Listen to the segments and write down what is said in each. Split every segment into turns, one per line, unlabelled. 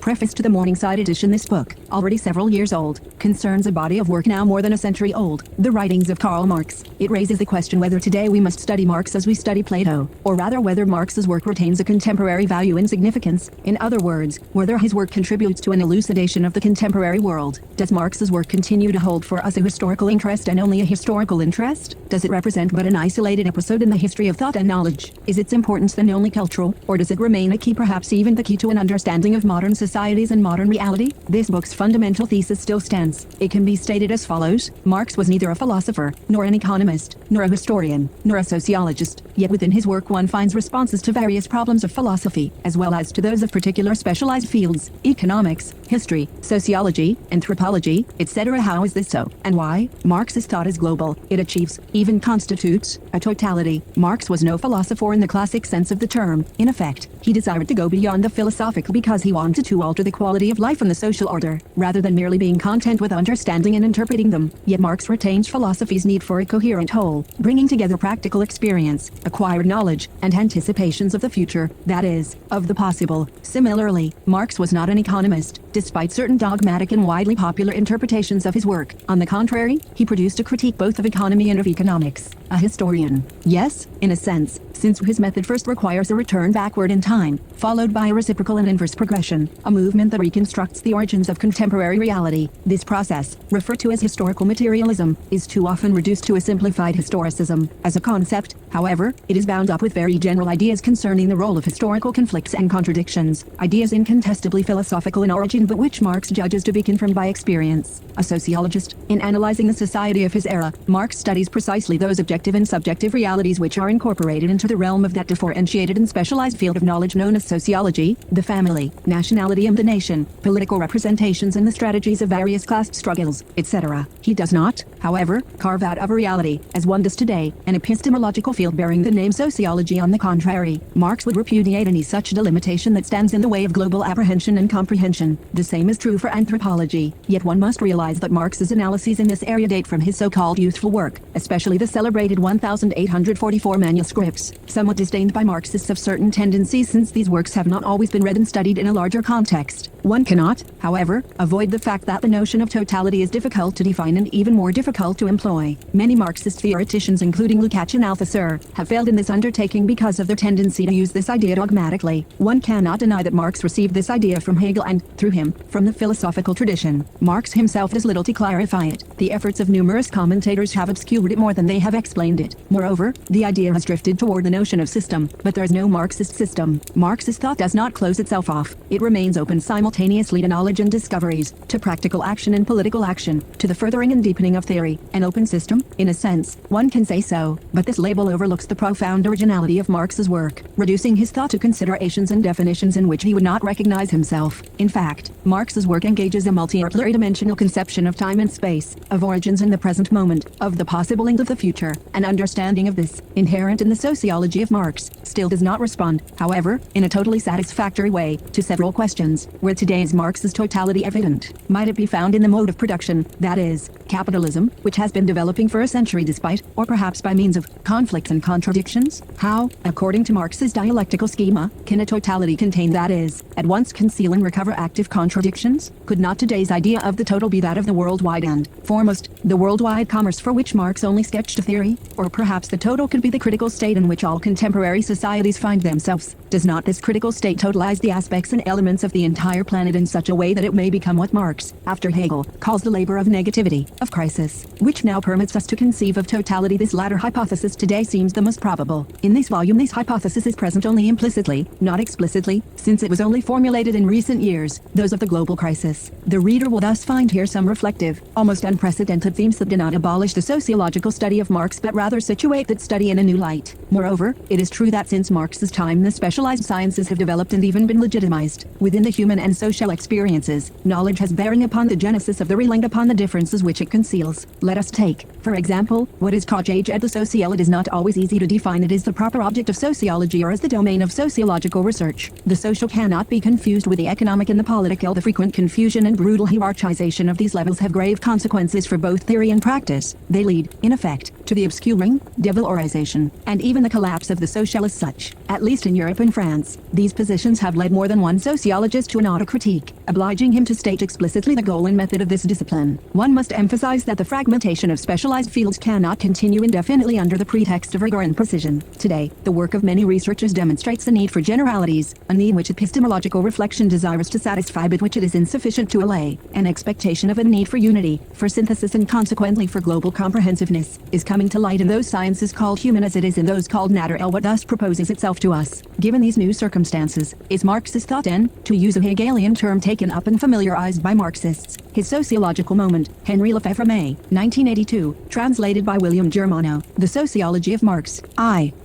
Preface to the Morningside edition. This book, already several years old, concerns a body of work now more than a century old, the writings of Karl Marx. It raises the question whether today we must study Marx as we study Plato, or rather whether Marx's work retains a contemporary value and significance. In other words, whether his work contributes to an elucidation of the contemporary world. Does Marx's work continue to hold for us a historical interest and only a historical interest? Does it represent but an isolated episode in the history of thought and knowledge? Is its importance then only cultural, or does it remain a key, perhaps even the key to an understanding of modern societies and modern reality? This book's fundamental thesis still stands. It can be stated as follows: Marx was neither a philosopher, nor an economist, nor a historian, nor a sociologist, yet within his work one finds responses to various problems of philosophy, as well as to those of particular specialized fields, economics, history, sociology, anthropology, etc. How is this so, and why? Marx's thought is global. It achieves, even constitutes, a totality. Marx was no philosopher in the classic sense of the term. In effect, he desired to go beyond the philosophical because he wanted to alter the quality of life and the social order, rather than merely being content with understanding and interpreting them. Yet Marx retains philosophy's need for a coherent whole, bringing together practical experience, acquired knowledge, and anticipations of the future, that is, of the possible. Similarly, Marx was not an economist, despite certain dogmatic and widely popular interpretations of his work. On the contrary, he produced a critique both of economy and of economics. A historian, yes, in a sense, since his method first requires a return backward in time, followed by a reciprocal and inverse progression, a movement that reconstructs the origins of contemporary reality. This process, referred to as historical materialism, is too often reduced to a simplified historicism. As a concept, however, it is bound up with very general ideas concerning the role of historical conflicts and contradictions, ideas incontestably philosophical in origin but which Marx judges to be confirmed by experience. A sociologist, in analyzing the society of his era, Marx studies precisely those objective and subjective realities which are incorporated into the realm of that differentiated and specialized field of knowledge known as sociology, the family, nationality and the nation, political representations and the strategies of various class struggles, etc. He does not, however, carve out of a reality, as one does today, an epistemological field bearing the name sociology. On the contrary, Marx would repudiate any such delimitation that stands in the way of global apprehension and comprehension. The same is true for anthropology. Yet one must realize that Marx's analyses in this area date from his so-called youthful work, especially the celebrated 1844 manuscripts, somewhat disdained by Marxists of certain tendencies since these works have not always been read and studied in a larger context. One cannot, however, avoid the fact that the notion of totality is difficult to define and even more difficult to employ. Many Marxist theoreticians, including Lukács and Althusser, have failed in this undertaking because of their tendency to use this idea dogmatically. One cannot deny that Marx received this idea from Hegel and, through him, from the philosophical tradition. Marx himself does little to clarify it. The efforts of numerous commentators have obscured it more than they have explained it. Moreover, the idea has drifted toward the notion of system, but there is no Marxist system. Marxist thought does not close itself off. It remains open simultaneously to knowledge and discoveries, to practical action and political action, to the furthering and deepening of theory. An open system, in a sense, one can say so, but this label overlooks the profound originality of Marx's work, reducing his thought to considerations and definitions in which he would not recognize himself. In fact, Marx's work engages a multi-dimensional conception of time and space, of origins in the present moment, of the possible and of the future. An understanding of this, inherent in the sociology of Marx, still does not respond, however, in a totally satisfactory way, to several questions. Where today is Marx's totality evident? Might it be found in the mode of production, that is, capitalism, which has been developing for a century despite, or perhaps by means of, conflicts and contradictions? How, according to Marx's dialectical schema, can a totality contain, that is, at once conceal and recover active contradictions? Could not today's idea of the total be that of the worldwide and, foremost, the worldwide commerce for which Marx only sketched a theory? Or perhaps the total could be the critical state in which all contemporary societies find themselves. Does not this critical state totalize the aspects and elements of the entire planet in such a way that it may become what Marx, after Hegel, calls the labor of negativity, of crisis, which now permits us to conceive of totality? This latter hypothesis today seems the most probable. In this volume this hypothesis is present only implicitly, not explicitly, since it was only formulated in recent years, those of the global crisis. The reader will thus find here some reflective, almost unprecedented themes that do not abolish the sociological study of Marx but rather situate that study in a new light. Moreover, it is true that since Marx's time the specialized sciences have developed and even been legitimized. Within the human and social experiences, knowledge has bearing upon the genesis of the real and upon the differences which it conceals. Let us take, for example, what is called age at the social. It is not always easy to define it as the proper object of sociology or as the domain of sociological research. The social cannot be confused with the economic and the political. The frequent confusion and brutal hierarchization of these levels have grave consequences for both theory and practice. They lead, in effect, to the obscuring, devalorization, and even the collapse of the socialists such, at least in Europe and France. These positions have led more than one sociologist to an autocritique, obliging him to state explicitly the goal and method of this discipline. One must emphasize that the fragmentation of specialized fields cannot continue indefinitely under the pretext of rigor and precision. Today, the work of many researchers demonstrates the need for generalities, a need which epistemological reflection desires to satisfy but which it is insufficient to allay. An expectation of a need for unity, for synthesis and consequently for global comprehensiveness, is coming to light in those sciences called human as it is in those called natural. What thus proposes itself to us, given these new circumstances, is Marxist thought and, to use a Hegelian term taken up and familiarized by Marxists, his sociological moment. Henri Lefebvre, May, 1982, translated by William Germano. The Sociology of Marx.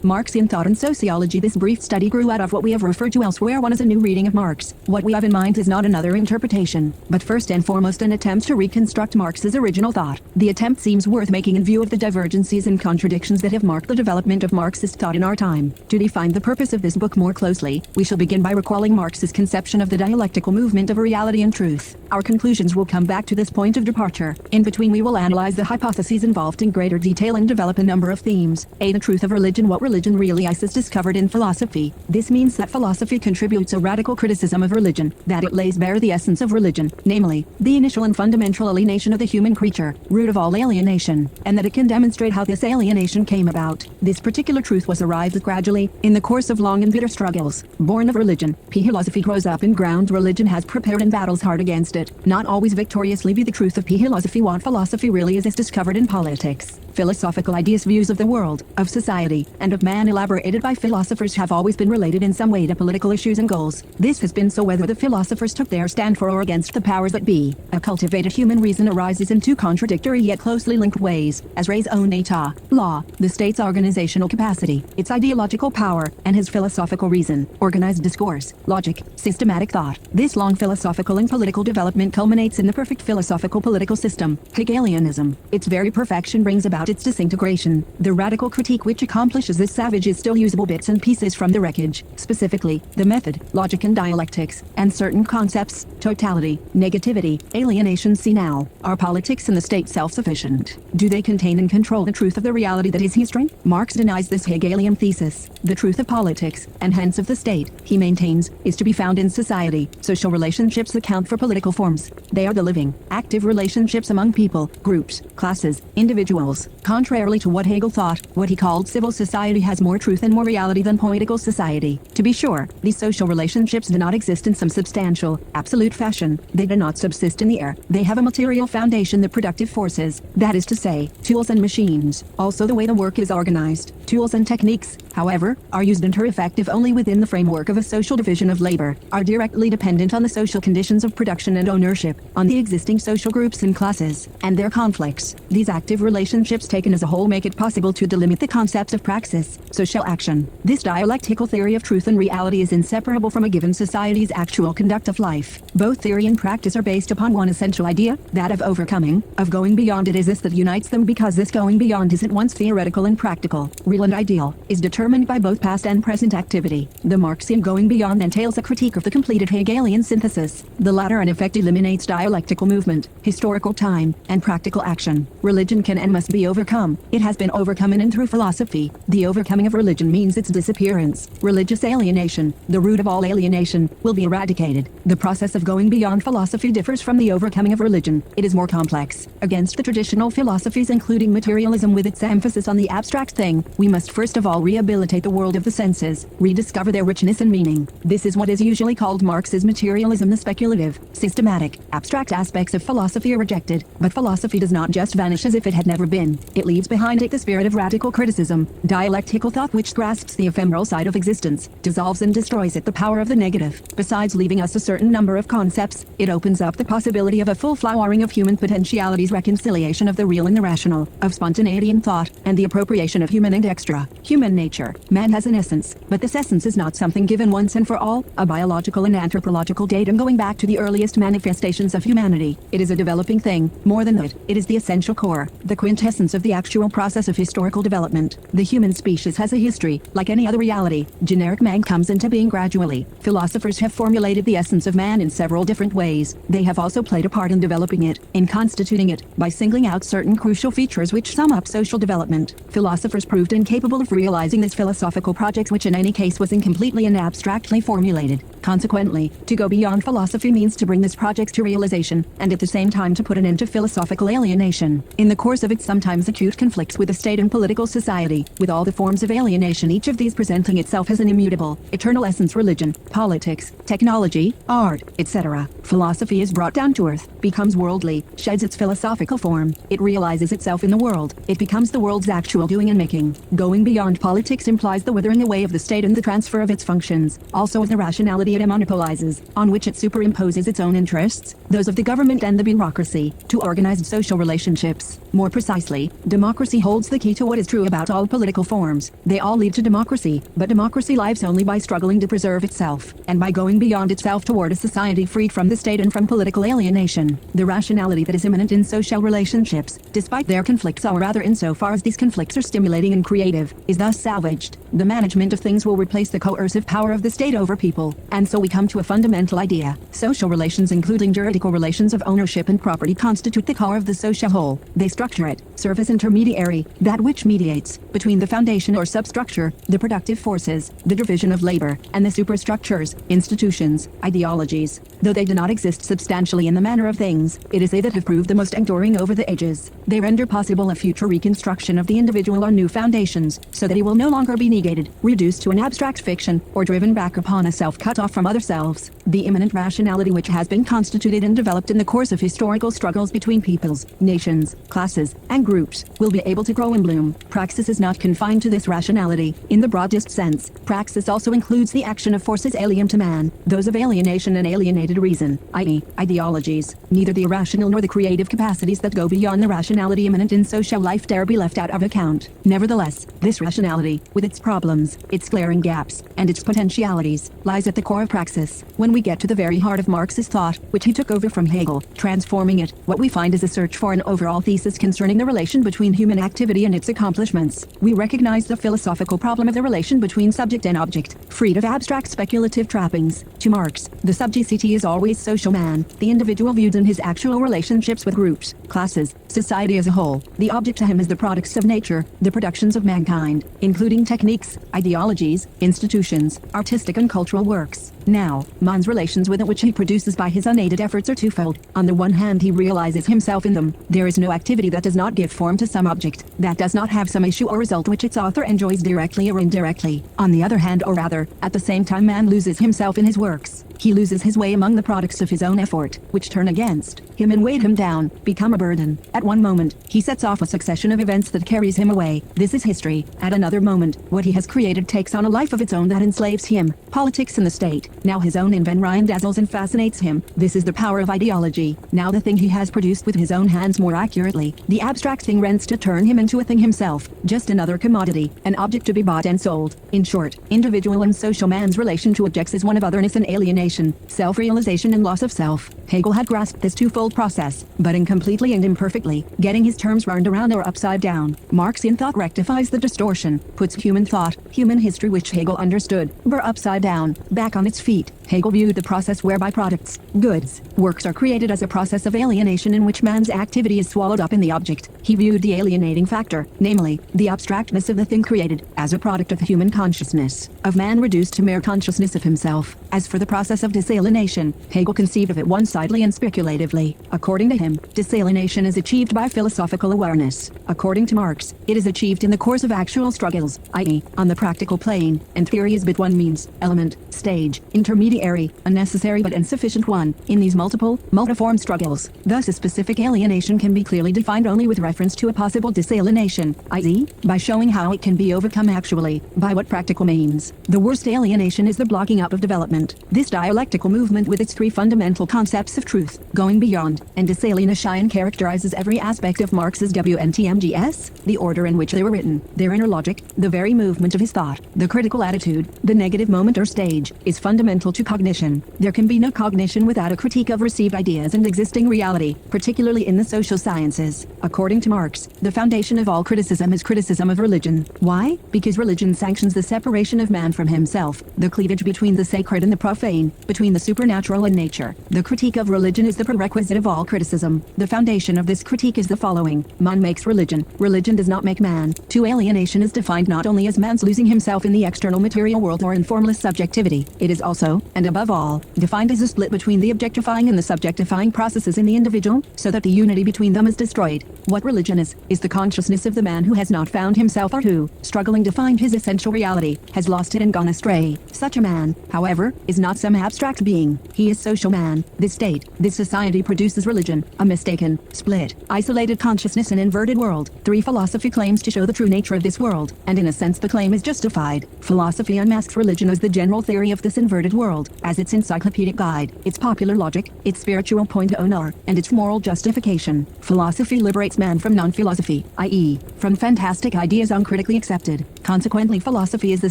Marxian thought and sociology. This brief study grew out of what we have referred to elsewhere one as a new reading of Marx. What we have in mind is not another interpretation, but first and foremost an attempt to reconstruct Marx's original thought. The attempt seems worth making in view of the divergencies and contradictions that have marked the development of Marxist thought in our time. To define the purpose of this book more closely, we shall begin by recalling Marx's conception of the dialectical movement of reality and truth. Our conclusions will come back to this point of departure. In between we will analyze the hypotheses involved in greater detail and develop a number of themes. The truth of religion. What religion really is discovered in philosophy. This means that philosophy contributes a radical criticism of religion, that it lays bare the essence of religion, namely, the initial and fundamental alienation of the human creature, root of all alienation, and that it can demonstrate how this alienation came about. This particular truth was arrived at gradually, in the course of long and bitter struggles. Born of religion, philosophy grows up in ground religion has prepared and battles hard against it. Not always victoriously. Be the truth of philosophy. What philosophy really is discovered in politics. Philosophical ideas, views of the world, of society, and of man elaborated by philosophers have always been related in some way to political issues and goals. This has been so whether the philosophers took their stand for or against the powers that be. A cultivated human reason arises in two contradictory yet closely linked ways, as raison d'état, law, the state's organizational capacity, its ideological power, and his philosophical reason, organized discourse, logic, systematic thought. This long philosophical and political development culminates in the perfect philosophical political system, Hegelianism. Its very perfection brings about its disintegration. The radical critique which accomplishes this savage is still usable bits and pieces from the wreckage, specifically, the method, logic and dialectics, and certain concepts, totality, negativity, alienation. See now, are politics and the state self-sufficient? Do they contain and control the truth of the reality that is history? Marx denies this Hegelian thesis. The truth of politics, and hence of the state, he maintains, is to be found in society. Social relationships account for political forms. They are the living, active relationships among people, groups, classes, individuals. Contrarily to what Hegel thought, what he called civil society has more truth and more reality than political society. To be sure, these social relationships do not exist in some substantial, absolute fashion. They do not subsist in the air. They have a material foundation, the productive forces, that is to say, tools and machines. Also the way the work is organized. Tools and techniques, however, are used and are effective only within the framework of a social division of labor, are directly dependent on the social conditions of production and ownership, on the existing social groups and classes, and their conflicts. These active relationships taken as a whole make it possible to delimit the concepts of praxis, social action. This dialectical theory of truth and reality is inseparable from a given society's actual conduct of life. Both theory and practice are based upon one essential idea, that of overcoming, of going beyond. It is this that unites them because this going beyond is at once theoretical and practical, real and ideal, is determined by both past and present activity. The Marxian going beyond entails a critique of the completed Hegelian synthesis. The latter in effect eliminates dialectical movement, historical time, and practical action. Religion can and must be overcome. It has been overcome in and through philosophy. The overcoming of religion means its disappearance. Religious alienation, the root of all alienation, will be eradicated. The process of going beyond philosophy differs from the overcoming of religion. It is more complex. Against the traditional philosophies including materialism with its emphasis on the abstract thing, we must first of all rehabilitate the world of the senses, rediscover their richness and meaning. This is what is usually called Marx's materialism. The speculative, systematic, abstract aspects of philosophy are rejected, but philosophy does not just vanish as if it had never been. It leaves behind it the spirit of radical criticism, dialectical thought which grasps the ephemeral side of existence, dissolves and destroys it, the power of the negative. Besides leaving us a certain number of concepts, it opens up the possibility of a full flowering of human potentialities, reconciliation of the real and the rational, of spontaneity in thought, and the appropriation of human and extra human nature. Man has an essence, but this essence is not something given once and for all, a biological and anthropological datum going back to the earliest manifestations of humanity. It is a developing thing. More than that, it is the essential core, the quintessence of the actual process of historical development. The human species has a history, like any other reality. Generic man comes into being gradually. Philosophers have formulated the essence of man in several different ways. They have also played a part in developing it, in constituting it, by singling out certain crucial features which sum up social development. Philosophers proved incapable of realizing the his philosophical projects, which in any case was incompletely and abstractly formulated. Consequently, to go beyond philosophy means to bring this project to realization, and at the same time to put an end to philosophical alienation. In the course of its sometimes acute conflicts with the state and political society, with all the forms of alienation, each of these presenting itself as an immutable, eternal essence: religion, politics, technology, art, etc. Philosophy is brought down to earth, becomes worldly, sheds its philosophical form, it realizes itself in the world, it becomes the world's actual doing and making. Going beyond politics implies the withering away of the state and the transfer of its functions, also of the rationality it monopolizes, on which it superimposes its own interests, those of the government and the bureaucracy, to organized social relationships. More precisely, democracy holds the key to what is true about all political forms. They all lead to democracy, but democracy lives only by struggling to preserve itself, and by going beyond itself toward a society freed from the state and from political alienation. The rationality that is immanent in social relationships, despite their conflicts, or rather insofar as these conflicts are stimulating and creative, is thus salvaged. The management of things will replace the coercive power of the state over people, and so we come to a fundamental idea. Social relations, including juridical relations of ownership and property, constitute the core of the social whole. They structure it, serve as intermediary, that which mediates between the foundation or substructure, the productive forces, the division of labor, and the superstructures, institutions, ideologies. Though they do not exist substantially in the manner of things, it is they that have proved the most enduring over the ages. They render possible a future reconstruction of the individual on new foundations, so that he will no longer be negated, reduced to an abstract fiction, or driven back upon a self cut off from other selves. The immanent rationality which has been constituted and developed in the course of historical struggles between peoples, nations, classes, and groups, will be able to grow and bloom. Praxis is not confined to this rationality. In the broadest sense, praxis also includes the action of forces alien to man, those of alienation and alienated reason, i.e., ideologies. Neither the irrational nor the creative capacities that go beyond the rationality immanent in social life dare be left out of account. Nevertheless, this rationality, with its problems, its glaring gaps, and its potentialities, lies at the core of praxis. When we get to the very heart of Marx's thought, which he took over from Hegel, transforming it, what we find is a search for an overall thesis concerning the relation between human activity and its accomplishments. We recognize the philosophical problem of the relation between subject and object, freed of abstract speculative trappings. To Marx, the subject is always social man, the individual viewed in his actual relationships with groups, classes, society as a whole. The object to him is the products of nature, the productions of mankind, including techniques, ideologies, institutions, artistic and cultural works. Now, man's relations with it, which he produces by his unaided efforts, are twofold. On the one hand, he realizes himself in them. There is no activity that does not give form to some object, that does not have some issue or result which its author enjoys directly or indirectly. On the other hand, or rather, at the same time, man loses himself in his works. He loses his way among the products of his own effort, which turn against him and weight him down, become a burden. At one moment, he sets off a succession of events that carries him away. This is history. At another moment, what he has created takes on a life of its own that enslaves him. Politics and the state. Now his own invention dazzles and fascinates him. This is the power of ideology. Now the thing he has produced with his own hands, more accurately, the abstract thing, rents to turn him into a thing himself, just another commodity, an object to be bought and sold. In short, individual and social man's relation to objects is one of otherness and alienation, self-realization and loss of self. Hegel had grasped this twofold process, but incompletely and imperfectly, getting his terms round around or upside down. Marxian thought rectifies the distortion, puts human thought, human history which Hegel understood, were upside down, back on its feet. Hegel viewed the process whereby products, goods, works are created as a process of alienation in which man's activity is swallowed up in the object. He viewed the alienating factor, namely, the abstractness of the thing created, as a product of human consciousness, of man reduced to mere consciousness of himself. As for the process of disalienation, Hegel conceived of it one-sidedly and speculatively. According to him, disalienation is achieved by philosophical awareness. According to Marx, it is achieved in the course of actual struggles, i.e., on the practical plane, and theory is but one means, element, stage, intermediary, a necessary but insufficient one, in these multiform struggles. Thus a specific alienation can be clearly defined only with reference to a possible disalienation, i.e., by showing how it can be overcome actually, by what practical means. The worst alienation is the blocking up of development. This dialectical movement with its three fundamental concepts of truth, going beyond, and disalienation characterizes every aspect of Marx's WNTMGS, the order in which they were written, their inner logic, the very movement of his thought, the critical attitude, the negative moment or stage, is fundamental to cognition. There can be no cognition without a critique of received ideas and existing reality, particularly in the social sciences. According to Marx, the foundation of all criticism is criticism of religion. Why? Because religion sanctions the separation of man from himself, the cleavage between the sacred and the profane, between the supernatural and nature. The critique of religion is the prerequisite of all criticism. The foundation of this critique is the following: man makes religion. Religion does not make man. 2. Alienation is defined not only as man's losing himself in the external material world or in formless subjectivity, it is also, and above all, defined as a split between the objectifying and the subjectifying processes in the individual, so that the unity between them is destroyed. What religion is the consciousness of the man who has not found himself or who, struggling to find his essential reality, has lost it and gone astray. Such a man, however, is not some abstract being. He is social man. This state, this society produces religion, a mistaken, split, isolated consciousness and inverted world. 3. Philosophy claims to show the true nature of this world, and in a sense the claim is justified. Philosophy unmasks religion as the general theory of this inverted world, as its encyclopedic guide, its popular logic, its spiritual point d'honneur, and its moral justification. Philosophy liberates man from non-philosophy, i.e., from fantastic ideas uncritically accepted. Consequently, philosophy is the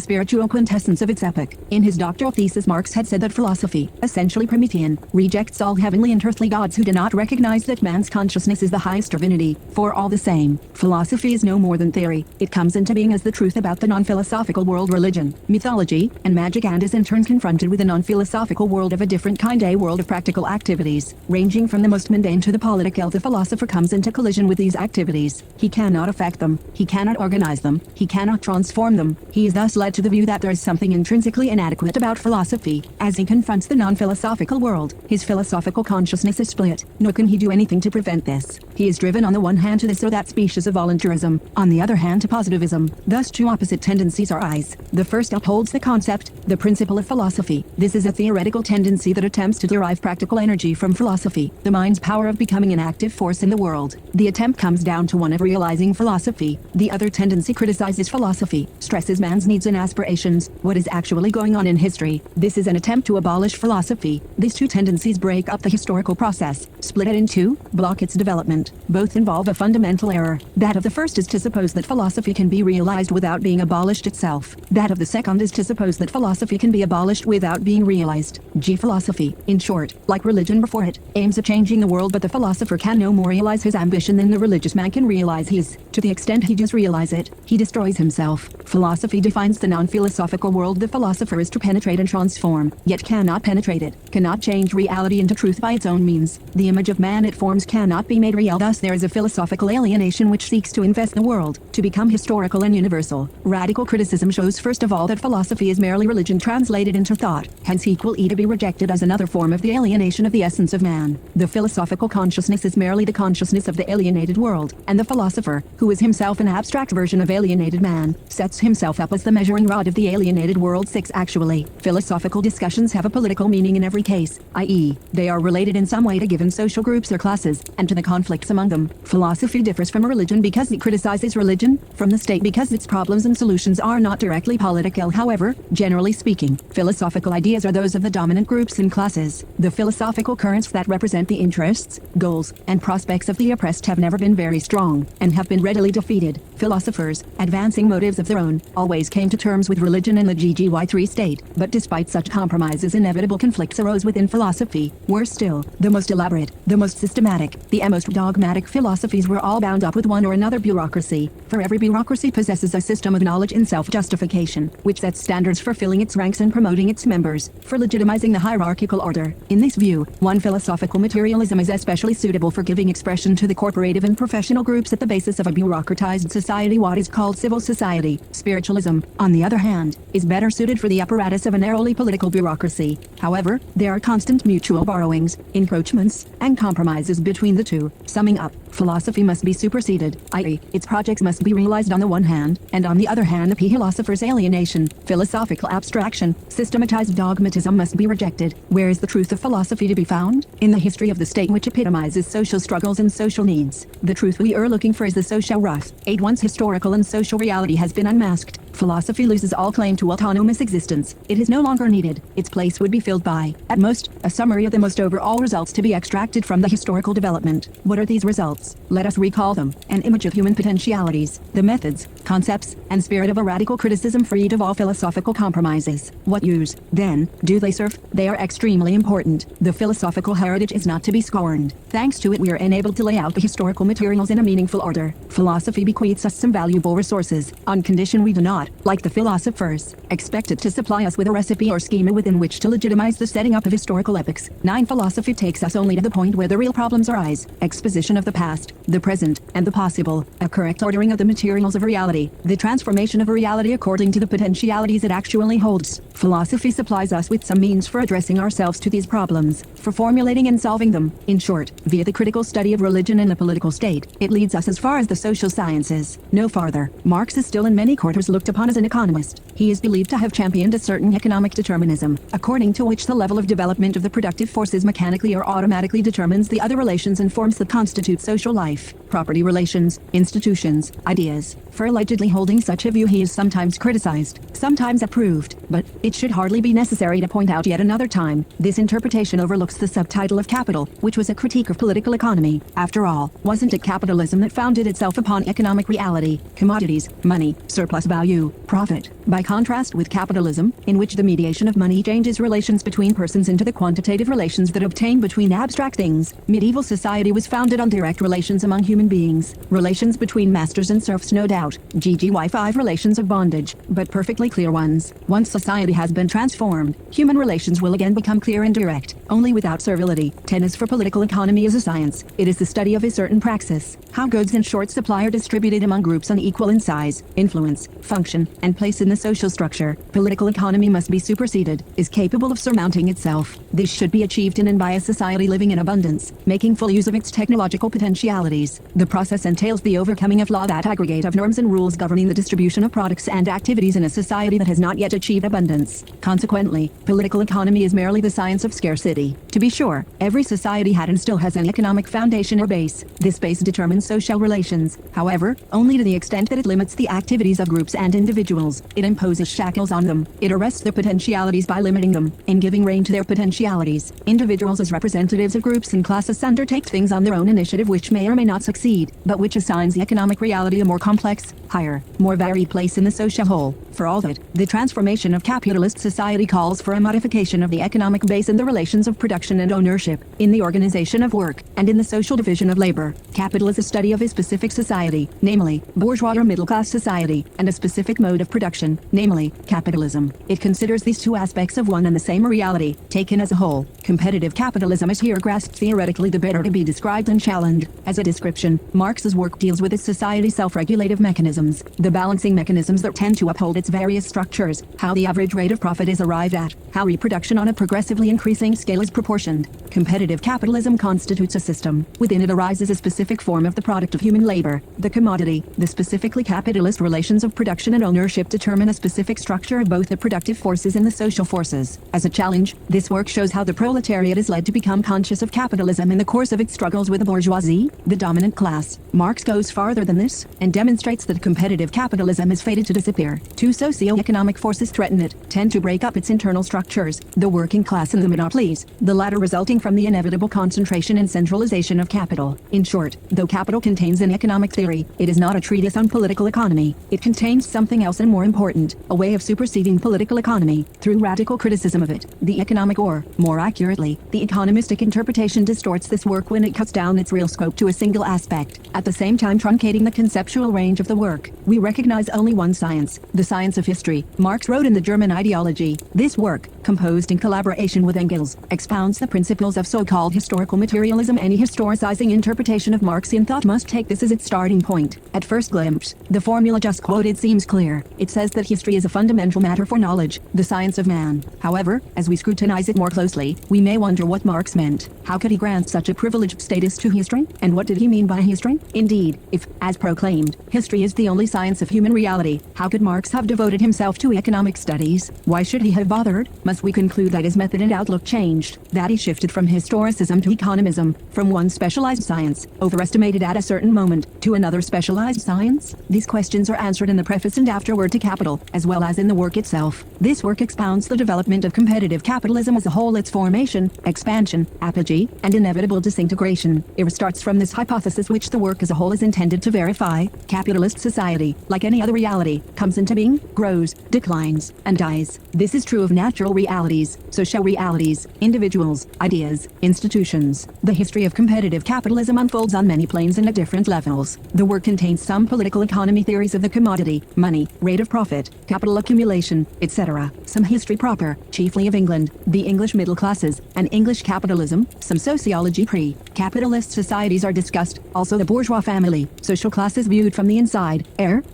spiritual quintessence of its epoch. In his doctoral thesis, Marx had said that philosophy, essentially Promethean, rejects all heavenly and earthly gods who do not recognize that man's consciousness is the highest divinity. For all the same, philosophy is no more than theory. It comes into being as the truth about the non-philosophical world, religion, mythology, and magic, and is in turn confronted with a non-philosophical world of a different kind, a world of practical activities, ranging from the most mundane to the political. The philosopher comes into collision with these activities. He cannot affect them. He cannot organize them. He cannot transform them. He is thus led to the view that there is something intrinsically inadequate about philosophy. As he confronts the non-philosophical world, his philosophical consciousness is split, nor can he do anything to prevent this. He is driven on the one hand to this or that species of voluntarism, on the other hand to positivism. Thus two opposite tendencies arise. The first upholds the concept, the principle of philosophy. This is a theoretical tendency that attempts to derive practical energy from philosophy, the mind's power of becoming an active force in the world. The attempt comes down to one of realizing philosophy. The other tendency criticizes philosophy, stresses man's needs and aspirations, what is actually going on in history. This is an attempt to abolish philosophy. These two tendencies break up the historical process, split it in two, block its development. Both involve a fundamental error. That of the first is to suppose that philosophy can be realized without being abolished itself. That of the second is to suppose that philosophy can be abolished without being realized. Philosophy, in short, like religion before it, aims at changing the world, but the philosopher can no more realize his ambition than the religious man can realize his. To the extent he does realize it, he destroys himself. Philosophy defines the non-philosophical world the philosopher is to penetrate and transform, yet cannot penetrate it, cannot change reality into truth by its own means. The image of man it forms cannot be made real. Thus there is a philosophical alienation which seeks to invest the world, to become historical and universal. Radical criticism shows first of all that philosophy is merely religion translated into thought, hence equal to be rejected as another form of the alienation of the essence of man. The philosophical consciousness is merely the consciousness of the alienated world, and the philosopher, who is himself an abstract version of alienated man, sets himself up as the measuring rod of the alienated world. 6. Actually, philosophical discussions have a political meaning in every case, i.e., they are related in some way to given social groups or classes, and to the conflicts among them. Philosophy differs from religion because it criticizes religion, from the state because its problems and solutions are not directly political. However, generally speaking, philosophical ideas are those of the dominant groups and classes. The philosophical currents that represent the interests, goals, and prospects of the oppressed have never been very strong, and have been readily defeated. Philosophers, advancing motives of their own, always came to terms with religion and the GGY3 state, but despite such compromises inevitable conflicts arose within philosophy. Worse still, the most elaborate, the most systematic, the most dogmatic philosophies were all bound up with one or another bureaucracy, for every bureaucracy possesses a system of knowledge and self-justification, which sets standards for filling its ranks and promoting its members, for legitimizing the hierarchical order. In this view, one philosophical materialism is especially suitable for giving expression to the corporative and professional groups at the basis of a bureaucratized society, what is called civil society. Spiritualism, on the other hand, is better suited for the apparatus of a narrowly political bureaucracy. However, there are constant mutual borrowings, encroachments, and compromises between the two. Summing up, philosophy must be superseded, i.e., its projects must be realized on the one hand, and on the other hand the philosopher's alienation, philosophical abstraction, systematized dogmatism must be rejected. Where is the truth of philosophy to be found? In the history of the state, which epitomizes social struggles and social needs. The truth we are looking for is the social rough. Once historical and social reality has been unmasked, philosophy loses all claim to autonomous existence. It is no longer needed. Its place would be filled by, at most, a summary of the most overall results to be extracted from the historical development. What are these results? Let us recall them. An image of human potentialities, the methods, concepts, and spirit of a radical criticism freed of all philosophical compromises. What use, then, do they serve? They are extremely important. The philosophical heritage is not to be scorned. Thanks to it we are enabled to lay out the historical materials in a meaningful order. Philosophy bequeaths us some valuable resources, on condition we do not, like the philosophers, expect it to supply us with a recipe or schema within which to legitimize the setting up of historical epochs. 9. Philosophy takes us only to the point where the real problems arise. Exposition of the past, the present, and the possible. A correct ordering of the materials of reality. The transformation of a reality according to the potentialities it actually holds. Philosophy supplies us with some means for addressing ourselves to these problems, for formulating and solving them. In short, via the critical study of religion and the political state, it leads us as far as the social sciences. No farther. Marx is still in many quarters looked upon as an economist. He is believed to have championed a certain economic determinism, according to which the level of development of the productive forces mechanically or automatically determines the other relations and forms that constitute social life, property relations, institutions, ideas. For allegedly holding such a view he is sometimes criticized, sometimes approved, but it should hardly be necessary to point out yet another time, this interpretation overlooks the subtitle of Capital, which was a critique of political economy. After all, wasn't it capitalism that founded itself upon economic reality, commodities, money, surplus value, profit? By contrast with capitalism, in which the mediation of money changes relations between persons into the quantitative relations that obtain between abstract things, medieval society was founded on direct relations among human beings, relations between masters and serfs no doubt, GGY 5 relations of bondage, but perfectly clear ones. Once society has been transformed, human relations will again become clear and direct, only without servility. 10 is for political economy is a science. It is the study of a certain praxis, how goods in short supply are distributed among groups unequal in size, influence, function, and place in the social structure. Political economy must be superseded, is capable of surmounting itself. This should be achieved in and by a society living in abundance, making full use of its technological potentialities. The process entails the overcoming of law that aggregate of norms and rules governing the distribution of products and activities in a society that has not yet achieved abundance. Consequently, political economy is merely the science of scarcity. To be sure, every society had and still has an economic foundation or base. This base determines social relations, however, only to the extent that it limits the activities of groups and individuals. It imposes shackles on them. It arrests their potentialities by limiting them, in giving rein to their potentialities. Individuals as representatives of groups and classes undertake things on their own initiative which may or may not succeed, but which assigns the economic reality a more complex, higher, more varied place in the social whole. For all that, the transformation of capitalist society calls for a modification of the economic base in the relations of production and ownership, in the organization of work, and in the social division of labor. Capital is a study of a specific society, namely, bourgeois or middle-class society, and a specific mode of production, namely, capitalism. It considers these two aspects of one and the same reality, taken as a whole. Competitive capitalism is here grasped theoretically the better to be described and challenged. As a description, Marx's work deals with its society's self-regulative mechanisms, the balancing mechanisms that tend to uphold its various structures, how the average rate of profit is arrived at, how reproduction on a progressively increasing scale is proportioned. Competitive capitalism constitutes a system. Within it arises a specific form of the product of human labor, the commodity. The specifically capitalist relations of production and ownership determine a specific structure of both the productive forces and the social forces. As a challenge, this work shows how the proletariat is led to become conscious of capitalism in the course of its struggles with the bourgeoisie, the dominant class. Marx goes farther than this, and demonstrates that competitive capitalism is fated to disappear. Two socio-economic forces threaten it, tend to break up its internal structures, the working class and the monopolies, the latter resulting from the inevitable concentration and centralization of capital. In short, though capital contains an economic theory, it is not a treatise on political economy. It contains something else and more important, a way of superseding political economy, through radical criticism of it. The economic or, more accurately, the economistic interpretation distorts this work when it cuts down its real scope to a single aspect, at the same time truncating the conceptual range of the work. We recognize only one science, the science of history. Marx wrote in the German Ideology. This work, composed in collaboration with Engels, expounds the principles of so-called historical materialism. Any historicizing interpretation of Marxian thought must take this as its starting point. At first glimpse, the formula just quoted seems clear. It says that history is a fundamental matter for knowledge, the science of man. However, as we scrutinize it more closely, we may wonder what Marx meant. How could he grant such a privileged status to history? And what did he mean by history? Indeed, if, as proclaimed, history is the only science of human reality, how could Marx have devoted himself to economic studies? Why should he have bothered? Must we conclude that his method and outlook changed, that he shifted from historicism to economism, from one specialized science, overestimated at a certain moment, to another specialized science? These questions are answered in the preface and afterword to Capital, as well as in the work itself. This work expounds the development of competitive capitalism as a whole, its formation, expansion, apogee, and inevitable disintegration. It starts from this hypothesis, which the work as a whole is intended to verify. Capitalist society, like any other reality, comes into being, grows, declines, and dies. This is true of natural realities, social realities, individuals, ideas, institutions. The history of competitive capitalism unfolds on many planes and at different levels. The work contains some political economy theories of the commodity, money, rate of profit, capital accumulation, etc. Some history proper, chiefly of England, the English middle classes, and English capitalism. Some sociology pre-capitalist societies are discussed, also the bourgeois family, social classes viewed from the inside.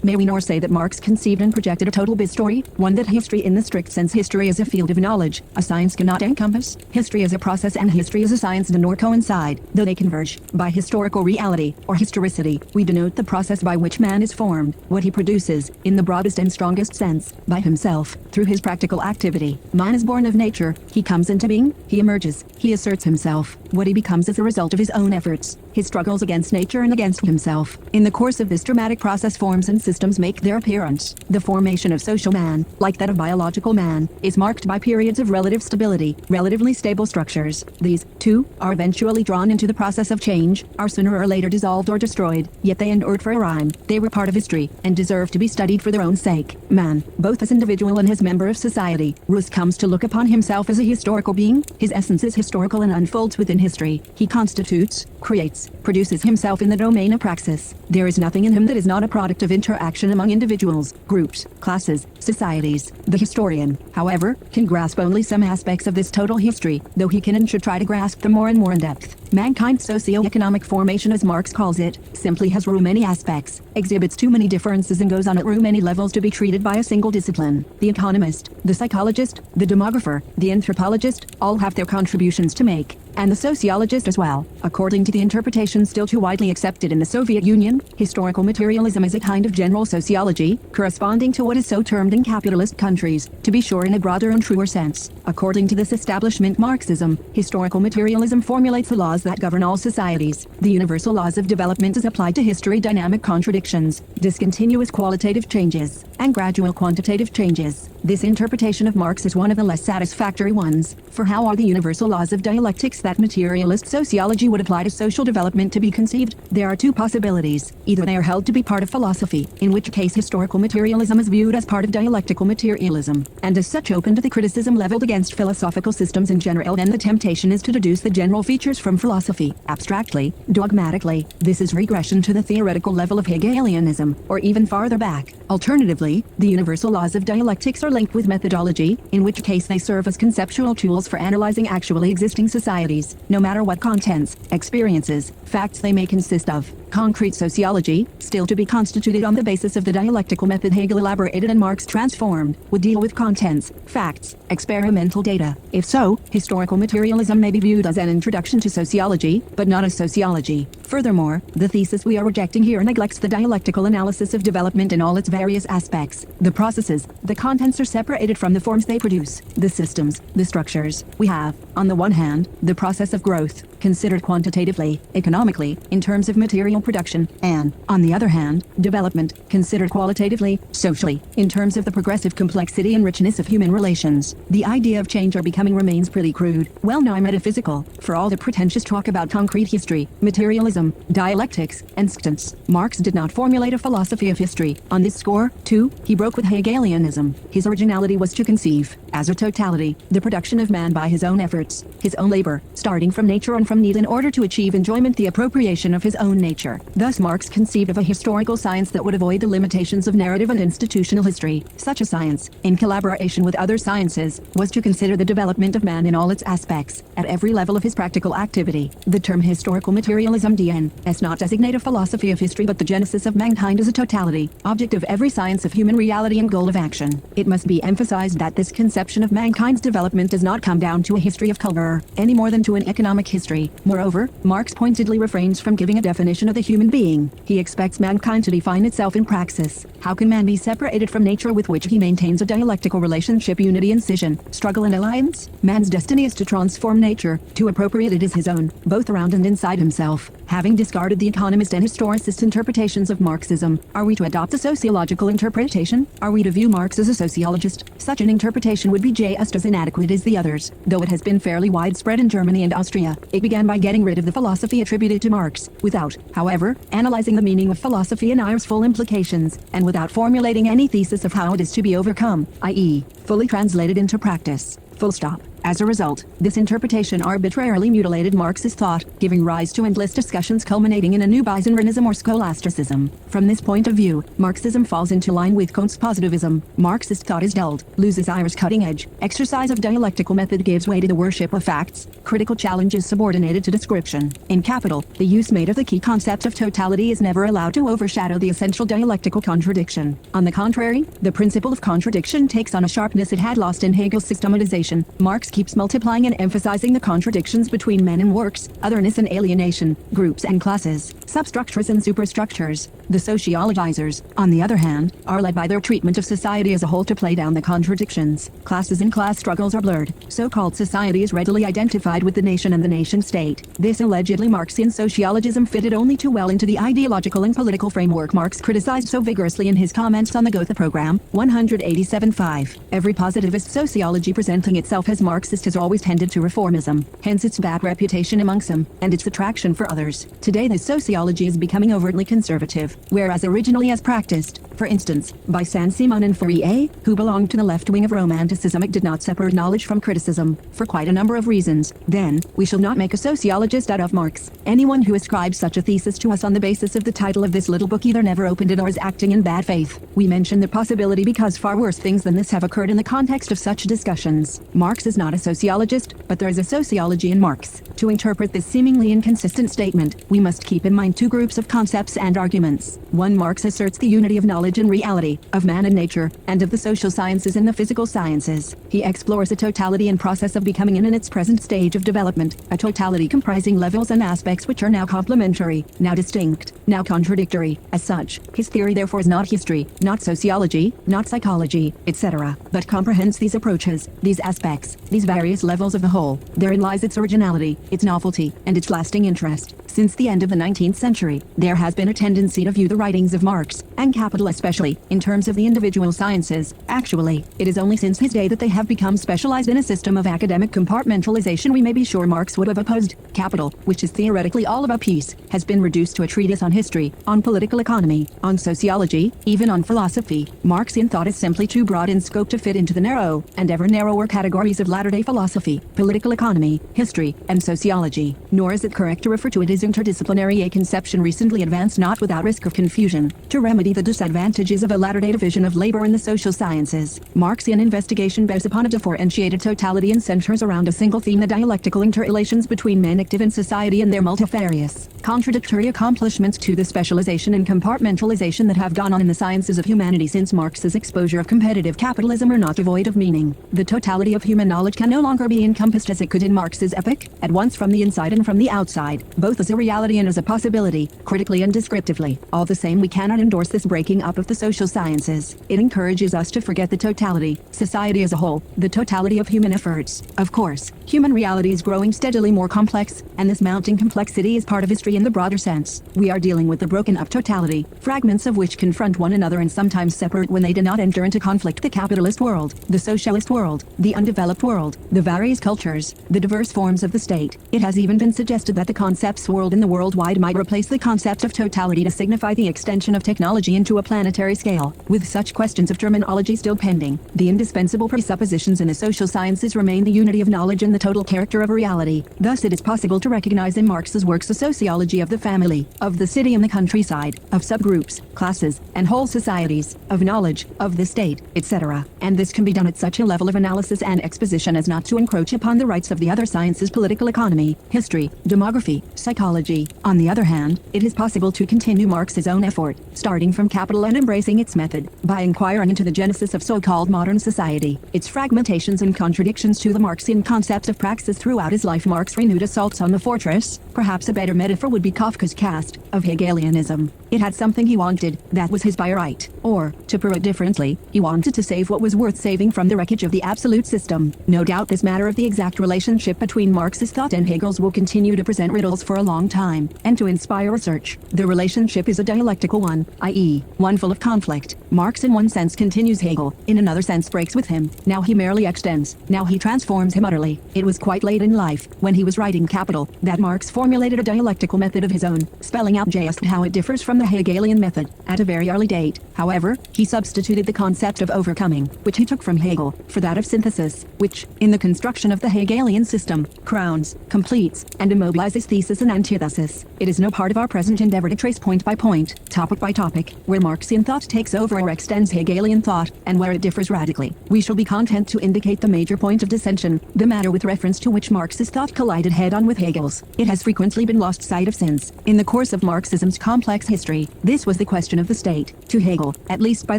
May we nor say that Marx conceived and projected a total story, one that history in the strict sense, history is a field of knowledge, a science cannot encompass. History is a process and history is a science do nor coincide, though they converge. By historical reality, or historicity, we denote the process by which man is formed, what he produces, in the broadest and strongest sense, by himself, through his practical activity. Man is born of nature, he comes into being, he emerges, he asserts himself. What he becomes is a result of his own efforts, his struggles against nature and against himself. In the course of this dramatic process, forms and systems make their appearance. The formation of social man, like that of biological man, is marked by periods of relative stability, relatively stable structures. These, too, are eventually drawn into the process of change, are sooner or later dissolved or destroyed, yet they endured for a rhyme. They were part of history, and deserve to be studied for their own sake. Man, both as individual and as member of society, comes to look upon himself as a historical being. His essence is historical and unfolds within history. He constitutes, creates, produces himself in the domain of praxis. There is nothing in him that is not a product of interaction among individuals, groups, classes, societies. The historian, however, can grasp only some aspects of this total history, though he can and should try to grasp them more and more in depth. Mankind's socio-economic formation, as Marx calls it, simply has too many aspects, exhibits too many differences, and goes on at too many levels to be treated by a single discipline. The economist, the psychologist, the demographer, the anthropologist, all have their contributions to make, and the sociologist as well. According to the interpretation still too widely accepted in the Soviet Union, historical materialism is a kind of general sociology, corresponding to what is so termed in capitalist countries, to be sure in a broader and truer sense. According to this establishment Marxism, historical materialism formulates the laws that govern all societies. The universal laws of development as applied to history, dynamic contradictions, discontinuous qualitative changes, and gradual quantitative changes. This interpretation of Marx is one of the less satisfactory ones, for how are the universal laws of dialectics that materialist sociology would apply to social development to be conceived? There are two possibilities. Either they are held to be part of philosophy, in which case historical materialism is viewed as part of dialectical materialism, and as such open to the criticism leveled against philosophical systems in general. Then the temptation is to deduce the general features from philosophy, abstractly, dogmatically. This is regression to the theoretical level of Hegelianism, or even farther back. Alternatively, the universal laws of dialectics are linked with methodology, in which case they serve as conceptual tools for analyzing actually existing societies, no matter what contents, experiences, facts they may consist of. Concrete sociology, still to be constituted on the basis of the dialectical method Hegel elaborated and Marx transformed, would deal with contents, facts, experimental data. If so, historical materialism may be viewed as an introduction to sociology, but not as sociology. Furthermore, the thesis we are rejecting here neglects the dialectical analysis of development in all its various aspects. The processes, the contents are separated from the forms they produce, the systems, the structures. We have, on the one hand, the process of growth, considered quantitatively, economically, in terms of material production, and, on the other hand, development, considered qualitatively, socially, in terms of the progressive complexity and richness of human relations. The idea of change or becoming remains pretty crude, well-nigh metaphysical, for all the pretentious talk about concrete history, materialism, dialectics, and stance. Marx did not formulate a philosophy of history. On this score, too, he broke with Hegelianism. His originality was to conceive, as a totality, the production of man by his own efforts, his own labor, starting from nature and from need in order to achieve enjoyment, the appropriation of his own nature. Thus Marx conceived of a historical science that would avoid the limitations of narrative and institutional history. Such a science, in collaboration with other sciences, was to consider the development of man in all its aspects, at every level of his practical activity. The term historical materialism does not designate a philosophy of history but the genesis of mankind as a totality, object of every science of human reality and goal of action. It must be emphasized that this conception of mankind's development does not come down to a history of culture, any more than to an economic history. Moreover, Marx pointedly refrains from giving a definition of the human being. He expects mankind to define itself in praxis. How can man be separated from nature with which he maintains a dialectical relationship, unity and scission, struggle and alliance? Man's destiny is to transform nature, to appropriate it as his own, both around and inside himself. Having discarded the economist and historicist interpretations of Marxism, are we to adopt a sociological interpretation? Are we to view Marx as a sociologist? Such an interpretation would be just as inadequate as the others, though it has been fairly widespread in Germany and Austria. It began by getting rid of the philosophy attributed to Marx, without, however, analyzing the meaning of philosophy and its full implications, and without formulating any thesis of how it is to be overcome, i.e., fully translated into practice. Full stop. As a result, this interpretation arbitrarily mutilated Marxist thought, giving rise to endless discussions culminating in a new Byzantinism or scholasticism. From this point of view, Marxism falls into line with Kant's positivism. Marxist thought is dulled, loses its cutting edge. Exercise of dialectical method gives way to the worship of facts. Critical challenge is subordinated to description. In Capital, the use made of the key concept of totality is never allowed to overshadow the essential dialectical contradiction. On the contrary, the principle of contradiction takes on a sharpness it had lost in Hegel's systematization. Marx keeps multiplying and emphasizing the contradictions between men and works, otherness and alienation, groups and classes, substructures and superstructures. The sociologizers, on the other hand, are led by their treatment of society as a whole to play down the contradictions. Classes and class struggles are blurred. So-called society is readily identified with the nation and the nation-state. This allegedly Marxian sociologism fitted only too well into the ideological and political framework Marx criticized so vigorously in his comments on the Gotha program, 187.5. Every positivist sociology presenting itself as Marxist has always tended to reformism, hence its bad reputation among some, and its attraction for others. Today this sociology is becoming overtly conservative, whereas originally as practiced, for instance, by Saint-Simon and Fourier, who belonged to the left wing of Romanticism, it did not separate knowledge from criticism, for quite a number of reasons. Then, we shall not make a sociologist out of Marx. Anyone who ascribes such a thesis to us on the basis of the title of this little book either never opened it or is acting in bad faith. We mention the possibility because far worse things than this have occurred in the context of such discussions. Marx is not a sociologist, but there is a sociology in Marx. To interpret this seemingly inconsistent statement, we must keep in mind two groups of concepts and arguments. One, Marx asserts the unity of knowledge and reality, of man and nature, and of the social sciences and the physical sciences. He explores a totality and process of becoming in its present stage of development, a totality comprising levels and aspects which are now complementary, now distinct, now contradictory. As such, his theory therefore is not history, not sociology, not psychology, etc., but comprehends these approaches, these aspects, these various levels of the whole. Therein lies its originality, its novelty, and its lasting interest. Since the end of the 19th century, there has been a tendency to view the writings of Marx, and Capital especially, in terms of the individual sciences. Actually, it is only since his day that they have become specialized in a system of academic compartmentalization. We may be sure Marx would have opposed Capital, which is theoretically all of a piece, has been reduced to a treatise on history, on political economy, on sociology, even on philosophy. Marxian thought is simply too broad in scope to fit into the narrow, and ever narrower categories of latter-day philosophy, political economy, history, and sociology. Nor is it correct to refer to it as interdisciplinary, a conception recently advanced not without risk of confusion, to remedy the disadvantages of a latter-day division of labor in the social sciences. Marxian investigation bears upon a differentiated totality and centers around a single theme: the dialectical interrelations between men active in society and their multifarious, contradictory accomplishments to the specialization and compartmentalization that have gone on in the sciences of humanity since Marx's exposure of competitive capitalism are not devoid of meaning. The totality of human knowledge can no longer be encompassed as it could in Marx's epoch, at once from the inside and from the outside, both as a reality and as a possibility, critically and descriptively. All the same, we cannot endorse this breaking up of the social sciences. It encourages us to forget the totality, society as a whole, the totality of human efforts. Of course, human reality is growing steadily more complex, and this mounting complexity is part of history in the broader sense. We are dealing with the broken up totality, fragments of which confront one another and sometimes separate when they do not enter into conflict: the capitalist world, the socialist world, the undeveloped world, the various cultures, the diverse forms of the state. It has even been suggested that the concepts world in the worldwide might replace the concept of totality to signify the extension of technology into a planetary scale. With such questions of terminology still pending, the indispensable presuppositions in the social sciences remain the unity of knowledge and the total character of reality. Thus it is possible to recognize in Marx's works a sociology of the family, of the city and the countryside, of subgroups, classes, and whole societies, of knowledge, of the state, etc. And this can be done at such a level of analysis and exposition as not to encroach upon the rights of the other sciences: political economy, history, demography, psychology. On the other hand, it is possible to continue Marx's own effort, starting from Capital and embracing its method, by inquiring into the genesis of so-called modern society, its fragmentations and contradictions to the Marxian concepts of praxis. Throughout his life, Marx renewed assaults on the fortress. Perhaps a better metaphor would be Kafka's cast of Hegelianism. It had something he wanted, that was his by-right. Or, to put it differently, he wanted to save what was worth saving from the wreckage of the absolute system. No doubt this matter of the exact relationship between Marx's thought and Hegel's will continue to present riddles for a long time, and to inspire research. The relationship is a dialectical one, i.e., one full of conflict. Marx in one sense continues Hegel, in another sense breaks with him. Now he merely extends, now he transforms him utterly. It was quite late in life, when he was writing Capital, that Marx formulated a dialectical method of his own, spelling out just how it differs from the Hegelian method. At a very early date, however, he substituted the concept of overcoming, which he took from Hegel, for that of synthesis, which, in the construction of the Hegelian system, crowns, completes, and immobilizes thesis and antithesis. It is no part of our present endeavor to trace point by point, topic by topic, where Marxian thought takes over or extends Hegelian thought, and where it differs radically. We shall be content to indicate the major point of dissension, the matter with reference to which Marx's thought collided head-on with Hegel's. It has frequently been lost sight of since, in the course of Marxism's complex history. This was the question of the state, to Hegel, at least by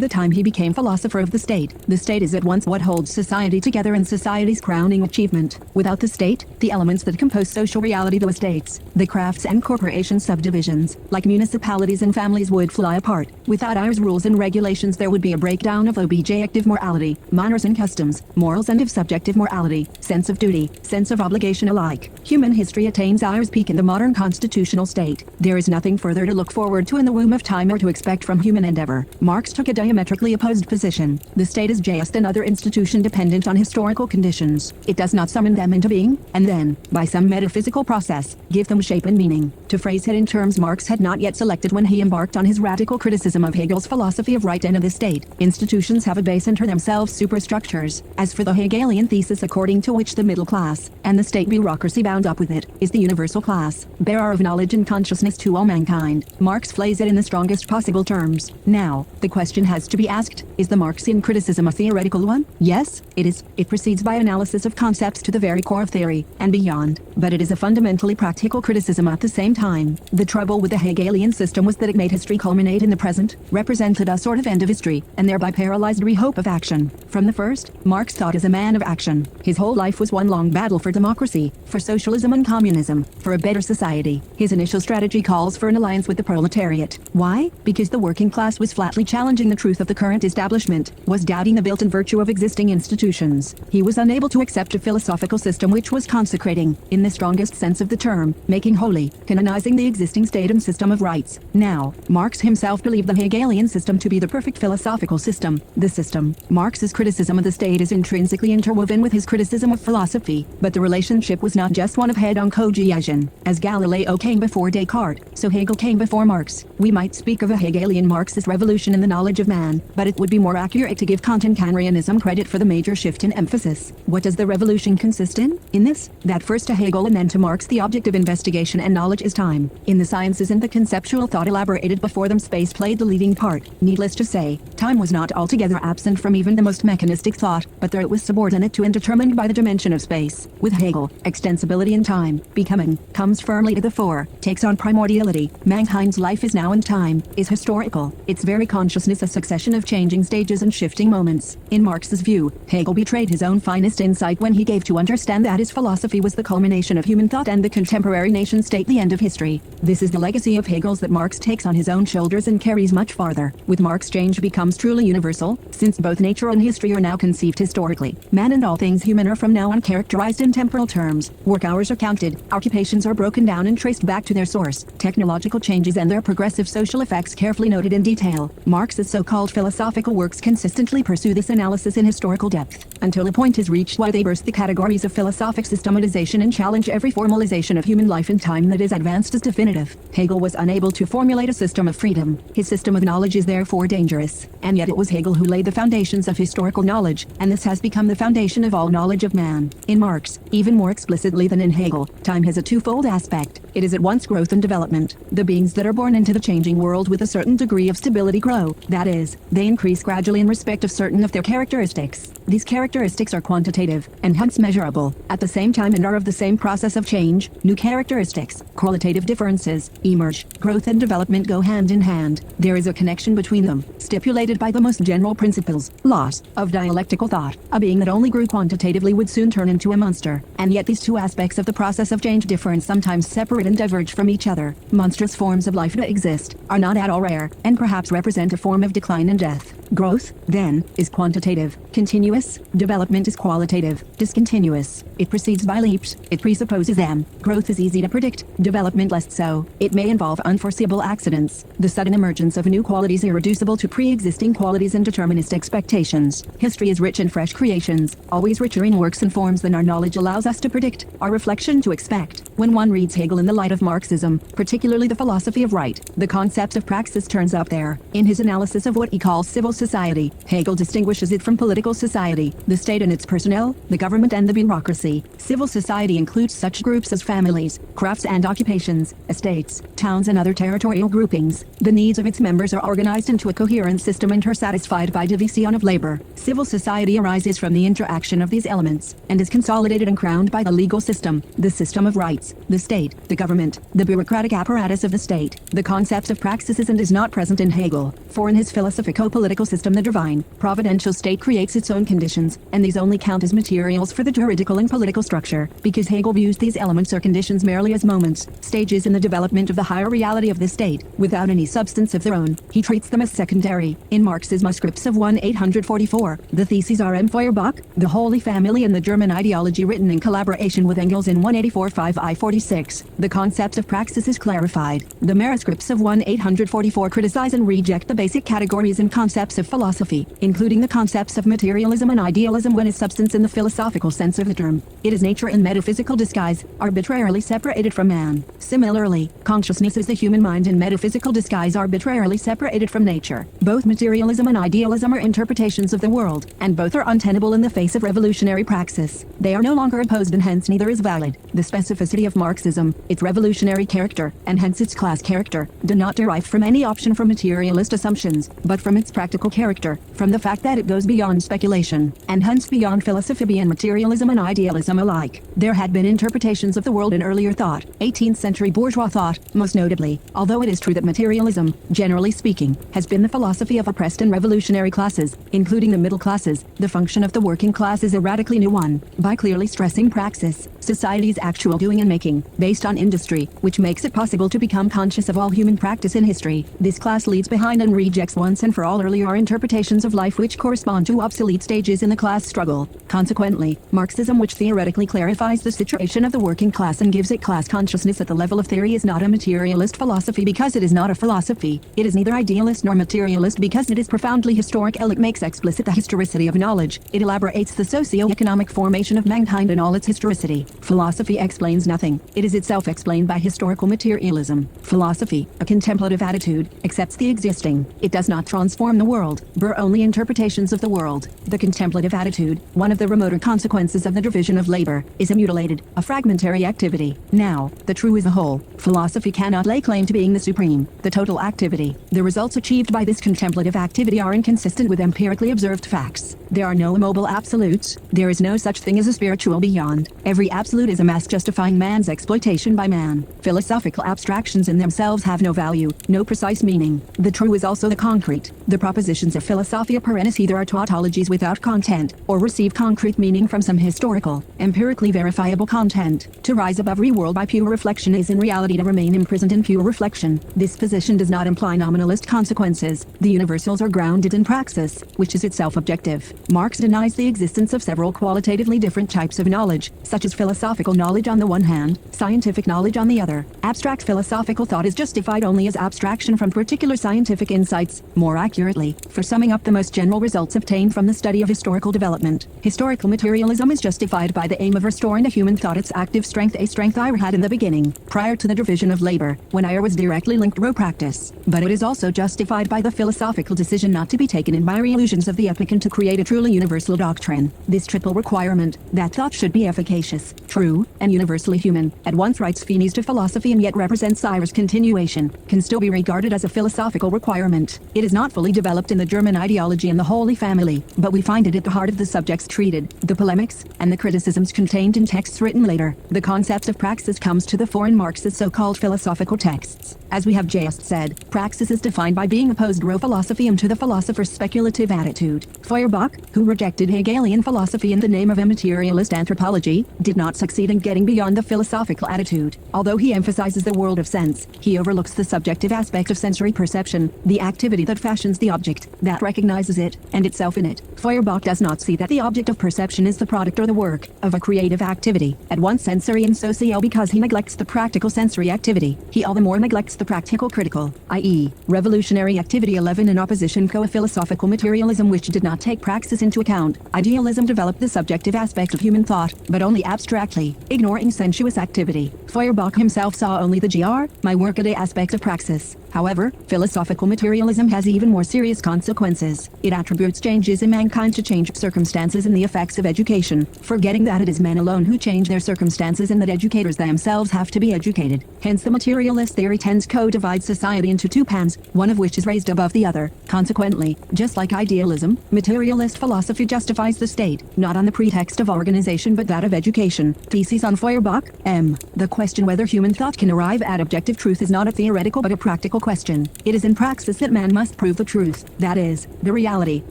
the time he became philosopher of the state. The state is at once what holds society together and society's crowning achievement. Without the state, the elements that compose social reality, the estates, the crafts and corporation subdivisions, like municipalities and families, would fly apart. Without ours rules and regulations, there would be a breakdown of objective morality, manners and customs, morals, and of subjective morality, sense of duty, sense of obligation alike. Human history attains ours peak in the modern constitutional state. There is nothing further to look forward to in the womb of time or to expect from human endeavor. Marx took a diametrically opposed position. The state is just another institution dependent on historical conditions. It does not summon them into being, and then, by some metaphysical process, give them shape and meaning. To phrase it in terms Marx had not yet selected when he embarked on his radical criticism of Hegel's philosophy of right and of the state, institutions have a base and are themselves superstructures. As for the Hegelian thesis according to which the middle class, and the state bureaucracy bound up with it, is the universal class, bearer of knowledge and consciousness to all mankind, Marx flays it in the strongest possible terms. Now, the question has to be asked, is the Marxian criticism a theoretical one? Yes, it is. It proceeds by analysis of concepts to the very core of theory, and beyond. But it is a fundamentally practical criticism at the same time. The trouble with the Hegelian system was that it made history culminate in the present, represented a sort of end of history, and thereby paralyzed every hope of action. From the first, Marx thought as a man of action. His whole life was one long battle for democracy, for socialism and communism, for a better society. His initial strategy calls for an alliance with the proletariat. Why? Because the working class was flatly challenging the truth of the current establishment, was doubting the built-in virtue of existing institutions. He was unable to accept a philosophical system which was consecrating, in the strongest sense of the term, making holy, canonizing the existing state and system of rights. Now, Marx himself believed the Hegelian system to be the perfect philosophical system. The system. Marx's criticism of the state is intrinsically interwoven with his criticism of philosophy, but the relationship was not just one of head-on cohesion. As Galileo came before Descartes, so Hegel came before Marx. We might speak of a Hegelian Marxist revolution in the knowledge of man, but it would be more accurate to give Kantianism credit for the major shift in emphasis. What does the revolution consist in? In this, that first to Hegel and then to Marx the object of investigation and knowledge is time. In the sciences and the conceptual thought elaborated before them, space played the leading part. Needless to say, time was not altogether absent from even the most mechanistic thought, but there it was subordinate to and determined by the dimension of space. With Hegel, extensibility in time, becoming, comes firmly to the fore, takes on primordiality. Mankind's life is now, and time is historical, its very consciousness a succession of changing stages and shifting moments. In Marx's view, Hegel betrayed his own finest insight when he gave to understand that his philosophy was the culmination of human thought and the contemporary nation-state the end of history. This is the legacy of Hegel's that Marx takes on his own shoulders and carries much farther. With Marx, change becomes truly universal, since both nature and history are now conceived historically. Man and all things human are from now on characterized in temporal terms. Work hours are counted, occupations are broken down and traced back to their source. Technological changes and their progressive social effects carefully noted in detail. Marx's so-called philosophical works consistently pursue this analysis in historical depth, until a point is reached where they burst the categories of philosophic systematization and challenge every formalization of human life in time that is advanced as definitive. Hegel was unable to formulate a system of freedom. His system of knowledge is therefore dangerous, and yet it was Hegel who laid the foundations of historical knowledge, and this has become the foundation of all knowledge of man. In Marx, even more explicitly than in Hegel, time has a twofold aspect. It is at once growth and development. The beings that are born into the changing world with a certain degree of stability grow slow, that is, they increase gradually in respect of certain of their characteristics. These characteristics are quantitative, and hence measurable, at the same time and are of the same process of change. New characteristics, qualitative differences, emerge. Growth and development go hand in hand. There is a connection between them, stipulated by the most general principles, laws, of dialectical thought. A being that only grew quantitatively would soon turn into a monster. And yet these two aspects of the process of change differ and sometimes separate and diverge from each other. Monstrous forms of life that exist, are not at all rare, and perhaps represent a form of decline and death. Growth, then, is quantitative, continuous. Development is qualitative, discontinuous. It proceeds by leaps, it presupposes them. Growth is easy to predict, development less so. It may involve unforeseeable accidents, the sudden emergence of new qualities irreducible to pre-existing qualities and determinist expectations. History is rich in fresh creations, always richer in works and forms than our knowledge allows us to predict, our reflection to expect. When one reads Hegel in the light of Marxism, particularly the philosophy of right, the concept of praxis turns up there. In his analysis of what he calls civil society, Hegel distinguishes it from political society, the state and its personnel, the government and the bureaucracy. Civil society includes such groups as families, crafts and occupations, estates, towns and other territorial groupings. The needs of its members are organized into a coherent system and are satisfied by division of labor. Civil society arises from the interaction of these elements, and is consolidated and crowned by the legal system, the system of rights, the state, the government, the bureaucratic apparatus of the state. The concept of praxis is and is not present in Hegel, for in his philosophico-political system the divine, providential state creates its own conditions, and these only count as materials for the juridical and political structure, because Hegel views these elements or conditions merely as moments, stages in the development of the higher reality of the state, without any substance of their own. He treats them as secondary. In Marx's manuscripts of 1844, the theses are M. Feuerbach, The Holy Family and the German Ideology written in collaboration with Engels in 184-5 I-46. The concept of praxis is clarified. The manuscripts of 1844 criticize and reject the basic categories and concepts of philosophy, including the concepts of materialism and idealism when its substance in the philosophical sense of the term. It is nature in metaphysical disguise, arbitrarily separated from man. Similarly, consciousness is the human mind in metaphysical disguise arbitrarily separated from nature. Both materialism and idealism are interpretations of the world, and both are untenable in the face of revolutionary praxis. They are no longer opposed and hence neither is valid. The specificity of Marxism, its revolutionary character, and hence its class character, do not derive from any option for materialist assumptions, but from its practical character, from the fact that it goes beyond speculation, and hence beyond philosophy and materialism and idealism alike. There had been interpretations of the world in earlier thought, 18th century bourgeois thought, most notably, although it is true that materialism, generally speaking, has been the philosophy of oppressed and revolutionary classes, including the middle classes, the function of the working class is a radically new one. By clearly stressing praxis, society's actual doing and making, based on industry, which makes it possible to become conscious of all human practice in history, this class leaves behind and rejects once and for all earlier interpretations of life which correspond to obsolete stages in the class struggle. Consequently, Marxism, which theoretically clarifies the situation of the working class and gives it class consciousness at the level of theory, is not a materialist philosophy because it is not a philosophy. It is neither idealist nor materialist because it is profoundly historical. It makes explicit the historicity of knowledge. It elaborates the socio-economic formation of mankind in all its historicity. Philosophy explains nothing. It is itself explained by historical materialism. Philosophy, a contemplative attitude, accepts the existing. It does not transform the world, but only interpretations of the world. The contemplative attitude, one of the remoter consequences of the division of labor, is a mutilated, a fragmentary activity. Now, the true is a whole. Philosophy cannot lay claim to being the supreme, the total activity. The results achieved by this contemplative activity are inconsistent with empirically observed facts. There are no immobile absolutes. There is no such thing as a spiritual beyond. Every absolute is a mask justifying man's exploitation by man. Philosophical abstractions in themselves have no value, no precise meaning. The true is also the concrete. The propositions of Philosophia Perennis either are tautologies without content, or receive concrete meaning from some historical, empirically verifiable content. To rise above real-world by pure reflection is in reality to remain imprisoned in pure reflection. This position does not imply nominalist consequences. The universals are grounded in praxis, which is itself objective. Marx denies the existence of several qualitatively different types of knowledge, such as philosophical knowledge on the one hand, scientific knowledge on the other. Abstract philosophical thought is justified only as abstraction from particular scientific insights. More accurately, for summing up the most general results obtained from the study of historical development, historical materialism is justified by the aim of restoring to human thought its active strength, a strength I had in the beginning, prior to the division of labor, when I was directly linked to practice. But it is also justified by the philosophical decision not to be taken in by illusions of the epoch and to create a truly universal doctrine. This triple requirement, that thought should be efficacious, true, and universally human, at once writes finis to philosophy and yet represents Cyrus' continuation, can still be regarded as a philosophical requirement experiment. It is not fully developed in the German ideology and the Holy Family, but we find it at the heart of the subjects treated, the polemics, and the criticisms contained in texts written later. The concept of praxis comes to the fore in Marx's so-called philosophical texts. As we have just said, praxis is defined by being opposed ro philosophium to the philosopher's speculative attitude. Feuerbach, who rejected Hegelian philosophy in the name of immaterialist anthropology, did not succeed in getting beyond the philosophical attitude. Although he emphasizes the world of sense, he overlooks the subjective aspect of sensory perception, the activity that fashions the object, that recognizes it, and itself in it. Feuerbach does not see that the object of perception is the product or the work of a creative activity, at once sensory and social, because he neglects the practical sensory activity. He all the more neglects the practical critical, i.e., revolutionary activity. 11. In opposition philosophical materialism, which did not take praxis into account. Idealism developed the subjective aspect of human thought, but only abstractly, ignoring sensuous activity. Feuerbach himself saw only the my workaday aspect of praxis. However, philosophical materialism has even more serious consequences. It attributes changes in mankind to changed circumstances and the effects of education, forgetting that it is men alone who change their circumstances and that educators themselves have to be educated. Hence the materialist theory tends to divide society into two pans, one of which is raised above the other. Consequently, just like idealism, materialist philosophy justifies the state, not on the pretext of organization but that of education. Theses on Feuerbach. M. The question whether human thought can arrive at objective truth is not a theoretical but a practical question. It is in praxis that man must prove the truth, that is, the reality,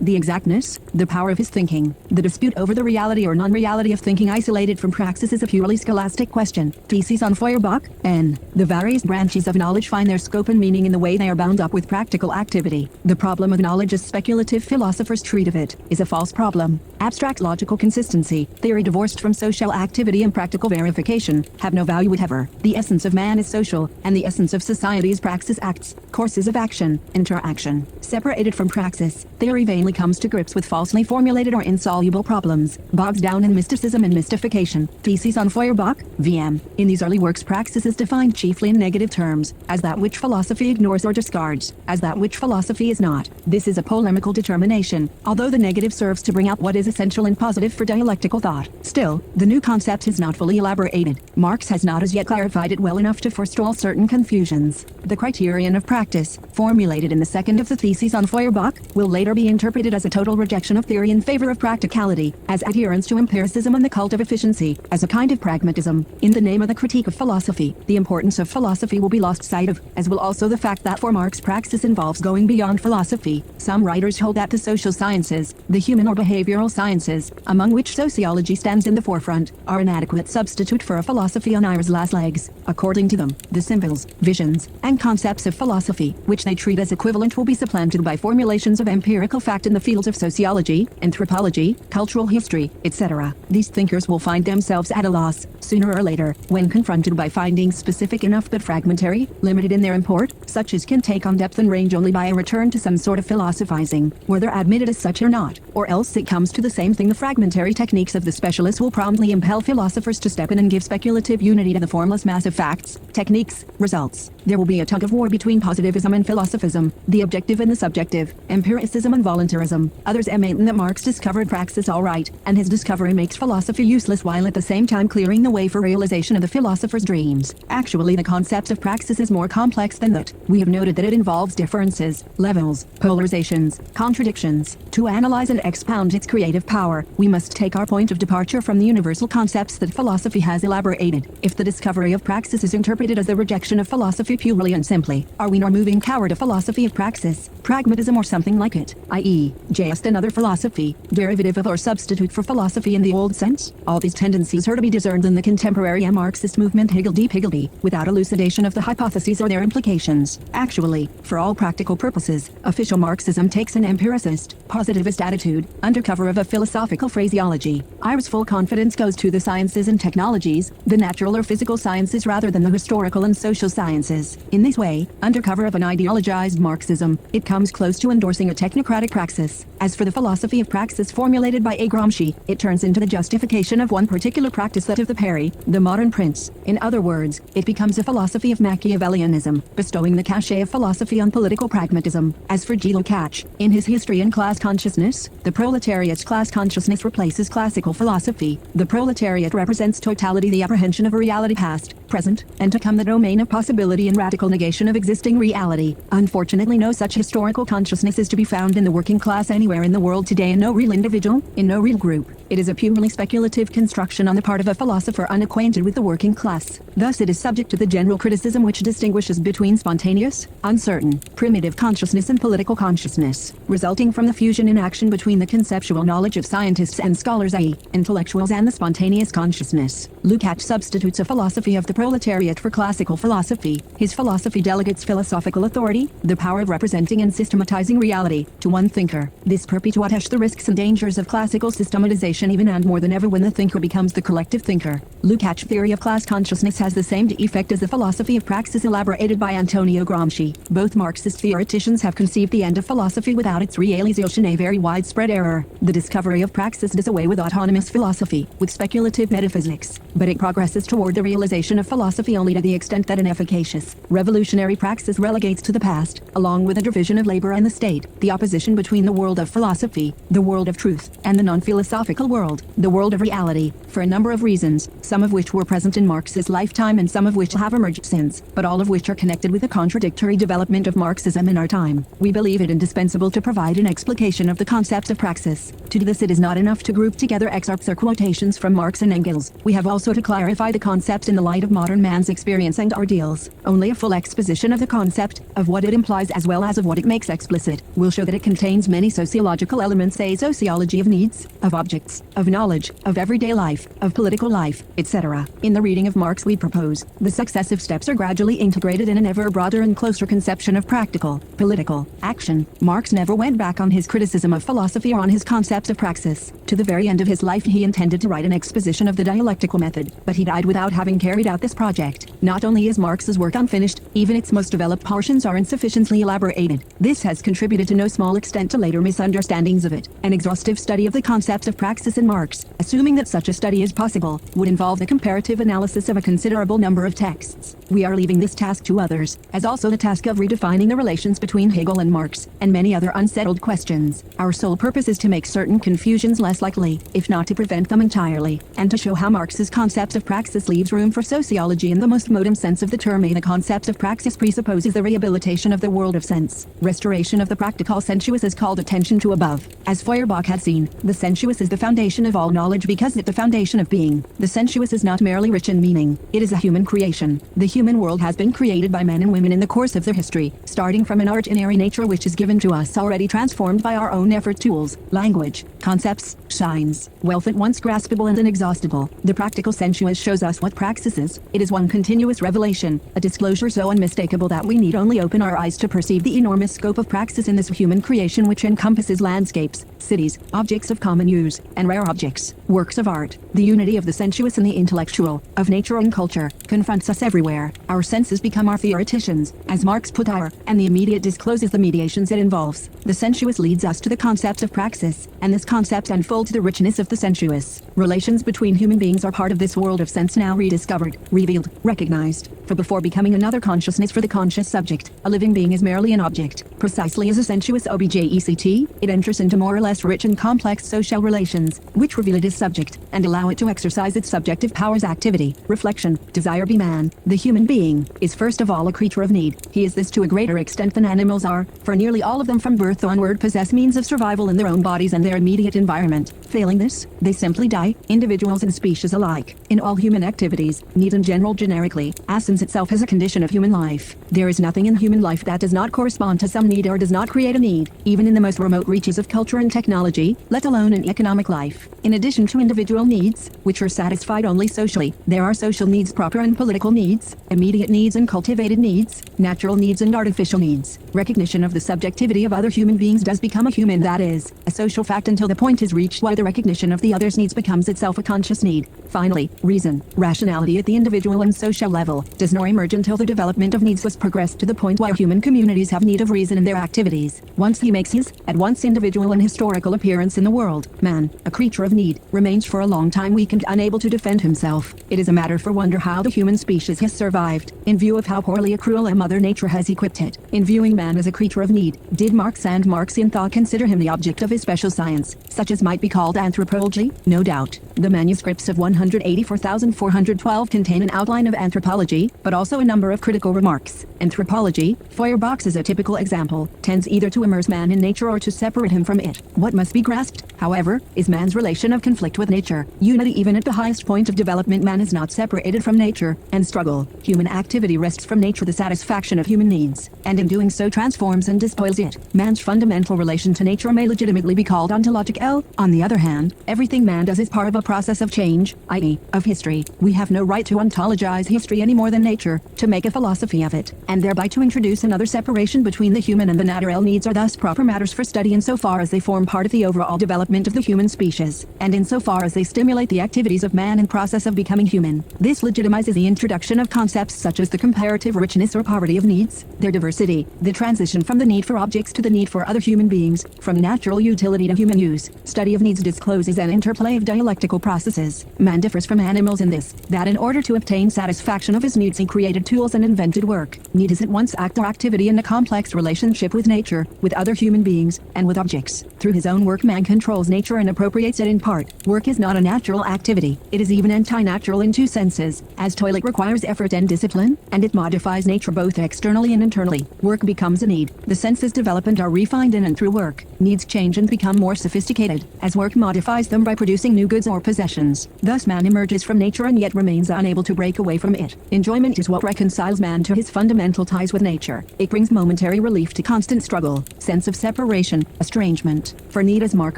the exactness, the power of his thinking. The dispute over the reality or non-reality of thinking isolated from praxis is a purely scholastic question. Theses on Feuerbach. N. The various branches of knowledge find their scope and meaning in the way they are bound up with practical activity. The problem of knowledge as speculative philosophers treat of it, is a false problem. Abstract logical consistency, theory divorced from social activity and practical verification, have no value whatever. The essence of man is social, and the essence of society is praxis acts, courses of action, interaction. Separated from praxis, theory vainly comes to grips with falsely formulated or insoluble problems, bogs down in mysticism and mystification. Theses on Feuerbach. VM. In these early works, praxis is defined chiefly in negative terms, as that which philosophy ignores or discards, as that which philosophy is not. This is a polemical determination, although the negative serves to bring out what is essential and positive for dialectical thought. Still, the new concept is not fully elaborated. Marx has not as yet clarified it well enough to forestall certain confusions. The criterion of practice, formulated in the second of the theses on Feuerbach, will later be interpreted as a total rejection of theory in favor of practicality, as adherence to empiricism and the cult of efficiency, as a kind of pragmatism. In the name of the critique of philosophy, the importance of philosophy will be lost sight of, as will also the fact that for Marx praxis involves going beyond philosophy. Some writers hold that the social sciences, the human or behavioral sciences, among which sociology stands in the forefront, are an adequate substitute for a philosophy on its last legs. According to them, the symbols, visions, and concepts of philosophy, which they treat as equivalent, will be supplanted by formulations of empirical fact in the fields of sociology, anthropology, cultural history, etc. These thinkers will find themselves at a loss, sooner or later, when confronted by findings specific enough but fragmentary, limited in their import, such as can take on depth and range only by a return to some sort of philosophizing, whether admitted as such or not, or else it comes to the same thing. The fragmentary techniques of the specialists will promptly impel philosophers to step in and give speculative unity to the formless mass of facts, techniques, results. There will be a tug of war between positivism and philosophism, the objective and the subjective, empiricism and voluntarism. Others maintain that Marx discovered praxis all right, and his discovery makes philosophy useless while at the same time clearing the way for realization of the philosopher's dreams. Actually, the concept of praxis is more complex than that. We have noted that it involves differences, levels, polarizations, contradictions. To analyze and expound its creative power, we must take our point of departure from the universal concepts that philosophy has elaborated. If the discovery of praxis is interpreted as the rejection of philosophy purely and simply, are we nor moving coward a philosophy of praxis, pragmatism or something like it, i.e., just another philosophy, derivative of or substitute for philosophy in the old sense? All these tendencies are to be discerned in the contemporary Marxist movement higgledy-piggledy, without elucidation of the hypotheses or their implications. Actually, for all practical purposes, official Marxism takes an empiricist, positivist attitude, under cover of a philosophical phraseology. Its full confidence goes to the sciences and technologies, the natural or physical sciences rather than the historical and social sciences. In this way, under cover of an ideologized Marxism, it comes close to endorsing a technocratic praxis. As for the philosophy of praxis formulated by Gramsci, it turns into the justification of one particular practice, that of the Peri, the modern prince. In other words, it becomes a philosophy of Machiavellianism, bestowing the cachet of philosophy on political pragmatism. As for G. Lukács, in his History and Class Consciousness, the proletariat's class consciousness replaces classical philosophy. The proletariat represents totality, the apprehension of a reality past, present, and to come, the domain of possibility and radical negation of existing reality. Unfortunately, no such historical consciousness is to be found in the working class anywhere in the world today, in no real individual, in no real group. It is a purely speculative construction on the part of a philosopher unacquainted with the working class. Thus it is subject to the general criticism which distinguishes between spontaneous, uncertain, primitive consciousness and political consciousness, resulting from the fusion in action between the conceptual knowledge of scientists and scholars, i.e., intellectuals, and the spontaneous consciousness. Lukács substitutes a philosophy of the proletariat for classical philosophy. His philosophy delegates philosophical authority, the power of representing and systematizing reality, to one thinker. This perpetuates the risks and dangers of classical systematization even and more than ever when the thinker becomes the collective thinker. Lukács' theory of class consciousness has the same defect as the philosophy of praxis elaborated by Antonio Gramsci. Both Marxist theoreticians have conceived the end of philosophy without its realization, a very widespread error. The discovery of praxis does away with autonomous philosophy, with speculative metaphysics, but it progresses toward the realization of philosophy only to the extent that an efficacious, revolutionary praxis relegates to the past, along with the division of labor and the state, the opposition between the world of philosophy, the world of truth, and the non-philosophical world, the world of reality, for a number of reasons, some of which were present in Marx's lifetime and some of which have emerged since, but all of which are connected with the contradictory development of Marxism in our time. We believe it indispensable to provide an explication of the concepts of praxis. To do this, it is not enough to group together excerpts or quotations from Marx and Engels. We have also to clarify the concepts in the light of modern man's experience and ideals. Only a full exposition of the concept, of what it implies as well as of what it makes explicit, will show that it contains many sociological elements, a sociology of needs, of objects, of knowledge, of everyday life, of political life, etc. In the reading of Marx, we propose the successive steps are gradually integrated in an ever broader and closer conception of practical, political action. Marx never went back on his criticism of philosophy or on his concepts of praxis. To the very end of his life, he intended to write an exposition of the dialectical method, but he died without having carried out this project. Not only is Marx's work unfinished, even its most developed portions are insufficiently elaborated. This has contributed to no small extent to later misunderstandings of it. An exhaustive study of the concepts of praxis in Marx, assuming that such a study is possible, would involve the comparative analysis of a considerable number of texts. We are leaving this task to others, as also the task of redefining the relations between Hegel and Marx, and many other unsettled questions. Our sole purpose is to make certain confusions less likely, if not to prevent them entirely, and to show how Marx's concepts of praxis leaves room for sociology in the most modern sense of the term. The concept of praxis presupposes the rehabilitation of the world of sense. Restoration of the practical sensuous is called attention to above. As Feuerbach had seen, the sensuous is the foundation of all knowledge because it's the foundation of being. The sensuous is not merely rich in meaning, it is a human creation. The human world has been created by men and women in the course of their history, starting from an ordinary nature which is given to us already transformed by our own effort, tools, language, concepts, signs, wealth at once graspable and inexhaustible. The practical sensuous shows us what praxis is. It is one continuous revelation, a disclosure so unmistakable that we need only open our eyes to perceive the enormous scope of praxis in this human creation which encompasses landscapes, cities, objects of common use, and rare objects, works of art. The unity of the sensuous and the intellectual, of nature and culture, confronts us everywhere. Our senses become our theoreticians, as Marx put our, and the immediate discloses the mediations it involves. The sensuous leads us to the concept of praxis, and this concept unfolds the richness of the sensuous. Relations between human beings are part of this world of sense now rediscovered, revealed, recognized. For before becoming another consciousness for the conscious subject, a living being is merely an object. Precisely as a sensuous object, it enters into more or less rich and complex social relations, which reveal it as subject, and allow it to exercise its subjective powers. Activity, reflection, desire. Be man, the human being, is first of all a creature of need. He is this to a greater extent than animals are, for nearly all of them from birth onward possess means of survival in their own bodies and their immediate environment. Failing this, they simply die, individuals and species alike. In all human activities, need in general generically, essence itself is a condition of human life. There is nothing in human life that does not correspond to some need or does not create a need, even in the most remote reaches of culture and technology, let alone in economic life. In addition to individual needs, which are satisfied only socially, there are social needs proper and political needs, immediate needs and cultivated needs, natural needs and artificial needs. Recognition of the subjectivity of other human beings does become a human, that is, a social fact until the point is reached where the recognition of the other's needs becomes itself a conscious need. Finally, reason, rationality at the individual and social level, does not emerge until the development of needs has progressed to the point where human communities have need of reason in their activities. Once he makes his, at once individual and historical appearance in the world, man, a creature of need, remains for a long time weak and unable to defend himself. It is a matter for wonder how the human species has survived, in view of how poorly a cruel Mother Nature has equipped it. In viewing man as a creature of need, did Marx and Marxian thought consider him the object of a special science, such as might be called anthropology? No doubt. The manuscripts of 184,412 contain an outline of anthropology, but also a number of critical remarks. Anthropology, Feuerbach's is a typical example, tends either to immerse man in nature or to separate him from it. What must be grasped, however, is man's relation of conflict with nature. Unity. Even at the highest point of development, man is not separated from nature, and struggle. Human activity wrests from nature the satisfaction of human needs, and in doing so transforms and despoils it. Man's fundamental relation to nature may legitimately be called ontological. On the other hand, everything man does is part of a process of change, i.e., of history. We have no right to ontologize history any more than nature, to make a philosophy of it, and thereby to introduce another separation between the human and the natural. Needs are thus proper matters for study insofar as they form part of the overall development of the human species, and insofar as they stimulate the activities of man in process of becoming human. This legitimizes the introduction of concepts such as the comparative richness or poverty of needs, their diversity, the transition from the need for objects to the need for other human beings, from natural utility to human use. Study of needs discloses an interplay of dialectical processes. Man differs from animals in this, that in order to obtain satisfaction of his needs he created tools and invented work. Need is at once act or activity in a complex relationship with nature, with other human beings, and with objects. Through his own work man controls nature and appropriates it in part. Work is not a natural activity. It is even anti-natural in two senses, as toilet requires effort and discipline, and it modifies nature both externally and internally. Work becomes a need. The senses develop and are refined in and through work. Needs change and become more sophisticated, as work modifies them by producing new goods or possessions. Thus man emerges from nature and yet remains unable to break away from it. Enjoyment is what reconciles man to his fundamental ties with nature. It brings momentary relief to constant struggle, sense of separation, estrangement. For need as mark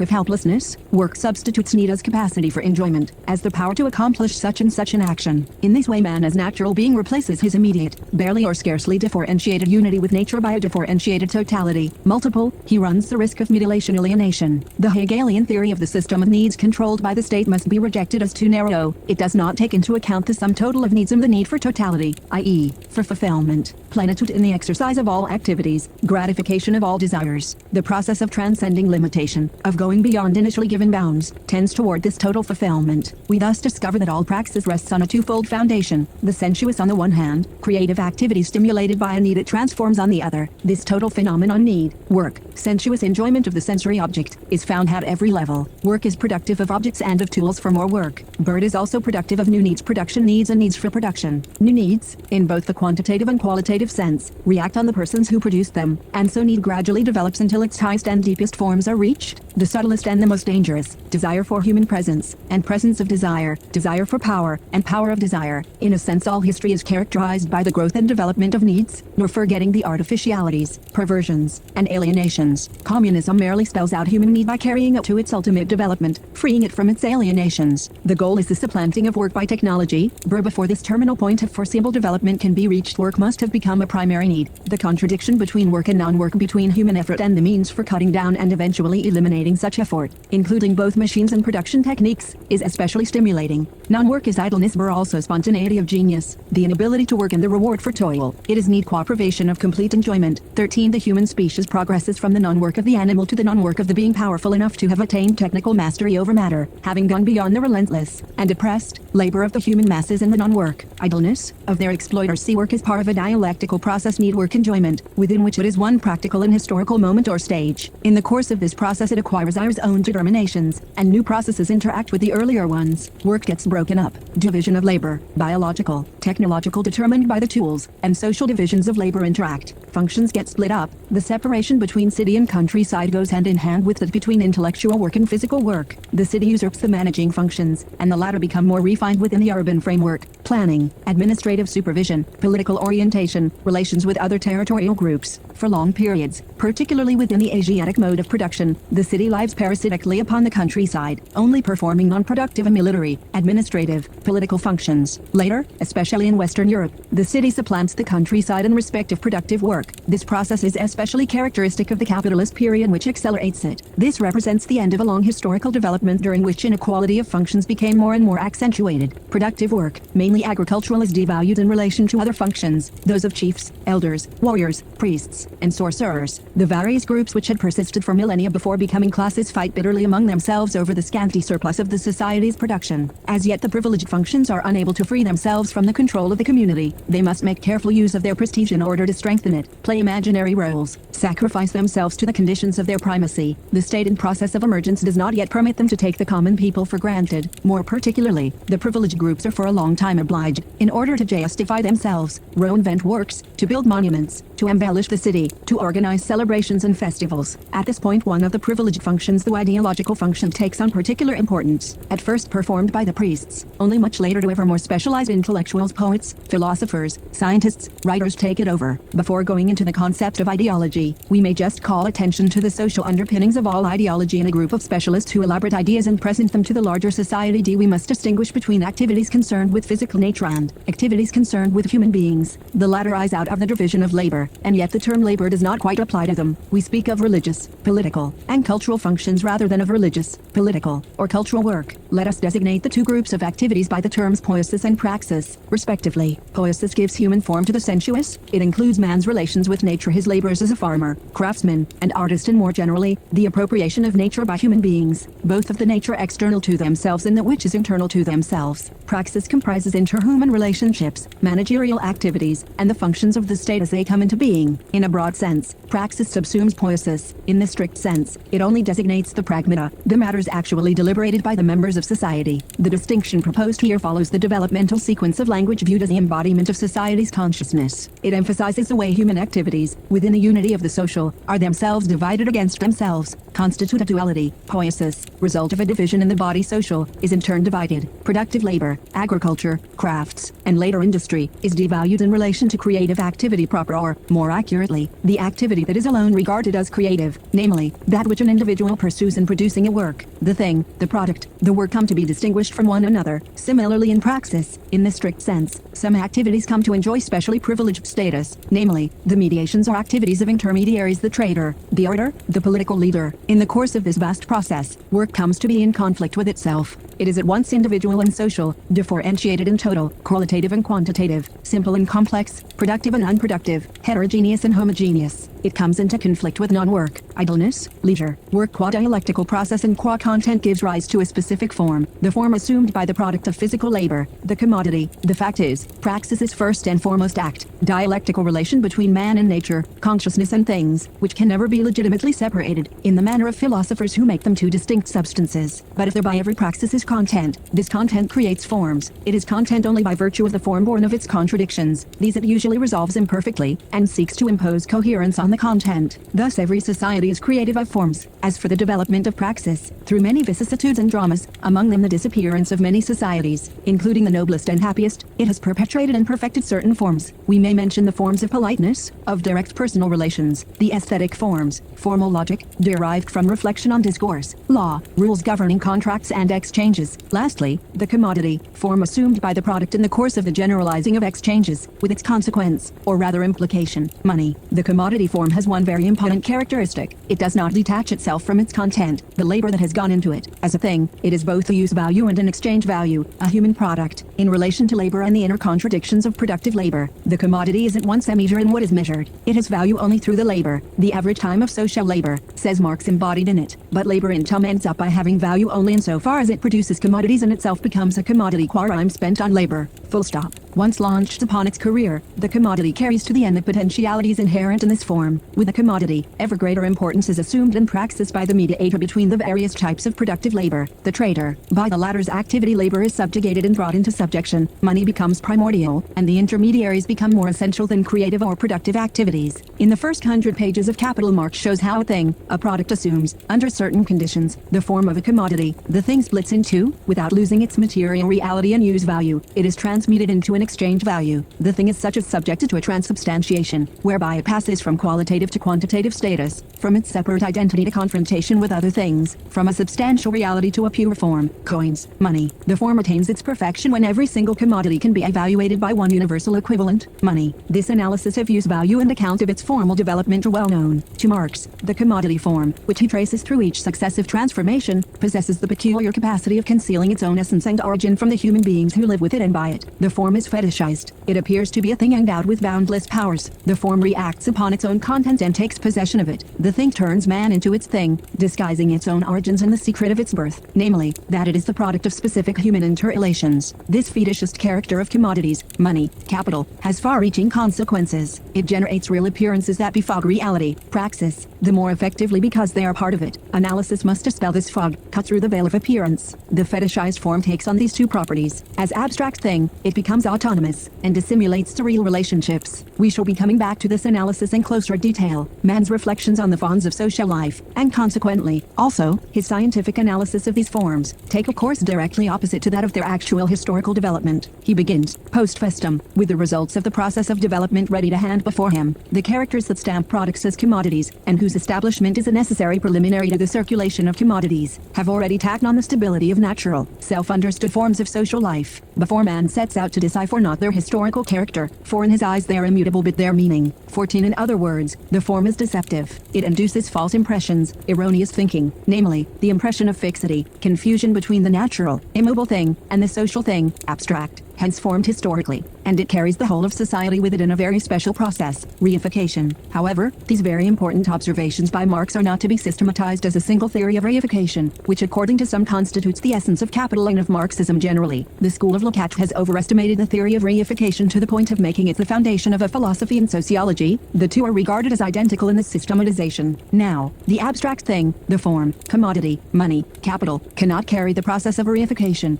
of helplessness, work substitutes need as capacity for enjoyment, as the power to accomplish such and such an action. In this way man as natural being replaces his immediate, barely or scarcely differentiated unity with nature by a differentiated totality. Multiple, he runs the risk of mutilation alienation. The Hegelian theory of the system of needs controlled by the state must be rejected as too narrow. It does not take into account the sum total of needs and the need for totality, i.e., for fulfillment, plenitude in the exercise of all activities, gratification of all desires. The process of transcending limitation, of going beyond initially given bounds, tends toward this total fulfillment. We thus discover that all praxis rests on a twofold foundation: the sensuous on the one hand, creative activity stimulated by a need it transforms on the other. This total phenomenon need, work, sensuous enjoyment of the sensory object, is found at every level. Work is productive of objects and of tools for more work. Bird is also productive of new needs. Production needs and needs for production. New needs, in both the quantitative and qualitative sense, react on the persons who produce them, and so need gradually develops until its highest and deepest forms are reached. The subtlest and the most dangerous, desire for human presence, and presence of desire, desire for power, and power of desire. In a sense all history is characterized by the growth and development of needs, nor forgetting the artificialities, perversions, and alienations. Communism merely spells out human need by carrying it to its ultimate development, freeing it from its alienations. The goal is the supplanting of work by technology, but before this terminal point of foreseeable development can be reached, work must have become a primary need. The contradiction between work and non-work, between human effort and the means for cutting down and eventually eliminating such effort, including both machines and production techniques, is especially stimulating. Non-work is idleness, but also spontaneity of genius, the inability to work and the reward for toil. It is need qua privation of complete enjoyment. 13. The human species progresses from the non-work of the animal to the non-work of the being powerful enough to have attained technical mastery over matter, having gone beyond the relentless and oppressed labor of the human masses in the non-work, idleness, of their exploiters. See, work is part of a dialectical process, need, work, enjoyment, within which it is one practical and historical moment or stage. In the course of this process it acquires its own determinations, and new processes interact with the earlier ones. Work gets broken up. Division of labor, biological, technological, determined by the tools, and social divisions of labor interact. Functions get split up. The separation between city and countryside goes hand in hand with that between intellectual work and physical work. The city usurps the managing functions, and the latter become more refined within the urban framework. Planning, administrative supervision, political orientation, relations with other territorial groups. For long periods, particularly within the Asiatic mode of production, the city lives parasitically upon the countryside, only performing non-productive and military, administrative, political functions. Later, especially in Western Europe, the city supplants the countryside in respect of productive work. This process is especially characteristic of the capitalist period, which accelerates it. This represents the end of a long historical development during which inequality of functions became more and more accentuated. Productive work, mainly agricultural, is devalued in relation to other functions, those of chiefs, elders, warriors, priests, and sorcerers. The various groups which had persisted for millennia before becoming working classes fight bitterly among themselves over the scanty surplus of the society's production. As yet the privileged functions are unable to free themselves from the control of the community. They must make careful use of their prestige in order to strengthen it, play imaginary roles, sacrifice themselves to the conditions of their primacy. The state in process of emergence does not yet permit them to take the common people for granted. More particularly, the privileged groups are for a long time obliged, in order to justify themselves, invent works, to build monuments, to embellish the city, to organize celebrations and festivals. At this point one of the privileged functions, the ideological function, takes on particular importance. At first performed by the priests, only much later do ever more specialized intellectuals, poets, philosophers, scientists, writers take it over. Before going into the concept of ideology, we may just call attention to the social underpinnings of all ideology in a group of specialists who elaborate ideas and present them to the larger society. We must distinguish between activities concerned with physical nature and activities concerned with human beings. The latter eyes out of the division of labor, and yet the term labor does not quite apply to them. We speak of religious, political, and cultural functions rather than of religious, political, or cultural work. Let us designate the two groups of activities by the terms poiesis and praxis, respectively. Poiesis gives human form to the sensuous. It includes man's relations with nature, his labors as a farmer, craftsman, and artist, and more generally, the appropriation of nature by human beings, both of the nature external to themselves and that which is internal to themselves. Praxis comprises interhuman relationships, managerial activities, and the functions of the state as they come into being. In a broad sense, praxis subsumes poiesis. In this strict sense, it only designates the pragmata, the matters actually deliberated by the members of society. The distinction proposed here follows the developmental sequence of language viewed as the embodiment of society's consciousness. It emphasizes the way human activities, within the unity of the social, are themselves divided against themselves, constitute a duality. Poiesis, result of a division in the body social, is in turn divided. Productive labor, agriculture, crafts, and later industry, is devalued in relation to creative activity proper, or, more accurately, the activity that is alone regarded as creative, namely, that which an individual pursues in producing a work. The thing, the product, the work come to be distinguished from one another. Similarly in praxis, in the strict sense, some activities come to enjoy specially privileged status, namely, the mediations or activities of intermediaries, the trader, the orator, the political leader. In the course of this vast process, work comes to be in conflict with itself. It is at once individual and social, differentiated and total, qualitative and quantitative, simple and complex, productive and unproductive, heterogeneous and homogeneous. It comes into conflict with non-work, idleness, leisure. Work qua dialectical process and qua content gives rise to a specific form, the form assumed by the product of physical labor, the commodity. The fact is, praxis is first and foremost act, dialectical relation between man and nature, consciousness and things, which can never be legitimately separated, in the manner of philosophers who make them two distinct substances. But if thereby every praxis is content, this content creates forms. It is content only by virtue of the form born of its contradictions. These it usually resolves imperfectly, and seeks to impose coherence on the content. Thus every society is creative of forms. As for the development of praxis, through many vicissitudes and dramas, among them the disappearance of many societies, including the noblest and happiest, it has perpetuated and perfected certain forms. We may mention the forms of politeness, of direct personal relations, the aesthetic forms, formal logic, derived from reflection on discourse, law, rules governing contracts and exchanges. Lastly, the commodity, form assumed by the product in the course of the generalizing of exchanges, with its consequence, or rather implication, money. The commodity form has one very important characteristic. It does not detach itself from its content, the labor that has gone into it. As a thing, it is both a use value and an exchange value, a human product. In relation to labor and the inner contradictions of productive labor, the commodity is at once a measure in what is measured. It has value only through the labor, the average time of social labor, says Marx, embodied in it. But labor in turn ends up by having value only insofar as it produces commodities and itself becomes a commodity qua time spent on labor. Full stop. Once launched upon its career, the commodity carries to the end the potentialities inherent in this form. With the commodity, ever greater importance is assumed in praxis by the mediator between the various types of productive labor, the trader. By the latter's activity labor is subjugated and brought into subjection, money becomes primordial, and the intermediaries become more essential than creative or productive activities. In the first 100 pages of Capital, Marx shows how a thing, a product, assumes, under certain conditions, the form of a commodity. The thing splits in two, without losing its material reality and use value. It is transmuted into an exchange value. The thing as such is subjected to a transubstantiation, whereby it passes from qualitative to quantitative status, from its separate identity to confrontation with other things, from a substantial reality to a pure form, coins, money. The form attains its perfection when every single commodity can be evaluated by one universal equivalent, money. This analysis of use value and account of its formal development are well known to Marx. The commodity form, which he traces through each successive transformation, possesses the peculiar capacity of concealing its own essence and origin from the human beings who live with it and by it. The form is fetishized. It appears to be a thing endowed with boundless powers. The form reacts upon its own content and takes possession of it. The thing turns man into its thing, disguising its own origins and the secret of its birth, namely, that it is the product of specific human interrelations. This fetishist character of commodities, money, capital, has far-reaching consequences. It generates real appearances that befog reality, praxis, the more effectively because they are part of it. Analysis must dispel this fog, cut through the veil of appearance. The fetishized form takes on these two properties. As abstract thing, it becomes autonomous, and dissimulates to real relationships. We shall be coming back to this analysis in closer detail. Man's reflections on the fawns of social life, and consequently, also, his scientific analysis of these forms, take a course directly opposite to that of their actual historical development. He begins, post festum, with the results of the process of development ready to hand before him. The characters that stamp products as commodities, and whose establishment is a necessary preliminary to the circulation of commodities, have already tacked on the stability of natural, self-understood forms of social life, before man sets out to decipher not their historical character, for in his eyes they are immutable but their meaning. 14. In other words, the form is deceptive. It induces false impressions, erroneous thinking, namely, the impression of fixity, confusion between the natural, immobile thing, and the social thing, abstract, hence formed historically, and it carries the whole of society with it in a very special process, reification. However, these very important observations by Marx are not to be systematized as a single theory of reification, which according to some constitutes the essence of capital and of Marxism generally. The school of Lefebvre has overestimated the theory of reification to the point of making it the foundation of a philosophy in sociology. The two are regarded as identical in this systematization. Now, the abstract thing, the form, commodity, money, capital, cannot carry the process of reification,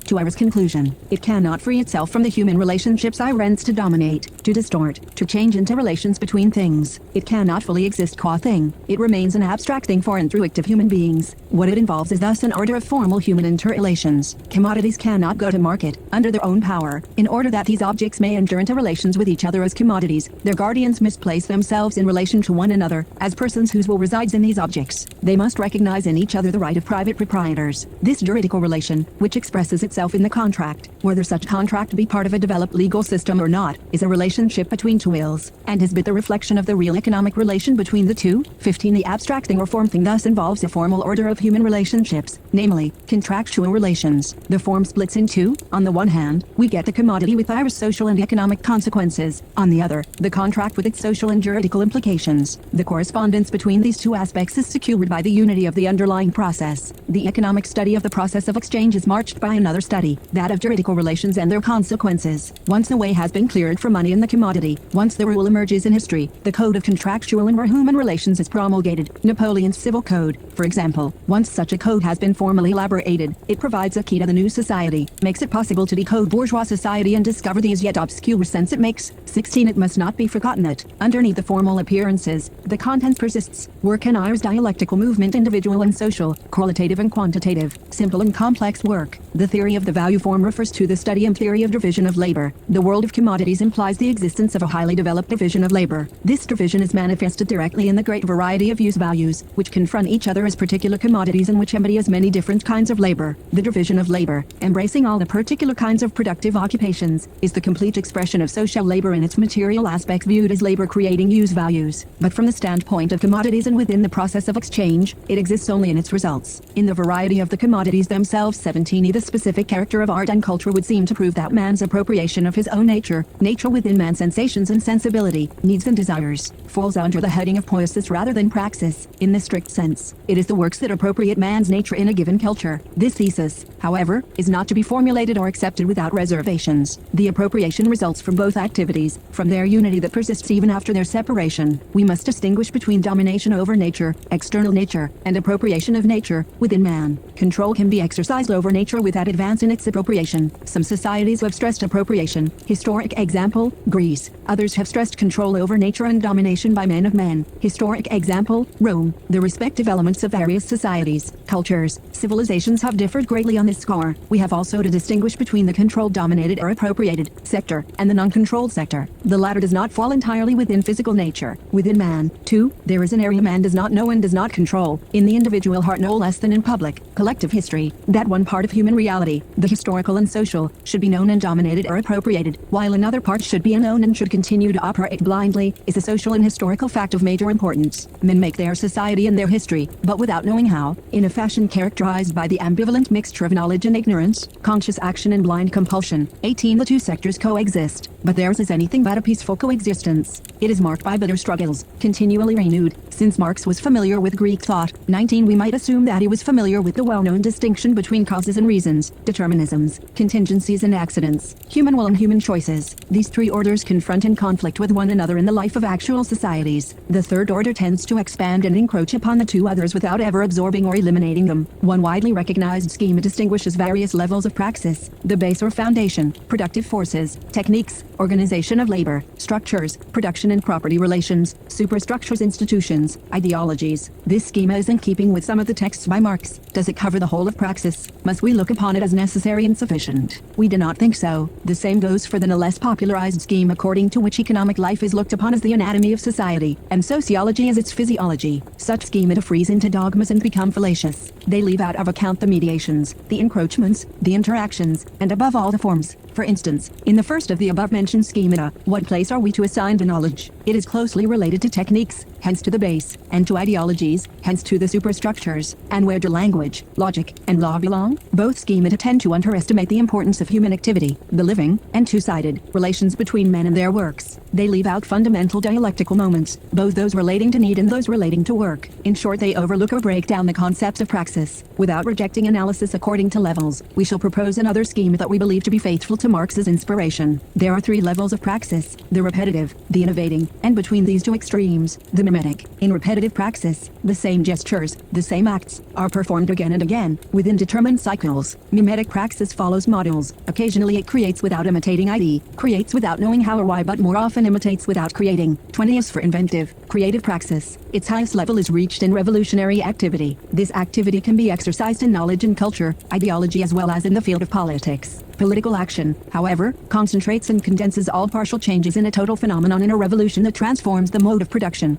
to its conclusion. It cannot free itself from the human relationships it rents to dominate, to distort, to change into relations between things. It cannot fully exist qua thing. It remains an abstract thing for and through active human beings. What it involves is thus an order of formal human interrelations. Commodities cannot go to market, under their own power. In order that these objects may enter into relations with each other as commodities, their guardians must place themselves in relation to one another, as persons whose will resides in these objects. They must recognize in each other the right of private proprietors. This juridical relation, which expresses itself in the contract, whether such contract be part of a developed legal system or not, is a relationship between two wills, and is but the reflection of the real economic relation between the two. 15. The abstract thing or form thing thus involves a formal order of human relationships, namely, contractual relations. The form splits in two. On the one hand, we get the commodity with its social and economic consequences. On the other, the contract with its social and juridical implications. The correspondence between these two aspects is secured by the unity of the underlying process. The economic study of the process of exchange is marched by another study, that of juridical relations and their consequences. Once the way has been cleared for money and the commodity, once the rule emerges in history, the code of contractual and human relations is promulgated. Napoleon's civil code, for example, once such a code has been formally elaborated, it provides a key to the new society, makes it possible to decode bourgeois society and discover the as yet obscure sense it makes. 16. It must not be forgotten that, underneath the formal appearances, the content persists. Work and is dialectical movement, individual and social, qualitative and quantitative, simple and complex work. The theory of the value form refers to the study and theory of division of labor. The world of commodities implies the existence of a highly developed division of labor. This division is manifested directly in the great variety of use values, which confront each other as particular commodities and which embody as many different kinds of labor. The division of labor, embracing all the particular kinds of productive occupations, is the complete expression of social labor in its material aspects viewed as labor creating use values. But from the standpoint of commodities and within the process of exchange, it exists only in its results. In the variety of the commodities themselves. 17. The specific character of art and culture would seem to prove that man's appropriation of his own nature within man's sensations and sensibility, needs and desires, falls under the heading of poiesis rather than praxis. In the strict sense, it is the works that appropriate man's nature in a given culture. This thesis, however, is not to be formulated or accepted without reservations. The appropriation results from both activities, from their unity that persists even after their separation. We must distinguish between domination over nature, external nature, and appropriation of nature, within man. Control can be exercised over nature without advance in its appropriation. Some societies have stressed appropriation. Historic example, Greece. Others have stressed control over nature and domination by men of men. Historic example, Rome. The respective elements of various societies, cultures, civilizations have differed greatly on this score. We have also to distinguish between the controlled, dominated or appropriated sector and the non-controlled sector. The latter does not fall entirely within physical nature. Within man, too, there is an area man does not know and does not control, in the individual heart no less than in public, collective history, that one part of human reality, the historical and social beneficial, should be known and dominated or appropriated, while another part should be unknown and should continue to operate blindly, is a social and historical fact of major importance. Men make their society and their history, but without knowing how, in a fashion characterized by the ambivalent mixture of knowledge and ignorance, conscious action and blind compulsion. 18. The two sectors coexist, but theirs is anything but a peaceful coexistence. It is marked by bitter struggles, continually renewed. Since Marx was familiar with Greek thought, 19. We might assume that he was familiar with the well-known distinction between causes and reasons, determinisms, contingencies and accidents, human will and human choices. These three orders confront and conflict with one another in the life of actual societies. The third order tends to expand and encroach upon the two others without ever absorbing or eliminating them. One widely recognized schema distinguishes various levels of praxis: the base or foundation, productive forces, techniques, organization of labor, structures, production and property relations, superstructures, institutions, ideologies. This schema is in keeping with some of the texts by Marx. Does it cover the whole of praxis? Must we look upon it as necessary and sufficient? We do not think so. The same goes for the no less popularized scheme according to which economic life is looked upon as the anatomy of society, and sociology as its physiology. Such schemata freeze into dogmas and become fallacious. They leave out of account the mediations, the encroachments, the interactions, and above all the forms. For instance, in the first of the above-mentioned schemata, what place are we to assign to knowledge? It is closely related to techniques, hence to the base, and to ideologies, hence to the superstructures. And where do language, logic, and law belong? Both schemata tend to underestimate the importance of human activity, the living, and two-sided relations between men and their works. They leave out fundamental dialectical moments, both those relating to need and those relating to work. In short, they overlook or break down the concepts of praxis. Without rejecting analysis according to levels, we shall propose another scheme that we believe to be faithful to Marx's inspiration. There are three levels of praxis: the repetitive, the innovating, and between these two extremes, the mimetic. In repetitive praxis, the same gestures, the same acts, are performed again and again, within determined cycles. Mimetic praxis follows models. Occasionally it creates without imitating, i.e., creates without knowing how or why, but more often imitates without creating. 20 is for inventive, creative praxis. Its highest level is reached in revolutionary activity. This activity can be exercised in knowledge and culture, ideology, as well as in the field of politics. Political action, however, concentrates and condenses all partial changes in a total phenomenon, in a revolution that transforms the mode of production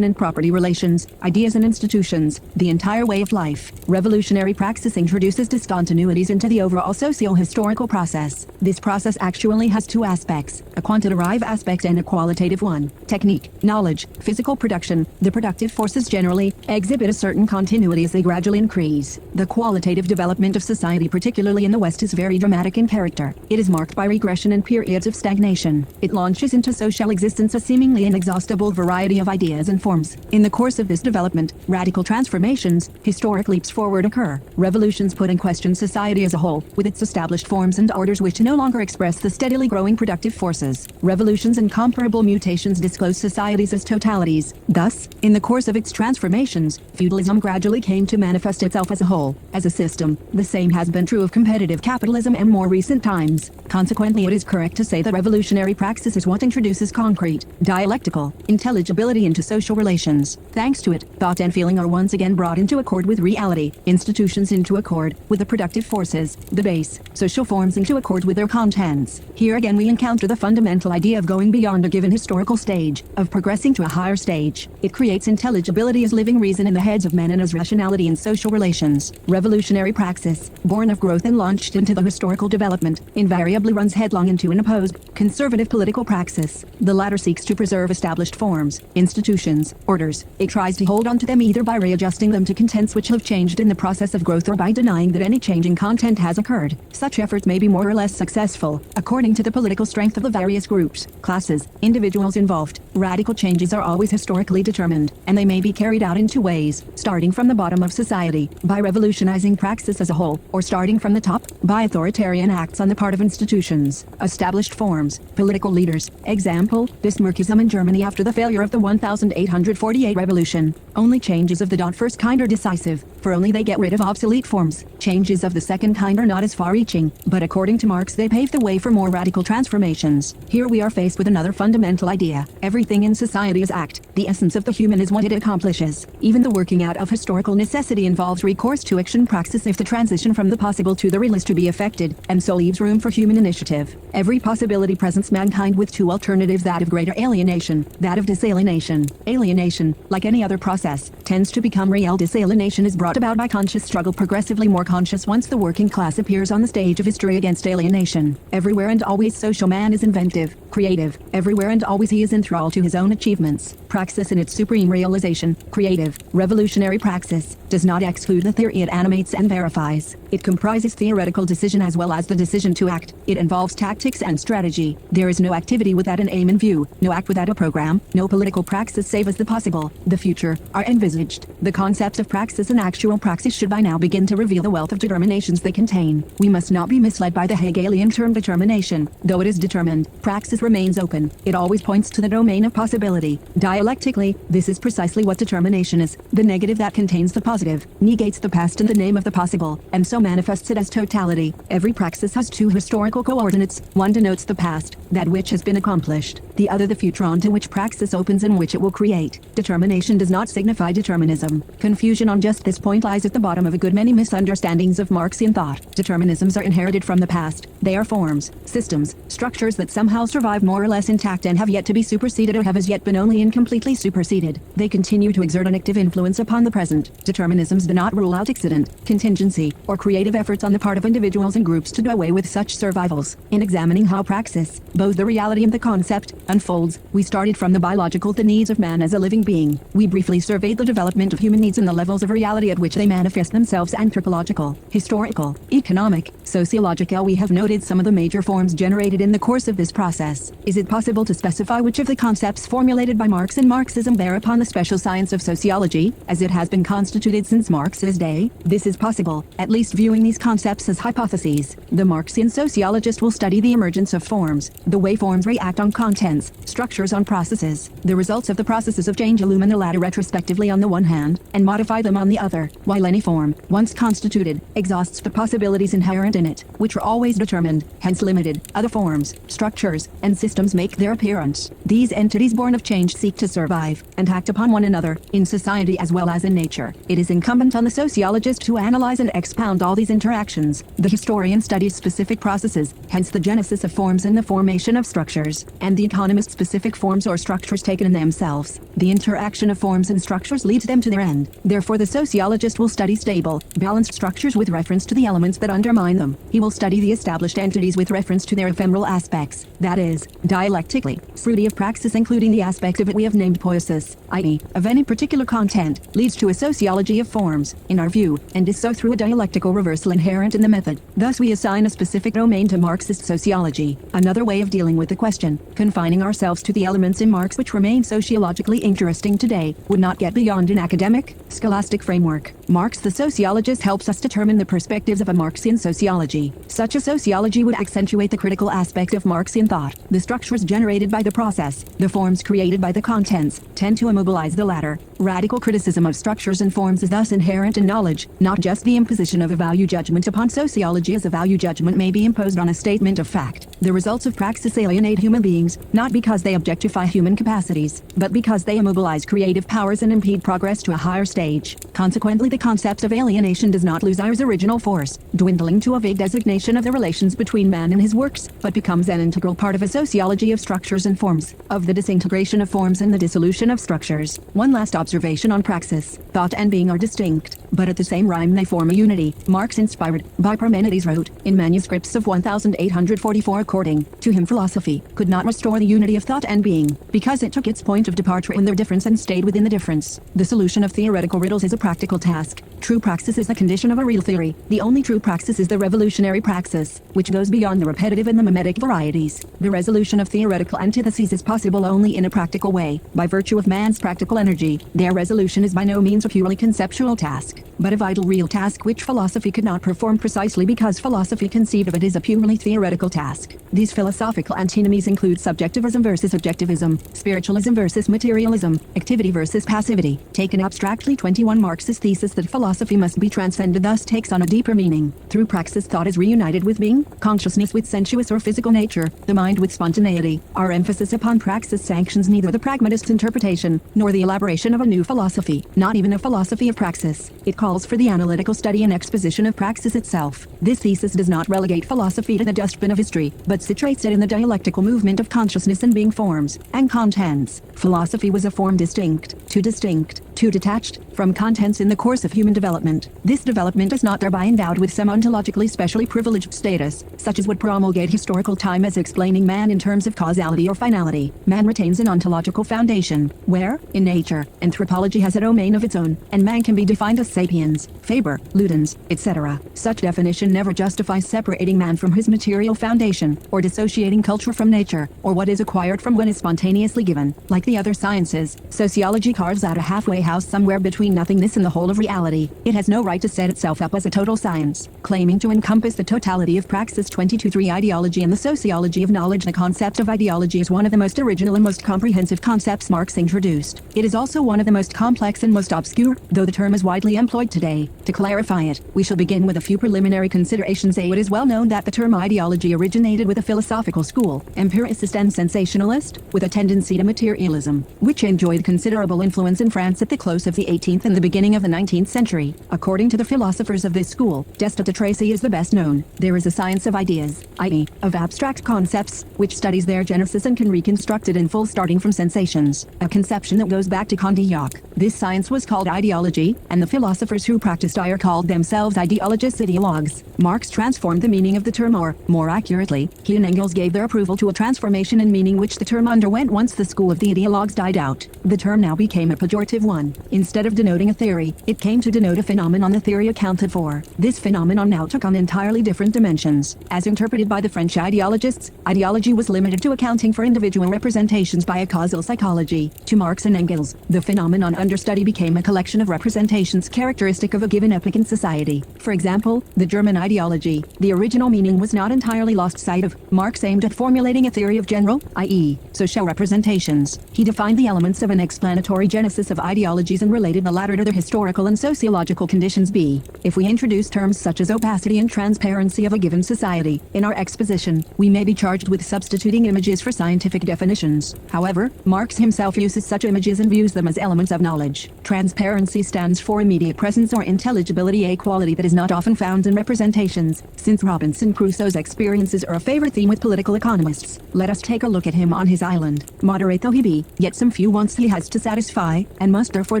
and property relations, ideas and institutions, the entire way of life. Revolutionary praxis introduces discontinuities into the overall socio-historical process. This process actually has two aspects: a quantitative aspect and a qualitative one. Technique, knowledge, physical production, the productive forces generally exhibit a certain continuity as they gradually increase. The qualitative development of society, particularly in the West, is very dramatic in character. It is marked by regression and periods of stagnation. It launches into social existence a seemingly inexhaustible variety of ideas and forms. In the course of this development, radical transformations, historic leaps forward occur. Revolutions put in question society as a whole, with its established forms and orders which no longer express the steadily growing productive forces. Revolutions and comparable mutations disclose societies as totalities. Thus, in the course of its transformations, feudalism gradually came to manifest itself as a whole, as a system. The same has been true of competitive capitalism and more recent times. Consequently, it is correct to say that revolutionary praxis is what introduces concrete, dialectical intelligibility into social relations. Thanks to it, thought and feeling are once again brought into accord with reality, institutions into accord with the productive forces, the base, social forms into accord with their contents. Here again we encounter the fundamental idea of going beyond a given historical stage, of progressing to a higher stage. It creates intelligibility as living reason in the heads of men and as rationality in social relations. Revolutionary praxis, born of growth and launched into the historical development, invariably runs headlong into an opposed, conservative political praxis. The latter seeks to preserve established forms, institutions, orders. It tries to hold on to them either by readjusting them to contents which have changed in the process of growth or by denying that any change in content has occurred. Such efforts may be more or less successful, according to the political strength of the various groups, classes, individuals involved. Radical changes are always historically determined, and they may be carried out in two ways: starting from the bottom of society, by revolutionizing praxis as a whole, or starting from the top, by authoritarian acts on the part of institutions. Established forms, political leaders. Example, Bismarckism in Germany after the failure of the 1848 revolution. Only changes of the first kind are decisive, for only they get rid of obsolete forms. Changes of the second kind are not as far-reaching, but according to Marx they pave the way for more radical transformations. Here we are faced with another fundamental idea. Everything in society is act. The essence of the human is what it accomplishes. Even the working out of historical necessity involves recourse to action praxis if the transition from the possible to the real is to be effected, and so leaves room for human initiative. Every possibility presents mankind with two alternatives: that of greater alienation, that of disalienation. Alienation, like any other process, tends to become real. Disalienation is brought brought about by conscious struggle, progressively more conscious once the working class appears on the stage of history against alienation. Everywhere and always social man is inventive, creative. Everywhere and always he is enthralled to his own achievements. Praxis in its supreme realization, creative, revolutionary praxis, does not exclude the theory it animates and verifies. It comprises theoretical decision as well as the decision to act. It involves tactics and strategy. There is no activity without an aim in view, no act without a program, no political praxis save as the possible, the future, are envisaged. The concepts of praxis and actual praxis should by now begin to reveal the wealth of determinations they contain. We must not be misled by the Hegelian term determination. Though it is determined, praxis remains open. It always points to the domain of possibility. Dialectically, this is precisely what determination is. The negative that contains the positive, negates the past in the name of the possible, and so manifests it as totality. Every praxis has two historical coordinates. One denotes the past, that which has been accomplished. The other the future onto which praxis opens and which it will create. Determination does not signify determinism. Confusion on just this point lies at the bottom of a good many misunderstandings of Marxian thought. Determinisms are inherited from the past. They are forms, systems, structures that somehow survive more or less intact and have yet to be superseded or have as yet been only incompletely superseded. They continue to exert an active influence upon the present. Determinisms do not rule out accident, contingency, or creative efforts on the part of individuals and groups to do away with such survivals. In examining how praxis, both the reality and the concept, unfolds, we started from the biological the needs of man as a living being. We briefly surveyed the development of human needs and the levels of reality at which they manifest themselves: anthropological, historical, economic, sociological. We have noted some of the major forms generated in the course of this process. Is it possible to specify which of the concepts formulated by Marx and Marxism bear upon the special science of sociology, as it has been constituted since Marx's day? This is possible, at least viewing these concepts as hypotheses. The Marxian sociologist will study the emergence of forms, the way forms react on contents, structures on processes. The results of the processes of change illumine the latter retrospectively on the one hand, and modify them on the other, while any form, once constituted, exhausts the possibilities inherent in it, which are always determined, hence limited. Other forms, structures, and systems make their appearance. These entities born of change seek to survive, and act upon one another, in society as well as in nature. It is incumbent on the sociologist to analyze and expound all these interactions. The historian studies specific processes, hence the genesis of forms and the formation of structures, and the economist specific forms or structures taken in themselves. The interaction of forms and structures leads them to their end. Therefore the sociologist will study stable, balanced structures with reference to the elements that undermine them. He will study the established entities with reference to their ephemeral aspects, that is, dialectically, fruity of praxis including the aspect of it we have named poiesis, i.e., of any particular content, leads to a sociology of forms, in our view, and is so through a dialectical reversal inherent in the method. Thus we assign a specific domain to Marxist sociology. Another way of dealing with the question, confining ourselves to the elements in Marx which remain sociologically interesting today, would not get beyond an academic, scholastic framework. Marx the sociologist helps us determine the perspectives of a Marxian sociology. Such a sociology would accentuate the critical aspect of Marxian thought. The structures generated by the process, the forms created by the contents, tend to immobilize the latter. Radical criticism of structures and forms is thus inherent in knowledge, not just the imposition of a value judgment upon sociology, as a value judgment may be imposed on a statement of fact. The results of praxis alienate human beings, not because they objectify human capacities, but because they immobilize creative powers and impede progress to a higher stage. Consequently, the concept of alienation does not lose its original force, dwindling to a vague designation of the relations between man and his works, but becomes an integral part of a sociology of structures and forms, of the disintegration of forms and the dissolution of structures. One last observation on praxis. Thought and being are distinct, but at the same rhyme they form a unity. Marx, inspired by Parmenides, wrote, in manuscripts of 1844, according to him philosophy could not restore the unity of thought and being, because it took its point of departure in their difference and stayed within the difference. The solution of theoretical riddles is a practical task. True praxis is the condition of a real theory. The only true praxis is the revolutionary praxis, which goes beyond the repetitive and the mimetic varieties. The resolution of theoretical antitheses is possible only in a practical way, by virtue of man's practical energy. Their resolution is by no means a purely conceptual task, but a vital real task which philosophy could not perform precisely because philosophy conceived of it as a purely theoretical task. These philosophical antinomies include subjectivism versus objectivism, spiritualism versus materialism, activity versus passivity. Taken abstractly, 21 Marx's thesis that philosophy must be transcended thus takes on a deeper meaning. Through praxis, thought is reunited with being, consciousness with sensuous or physical nature, the mind with spontaneity. Our emphasis upon praxis sanctions neither the pragmatist's interpretation, nor the elaboration of a new philosophy, not even a philosophy of praxis. It calls for the analytical study and exposition of praxis itself. This thesis does does not relegate philosophy to the dustbin of history, but situates it in the dialectical movement of consciousness and being forms and contents. Philosophy was a form distinct, too detached, from contents in the course of human development. This development is not thereby endowed with some ontologically specially privileged status, such as would promulgate historical time as explaining man in terms of causality or finality. Man retains an ontological foundation, where, in nature, anthropology has a domain of its own, and man can be defined as sapiens, Faber, Ludens, etc. Such definition never justifies separating man from his material foundation, or dissociating culture from nature, or what is acquired from what is spontaneously given. Like the other sciences, sociology carves out a halfway house somewhere between nothingness and the whole of reality. It has no right to set itself up as a total science, claiming to encompass the totality of praxis. 22.3 Ideology and the sociology of knowledge. The concept of ideology is one of the most original and most comprehensive concepts Marx introduced. It is also one of the most complex and most obscure, though the term is widely employed today. To clarify it, we shall begin with a few preliminary considerations. It is well known that the term ideology originated with a philosophical school, empiricist and sensationalist, with a tendency to materialism, which enjoyed considerable influence in France at the close of the 18th and the beginning of the 19th century. According to the philosophers of this school, Descartes de Tracy is the best known. There is a science of ideas, i.e., of abstract concepts, which studies their genesis and can reconstruct it in full starting from sensations, a conception that goes back to Condillac. This science was called ideology, and the philosophers who practiced it called themselves ideologists, ideologues. Marx transformed the meaning of the term, or, more accurately, he and Engels gave their approval to a transformation in meaning which the term underwent once the school of the ideologues died out. The term now became a pejorative one. Instead of denoting a theory, it came to denote a phenomenon the theory accounted for. This phenomenon now took on entirely different dimensions. As interpreted by the French ideologists, ideology was limited to accounting for individual representations by a causal psychology. To Marx and Engels, the phenomenon under study became a collection of representations characteristic of a given epoch in society. For example, the German ideology. The original meaning was not entirely lost sight of. Marx aimed at formulating a theory of general, i.e., social representations. He defined the elements of an explanatory genesis of ideologies and related the latter to their historical and sociological conditions. B. If we introduce terms such as opacity and transparency of a given society in our exposition, we may be charged with substituting images for scientific definitions. However, Marx himself uses such images and views them as elements of knowledge. Transparency stands for immediate presence or intelligibility, a quality that is not often found in representations. Since Robinson Crusoe's experiences are a favorite theme with political economists, let us take a look at him on his island. Moderate though he be, yet some few wants he has to satisfy, and must therefore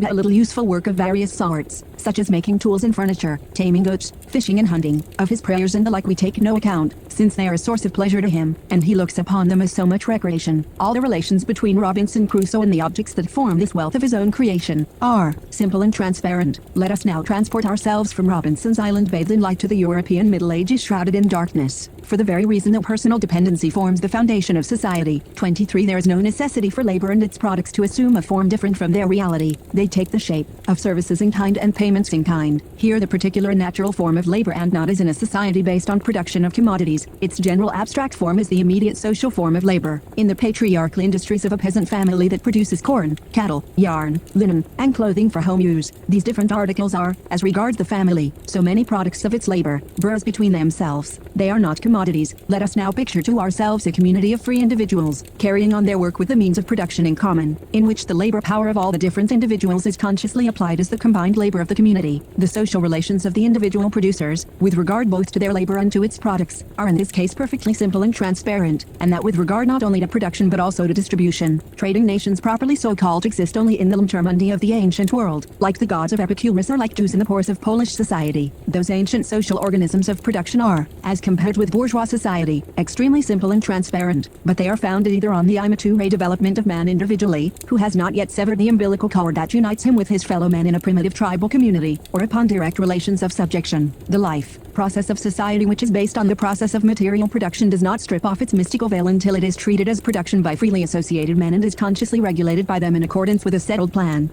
do a little useful work of various sorts, such as making tools and furniture, taming goats, fishing and hunting. Of his prayers and the like we take no account, since they are a source of pleasure to him, and he looks upon them as so much recreation. All the relations between Robinson Crusoe and the objects that form this wealth of his own creation are simple and transparent. Let us now transport ourselves from Robinson's island bathed in light to the European Middle Ages shrouded in darkness. For the very reason that personal dependency forms the foundation of society. 23 There is no necessity for labor and its products to assume a form different from their reality. They take the shape of services in kind and payments in kind. Here the particular and natural form of labor, and not as in a society based on production of commodities. Its general abstract form is the immediate social form of labor. In the patriarchal industries of a peasant family that produces corn, cattle, yarn, linen, and clothing for home use, these different articles are, as regards the family, so many products of its labor, burrs between themselves. They are not commodities. Let us now picture to ourselves a community of free individuals, carrying on their work with the means of production in common, in which the labor power of all the different individuals is consciously applied as the combined labor of the community. The social relations of the individual producers, with regard both to their labor and to its products, are in this case perfectly simple and transparent, and that with regard not only to production but also to distribution. Trading nations properly so called exist only in the intermundi of the ancient world, like the gods of Epicurus or like Jews in the pores of Polish society. Those ancient social organisms of production are, as compared with bourgeois society, extremely simple and transparent, but they are founded either on the immature development of man individually, who has not yet severed the umbilical cord that unites him with his fellow man in a primitive tribal community, or upon direct relations of subjection. The life process of society, which is based on the process of material production, does not strip off its mystical veil until it is treated as production by freely associated men and is consciously regulated by them in accordance with a settled plan.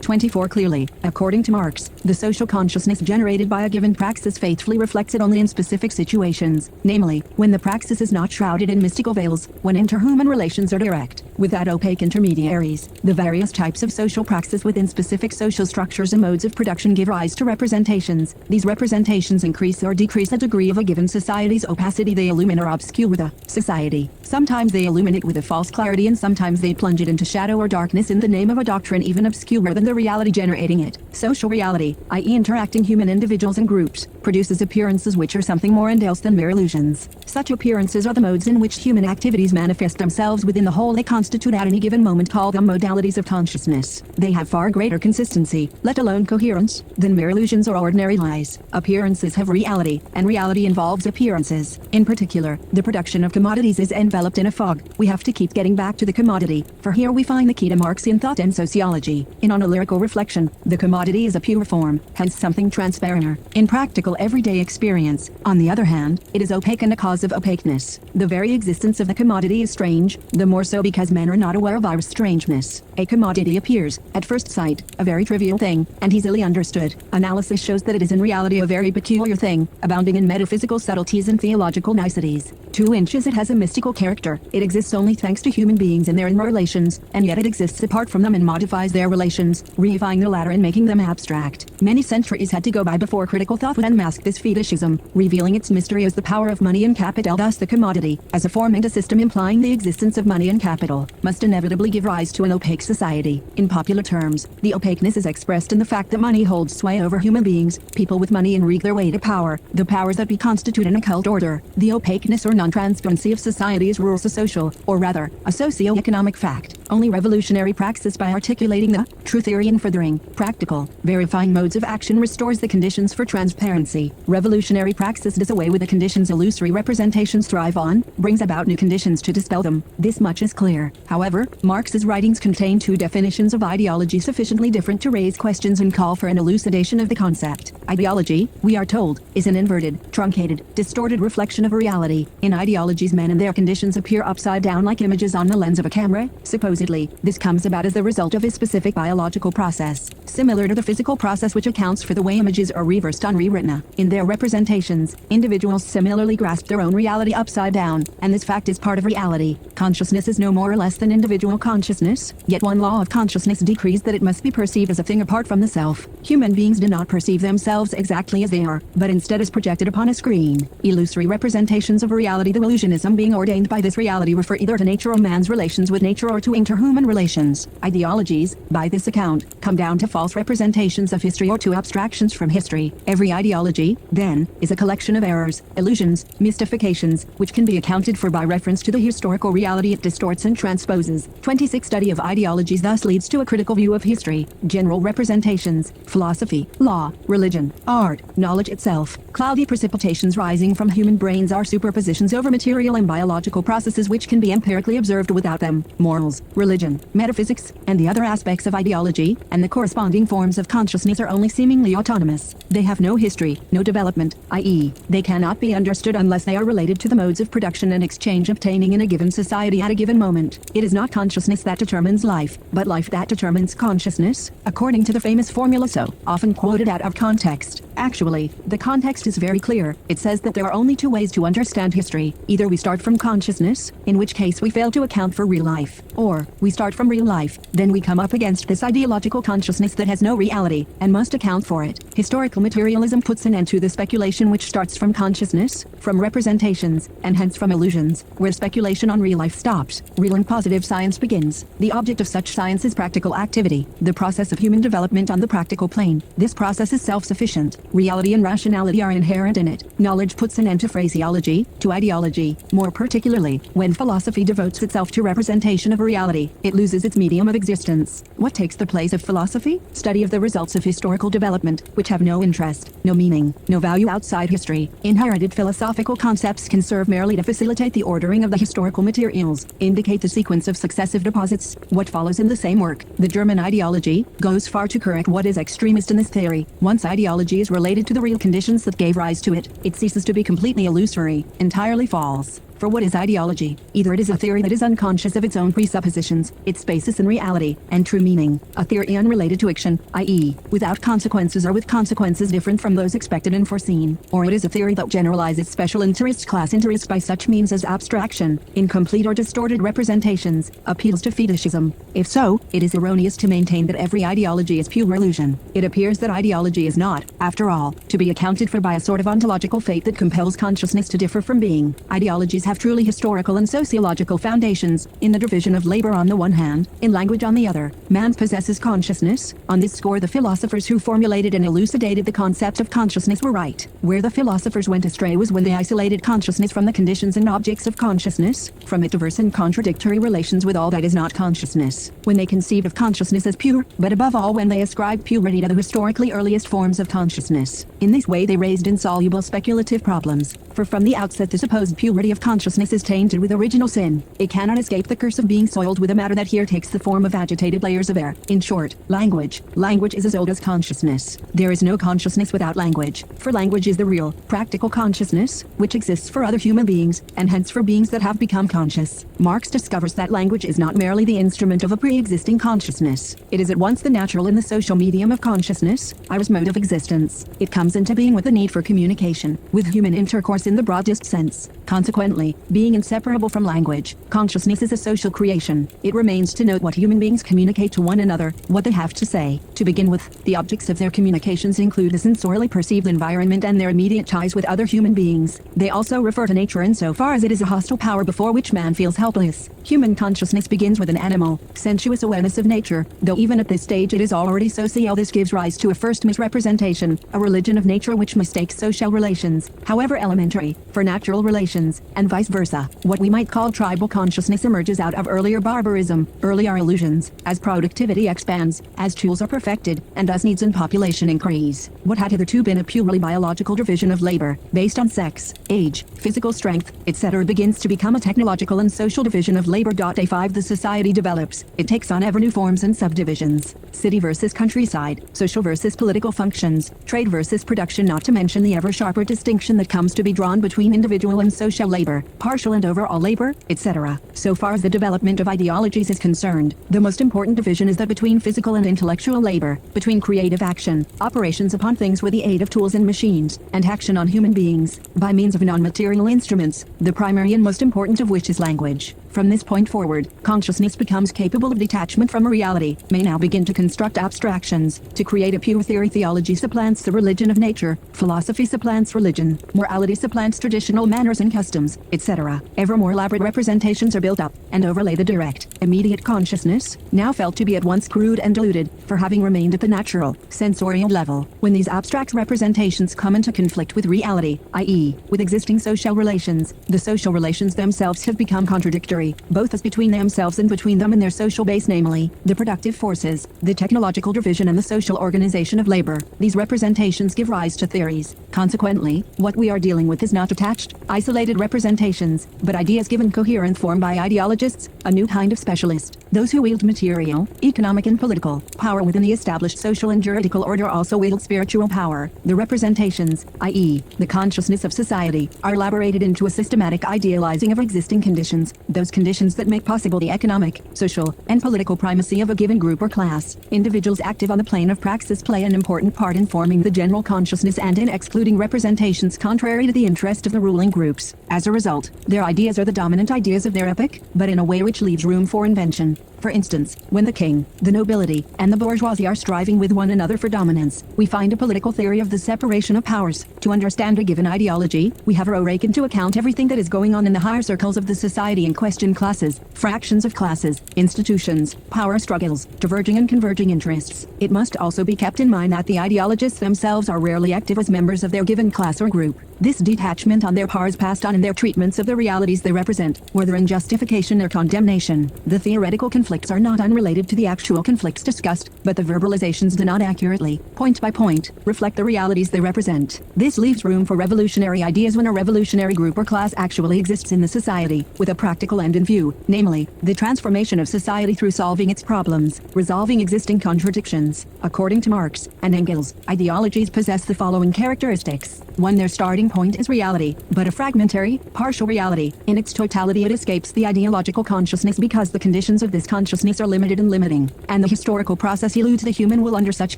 24 Clearly, according to Marx, the social consciousness generated by a given praxis faithfully reflects it only in specific situations, namely, when the praxis is not shrouded in mystical veils, when interhuman relations are direct, without opaque intermediaries. The various types of social praxis within specific social structures and modes of production give rise to representations. These representations increase or decrease the degree of a given society's opacity. They illumine or obscure the society. Sometimes they illumine it with a false clarity, and sometimes they plunge it into shadow or darkness in the name of a doctrine even obscurer than the reality generating it. Social reality, i.e. interacting human individuals and groups, produces appearances which are something more and else than mere illusions. Such appearances are the modes in which human activities manifest themselves within the whole they constitute at any given moment. Call them modalities of consciousness. They have far greater consistency, let alone coherence, than mere illusions or ordinary lies. Appearances have reality, and reality involves appearances. In particular, the production of commodities is enveloped in a fog. We have to keep getting back to the commodity, for here we find the key to Marxian thought and sociology. In analytical reflection, the commodity is a pure form, hence something transparenter. In practical everyday experience, on the other hand, it is opaque and a cause of opaqueness. The very existence of the commodity is strange, the more so because men are not aware of our strangeness. A commodity appears, at first sight, a very trivial thing, and easily understood. Analysis shows that it is in reality a very peculiar thing, abounding in metaphysical subtleties and theological niceties. 2 inches it has a mystical character. It exists only thanks to human beings and their relations, and yet it exists apart from them and modifies their relations, reifying the latter and making them abstract. Many centuries had to go by before critical thought would unmask this fetishism, revealing its mystery as the power of money and capital. Thus the commodity, as a form and a system implying the existence of money and capital, must inevitably give rise to an opaque society. In popular terms, the opaqueness is expressed in the fact that money holds sway over human beings. People with money enwreath their way to power, the powers that be constitute an occult order. The opaqueness or non-transparency of societies rules a social, or rather, a socio-economic fact. Only revolutionary praxis by articulating the true theory and furthering practical, verifying modes of action restores the conditions for transparency. Revolutionary praxis does away with the conditions illusory representations thrive on, brings about new conditions to dispel them. This much is clear. However, Marx's writings contain 2 definitions of ideology sufficiently different to raise questions and call for an elucidation of the concept. Ideology, we are told, is an inverted, truncated, distorted reflection of reality. In ideologies men and their conditions appear upside down like images on the lens of a camera. Supposedly, this comes about as the result of a specific biological process, similar to the physical process which accounts for the way images are reversed on retina. In their representations, individuals similarly grasp their own reality upside down, and this fact is part of reality. Consciousness is no more or less than individual consciousness, yet one law of consciousness decrees that it must be perceived as a thing apart from the self. Human beings do not perceive themselves exactly as they are, but instead as projected upon a screen. Illusory representations of reality, the illusionism being ordained by this reality, refer either to nature or man's relations with nature or to interhuman relations. Ideologies, by this account, come down to false representations of history or to abstractions from history. Every ideology, then, is a collection of errors, illusions, mystifications, which can be accounted for by reference to the historical reality it distorts and transposes. 26 Study of ideologies thus leads to a critical view of history, general representations, philosophy, law, religion, art, knowledge itself. Cloudy precipitations rising from human brains are superpositions over material and biological processes which can be empirically observed without them. Morals, religion, metaphysics, and the other aspects of ideology, and the corresponding forms of consciousness are only seemingly autonomous. They have no history, no development, i.e., they cannot be understood unless they are related to the modes of production and exchange obtaining in a given society at a given moment. It is not consciousness that determines life, but life that determines consciousness, according to the famous formula so often quoted out of context. Actually, the context is very clear. It says that there are only 2 ways to understand history. Either we start from consciousness, in which case we fail to account for real life, or we start from real life, then we come up against this ideological consciousness that has no reality, and must account for it. Historical materialism puts an end to the speculation which starts from consciousness, from representations, and hence from illusions, where speculation on real life stops. Real and positive science begins. The object of such science is practical activity, the process of human development on the practical plane. This process is self-sufficient. Reality and rationality are inherent in it. Knowledge puts an end to phraseology, to ideology. More particularly, when philosophy devotes itself to representation of reality, it loses its medium of existence. What takes the place of philosophy? Study of the results of historical development, which have no interest, no meaning, no value outside history. Inherited philosophical concepts can serve merely to facilitate the ordering of the historical materials, indicate the sequence of successive deposits. What follows in the same work, the German ideology, goes far to correct what is extremist in this theory. Once ideology is related to the real conditions that gave rise to it, it ceases to be completely illusory, entirely false. For what is ideology? Either it is a theory that is unconscious of its own presuppositions, its basis in reality, and true meaning, a theory unrelated to action, i.e., without consequences or with consequences different from those expected and foreseen, or it is a theory that generalizes special interest, class interest by such means as abstraction, incomplete or distorted representations, appeals to fetishism. If so, it is erroneous to maintain that every ideology is pure illusion. It appears that ideology is not, after all, to be accounted for by a sort of ontological fate that compels consciousness to differ from being. Ideologies have truly historical and sociological foundations, in the division of labor on the one hand, in language on the other. Man possesses consciousness. On this score the philosophers who formulated and elucidated the concept of consciousness were right. Where the philosophers went astray was when they isolated consciousness from the conditions and objects of consciousness, from its diverse and contradictory relations with all that is not consciousness. When they conceived of consciousness as pure, but above all when they ascribed purity to the historically earliest forms of consciousness. In this way they raised insoluble speculative problems, for from the outset the supposed purity of consciousness is tainted with original sin. It cannot escape the curse of being soiled with a matter that here takes the form of agitated layers of air. In short, language. Language is as old as consciousness. There is no consciousness without language, for language is the real, practical consciousness, which exists for other human beings, and hence for beings that have become conscious. Marx discovers that language is not merely the instrument of a pre-existing consciousness. It is at once the natural and the social medium of consciousness, Iris mode of existence. It comes into being with the need for communication, with human intercourse in the broadest sense. Consequently, being inseparable from language, consciousness is a social creation. It remains to note what human beings communicate to one another, what they have to say. To begin with, the objects of their communications include the sensorially perceived environment and their immediate ties with other human beings. They also refer to nature insofar as it is a hostile power before which man feels helpless. Human consciousness begins with an animal, sensuous awareness of nature, though even at this stage it is already social. This gives rise to a first misrepresentation, a religion of nature which mistakes social relations, however elementary, for natural relations, and vice versa. What we might call tribal consciousness emerges out of earlier barbarism, earlier illusions, as productivity expands, as tools are perfected, and as needs and population increase. What had hitherto been a purely biological division of labor, based on sex, age, physical strength, etc. begins to become a technological and social division of labor. A5 The society develops, it takes on ever new forms and subdivisions. City versus countryside, social versus political functions, trade versus production, not to mention the ever sharper distinction that comes to be drawn between individual and social labor, partial and overall labor, etc. So far as the development of ideologies is concerned, the most important division is that between physical and intellectual labor, between creative action, operations upon things with the aid of tools and machines, and action on human beings, by means of non-material instruments, the primary and most important of which is language. From this point forward, consciousness becomes capable of detachment from a reality, may now begin to construct abstractions, to create a pure theory. Theology supplants the religion of nature, philosophy supplants religion, morality supplants traditional manners and customs, etc. Ever more elaborate representations are built up, and overlay the direct, immediate consciousness, now felt to be at once crude and diluted, for having remained at the natural, sensorial level. When these abstract representations come into conflict with reality, i.e., with existing social relations, the social relations themselves have become contradictory, both as between themselves and between them and their social base, namely, the productive forces, the technological division and the social organization of labor. These representations give rise to theories. Consequently, what we are dealing with is not detached, isolated representations, but ideas given coherent form by ideologists, a new kind of specialist. Those who wield material, economic and political power within the established social and juridical order also wield spiritual power. The representations, i.e., the consciousness of society, are elaborated into a systematic idealizing of existing conditions, those conditions that make possible the economic, social, and political primacy of a given group or class. Individuals active on the plane of praxis play an important part in forming the general consciousness and in excluding representations contrary to the interest of the ruling groups. As a result, their ideas are the dominant ideas of their epoch, but in a way which leaves room for invention. For instance, when the king, the nobility, and the bourgeoisie are striving with one another for dominance, we find a political theory of the separation of powers. To understand a given ideology, we have to take into account everything that is going on in the higher circles of the society in question: classes, fractions of classes, institutions, power struggles, diverging and converging interests. It must also be kept in mind that the ideologists themselves are rarely active as members of their given class or group. This detachment on their part is passed on in their treatments of the realities they represent, whether in justification or condemnation. The theoretical conflicts are not unrelated to the actual conflicts discussed, but the verbalizations do not accurately, point by point, reflect the realities they represent. This leaves room for revolutionary ideas when a revolutionary group or class actually exists in the society, with a practical end in view, namely, the transformation of society through solving its problems, resolving existing contradictions. According to Marx and Engels, ideologies possess the following characteristics. 1. Their starting point is reality, but a fragmentary, partial reality. In its totality it escapes the ideological consciousness because the conditions of this consciousness are limited and limiting, and the historical process eludes the human will under such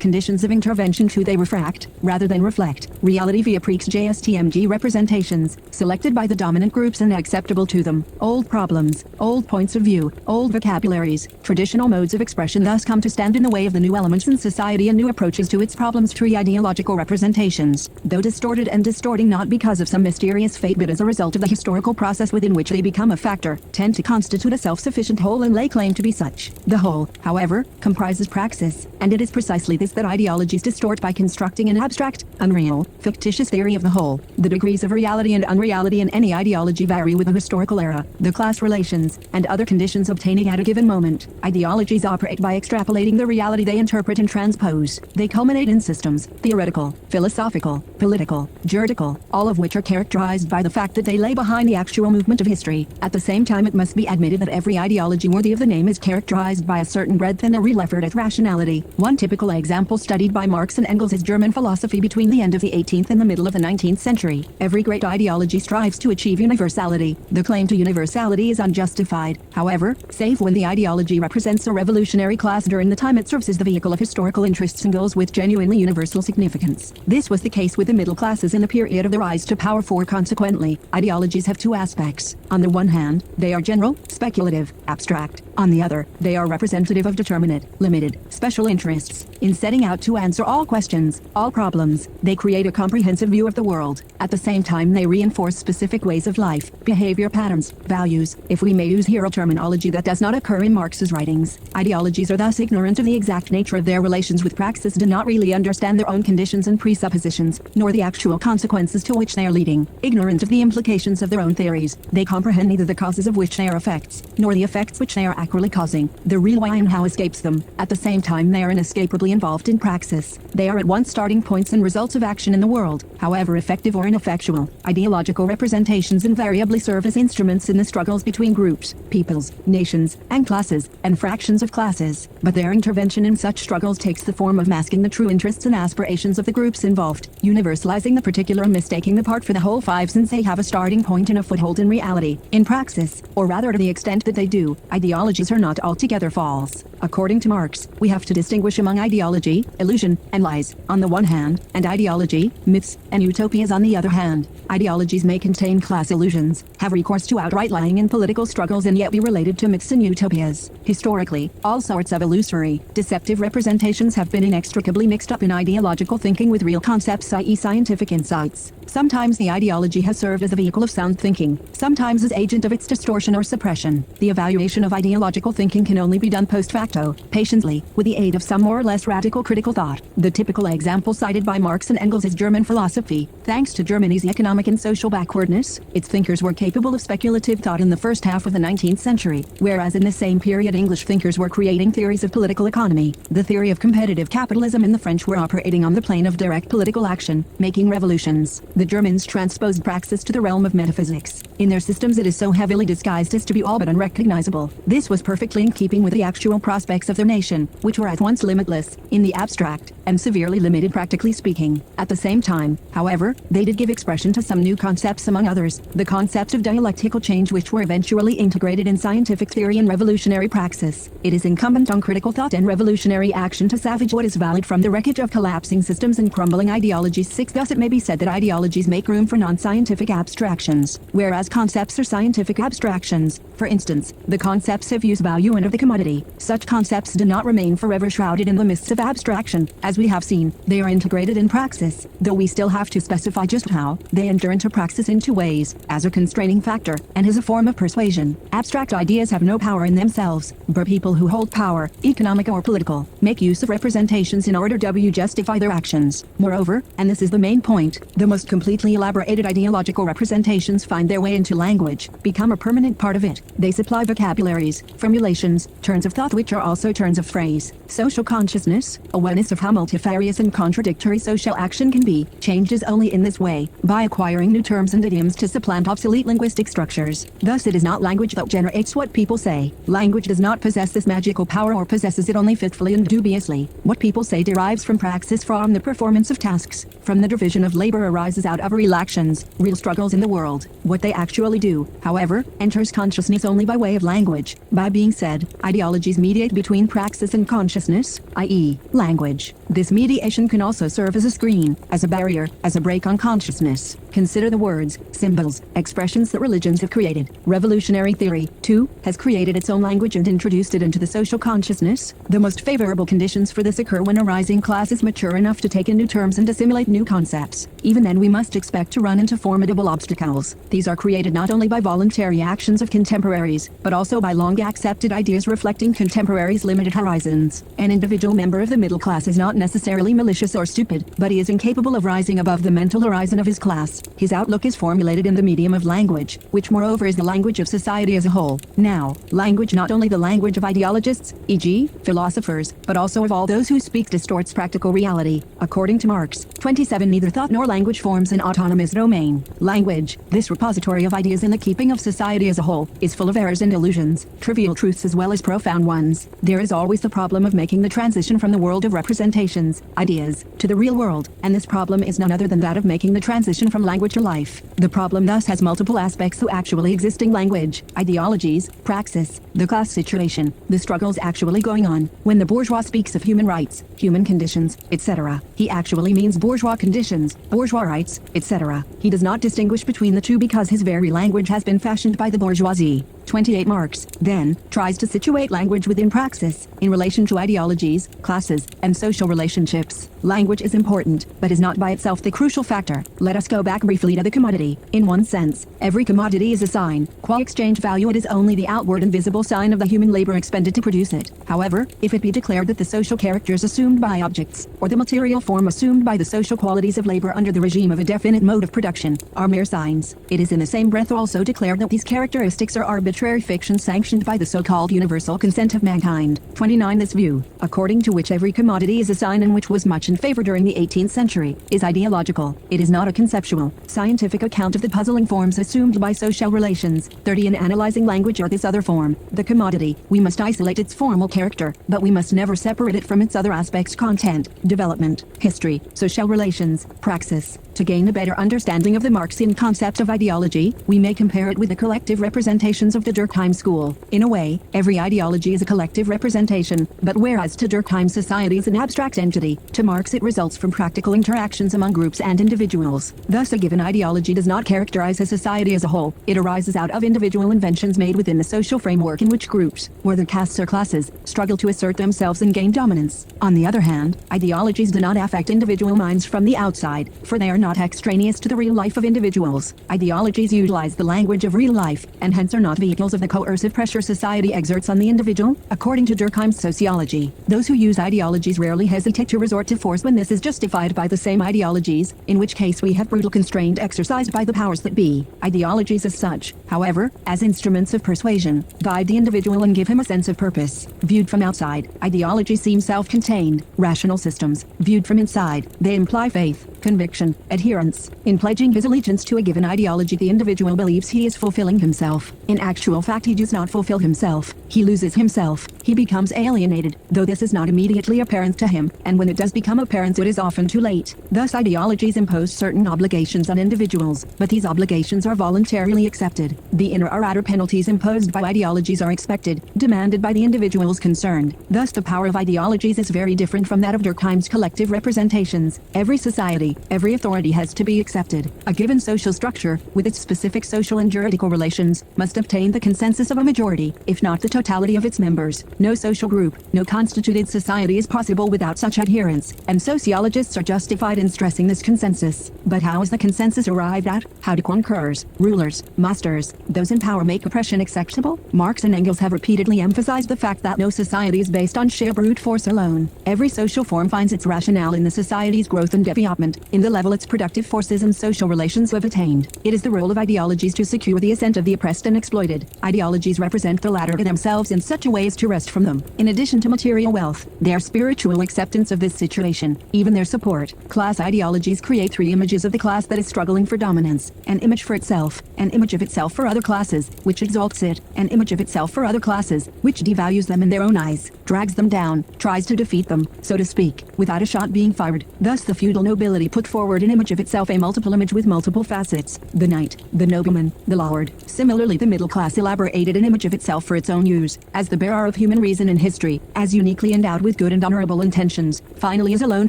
conditions of intervention. 2. They refract, rather than reflect, reality via pre-JSTMG representations, selected by the dominant groups and acceptable to them. Old problems, old points of view, old vocabularies, traditional modes of expression thus come to stand in the way of the new elements in society and new approaches to its problems. 3. Ideological representations, though distorted and distorting not not because of some mysterious fate but as a result of the historical process within which they become a factor, tend to constitute a self-sufficient whole and lay claim to be such. The whole, however, comprises praxis, and it is precisely this that ideologies distort by constructing an abstract, unreal, fictitious theory of the whole. The degrees of reality and unreality in any ideology vary with the historical era, the class relations, and other conditions obtaining at a given moment. Ideologies operate by extrapolating the reality they interpret and transpose. They culminate in systems, theoretical, philosophical, political, juridical, all of which are characterized by the fact that they lay behind the actual movement of history. At the same time, it must be admitted that every ideology worthy of the name is characterized by a certain breadth and a real effort at rationality. One typical example studied by Marx and Engels is German philosophy between the end of the 18th and the middle of the 19th century. Every great ideology strives to achieve universality. The claim to universality is unjustified, however, save when the ideology represents a revolutionary class during the time it serves as the vehicle of historical interests and goals with genuinely universal significance. This was the case with the middle classes in the period of the rise to power, for consequently, ideologies have two aspects. On the one hand, they are general, speculative, abstract. On the other, they are representative of determinate, limited, special interests. In setting out to answer all questions, all problems, they create a comprehensive view of the world. At the same time, they reinforce specific ways of life, behavior patterns, values, if we may use here a terminology that does not occur in Marx's writings. Ideologies are thus ignorant of the exact nature of their relations with praxis, do not really understand their own conditions and presuppositions, nor the actual consequences to which they are leading. Ignorant of the implications of their own theories, they comprehend neither the causes of which they are effects, nor the effects which they are actually causing. The real why and how escapes them. At the same time, they are inescapably involved in praxis. They are at once starting points and results of action in the world, however effective or ineffectual. Ideological representations invariably serve as instruments in the struggles between groups, peoples, nations, and classes, and fractions of classes. But their intervention in such struggles takes the form of masking the true interests and aspirations of the groups involved, universalizing the particular and mistaking the part for the whole, since they have a starting point and a foothold in reality. In praxis, or rather to the extent that they do, ideologies are not altogether false. According to Marx, we have to distinguish among ideology, illusion, and lies, on the one hand, and ideology, myths, and utopias on the other hand. Ideologies may contain class illusions, have recourse to outright lying in political struggles, and yet be related to myths and utopias. Historically, all sorts of illusory, deceptive representations have been inextricably mixed up in ideological thinking with real concepts, i.e. scientific insights. Sometimes the ideology has served as a vehicle of sound thinking, sometimes as agent of its distortion or suppression. The evaluation of ideological thinking can only be done post facto, patiently, with the aid of some more or less radical critical thought. The typical example cited by Marx and Engels is German philosophy. Thanks to Germany's economic and social backwardness, its thinkers were capable of speculative thought in the first half of the 19th century, whereas in the same period English thinkers were creating theories of political economy. The theory of competitive capitalism and the French were operating on the plane of direct political action, making revolutions. The Germans transposed praxis to the realm of metaphysics. In their systems it is so heavily disguised as to be all but unrecognizable. This was perfectly in keeping with the actual prospects of their nation, which were at once limitless, in the abstract, and severely limited practically speaking. At the same time, however, they did give expression to some new concepts, among others, the concept of dialectical change, which were eventually integrated in scientific theory and revolutionary praxis. It is incumbent on critical thought and revolutionary action to salvage what is valid from the wreckage of collapsing systems and crumbling ideologies. 6. Thus it may be said that ideologies make room for non-scientific abstractions, whereas concepts are scientific abstractions. For instance, the concepts of use, value, and of the commodity. Such concepts do not remain forever shrouded in the mists of abstraction. As we have seen, they are integrated in praxis, though we still have to specify just how. They enter into praxis in two ways, as a constraining factor, and as a form of persuasion. Abstract ideas have no power in themselves, but people who hold power, economic or political, make use of representations in order to justify their actions. Moreover, and this is the main point, the most completely elaborated ideological representations find their way into language, become a permanent part of it. They supply vocabularies, formulations, turns of thought which are also turns of phrase. Social consciousness, awareness of how multifarious and contradictory social action can be, changes only in this way, by acquiring new terms and idioms to supplant obsolete linguistic structures. Thus it is not language that generates what people say. Language does not possess this magical power, or possesses it only fitfully and dubiously. What people say derives from praxis, from the performance of tasks, from the division of labor, arises out of real actions, real struggles in the world. What they actually do, however, enters consciousness only by way of language. By being said, ideologies mediate between praxis and consciousness, i.e., language. This mediation can also serve as a screen, as a barrier, as a break on consciousness. Consider the words, symbols, expressions that religions have created. Revolutionary theory, too, has created its own language and introduced it into the social consciousness. The most favorable conditions for this occur when a rising class is mature enough to take in new terms and assimilate new concepts. Even then we must expect to run into formidable obstacles. These are created not only by voluntary actions of contemporaries, but also by long accepted ideas reflecting contemporaries' limited horizons. An individual member of the middle class is not necessarily malicious or stupid, but he is incapable of rising above the mental horizon of his class. His outlook is formulated in the medium of language, which moreover is the language of society as a whole. Now, language, not only the language of ideologists, e.g., philosophers, but also of all those who speak, distorts practical reality. According to Marx, 27, neither thought nor language forms an autonomous domain. Language, this repository of ideas in the keeping of society as a whole, is full of errors and illusions, trivial truths as well as profound ones. There is always the problem of making the transition from the world of representations, ideas, to the real world, and this problem is none other than that of making the transition from language to life. The problem thus has multiple aspects through actually existing language, ideologies, praxis, the class situation, the struggles actually going on. When the bourgeois speaks of human rights, human conditions, etc., he actually means bourgeois conditions, bourgeois rights, etc. He does not distinguish between the two because his very language has been fashioned by the bourgeoisie. 28 Marx, then, tries to situate language within praxis, in relation to ideologies, classes, and social relationships. Language is important, but is not by itself the crucial factor. Let us go back briefly to the commodity. In one sense, every commodity is a sign. Qua exchange value, it is only the outward and visible sign of the human labor expended to produce it. However, if it be declared that the social characters assumed by objects, or the material form assumed by the social qualities of labor under the regime of a definite mode of production, are mere signs, it is in the same breath also declared that these characteristics are arbitrary fictions sanctioned by the so-called universal consent of mankind. 29 This view, according to which every commodity is a sign and which was much in favor during the 18th century, is ideological. It is not a conceptual, scientific account of the puzzling forms assumed by social relations. 30 In analyzing language or this other form, the commodity, we must isolate its formal character, but we must never separate it from its other aspects: content, development, history, social relations, praxis. To gain a better understanding of the Marxian concept of ideology, we may compare it with the collective representations of the Durkheim school. In a way, every ideology is a collective representation, but whereas to Durkheim society is an abstract entity, to Marx it results from practical interactions among groups and individuals. Thus a given ideology does not characterize a society as a whole, it arises out of individual inventions made within the social framework in which groups, whether castes or classes, struggle to assert themselves and gain dominance. On the other hand, ideologies do not affect individual minds from the outside, for they are not extraneous to the real life of individuals. Ideologies utilize the language of real life, and hence are not vehicles of the coercive pressure society exerts on the individual. According to Durkheim's sociology, those who use ideologies rarely hesitate to resort to force when this is justified by the same ideologies, in which case we have brutal constraint exercised by the powers that be. Ideologies as such, however, as instruments of persuasion, guide the individual and give him a sense of purpose. Viewed from outside, ideologies seem self-contained, rational systems. Viewed from inside, they imply faith, conviction, adherence. In pledging his allegiance to a given ideology, the individual believes he is fulfilling himself. In actual fact, he does not fulfill himself. He loses himself. He becomes alienated, though this is not immediately apparent to him, and when it does become apparent, it is often too late. Thus ideologies impose certain obligations on individuals, but these obligations are voluntarily accepted. The inner or outer penalties imposed by ideologies are expected, demanded by the individuals concerned. Thus the power of ideologies is very different from that of Durkheim's collective representations. Every society, every authority has to be accepted. A given social structure, with its specific social and juridical relations, must obtain the consensus of a majority, if not the totality of its members. No social group, no constituted society is possible without such adherence, and sociologists are justified in stressing this consensus. But how is the consensus arrived at? How do conquerors, rulers, masters, those in power make oppression acceptable? Marx and Engels have repeatedly emphasized the fact that no society is based on sheer brute force alone. Every social form finds its rationale in the society's growth and development, in the level its productive forces and social relations have attained. It is the role of ideologies to secure the assent of the oppressed and exploited. Ideologies represent the latter to themselves in such a way as to wrest from them, in addition to material wealth, their spiritual acceptance of this situation, even their support. Class ideologies create three images of the class that is struggling for dominance: an image for itself, an image of itself for other classes, which exalts it, an image of itself for other classes, which devalues them in their own eyes, drags them down, tries to defeat them, so to speak, without a shot being fired. Thus the feudal nobility put forward an image of itself, a multiple image with multiple facets: the knight, the nobleman, the lord. Similarly, the middle class elaborated an image of itself for its own use, as the bearer of human reason and history, as uniquely endowed with good and honorable intentions, finally as alone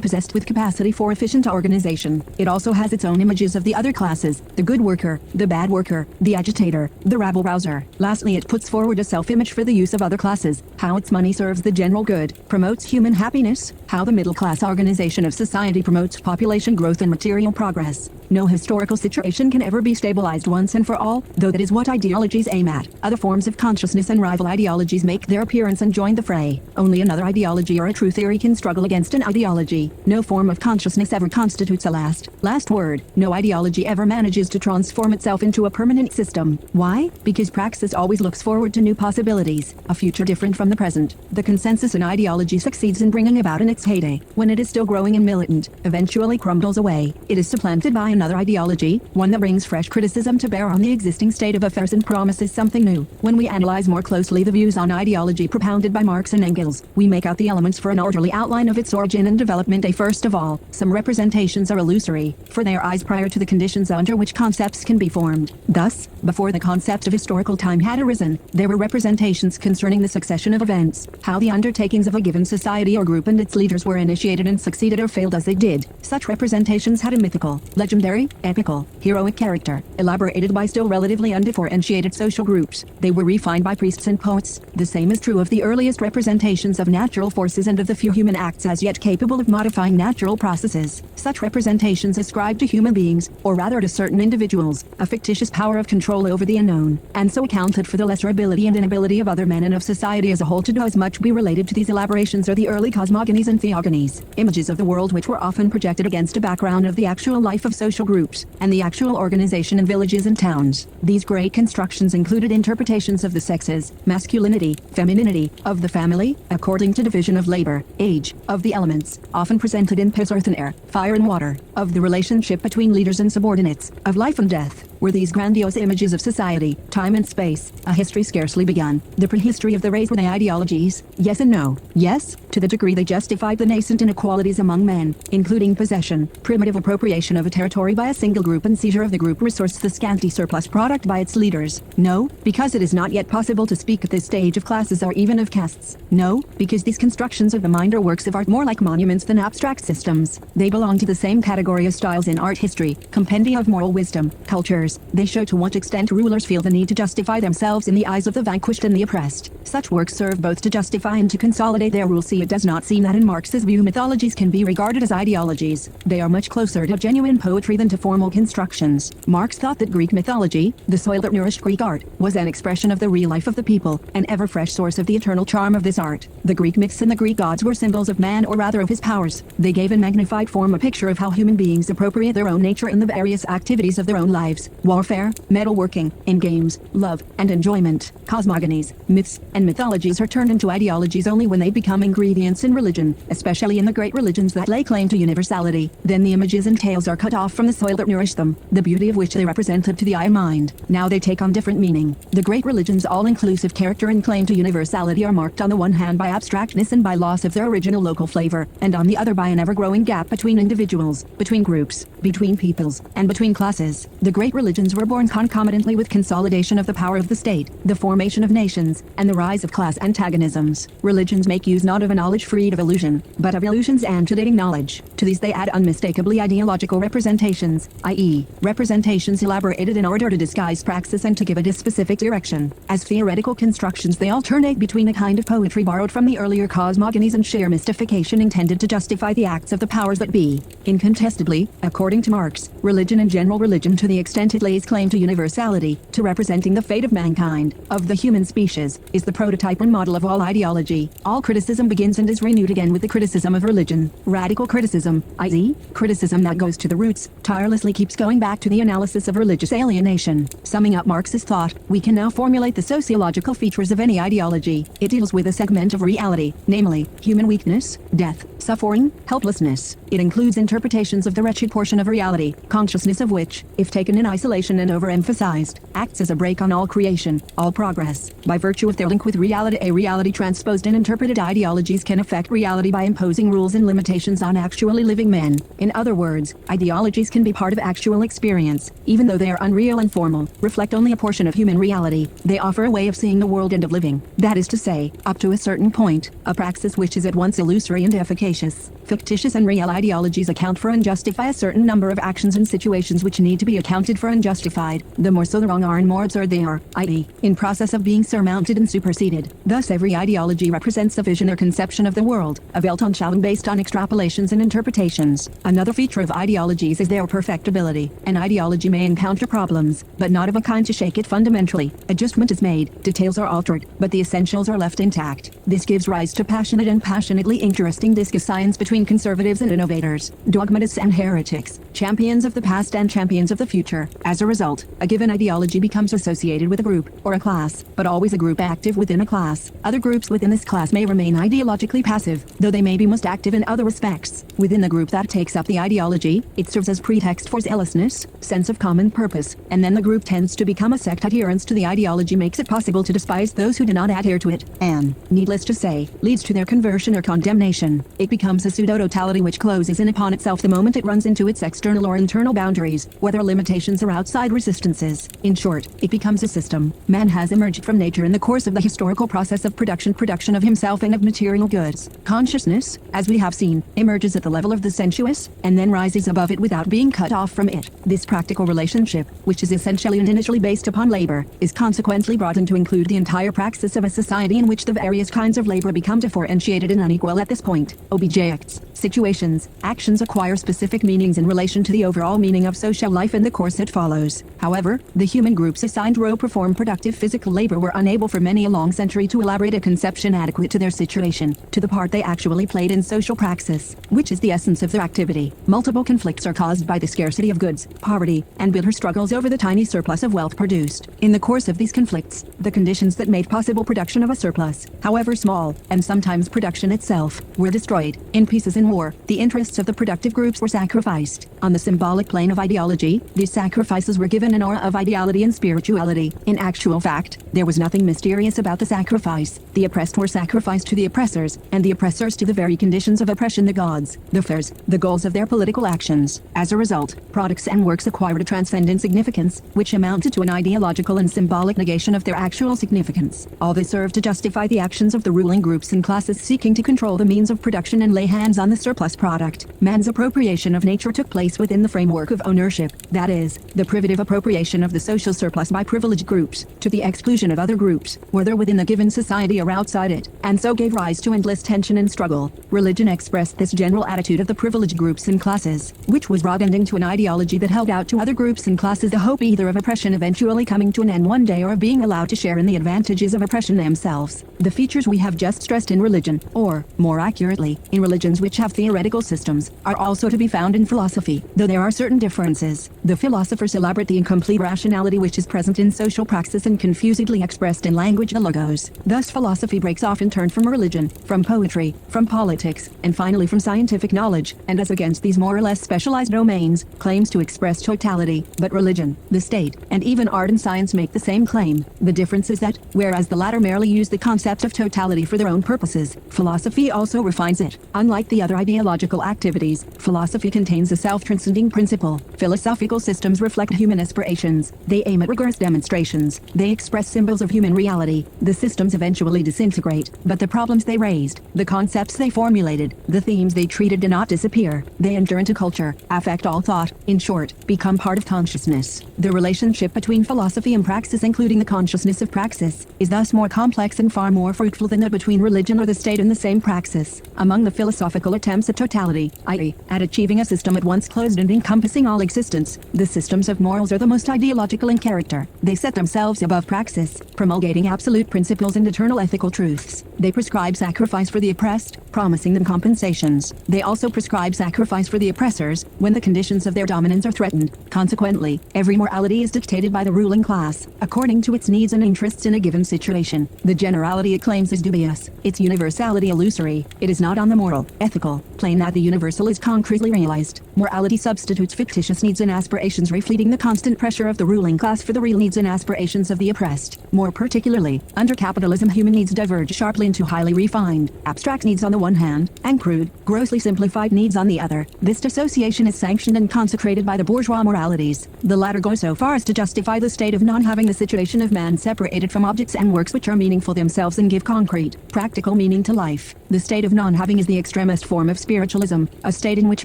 possessed with capacity for efficient organization. It also has its own images of the other classes: the good worker, the bad worker, the agitator, the rabble-rouser. Lastly, it puts forward a self-image for the use of other classes: how its money serves the general good, promotes human happiness, how the middle-class organization of society promotes population growth and material progress. No historical situation can ever be stabilized once and for all, though that is what ideologies aim at. Other forms of consciousness and rival ideologies make their appearance and join the fray. Only another ideology or a true theory can struggle against an ideology. No form of consciousness ever constitutes a last word. No ideology ever manages to transform itself into a permanent system. Why? Because praxis always looks forward to new possibilities, a future different from the present. The consensus in ideology succeeds in bringing about in its heyday, when it is still growing and militant, eventually crumbles away. It is supplanted by another ideology, one that brings fresh criticism to bear on the existing state of affairs and promises something new. When we analyze more closely the views on ideology propounded by Marx and Engels, we make out the elements for an orderly outline of its origin and development. First of all, some representations are illusory, for they arise prior to the conditions under which concepts can be formed. Thus, before the concept of historical time had arisen, there were representations concerning the succession of events, how the undertakings of a given society or group and its leaders were initiated and succeeded or failed as they did. Such representations had a mythical, legendary, epical, heroic character, elaborated by still relatively undifferentiated social groups. They were refined by priests and poets. The same is true of the earliest representations of natural forces and of the few human acts as yet capable of modifying natural processes. Such representations ascribe to human beings, or rather to certain individuals, a fictitious power of control over the unknown, and so accounted for the lesser ability and inability of other men and of society as a whole to do as much. Be related to these elaborations are the early cosmogonies and theogonies, images of the world which were often projected against a background of the actual life of social groups, and the actual organization in villages and towns. These great constructions included interpretations of the sexes, masculinity, femininity, of the family, according to division of labor, age, of the elements, often presented in pairs: earth and air, fire and water, of the relationship between leaders and subordinates, of life and death. Were these grandiose images of society, time and space, a history scarcely begun, the prehistory of the race? Were they ideologies? Yes and no. Yes, to the degree they justified the nascent inequalities among men, including possession, primitive appropriation of a territory by a single group and seizure of the group resource, the scanty surplus product, by its leaders. No, because it is not yet possible to speak at this stage of classes or even of castes. No, because these constructions of the mind are works of art more like monuments than abstract systems. They belong to the same category as styles in art history, compendia of moral wisdom, cultures. They show to what extent rulers feel the need to justify themselves in the eyes of the vanquished and the oppressed. Such works serve both to justify and to consolidate their rule. See, it does not seem that in Marx's view mythologies can be regarded as ideologies. They are much closer to genuine poetry than to formal constructions. Marx thought that Greek mythology, the soil that nourished Greek art, was an expression of the real life of the people, an ever-fresh source of the eternal charm of this art. The Greek myths and the Greek gods were symbols of man, or rather of his powers. They gave in magnified form a picture of how human beings appropriate their own nature in the various activities of their own lives: warfare, metalworking, in games, love, and enjoyment. Cosmogonies, myths, and mythologies are turned into ideologies only when they become ingredients in religion, especially in the great religions that lay claim to universality. Then the images and tales are cut off from the soil that nourished them, the beauty of which they represented to the eye and mind. Now they take on different meaning. The great religions' all-inclusive character and claim to universality are marked on the one hand by abstractness and by loss of their original local flavor, and on the other by an ever-growing gap between individuals, between groups, between peoples, and between classes. The great religions were born concomitantly with consolidation of the power of the state, the formation of nations, and the rise of class antagonisms. Religions make use not of a knowledge freed of illusion, but of illusions antedating knowledge. To these they add unmistakably ideological representations, i.e., representations elaborated in order to disguise praxis and to give it a specific direction. As theoretical constructions they alternate between a kind of poetry borrowed from the earlier cosmogonies and sheer mystification intended to justify the acts of the powers that be. Incontestably, according to Marx, religion and general religion, to the extent it lays claim to universality, to representing the fate of mankind, of the human species, is the prototype and model of all ideology. All criticism begins and is renewed again with the criticism of religion. Radical criticism, i.e., criticism that goes to the roots, tirelessly keeps going back to the analysis of religious alienation. Summing up Marx's thought, we can now formulate the sociological features of any ideology. It deals with a segment of reality, namely, human weakness, death, suffering, helplessness. It includes interpretations of the wretched portion of reality, consciousness of which, if taken in isolation, isolation and overemphasized, acts as a brake on all creation, all progress. By virtue of their link with reality, a reality transposed and interpreted ideologies can affect reality by imposing rules and limitations on actually living men. In other words, ideologies can be part of actual experience, even though they are unreal and formal, reflect only a portion of human reality. They offer a way of seeing the world and of living, that is to say, up to a certain point, a praxis which is at once illusory and efficacious. Fictitious and real ideologies account for and justify a certain number of actions and situations which need to be accounted for and justified. The more so the wrong are and more absurd they are, i.e., in process of being surmounted and superseded. Thus every ideology represents a vision or conception of the world, a Weltanschauung based on extrapolations and interpretations. Another feature of ideologies is their perfectibility. An ideology may encounter problems, but not of a kind to shake it fundamentally. Adjustment is made, details are altered, but the essentials are left intact. This gives rise to passionate and passionately interesting discussions between conservatives and innovators, dogmatists and heretics, champions of the past and champions of the future. As a result, a given ideology becomes associated with a group, or a class, but always a group active within a class. Other groups within this class may remain ideologically passive, though they may be most active in other respects. Within the group that takes up the ideology, it serves as pretext for zealousness, sense of common purpose, and then the group tends to become a sect. Adherence to the ideology makes it possible to despise those who do not adhere to it, and, needless to say, leads to their conversion or condemnation. It becomes a pseudo-totality which closes in upon itself the moment it runs into its external or internal boundaries, whether limitations or outside resistances. In short, it becomes a system. Man has emerged from nature in the course of the historical process of production of himself and of material goods. Consciousness, as we have seen, emerges at the level of the sensuous, and then rises above it without being cut off from it. This practical relationship, which is essentially and initially based upon labor, is consequently broadened to include the entire praxis of a society in which the various kinds of labor become differentiated and unequal at this point. Objects, situations, actions acquire specific meanings in relation to the overall meaning of social life in the course that follows. However, the human groups assigned to perform productive physical labor were unable for many a long century to elaborate a conception adequate to their situation, to the part they actually played in social praxis, which is the essence of their activity. Multiple conflicts are caused by the scarcity of goods, poverty, and bitter struggles over the tiny surplus of wealth produced. In the course of these conflicts, the conditions that made possible production of a surplus, however small, and sometimes production itself, were destroyed. In pieces in war, the interests of the productive groups were sacrificed. On the symbolic plane of ideology, these sacrifices were given an aura of ideality and spirituality. In actual fact, there was nothing mysterious about the sacrifice. The oppressed were sacrificed to the oppressors, and the oppressors to the very conditions of oppression, the gods, the fairs, the goals of their political actions. As a result, products and works acquired a transcendent significance, which amounted to an ideological and symbolic negation of their actual significance. All this served to justify the actions of the ruling groups and classes seeking to control the means of production and lay hands on the surplus product. Man's appropriation of nature took place within the framework of ownership, that is, the privative appropriation of the social surplus by privileged groups, to the exclusion of other groups, whether within the given society or outside it, and so gave rise to endless tension and struggle. Religion expressed this general attitude of the privileged groups and classes, which was broadened into an ideology that held out to other groups and classes the hope either of oppression eventually coming to an end one day or of being allowed to share in the advantages of oppression themselves. The features we have just stressed in religion, or, more accurately, in religions which have theoretical systems, are also to be found in philosophy, though there are certain differences. The philosophers elaborate the incomplete rationality which is present in social praxis and confusedly expressed in language, the logos. Thus philosophy breaks off in turn from religion, from poetry, from politics, and finally from scientific knowledge, and as against these more or less specialized domains, claims to express totality. But religion, the state, and even art and science make the same claim. The difference is that, whereas the latter merely use the concept of totality for their own purposes, philosophy also refines it. Unlike the other ideological activities, philosophy contains a self-transcending principle. Philosophical systems reflect human aspirations. They aim at rigorous demonstrations. They express symbols of human reality. The systems eventually disintegrate, but the problems they raised, the concepts they formulated, the themes they treated do not disappear. They endure into culture, affect all thought, in short, become part of consciousness. The relationship between philosophy and praxis, including the consciousness of praxis, is thus more complex and far more fruitful than that between religion or the state and the same praxis. Among the philosophical attempts at totality, i.e., at achieving a system at once closed and encompassing all existence, the systems of morals are the most ideological in character. They set themselves above praxis, promulgating absolute principles and eternal ethical truths. They prescribe sacrifice for the oppressed, promising them compensations. They also prescribe sacrifice for the oppressors, when the conditions of their dominance are threatened. Consequently, every morality is dictated by the ruling class, according to its needs and interests in a given situation. The generality it claims is dubious, its universality illusory. It is not on the moral, ethical, plane that the universal is concretely realized. Morality substitutes fictitious conscious needs and aspirations reflecting the constant pressure of the ruling class for the real needs and aspirations of the oppressed. More particularly, under capitalism human needs diverge sharply into highly refined, abstract needs on the one hand, and crude, grossly simplified needs on the other. This dissociation is sanctioned and consecrated by the bourgeois moralities. The latter go so far as to justify the state of non-having, the situation of man separated from objects and works which are meaningful themselves and give concrete, practical meaning to life. The state of non-having is the extremist form of spiritualism, a state in which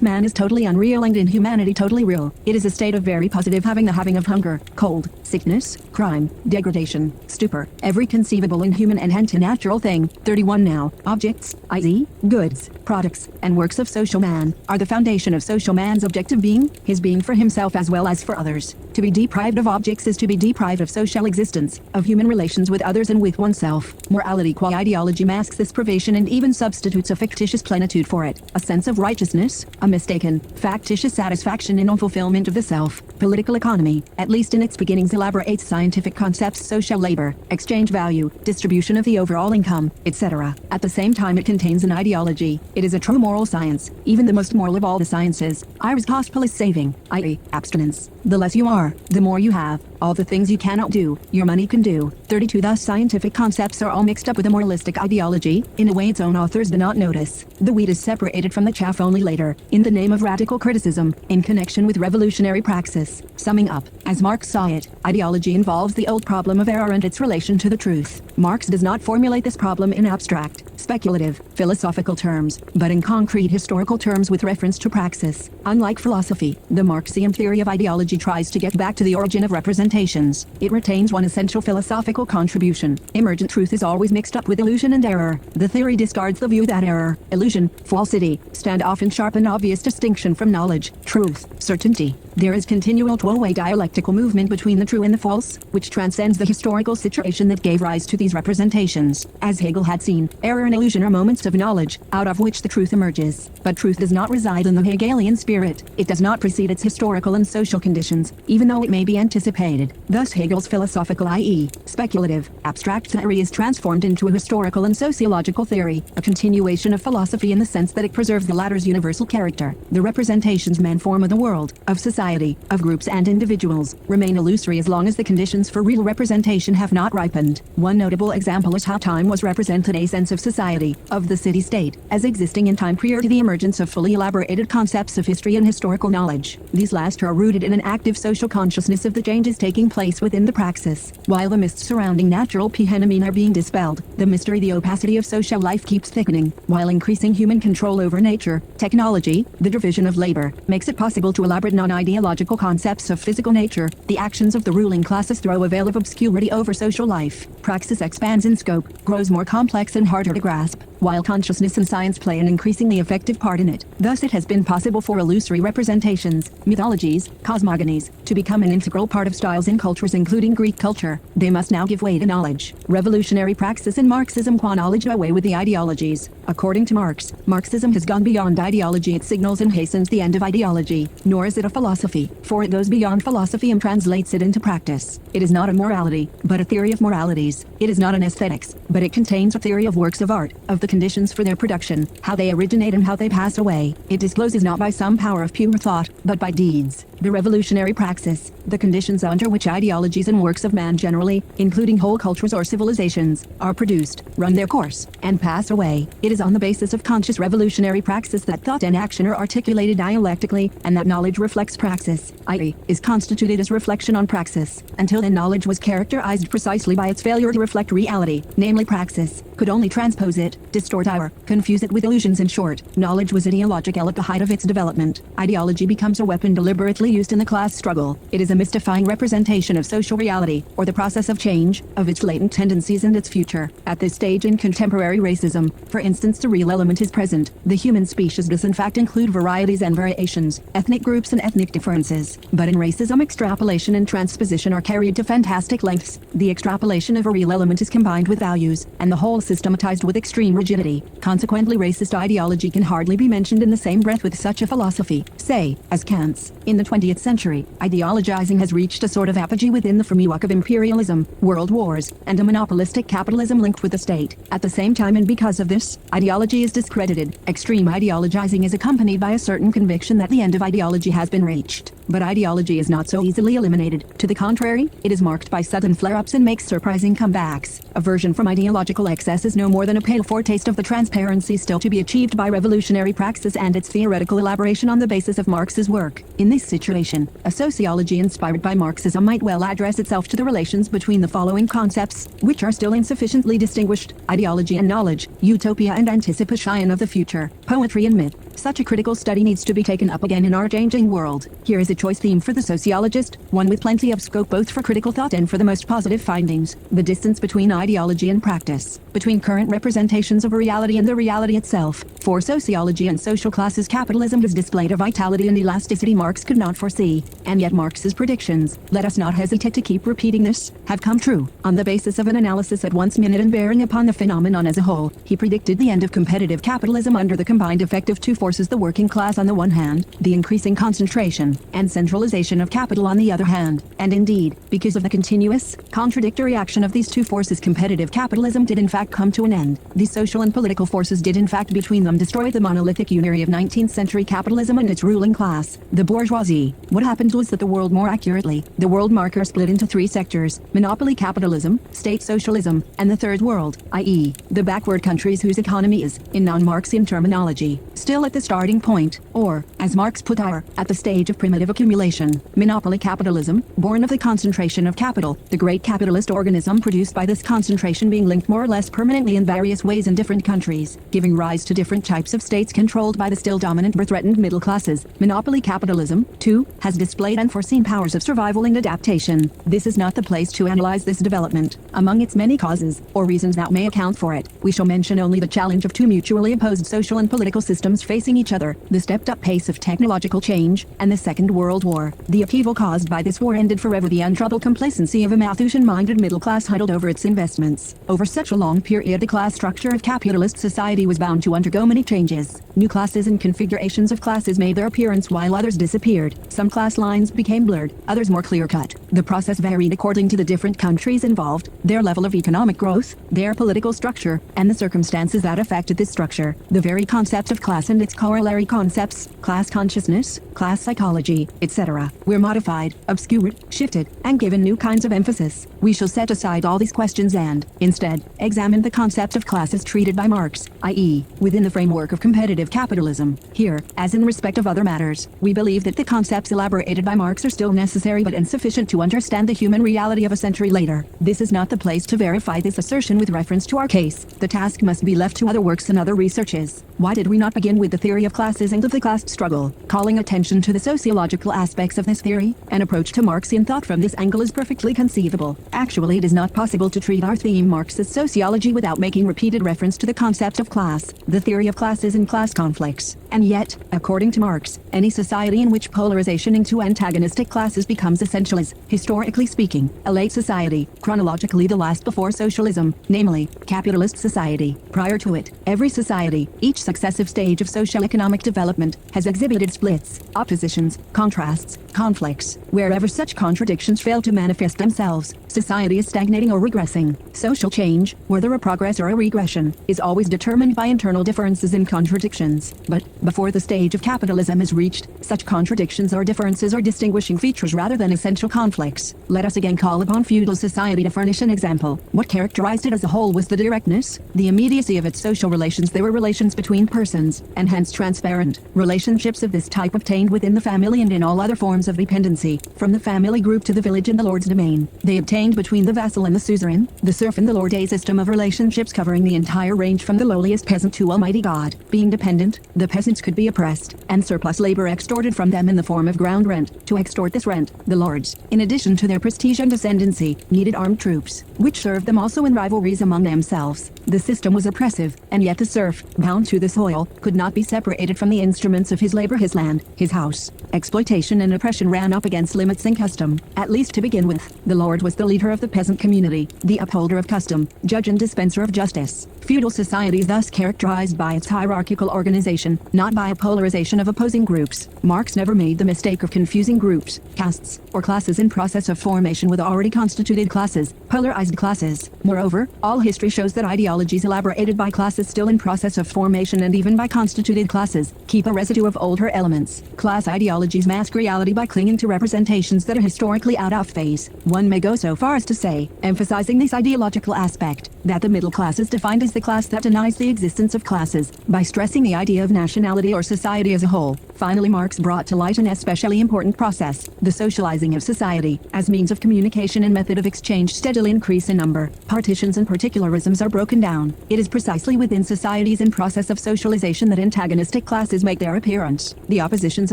man is totally unreal and inhumanity totally real. It is a state of very positive having, the having of hunger, cold, sickness, crime, degradation, stupor, every conceivable inhuman and anti-natural thing. 31 Now, objects, i.e., goods, products, and works of social man, are the foundation of social man's objective being, his being for himself as well as for others. To be deprived of objects is to be deprived of social existence, of human relations with others and with oneself. Morality qua ideology masks this privation and even substitutes a fictitious plenitude for it, a sense of righteousness, a mistaken, factitious satisfaction in unfulfillment of the self. Political economy, at least in its beginnings, elaborates scientific concepts: social labor, exchange value, distribution of the overall income, etc. At the same time it contains an ideology. It is a true moral science, even the most moral of all the sciences. Iris gospel is saving, i.e., abstinence. The less you are, the more you have. All the things you cannot do, your money can do. 32 Thus scientific concepts are all mixed up with a moralistic ideology, in a way its own authors do not notice. The wheat is separated from the chaff only later, in the name of radical criticism, in connection with revolutionary praxis. Summing up, as Marx saw it, ideology involves the old problem of error and its relation to the truth. Marx does not formulate this problem in abstract, speculative, philosophical terms, but in concrete historical terms with reference to praxis. Unlike philosophy, the Marxian theory of ideology tries to get back to the origin of representations. It retains one essential philosophical contribution. Emergent truth is always mixed up with illusion and error. The theory discards the view that error, illusion, falsity, stand off in sharp and obvious distinction from knowledge, truth, certainty. There is continual two-way dialectical movement between the true and the false, which transcends the historical situation that gave rise to these representations. As Hegel had seen, error and illusion are moments of knowledge, out of which the truth emerges. But truth does not reside in the Hegelian spirit. It does not precede its historical and social conditions, even though it may be anticipated. Thus Hegel's philosophical, i.e., speculative, abstract theory is transformed into a historical and sociological theory, a continuation of philosophy in the sense that it preserves the latter's universal character. The representations men form of the world, of society, of groups and individuals, remain illusory as long as the conditions for real representation have not ripened. One notable example is how time was represented, a sense of society, of the city-state, as existing in time prior to the emergence of fully elaborated concepts of history and historical knowledge. These last are rooted in an active social consciousness of the changes taking place within the praxis. While the mists surrounding natural phenomenon are being dispelled, the mystery, the opacity of social life keeps thickening. While increasing human control over nature, technology, the division of labor, makes it possible to elaborate non-ideological concepts of physical nature, the actions of the ruling classes throw a veil of obscurity over social life. Praxis expands in scope, grows more complex and harder to grasp, while consciousness and science play an increasingly effective part in it. Thus it has been possible for illusory representations, mythologies, cosmogonies, to become an integral part of styles in cultures including Greek culture. They must now give way to knowledge. Revolutionary praxis in Marxism qua knowledge away with the ideologies. According to Marx, Marxism has gone beyond ideology, it signals and hastens the end of ideology. Nor is it a philosophy, for it goes beyond philosophy and translates it into practice. It is not a morality, but a theory of moralities. It is not an aesthetics, but it contains a theory of works of art, of the conditions for their production, how they originate and how they pass away. It discloses not by some power of pure thought, but by deeds. The revolutionary praxis, the conditions under which ideologies and works of man generally, including whole cultures or civilizations, are produced, run their course, and pass away. It is on the basis of conscious revolutionary praxis that thought and action are articulated dialectically, and that knowledge reflects praxis, i.e., is constituted as reflection on praxis. Until then knowledge was characterized precisely by its failure to reflect reality, namely praxis, could only transpose it, distort or confuse it with illusions. In short, knowledge was ideological at the height of its development. Ideology becomes a weapon deliberately used in the class struggle. It is a mystifying representation of social reality, or the process of change, of its latent tendencies and its future. At this stage in contemporary racism, for instance, the real element is present. The human species does in fact include varieties and variations, ethnic groups and ethnic differences. But in racism, extrapolation and transposition are carried to fantastic lengths. The extrapolation of a real element is combined with values, and the whole systematized with extreme rigidity. Consequently, racist ideology can hardly be mentioned in the same breath with such a philosophy, say, as Kant's. In the 20th century, ideologizing has reached a sort of apogee within the framework of imperialism, world wars, and a monopolistic capitalism linked with the state. At the same time, and because of this, ideology is discredited. Extreme ideologizing is accompanied by a certain conviction that the end of ideology has been reached. But ideology is not so easily eliminated. To the contrary, it is marked by sudden flare-ups and makes surprising comebacks. Aversion from ideological excess is no more than a pale foretaste of the transparency still to be achieved by revolutionary praxis and its theoretical elaboration on the basis of Marx's work. In this situation, a sociology inspired by Marxism might well address itself to the relations between the following concepts, which are still insufficiently distinguished: ideology and knowledge, utopia and anticipation of the future, poetry and myth. Such a critical study needs to be taken up again in our changing world. Here is a choice theme for the sociologist, one with plenty of scope both for critical thought and for the most positive findings: the distance between ideology and practice, between current representations of reality and the reality itself. For sociology and social classes, capitalism has displayed a vitality and elasticity Marx could not foresee, and yet Marx's predictions, let us not hesitate to keep repeating this, have come true. On the basis of an analysis at once minute and bearing upon the phenomenon as a whole, he predicted the end of competitive capitalism under the combined effect of two forces: the working class on the one hand, the increasing concentration and centralization of capital on the other hand. And indeed, because of the continuous, contradictory action of these two forces, competitive capitalism did in fact come to an end. The social and political forces did in fact between them destroy the monolithic unity of 19th century capitalism and its ruling class, the bourgeoisie. What happened was that the world, more accurately, the world marker, split into three sectors: monopoly capitalism, state socialism, and the third world, i.e., the backward countries whose economy is, in non-Marxian terminology, still at the starting point, or, as Marx put it, at the stage of primitive accumulation. Monopoly capitalism, born of the concentration of capital, the great capitalist organism produced by this concentration being linked more or less permanently in various ways in different countries, giving rise to different types of states controlled by the still dominant or threatened middle classes. Monopoly capitalism, too, has displayed unforeseen powers of survival and adaptation. This is not the place to analyze this development. Among its many causes, or reasons that may account for it, we shall mention only the challenge of two mutually opposed social and political systems facing each other, the stepped-up pace of technological change, and the Second World War. The upheaval caused by this war ended forever the untroubled complacency of a Malthusian-minded middle class huddled over its investments. Over such a long period, the class structure of capitalist society was bound to undergo many changes. New classes and configurations of classes made their appearance while others disappeared. Some class lines became blurred, others more clear-cut. The process varied according to the different countries involved, their level of economic growth, their political structure, and the circumstances that affected this structure. The very concept of class and its corollary concepts, class consciousness, class psychology, etc., were modified, obscured, shifted, and given new kinds of emphasis. We shall set aside all these questions and, instead, examine the concept of class as treated by Marx, i.e., within the framework of competitive capitalism. Here, as in respect of other matters, we believe that the concepts elaborated by Marx are still necessary but insufficient to understand the human reality of a century later. This is not the place to verify this assertion with reference to our case. The task must be left to other works and other researches. Why did we not begin with the theory of classes and of the class struggle? Calling attention to the sociological aspects of this theory, an approach to Marxian thought from this angle is perfectly conceivable. Actually, it is not possible to treat our theme Marxist sociology without making repeated reference to the concept of class, the theory of classes and class conflicts. And yet, according to Marx, any society in which polarization into antagonistic classes becomes essential is, historically speaking, a late society, chronologically the last before socialism, namely, capitalist society. Prior to it, every society, each successive stage of socio-economic development, has exhibited splits, oppositions, contrasts, conflicts. Wherever such contradictions fail to manifest themselves, society is stagnating or regressing. Social change, whether a progress or a regression, is always determined by internal differences and contradictions. But, before the stage of capitalism is reached, such contradictions or differences are distinguishing features rather than essential conflicts. Let us again call upon feudal society to furnish an example. What characterized it as a whole was the directness, the immediacy of its social relations. They were relations between persons, and hence transparent. Relationships of this type obtained within the family and in all other forms of dependency, from the family group to the village and the lord's domain. They obtained between the vassal and the suzerain, the serf and the lord, a system of relationships covering the entire range from the lowliest peasant to Almighty God. Being dependent, the peasants could be oppressed, and surplus labor extorted from them in the form of ground rent. To extort this rent, the lords, in addition to their prestige and ascendancy, needed armed troops, which served them also in rivalries among themselves. The system was oppressive, and yet the serf, bound to the soil, could not be separated from the instruments of his labor, his land, his house. Exploitation and oppression ran up against limits in custom. At least to begin with, the lord was the leader of the peasant community, the upholder of custom, judge and dispenser of justice. Feudal society is thus characterized by its hierarchical organization, not by a polarization of opposing groups. Marx never made the mistake of confusing groups, castes, or classes in process of formation with already constituted classes, polarized classes. Moreover, all history shows that ideologies elaborated by classes still in process of formation and even by constituted classes, keep a residue of older elements. Class ideologies mask reality by clinging to representations that are historically out of phase. One may go so far as to say, emphasizing this ideological aspect, that the middle class is defined as the class that denies the existence of classes, by stressing the idea of nationality or society as a whole. Finally, Marx brought to light an especially important process, the socializing of society, as means of communication and method of exchange steadily increase in number. Partitions and particularisms are broken down. It is precisely within societies in process of socialization that antagonistic classes make their appearance. The oppositions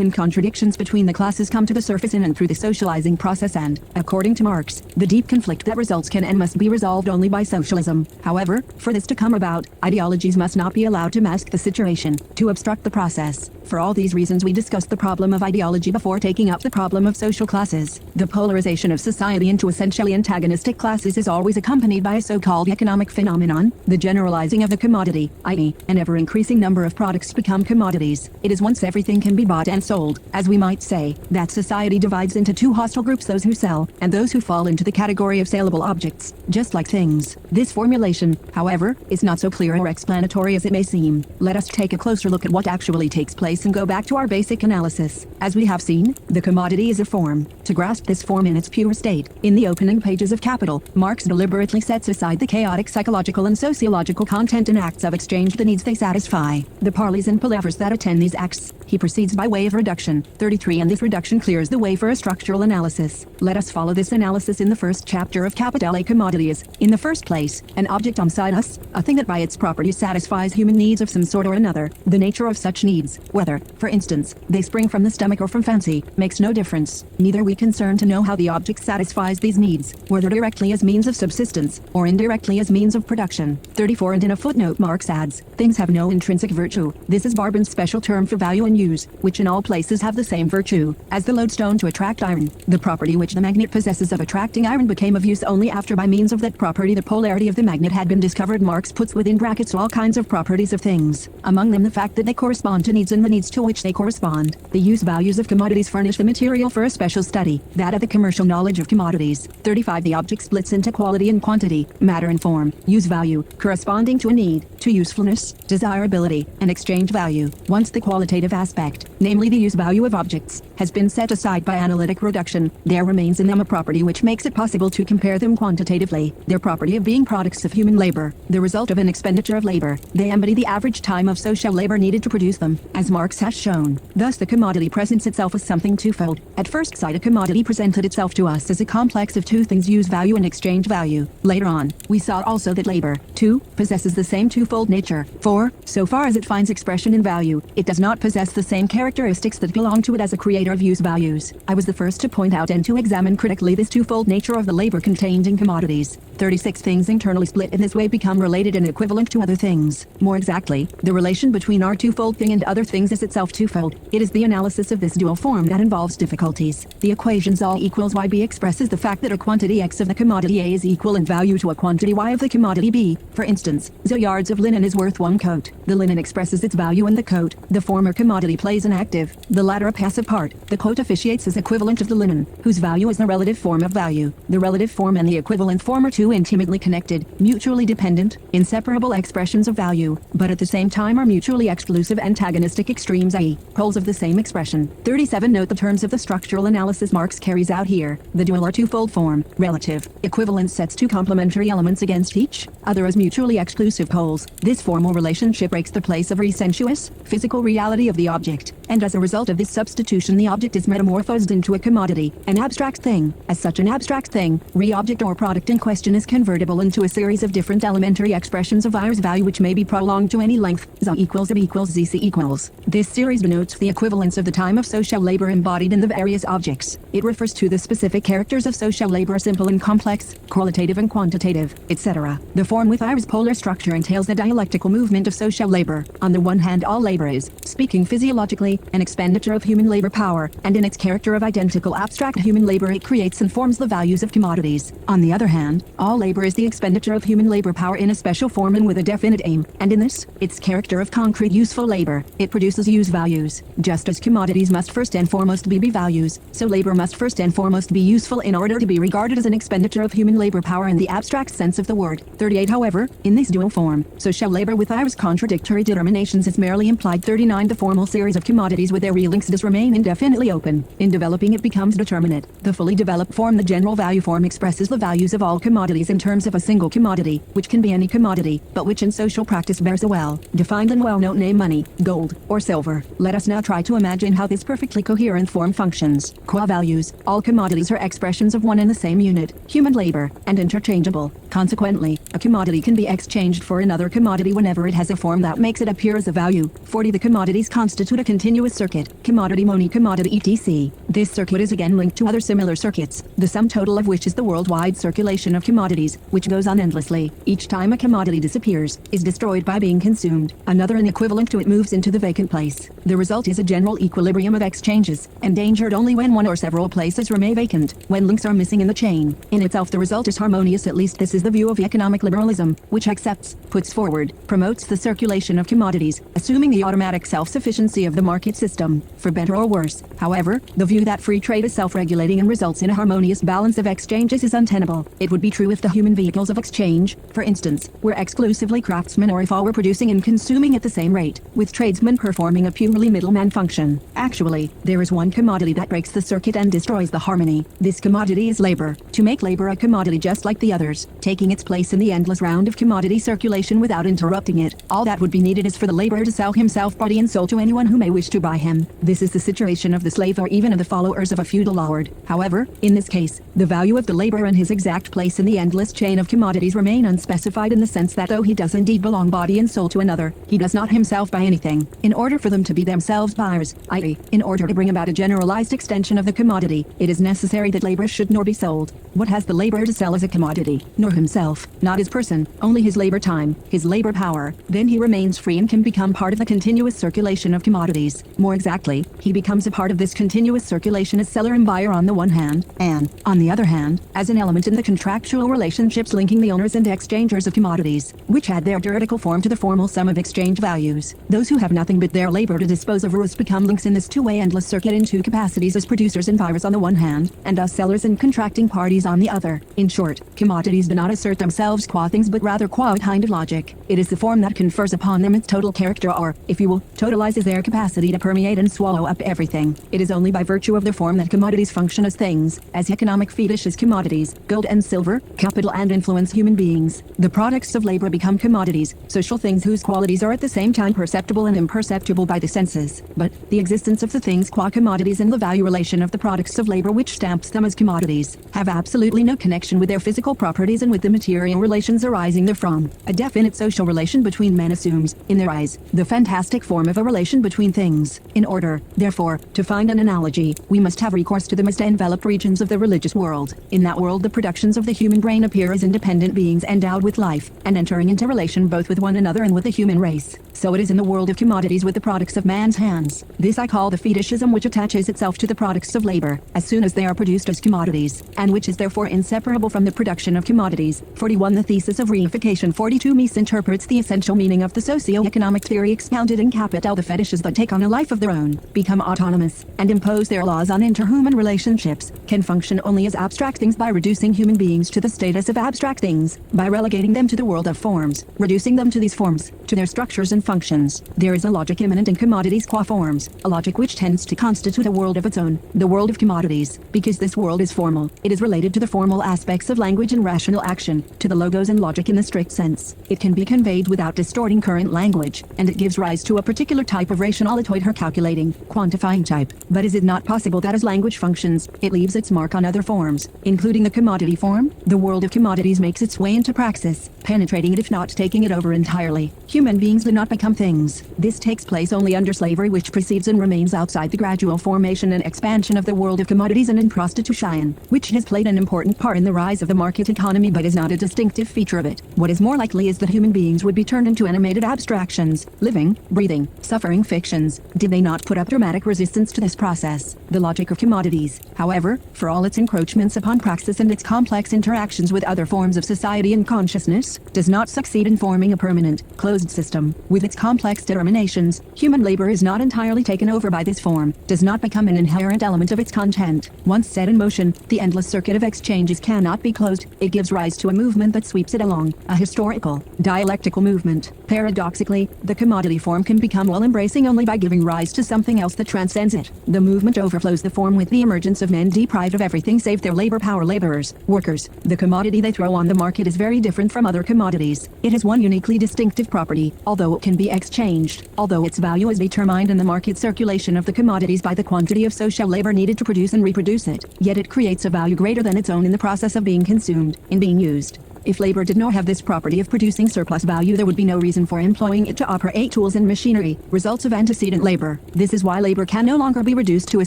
and contradictions between the classes come to the surface in and through the socializing process and, according to Marx, the deep conflict that results can and must be resolved only by socialism. However, for this to come about, ideologies must not be allowed to mask the situation, to obstruct the process. For all these reasons we discussed the problem of ideology before taking up the problem of social classes. The polarization of society into essentially antagonistic classes is always accompanied by a so-called economic phenomenon, the generalizing of the commodity, i.e., an ever-increasing number of products become commodities. It is once everything can be bought and sold, as we might say, that society divides into two hostile groups, those who sell, and those who fall into the category of saleable objects, just like things. This formulation, however, is not so clear or explanatory as it may seem. Let us take a closer look at what actually takes place and go back to our basic analysis. As we have seen, the commodity is a form. To grasp this form in its pure state, in the opening pages of Capital, Marx deliberately sets aside the chaotic psychological and sociological content and acts of exchange the needs they satisfy, the parleys and palavers that attend these acts. He proceeds by way of reduction, 33, and this reduction clears the way for a structural analysis. Let us follow this analysis in the first chapter of Capital. A commodity is, in the first place, an object beside us, a thing that by its properties satisfies human needs of some sort or another. The nature of such needs, whether, for instance, they spring from the stomach or from fancy, makes no difference. Neither are we concerned to know how the object satisfies these needs, whether directly as means of subsistence, or indirectly as means of production. 34, and in a footnote Marx adds, things have no intrinsic virtue. This is Barbin's special term for value and use, which in all places have the same virtue, as the lodestone to attract iron. The property which the magnet possesses of attracting iron became of use only after by means of that property the polarity of the magnet had been discovered. Marx puts within brackets all kinds of properties of things, among them the fact that they correspond to needs and the needs to which they correspond. The use values of commodities furnish the material for a special study, that of the commercial knowledge of commodities. 35, the object splits into quality and quantity, matter and form. Use value, corresponding to a need, to usefulness, desirability, and exchange value. Once the qualitative aspect, namely the use value of objects, has been set aside by analytic reduction, there remains in them a property which makes it possible to compare them quantitatively. Their property of being products of human labor, the result of an expenditure of labor. They embody the average time of social labor needed to produce them, as Marx has shown. Thus the commodity presents itself as something twofold. At first sight a commodity presented itself to us as a complex of two things, use value and exchange value. Later on, we saw also that labor, too, possesses the same twofold nature. For, so far as it finds expression in value, it does not possess the same characteristics that belong to it as a creator of use values. I was the first to point out and to examine critically this twofold nature of the labor contained in commodities. 36, things internally split in this way become related and equivalent to other things. More exactly, the relation between our twofold thing and other things is itself twofold. It is the analysis of this dual form that involves difficulties. The equations all equals yb expresses the fact that a quantity x of the commodity A is equal in value to a quantity y of the commodity B. For instance, 0 yards of linen is worth 1 coat. The linen expresses its value in the coat. The former commodity plays an active, the latter a passive part. The coat officiates as equivalent of the linen, whose value is the relative form of value. The relative form and the equivalent form are two intimately connected, mutually dependent, inseparable expressions of value, but at the same time are mutually exclusive antagonistic extremes, i.e., poles of the same expression. 37, note the terms of the structural analysis Marx carries out here. The dual or twofold form, relative, equivalence sets two complementary elements against each other as mutually exclusive poles. This formal relationship breaks the place of resensuous, physical reality of the object, and as a result of this substitution the object is metamorphosed into a commodity, an abstract thing. As such an abstract thing, re-object or product in question is convertible into a series of different elementary expressions of I's value which may be prolonged to any length, z equals b equals zc equals. This series denotes the equivalence of the time of social labor embodied in the various objects. It refers to the specific characters of social labor, simple and complex, qualitative and quantitative, etc. The form with I's polar structure entails the dialectical movement of social labor. On the one hand, all labor is, speaking physiologically, an expenditure of human labor power, and in its character of identical abstract human labor it creates and forms the values of commodities. On the other hand, all All labor is the expenditure of human labor power in a special form and with a definite aim, and in this, its character of concrete useful labor. It produces use values. Just as commodities must first and foremost be values, so labor must first and foremost be useful in order to be regarded as an expenditure of human labor power in the abstract sense of the word. 38 However, in this dual form, so shall labor with I's contradictory determinations is merely implied. 39 The formal series of commodities with their real links does remain indefinitely open. In developing it becomes determinate. The fully developed form, the general value form, expresses the values of all commodities in terms of a single commodity, which can be any commodity, but which in social practice bears a well-defined and well-known name: money, gold, or silver. Let us now try to imagine how this perfectly coherent form functions. Qua values, all commodities are expressions of one and the same unit, human labor, and interchangeable. Consequently, a commodity can be exchanged for another commodity whenever it has a form that makes it appear as a value. 40 The commodities constitute a continuous circuit, commodity money, commodity etc. This circuit is again linked to other similar circuits, the sum total of which is the worldwide circulation of commodities, which goes on endlessly. Each time a commodity disappears, is destroyed by being consumed, another and equivalent to it moves into the vacant place. The result is a general equilibrium of exchanges, endangered only when one or several places remain vacant, when links are missing in the chain. In itself the result is harmonious. At least this is the view of economic liberalism, which accepts, puts forward, promotes the circulation of commodities, assuming the automatic self-sufficiency of the market system. For better or worse, however, the view that free trade is self-regulating and results in a harmonious balance of exchanges is untenable. It would be true if the human vehicles of exchange, for instance, were exclusively craftsmen, or if all were producing and consuming at the same rate, with tradesmen performing a purely middleman function. Actually, there is one commodity that breaks the circuit and destroys the harmony. This commodity is labor. To make labor a commodity just like the others, taking its place in the endless round of commodity circulation without interrupting it, all that would be needed is for the laborer to sell himself body and soul to anyone who may wish to buy him. This is the situation of the slave, or even of the followers of a feudal lord. However, in this case, the value of the laborer and his exact place in the endless chain of commodities remain unspecified, in the sense that though he does indeed belong body and soul to another, he does not himself buy anything. In order for them to be themselves buyers, i.e., in order to bring about a generalized extension of the commodity, it is necessary that labor should nor be sold. What has the laborer to sell as a commodity? Nor himself, not his person, only his labor time, his labor power. Then he remains free and can become part of the continuous circulation of commodities. More exactly, he becomes a part of this continuous circulation as seller and buyer on the one hand, and, on the other hand, as an element in the contractual relationships linking the owners and exchangers of commodities, which add their juridical form to the formal sum of exchange values. Those who have nothing but their labor to dispose of thus become links in this two-way endless circuit in two capacities, as producers and buyers on the one hand, and as sellers and contracting parties on the other. In short, commodities do not assert themselves qua things, but rather qua a kind of logic. It is the form that confers upon them its total character, or, if you will, totalizes their capacity to permeate and swallow up everything. It is only by virtue of their form that commodities function as things, as economic fetishes. Commodities, gold and silver, capital and influence human beings. The products of labor become commodities, social things whose qualities are at the same time perceptible and imperceptible by the senses. But the existence of the things qua commodities and the value relation of the products of labor which stamps them as commodities have absolutely no connection with their physical properties and with the material relations arising therefrom. A definite social relation between men assumes, in their eyes, the fantastic form of a relation between things. In order, therefore, to find an analogy, we must have recourse to the most enveloped regions of the religious world. In that world the productions of the human brain appear as independent beings endowed with life, and entering into relation both with one another and with the human race. So it is in the world of commodities with the products of man's hands. This I call the fetishism which attaches itself to the products of labor, as soon as they are produced as commodities, and which is therefore inseparable from the production of commodities. 41 The thesis of reification. 42 misinterprets the essential meaning of the socio-economic theory expounded in Capital. The fetishes that take on a life of their own, become autonomous, and impose their laws on interhuman relationships, can function only as abstract things by reducing human beings to the status of abstract things, by relegating them to the world of forms, reducing them to these forms, to their structures and functions. There is a logic immanent in commodities qua forms, a logic which tends to constitute a world of its own, the world of commodities. Because this world is formal, it is related to the formal aspects of language and rational action, to the logos and logic in the strict sense. It can be conveyed without distorting current language, and it gives rise to a particular type of rationalitoid or calculating, quantifying type. But is it not possible that as language functions, it leaves its mark on other forms, including the commodity form? The world of commodities makes its way into praxis, penetrating it if not taking it over entirely. Human beings do not become things. This takes place only under slavery, which precedes and remains outside the gradual formation and expansion of the world of commodities, and in prostitution, which has played an important part in the rise of the market economy but is not a distinctive feature of it. What is more likely is that human beings would be turned into animated abstractions, living, breathing, suffering fictions, did they not put up dramatic resistance to this process. The logic of commodities, however, for all its encroachments upon praxis and its complex interactions with other forms of society and consciousness, does not succeed in forming a permanent, closed system. With its complex determinations, human labor is not entirely taken over by this form, does not become an inherent element of its content. Once set in motion, the endless circuit of exchanges cannot be closed. It gives rise to a movement that sweeps it along, a historical, dialectical movement. Paradoxically, the commodity form can become all-embracing only by giving rise to something else that transcends it. The movement overflows the form with the emergence of men deprived of everything save their labor power, laborers, workers. The commodity they throw on the market is very different from other commodities. It has one uniquely distinctive property, although it can be exchanged, although its value is determined in the market circulation of the commodities by the quantity of social labor needed to produce and reproduce it, yet it creates a value greater than its own in the process of being consumed, in being used. If labor did not have this property of producing surplus value, there would be no reason for employing it to operate tools and machinery, results of antecedent labor. This is why labor can no longer be reduced to a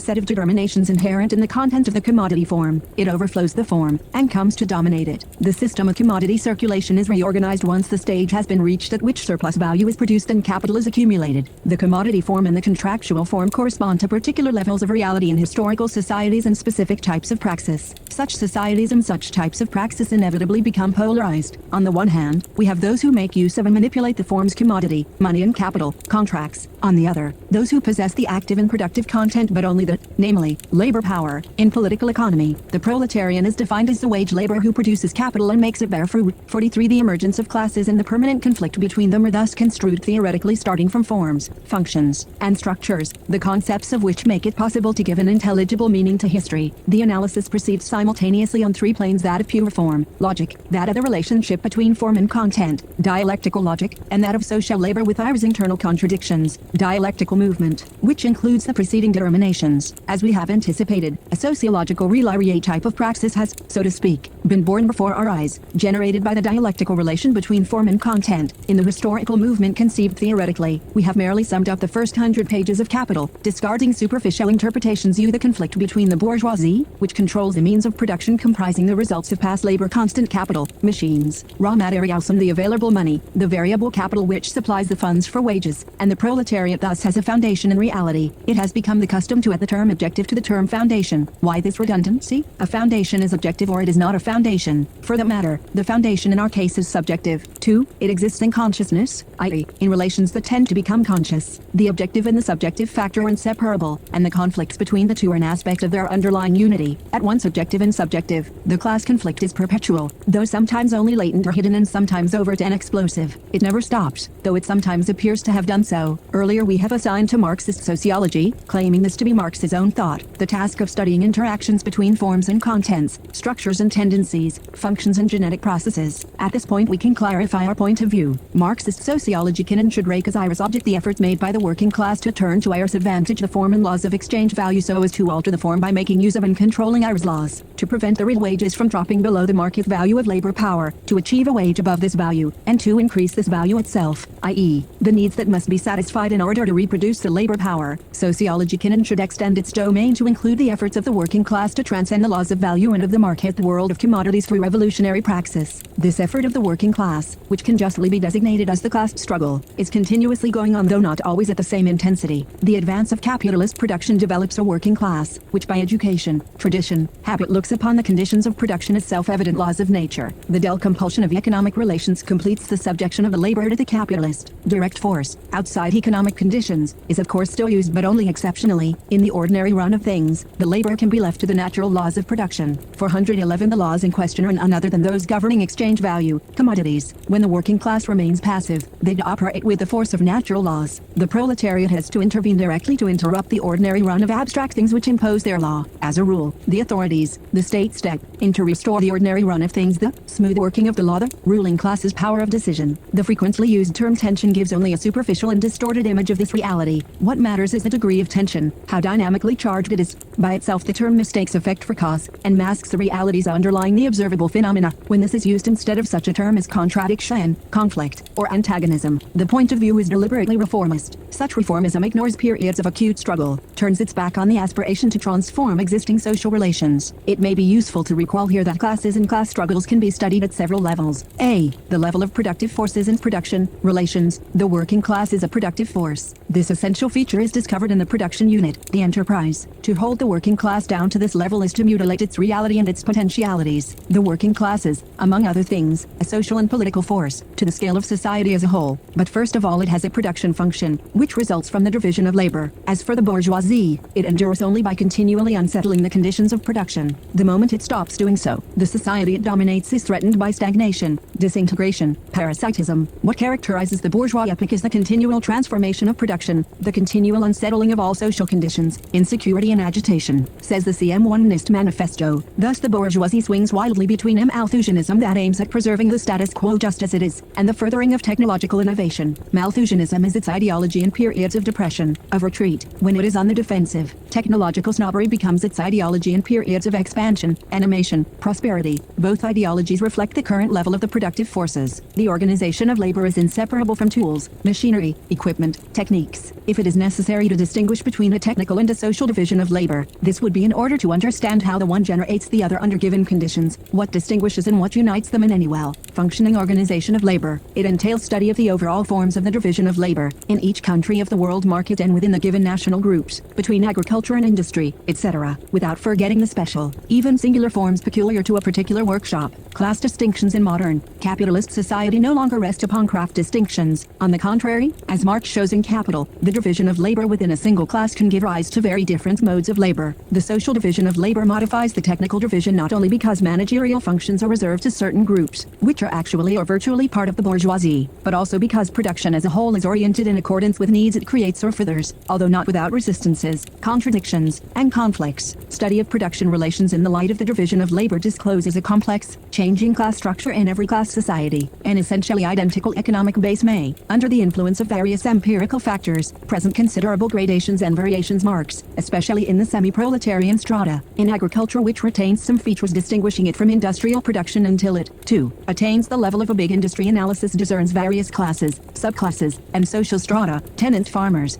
set of determinations inherent in the content of the commodity form. It overflows the form, and comes to dominate it. The system of commodity circulation is reorganized once the stage has been reached at which surplus value is produced and capital is accumulated. The commodity form and the contractual form correspond to particular levels of reality in historical societies and specific types of praxis. Such societies and such types of praxis inevitably become polarized. On the one hand, we have those who make use of and manipulate the forms commodity, money and capital, contracts. On the other, those who possess the active and productive content but only the, namely, labor power. In political economy, the proletarian is defined as the wage laborer who produces capital and makes it bear fruit. 43. The emergence of classes and the permanent conflict between them are thus construed theoretically, starting from forms, functions, and structures, the concepts of which make it possible to give an intelligible meaning to history. The analysis proceeds simultaneously on three planes: that of pure form, logic, that of the relationship between form and content, dialectical logic, and that of social labor with its internal contradictions, dialectical movement, which includes the preceding determinations. As we have anticipated, a sociological relay type of praxis has, so to speak, been born before our eyes, generated by the dialectical relation between form and content. In the historical movement conceived theoretically, we have merely summed up the first 100 pages of Capital, discarding superficial interpretations. The conflict between the bourgeoisie, which controls the means of production comprising the results of past labor, constant capital, machines, raw materials and the available money, the variable capital which supplies the funds for wages, and the proletariat thus has a foundation in reality. It has become the custom to add the term objective to the term foundation. Why this redundancy? A foundation is objective or it is not a foundation. For that matter, the foundation in our case is subjective. 2. It exists in consciousness, i.e., in relations that tend to become conscious. The objective and the subjective factor are inseparable, and the conflicts between the two are an aspect of their underlying unity. At once objective and subjective, the class conflict is perpetual, though sometimes only latent or hidden and sometimes overt and explosive. It never stops, though it sometimes appears to have done so. Earlier we have assigned to Marxist sociology, claiming this to be Marx's own thought, the task of studying interactions between forms and contents, structures and tendencies, functions and genetic processes. At this point we can clarify our point of view. Marxist sociology can and should rake as iris object the efforts made by the working class to turn to iris advantage the form and laws of exchange value so as to alter the form by making use of and controlling iris laws, to prevent the real wages from dropping below the market value of labor power, to achieve a wage above this value, and to increase this value itself, i.e., the needs that must be satisfied in order to reproduce the labor power. Sociology can and should extend its domain to include the efforts of the working class to transcend the laws of value and of the market, the world of commodities, through revolutionary praxis. This effort of the working class, which can justly be designated as the class struggle, is continuously going on, though not always at the same intensity. The advance of capitalist production develops a working class, which by education, tradition, habit looks upon the conditions of production as self-evident laws of nature. The decompulsion of economic relations completes the subjection of the laborer to the capitalist. Direct force, outside economic conditions, is of course still used but only exceptionally. In the ordinary run of things, the laborer can be left to the natural laws of production. 411. The laws in question are none other than those governing exchange value, commodities. When the working class remains passive, they operate with the force of natural laws. The proletariat has to intervene directly to interrupt the ordinary run of abstract things which impose their law. As a rule, the authorities, the state step in to restore the ordinary run of things, the smooth working of the law, the ruling class's power of decision. The frequently used term tension gives only a superficial and distorted image of this reality. What matters is the degree of tension, how dynamically charged it is. By itself the term mistakes effect for cause, and masks the realities underlying identifying the observable phenomena, when this is used instead of such a term as contradiction, conflict, or antagonism. The point of view is deliberately reformist. Such reformism ignores periods of acute struggle, turns its back on the aspiration to transform existing social relations. It may be useful to recall here that classes and class struggles can be studied at several levels. A. The level of productive forces and production relations. The working class is a productive force. This essential feature is discovered in the production unit, the enterprise. To hold the working class down to this level is to mutilate its reality and its potentialities. The working class is, among other things, a social and political force, to the scale of society as a whole. But first of all it has a production function, which results from the division of labor. As for the bourgeoisie, it endures only by continually unsettling the conditions of production. The moment it stops doing so, the society it dominates is threatened by stagnation, disintegration, parasitism. What characterizes the bourgeois epoch is the continual transformation of production, the continual unsettling of all social conditions, insecurity and agitation, says the CM1nist manifesto. Thus the bourgeoisie swings wildly between a Malthusianism that aims at preserving the status quo just as it is, and the furthering of technological innovation. Malthusianism is its ideology in periods of depression, of retreat. When it is on the defensive, technological snobbery becomes its ideology in periods of expansion, animation, prosperity. Both ideologies reflect the current level of the productive forces. The organization of labor is inseparable from tools, machinery, equipment, techniques. If it is necessary to distinguish between a technical and a social division of labor, this would be in order to understand how the one generates the other under given conditions, what distinguishes and what unites them in any well-functioning organization of labor. It entails study of the overall forms of the division of labor, in each country of the world market and within the given national groups, between agriculture and industry, etc., without forgetting the special, even singular forms peculiar to a particular workshop. Class distinctions in modern, capitalist society no longer rest upon craft distinctions. On the contrary, as Marx shows in Capital, the division of labor within a single class can give rise to very different modes of labor. The social division of labor modifies the technical division not only because managerial functions are reserved to certain groups, which are actually or virtually part of the bourgeoisie, but also because production as a whole is oriented in accordance with needs it creates or furthers, although not without resistances, contradictions, and conflicts. Study of production relations in the light of the division of labor discloses a complex, changing class structure in every class society. An essentially identical economic base may, under the influence of various empirical factors, present considerable gradations and variations. Marx, especially in the semi-proletarian strata, in agriculture which retains some features distinguishing it from industrial production until it, too, attains the level of a big industry analysis discerns various classes, subclasses, and social strata, tenant farmers,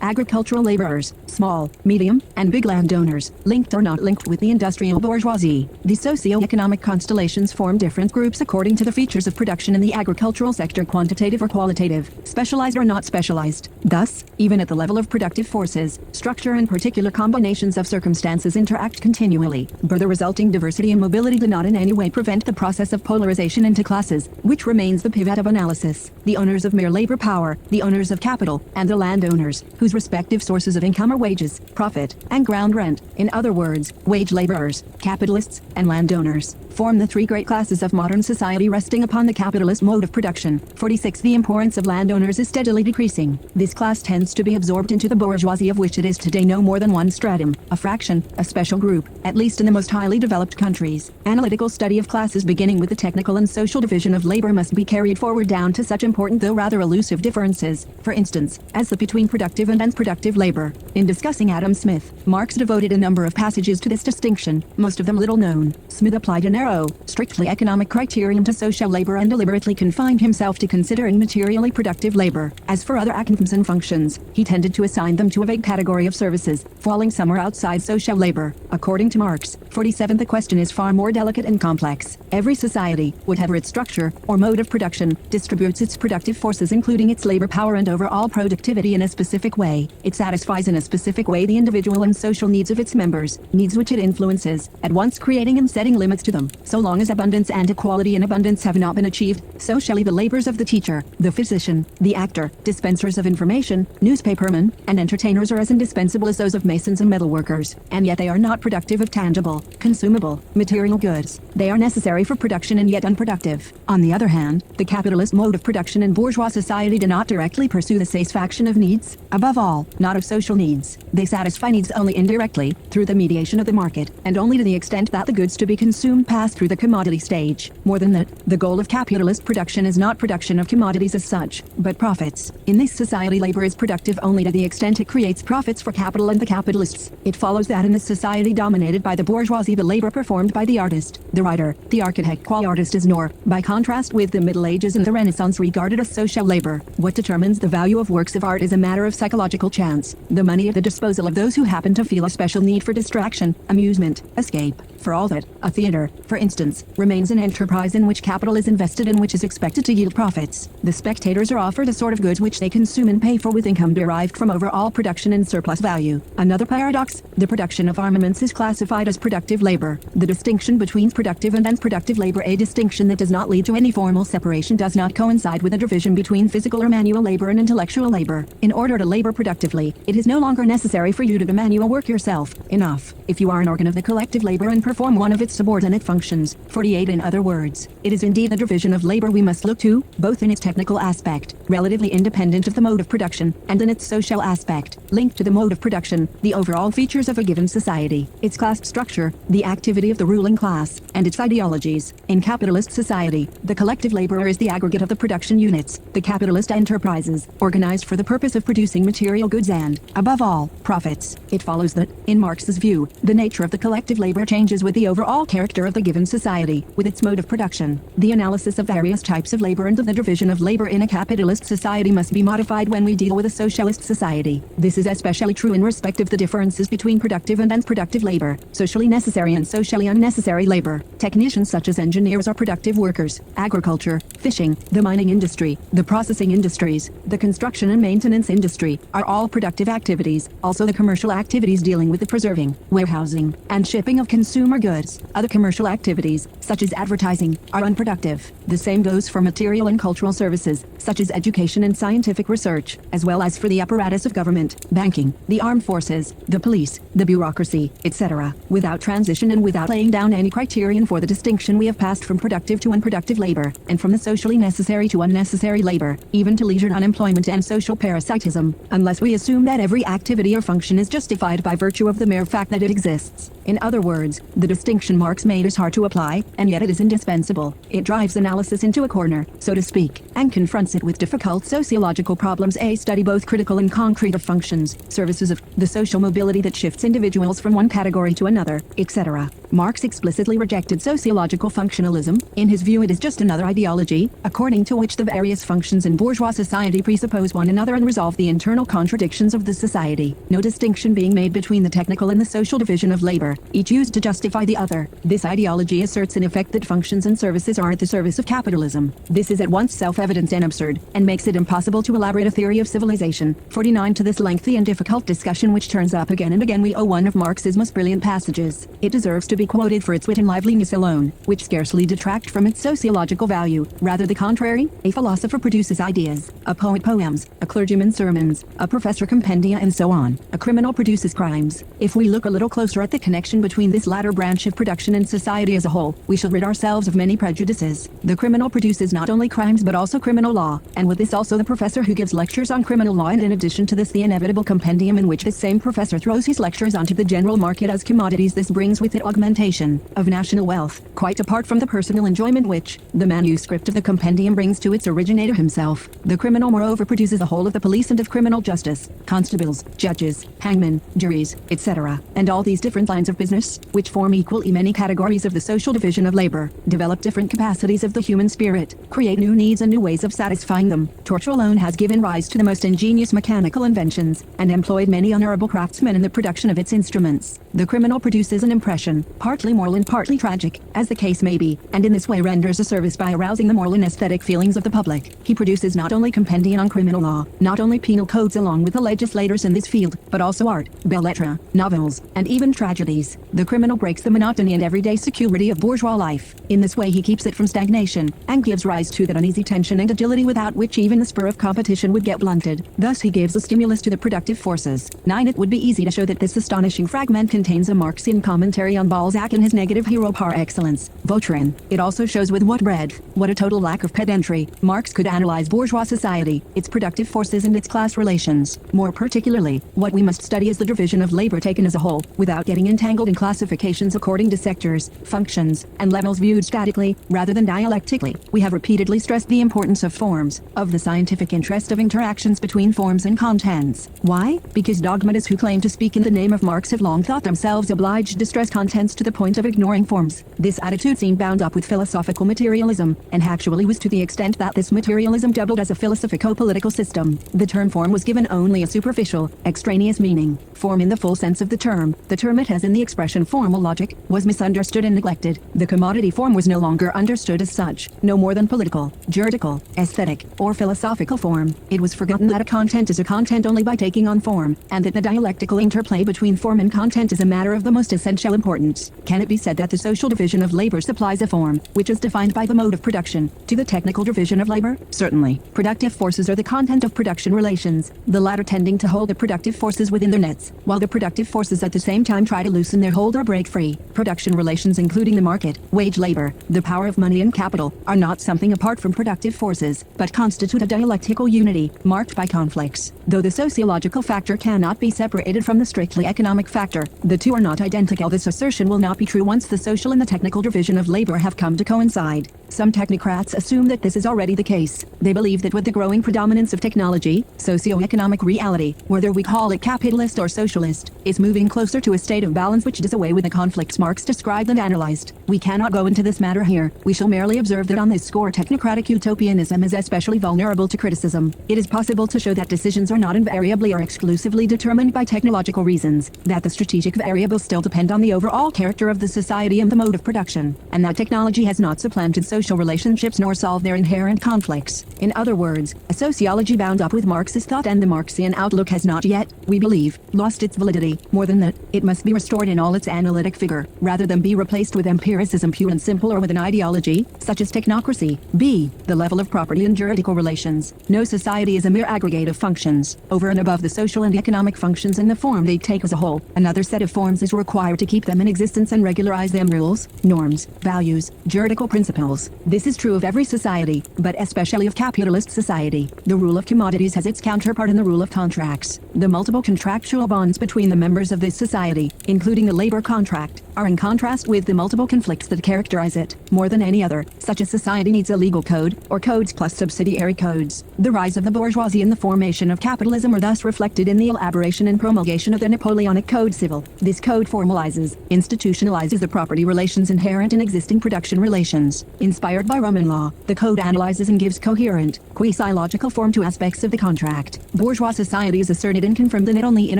agricultural laborers, small, medium, and big landowners, linked or not linked with the industrial bourgeoisie. The socio-economic constellations form different groups according to the features of production in the agricultural sector, quantitative or qualitative, specialized or not specialized. Thus, even at the level of productive forces, structure and particular combinations of circumstances interact continually, but the resulting diversity and mobility do not in any way prevent the process of polarization into classes, which remains the pivot of analysis. The owners of mere labor power, the owners of capital, and the landowners, whose respective sources of income are wages, profit, and ground rent, in other words, wage laborers, capitalists, and landowners, form the three great classes of modern society resting upon the capitalist mode of production. 46. The importance of landowners is steadily decreasing. This class tends to be absorbed into the bourgeoisie of which it is today no more than one stratum, a fraction, a special group, at least in the most highly developed countries. Analytical study of classes beginning with the technical and social division of labor must be carried forward down to such important though rather elusive differences, for instance, as the between productive and unproductive labor. In discussing Adam Smith, Marx devoted a number of passages to this distinction, most of them little known. Smith applied a narrow, strictly economic criterion to social labor and deliberately confined himself to considering materially productive labor. As for other actions and functions, he tended to assign them to a vague category of services, falling somewhere outside social labor. According to Marx, 47, the question is far more delicate and complex. Every society, whatever its structure or mode of production, distributes its productive forces including its labor power and overall productivity in a specific way. It satisfies in a specific way the individual and social needs of its members, needs which it influences, at once creating and setting limits to them. So long as abundance and equality in abundance have not been achieved, socially the labors of the teacher, the physician, the actor, dispensers of information, newspapermen, and entertainers are as indispensable as those of masons and metalworkers, and yet they are not productive of tangible, consumable, material goods. They are necessary necessary for production and yet unproductive. On the other hand, the capitalist mode of production in bourgeois society do not directly pursue the satisfaction of needs, above all, not of social needs. They satisfy needs only indirectly, through the mediation of the market, and only to the extent that the goods to be consumed pass through the commodity stage. More than that, the goal of capitalist production is not production of commodities as such, but profits. In this society, labor is productive only to the extent it creates profits for capital and the capitalists. It follows that in this society dominated by the bourgeoisie, the labor performed by the artist, the writer, the architect qua artist is nor, by contrast with the Middle Ages and the Renaissance, regarded as social labor. What determines the value of works of art is a matter of psychological chance, the money at the disposal of those who happen to feel a special need for distraction, amusement, escape. For all that, a theater, for instance, remains an enterprise in which capital is invested and which is expected to yield profits. The spectators are offered a sort of goods which they consume and pay for with income derived from overall production and surplus value. Another paradox, the production of armaments is classified as productive labor. The distinction between productive and unproductive labor, a distinction that does not lead to any formal separation, does not coincide with a division between physical or manual labor and intellectual labor. In order to labor productively, it is no longer necessary for you to do manual work yourself. Enough, if you are an organ of the collective labor and perform one of its subordinate functions. 48. In other words, it is indeed the division of labor we must look to, both in its technical aspect, relatively independent of the mode of production, and in its social aspect, linked to the mode of production, the overall features of a given society, its class structure, the activity of the ruling class, and its ideologies. In capitalist society, the collective laborer is the aggregate of the production units, the capitalist enterprises, organized for the purpose of producing material goods and, above all, profits. It follows that, in Marx's view, the nature of the collective labor changes with the overall character of the given society, with its mode of production. The analysis of various types of labor and of the division of labor in a capitalist society must be modified when we deal with a socialist society. This is especially true in respect of the differences between productive and unproductive labor, socially necessary and socially unnecessary labor. Technicians such as engineers are productive workers. Agriculture, fishing, the mining industry, the processing industries, the construction and maintenance industry, are all productive activities. Also the commercial activities dealing with the preserving, warehousing, and shipping of consumer goods. Other commercial activities, such as advertising, are unproductive. The same goes for material and cultural services, such as education and scientific research, as well as for the apparatus of government, banking, the armed forces, the police, the bureaucracy, etc. Without transition and without laying down any criterion for the distinction, we have passed from productive to unproductive labor, and from the socially necessary to unnecessary labor, even to leisured unemployment and social parasitism, unless we assume that every activity or function is justified by virtue of the mere fact that it exists. In other words, the distinction Marx made is hard to apply, and yet it is indispensable. It drives analysis into a corner, so to speak, and confronts it with difficult sociological problems. A study both critical and concrete of functions, services of, the social mobility that shifts individuals from one category to another, etc. Marx explicitly rejected sociological functionalism. In his view, it is just another ideology, according to which the various functions in bourgeois society presuppose one another and resolve the internal contradictions of the society, no distinction being made between the technical and the social division of labor, each used to justify the other. This ideology asserts in effect that functions and services are at the service of capitalism. This is at once self-evident and absurd, and makes it impossible to elaborate a theory of civilization. 49. To this lengthy and difficult discussion, which turns up again and again, we owe one of Marx's most brilliant passages. It deserves to be quoted for its wit and liveliness alone, which scarcely detract from its sociological value. Rather the contrary. A philosopher produces ideas, a poet poems, a clergyman sermons, a professor compendia, and so on. A criminal produces crimes. If we look a little closer at the connection between this latter branch of production and society as a whole, we shall rid ourselves of many prejudices. The criminal produces not only crimes but also criminal law, and with this also the professor who gives lectures on criminal law, and in addition to this the inevitable compendium in which this same professor throws his lectures onto the general market as commodities. This brings with it augmentation of national wealth, quite apart from the personal enjoyment which the manuscript of the compendium brings to its originator himself. The criminal moreover produces the whole of the police and of criminal justice, constables, judges, hangmen, juries, etc. And all these different lines of business, which form equally many categories of the social division of labor, develop different capacities of the human spirit, create new needs and new ways of satisfying them. Torture alone has given rise to the most ingenious mechanical inventions, and employed many honorable craftsmen in the production of its instruments. The criminal produces an impression, partly moral and partly tragic, as the case may be, and in this way renders a service by arousing the moral and aesthetic feelings of the public. He produces not only compendia on criminal law, not only penal codes along with the legislators in this field, but also art, belles lettres, novels, and even tragedies. The criminal breaks the monotony and everyday security of bourgeois life. In this way he keeps it from stagnation, and gives rise to that uneasy tension and agility without which even the spur of competition would get blunted. Thus he gives a stimulus to the productive forces. 9. It would be easy to show that this astonishing fragment contains a Marxian commentary on Balzac and his negative hero par excellence, Vautrin. It also shows with what breadth, what a total lack of pedantry, Marx could analyze bourgeois society, its productive forces and its class relations. More particularly, what we must study is the division of labor taken as a whole, without getting entangled in classifications according to sectors, functions, and levels viewed statically, rather than dialectically. We have repeatedly stressed the importance of forms, of the scientific interest of interactions between forms and contents. Why? Because dogmatists who claim to speak in the name of Marx have long thought themselves obliged to stress contents to the point of ignoring forms. This attitude seemed bound up with philosophical materialism, and actually was to the extent that this materialism doubled as a philosophico-political system. The term form was given only a superficial, extraneous meaning. Form in the full sense of the term it has in the expression formal logic, was misunderstood and neglected. The commodity form was no longer understood as such, no more than political, juridical, aesthetic, or philosophical form. It was forgotten that a content is a content only by taking on form, and that the dialectical interplay between form and content is a matter of the most essential importance. Can it be said that the social division of labor supplies a form, which is defined by the mode of production, to the technical division of labor? Certainly. Productive forces are the content of production relations, the latter tending to hold the productive forces within their nets, while the productive forces at the same time try to loosen their hold or break free. Production relations including the market, wage labor, the power of money and capital, are not something apart from productive forces, but constitute a dialectical unity, marked by conflicts. Though the sociological factor cannot be separated from the strictly economic factor, the two are not identical. This assertion will not be true once the social and the technical division of labor have come to coincide. Some technocrats assume that this is already the case. They believe that with the growing predominance of technology, socio-economic reality, whether we call it capitalist or socialist, is moving closer to a state of balance which does away with the conflicts Marx described and analyzed. We cannot go into this matter here. We shall merely observe that on this score technocratic utopianism is especially vulnerable to criticism. It is possible to show that decisions are not invariably or exclusively determined by technological reasons, that the strategic variables still depend on the overall character of the society and the mode of production, and that technology has not supplanted social relationships nor solved their inherent conflicts. In other words, a sociology bound up with Marxist thought and the Marxian outlook has not yet, we believe, lost its validity. More than that, it must be restored in all its analytic vigor, rather than be replaced with empiricism pure and simple or with an ideology, such as technocracy. B. The level of property and juridical relations. No society is a mere aggregate of functions. Over and above the social and economic functions in the form they take as a whole, another set of forms is required to keep them in existence and regularize them: rules, norms, values, juridical principles. This is true of every society, but especially of capitalist society. The rule of commodities has its counterpart in the rule of contracts. The multiple contractual bonds between the members of this society, including the labor contract, are in contrast with the multiple conflicts that characterize it. More than any other, such a society needs a legal code, or codes plus subsidiary codes. The rise of the bourgeoisie and the formation of capitalism are thus reflected in the elaboration and promulgation of the Napoleonic Code Civil. This code formalizes, institutionalizes the property relations inherent in existing production relations. Inspired by Roman law, the code analyzes and gives coherent, quasi-logical form to aspects of the contract. Bourgeois society is asserted and confirmed in it only in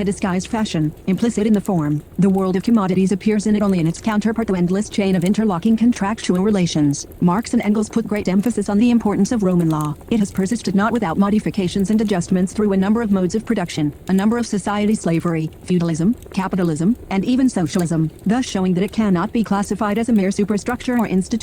a disguised fashion, implicit in the form. The world of commodities appears in it only in its counterpart, the endless chain of interlocking contractual relations. Marx and Engels put great emphasis on the importance of Roman law. It has persisted not without modifications and adjustments through a number of modes of production, a number of society: slavery, feudalism, capitalism, and even socialism, thus showing that it cannot be classified as a mere superstructure or institution.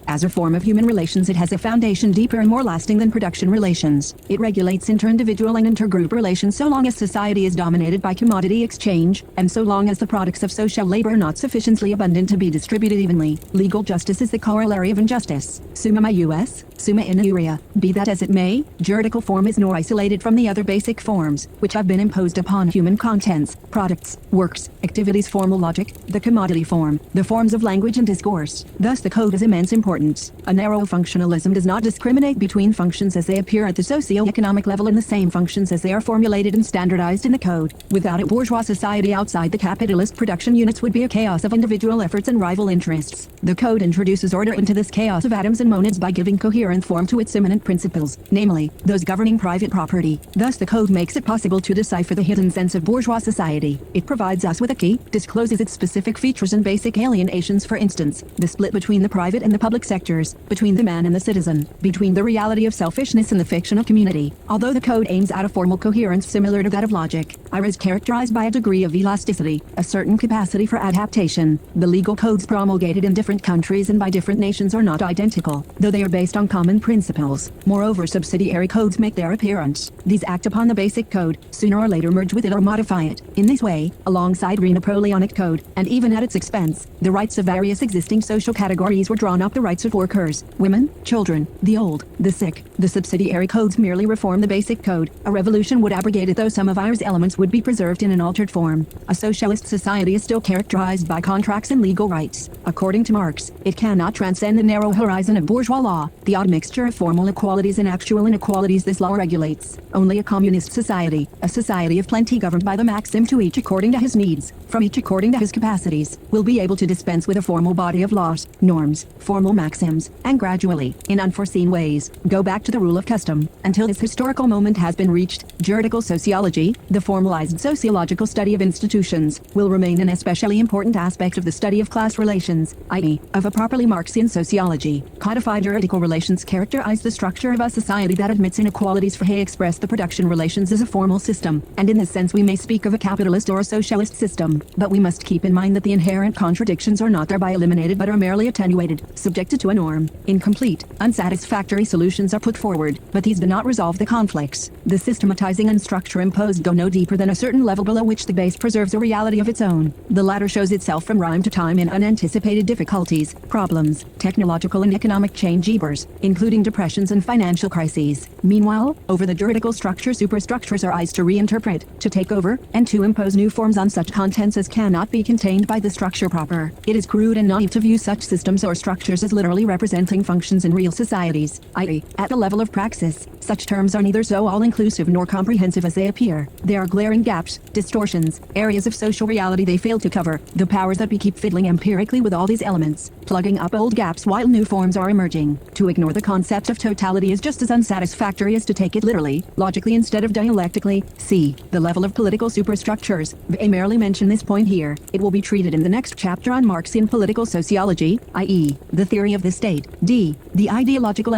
As a form of human relations, it has a foundation deeper and more lasting than production relations. It regulates inter-individual and intergroup relations so long as society is dominated by commodity exchange, and so long as the products of social labor are not sufficiently abundant to be distributed evenly. Legal justice is the corollary of injustice. Summa maius, summa iuria. Be that as it may, juridical form is nor isolated from the other basic forms, which have been imposed upon human contents, products, works, activities. Formal logic, the commodity form, the forms of language and discourse. Thus the code has immense importance. A narrow functionalism does not discriminate between functions as they appear at the socio-economic level and the same functions as they are formulated and standardized in the code. Without it, bourgeois society outside the capitalist production units would be a chaos of individual efforts and rival interests. The code introduces order into this chaos of atoms and monads by giving coherent form to its immanent principles, namely, those governing private property. Thus the code makes it possible to decipher the hidden sense of bourgeois society. It provides us with a key, discloses its specific features and basic alienations, for instance, the split between the private and the public sectors, between the man and the citizen, between the reality of selfishness and the fiction of community. Although the code aims at a formal coherence similar to that of logic, IRA is characterized by a degree of elasticity, a certain capacity for adaptation. The legal codes promulgated in different countries and by different nations are not identical, though they are based on common principles. Moreover, subsidiary codes make their appearance. These act upon the basic code, sooner or later merge with it or modify it. In this way, alongside the Napoleonic Code, and even at its expense, the rights of various existing social categories were drawn up: the rights of workers, women, children, the old, the sick. The subsidiary codes merely reform the basic code. A revolution would abrogate it, though some of IRA's elements would be preserved in an altered form. A socialist society is still characterized by contracts and legal rights. According to Marx, it cannot transcend the narrow horizon of bourgeois law, the odd mixture of formal equalities and actual inequalities this law regulates. Only a communist society, a society of plenty governed by the maxim to each according to his needs, from each according to his capacities, will be able to dispense with a formal body of laws, norms, formal maxims, and gradually, in unforeseen ways, go back to the rule of custom, until this historical moment has been reached. Juridical sociology, the formalized sociological study of institutions, will remain an especially important aspect of the study of class relations, i.e., of a properly Marxian sociology. Codified juridical relations characterize the structure of a society that admits inequalities, for they express the production relations as a formal system, and in this sense we may speak of a capitalist or a socialist system. But we must keep in mind that the inherent contradictions are not thereby eliminated but are merely attenuated, subjected to a norm. Incomplete, unsatisfactory solutions are put forward, but these do not resolve the conflicts. The systematizing and structure imposed go no deeper than a certain level below which the base preserves a reality of its own. The latter shows itself from time to time in unanticipated difficulties, problems, technological and economic changeovers, including depressions and financial crises. Meanwhile, over the juridical structure superstructures are eyes to reinterpret, to take over, and to impose new forms on such contents as cannot be contained by the structure proper. It is crude and naive to view such systems or structures as literally representing functions in real societies, i.e., at the level of praxis. Such terms are neither so all-inclusive nor comprehensive as they appear. There are glaring gaps, distortions, areas of social reality they fail to cover. The powers that be keep fiddling empirically with all these elements, plugging up old gaps while new forms are emerging. To ignore the concept of totality is just as unsatisfactory as to take it literally, logically instead of dialectically. See the level of political superstructures. I merely mention this point here. It will be treated in the next chapter on Marxian political sociology, i.e., the theory of the state. D. The ideological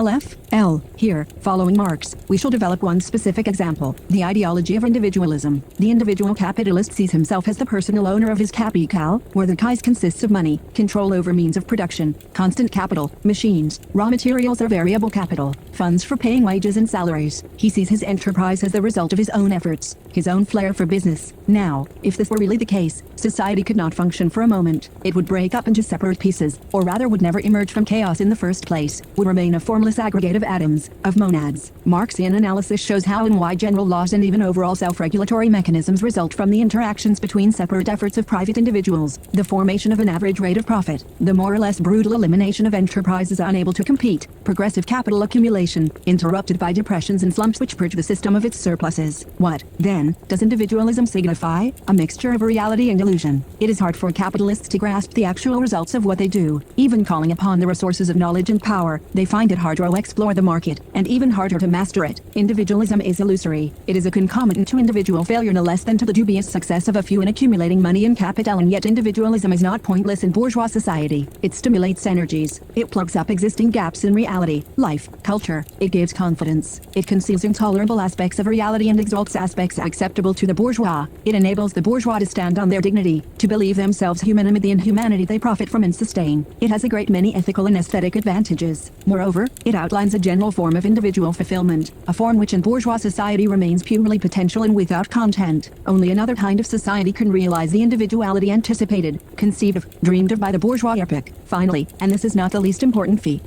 L. Here, following Marx, we shall develop one specific example, the ideology of individualism. The individual capitalist sees himself as the personal owner of his capital, where the cause consists of money, control over means of production, constant capital, machines, raw materials or variable capital, funds for paying wages and salaries. He sees his enterprise as the result of his own efforts, his own flair for business. Now, if this were really the case, society could not function for a moment. It would break up into separate pieces, or rather would never emerge from chaos in the first place, would remain a formless aggregate of atoms, of monads. Marxian analysis shows how and why general laws and even overall self-regulatory mechanisms result from the interactions between separate efforts of private individuals, the formation of an average rate of profit, the more or less brutal elimination of enterprises unable to compete, progressive capital accumulation, interrupted by depressions and slumps which purge the system of its surpluses. What, then, does individualism signify? A mixture of reality and illusion. It is hard for capitalists to grasp the actual results of what they do. Even calling upon the resources of knowledge and power, they find it hard to explore the market, and even harder to master it. Individualism is illusory. It is a concomitant to individual failure no less than to the dubious success of a few in accumulating money and capital, and yet individualism is not pointless in bourgeois society. It stimulates energies. It plugs up existing gaps in reality, life, culture. It gives confidence. It conceals intolerable aspects of reality and exalts aspects acceptable to the bourgeois. It enables the bourgeois to stand on their dignity, to believe themselves human amid the inhumanity they profit from and sustain. It has a great many ethical and aesthetic advantages. Moreover, it outlines a general form of individual fulfillment, a form which in bourgeois society remains purely potential and without content. Only another kind of society can realize the individuality anticipated, conceived of, dreamed of by the bourgeois epoch. Finally, and this is not the least important feat,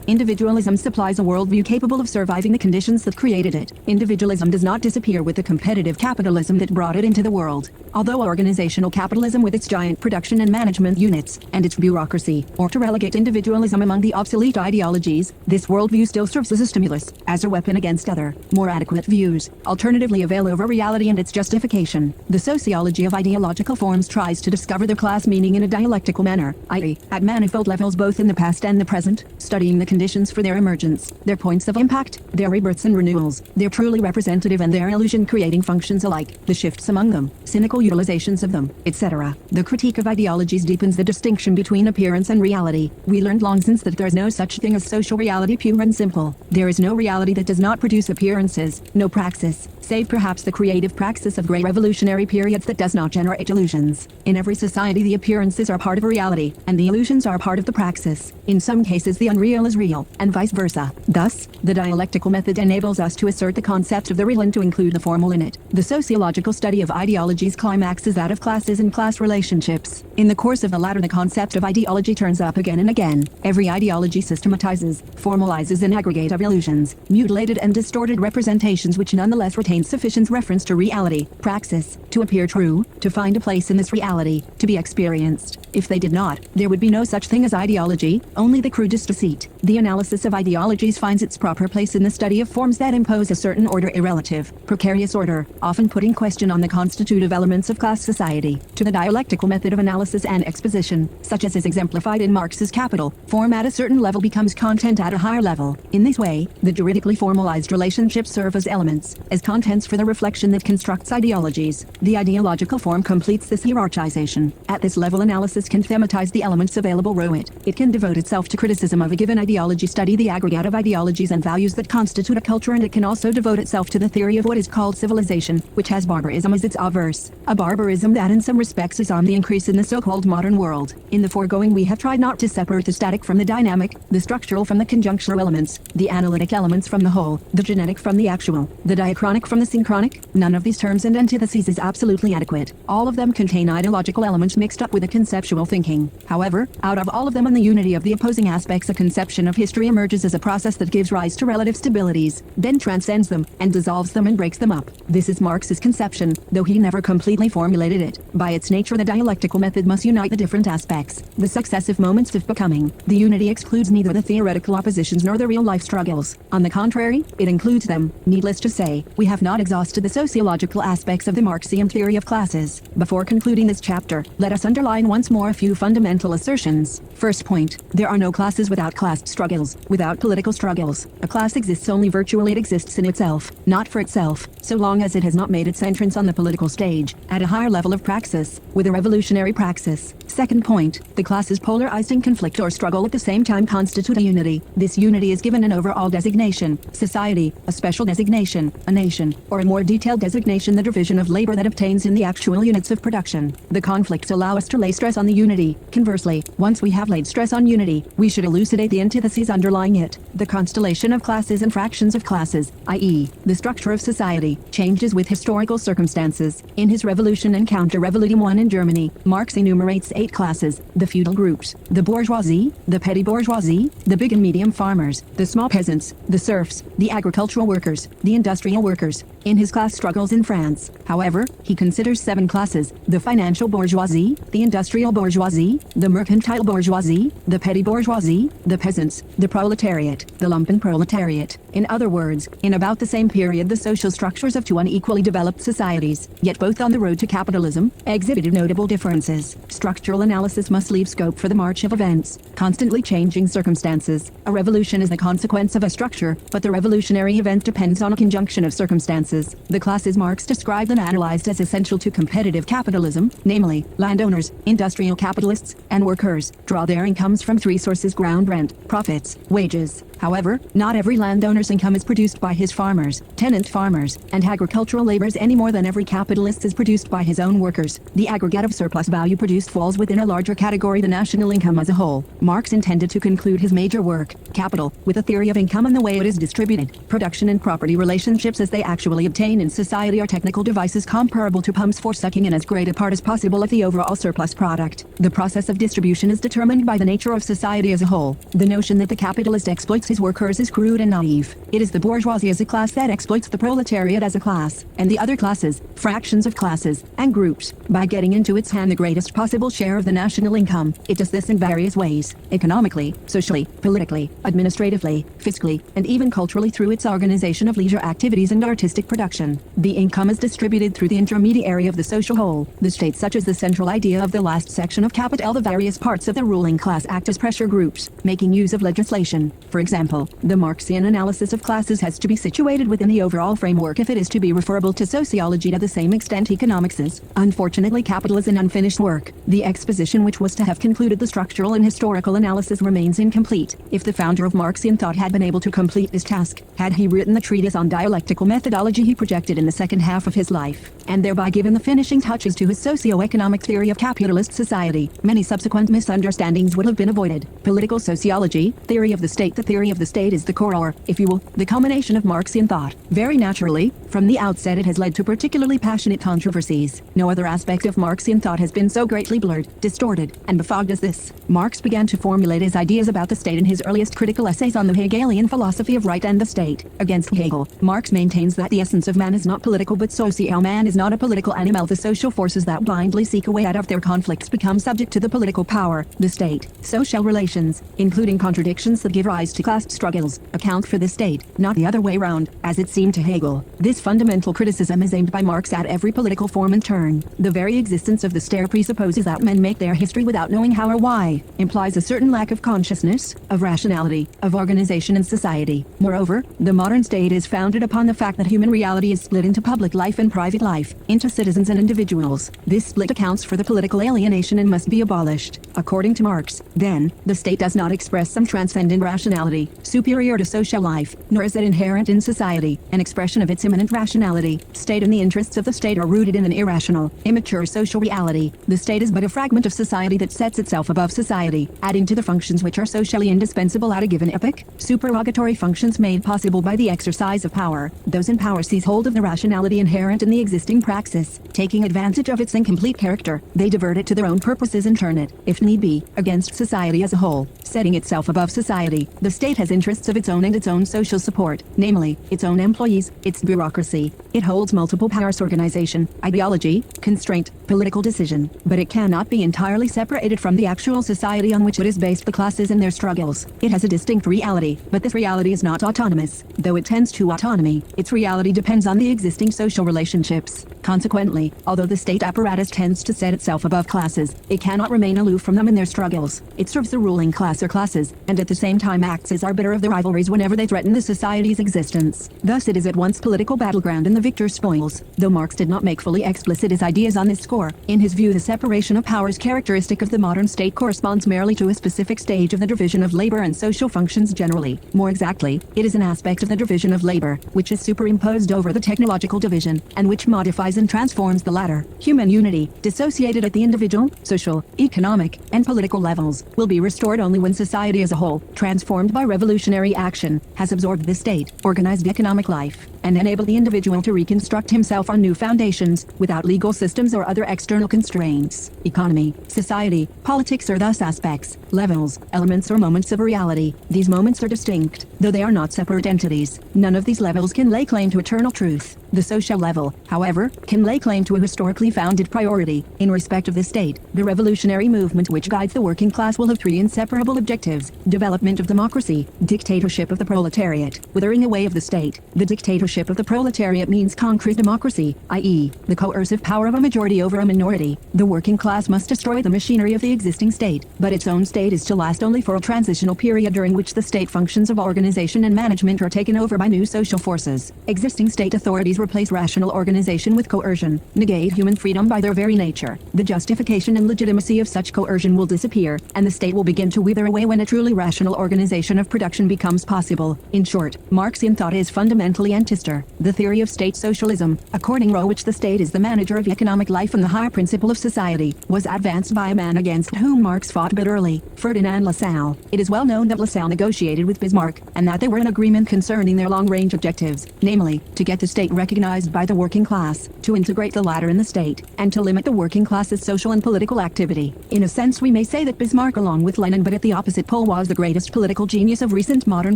individualism supplies a worldview capable of surviving the conditions that created it. Individualism does not disappear with the competitive capitalism that brought it into the world. Although organizational capitalism with its giant production and management units, and its bureaucracy, or to relegate individualism among the obsolete ideologies, this worldview still serves as a stimulus, as a weapon against other, more adequate views, alternatively avail over reality and its justification. The sociology of ideological forms tries to discover the class meaning in a dialectical manner, i.e., at manifold levels both in the past and the present, studying the conditions for their emergence, their points of impact, their rebirths and renewals, their truly representative and their illusion-creating functions alike, the shifts among them, cynical utilizations of them, etc. The critique of ideologies deepens the distinction between appearance and reality. We learned long since that there is no such thing as social reality pure and simple. There is no reality that does not produce appearances, no praxis, save perhaps the creative praxis of great revolutionary periods that does not generate illusions. In every society the appearances are part of a reality, and the illusions are part of the praxis. In some cases the unreal is real, and vice versa. Thus, the dialectical method enables us to assert the concept of the real and to include the formal in it. The sociological study of ideologies climaxes that of classes and class relationships. In the course of the latter the concept of ideology turns up again and again. Every ideology systematizes, formalizes an aggregate of illusions, mutilated and distorted representations which nonetheless retain sufficient reference to reality, praxis, to appear true, to find a place in this reality, to be experienced. If they did not, there would be no such thing as ideology, only the crudest deceit. The analysis of ideologies finds its proper place in the study of forms that impose a certain order, a relative, precarious order, often putting question on the constitutive elements of class society. To the dialectical method of analysis and exposition, such as is exemplified in Marx's Capital, form at a certain level becomes content at a higher level. In this way, the juridically formalized relationships serve as elements, as contents for the reflection that constructs ideologies. The ideological form completes this hierarchization. At this level analysis can thematize the elements available through it. It can devote itself to criticism of a given ideology, study the aggregate of ideologies and values that constitute a culture, and it can also devote itself to the theory of what is called civilization, which has barbarism as its averse. A barbarism that in some respects is on the increase in the so-called modern world. In the foregoing we have tried not to separate the static from the dynamic, the structural from the conjunctural elements, the analytic elements from the whole, the genetic from the actual, the diachronic from the synchronic. None of these terms and antitheses is absolutely adequate. All of them contain ideological elements mixed up with a conceptual thinking. However, out of all of them and the unity of the opposing aspects, a conception of history emerges as a process that gives rise to relative stabilities, then transcends them, and dissolves them and breaks them up. This is Marx's conception, though he never completely formulated it. By its nature the dialectical method must unite the different aspects, the successive moments of becoming. The unity excludes neither the theoretical oppositions nor the real-life struggles. On the contrary, it includes them. Needless to say, we have not exhausted the sociological aspects of the Marxian theory of classes. Before concluding this chapter, let us underline once more a few fundamental assertions. First point, there are no classes without class struggles, without political struggles. A class exists only virtually, it exists in itself, not for itself, so long as it has not made its entrance on the political stage, at a higher level of praxis, with a revolutionary praxis. Second point, the classes polarized in conflict or struggle at the same time constitute a unity. This unity is given an overall designation, society, a special designation, a nation, or a more detailed designation, the division of labor that obtains in the actual units of production. The conflicts allow us to lay stress on the unity. Conversely, once we have laid stress on unity, we should elucidate the antitheses underlying it. The constellation of classes and fractions of classes, i.e., the structure of society, changes with historical circumstances. In his Revolution and Counter-Revolution 1 in Germany, Marx enumerates 8 classes: the feudal groups, the bourgeoisie, the petty bourgeoisie, the big and medium farmers, the small peasants, the serfs, the agricultural workers, the industrial workers. In his class struggles in France, however, he considers 7 classes: the financial bourgeoisie, the industrial bourgeoisie, the mercantile bourgeoisie, the petty bourgeoisie, the peasants, the proletariat, the lumpen proletariat. In other words, in about the same period the social structures of 2 unequally developed societies, yet both on the road to capitalism, exhibited notable differences. Structural analysis must leave scope for the march of events, constantly changing circumstances. A revolution is the consequence of a structure, but the revolutionary event depends on a conjunction of circumstances. The classes Marx described and analyzed as essential to competitive capitalism, namely, landowners, industrial capitalists, and workers, draw their incomes from 3 sources: ground rent, profits, wages. However, not every landowner's income is produced by his farmers, tenant farmers, and agricultural laborers any more than every capitalist is produced by his own workers. The aggregate of surplus value produced falls within a larger category, the national income as a whole. Marx intended to conclude his major work, Capital, with a theory of income and the way it is distributed. Production and property relationships as they actually obtain in society are technical devices comparable to pumps for sucking in as great a part as possible of the overall surplus product. The process of distribution is determined by the nature of society as a whole. The notion that the capitalist exploits his workers is crude and naive. It is the bourgeoisie as a class that exploits the proletariat as a class, and the other classes, fractions of classes, and groups, by getting into its hand the greatest possible share of the national income. It does this in various ways: economically, socially, politically, administratively, fiscally, and even culturally through its organization of leisure activities and artistic production. The income is distributed through the intermediary of the social whole, the state, such as the central idea of the last section of Capital. The various parts of the ruling class act as pressure groups, making use of legislation. For example, the Marxian analysis of classes has to be situated within the overall framework if it is to be referable to sociology to the same extent economics is. Unfortunately, capital is an unfinished work. The exposition which was to have concluded the structural and historical analysis remains incomplete. If the founder of Marxian thought had been able to complete this task, had he written the treatise on dialectical methodology he projected in the second half of his life, and thereby given the finishing touches to his socio-economic theory of capitalist society, many subsequent misunderstandings would have been avoided. Political sociology, theory of the state. The theory of the state is the core, or, if you will, the culmination of Marxian thought. Very naturally, from the outset it has led to particularly passionate controversies. No other aspect of Marxian thought has been so greatly blurred, distorted, and befogged as this. Marx began to formulate his ideas about the state in his earliest critical essays on the Hegelian philosophy of right and the state. Against Hegel, Marx maintains that the essence of man is not political but social. Man is not a political animal. The social forces that blindly seek a way out of their conflicts become subject to the political power, the state. Social relations, including contradictions that give rise to class struggles, account for the state, not the other way round, as it seemed to Hegel. This fundamental criticism is aimed by Marx at every political form and turn. The very existence of the state presupposes that men make their history without knowing how or why, implies a certain lack of consciousness, of rationality, of organization in society. Moreover, the modern state is founded upon the fact that human reality is split into public life and private life, into citizens and individuals. This split accounts for the political alienation and must be abolished. According to Marx, then, the state does not express some transcendent rationality, superior to social life, nor is it inherent in society, an expression of its immanent rationality. State and the interests of the state are rooted in an irrational, immature social reality. The state is but a fragment of society that sets itself above society, adding to the functions which are socially indispensable at a given epoch, supererogatory functions made possible by the exercise of power. Those in power seize hold of the rationality inherent in the existing praxis. Taking advantage of its incomplete character, they divert it to their own purposes and turn it, if need be, against society as a whole. Setting itself above society, the state has interests of its own and its own social support, namely, its own employees, its bureaucracy. It holds multiple powers: organization, ideology, constraint, political decision, but it cannot be entirely separated from the actual society on which it is based, the classes and their struggles. It has a distinct reality, but this reality is not autonomous. Though it tends to autonomy, its reality depends on the existing social relationships. Consequently, although the state apparatus tends to set itself above classes, it cannot remain aloof from them in their struggles. It serves the ruling class or classes, and at the same time acts as arbiter of the rivalries whenever they threaten the society's existence. Thus it is at once political battleground and the victor spoils. Though Marx did not make fully explicit his ideas on this score, in his view the separation of powers characteristic of the modern state corresponds merely to a specific stage of the division of labor and social functions generally. More exactly, it is an aspect of the division of labor, which is superimposed over the technological division, and which modifies and transforms the latter. Human unity, dissociated at the individual, social, economic, and political levels, will be restored only when society as a whole, transformed by revolutionary action, has absorbed the state, organized economic life, and enabled the individual to reconstruct himself on new foundations, without legal systems or other external constraints. Economy, society, politics are thus aspects, levels, elements or moments of reality. These moments are distinct, though they are not separate entities. None of these levels can lay claim to eternal truth. The social level, however, can lay claim to a historically founded priority. In respect of the state, the revolutionary movement which guides the working class will have three inseparable objectives: development of democracy, dictatorship of the proletariat, withering away of the state. The dictatorship of the proletariat means concrete democracy, i.e., the coercive power of a majority over a minority. The working class must destroy the machinery of the existing state, but its own state is to last only for a transitional period during which the state functions of organization and management are taken over by new social forces. Existing state authorities replace rational organization with coercion, negate human freedom by their very nature. The justification and legitimacy of such coercion will disappear, and the state will begin to wither away when a truly rational organization of production becomes possible. In short, Marxian thought is fundamentally antistor. The theory of state socialism, according to which the state is the manager of economic life and the higher principle of society, was advanced by a man against whom Marx fought bitterly, Ferdinand Lassalle. It is well known that Lassalle negotiated with Bismarck, and that they were in agreement concerning their long-range objectives, namely, to get the state recognized recognized by the working class, to integrate the latter in the state, and to limit the working class's social and political activity. In a sense we may say that Bismarck along with Lenin but at the opposite pole was the greatest political genius of recent modern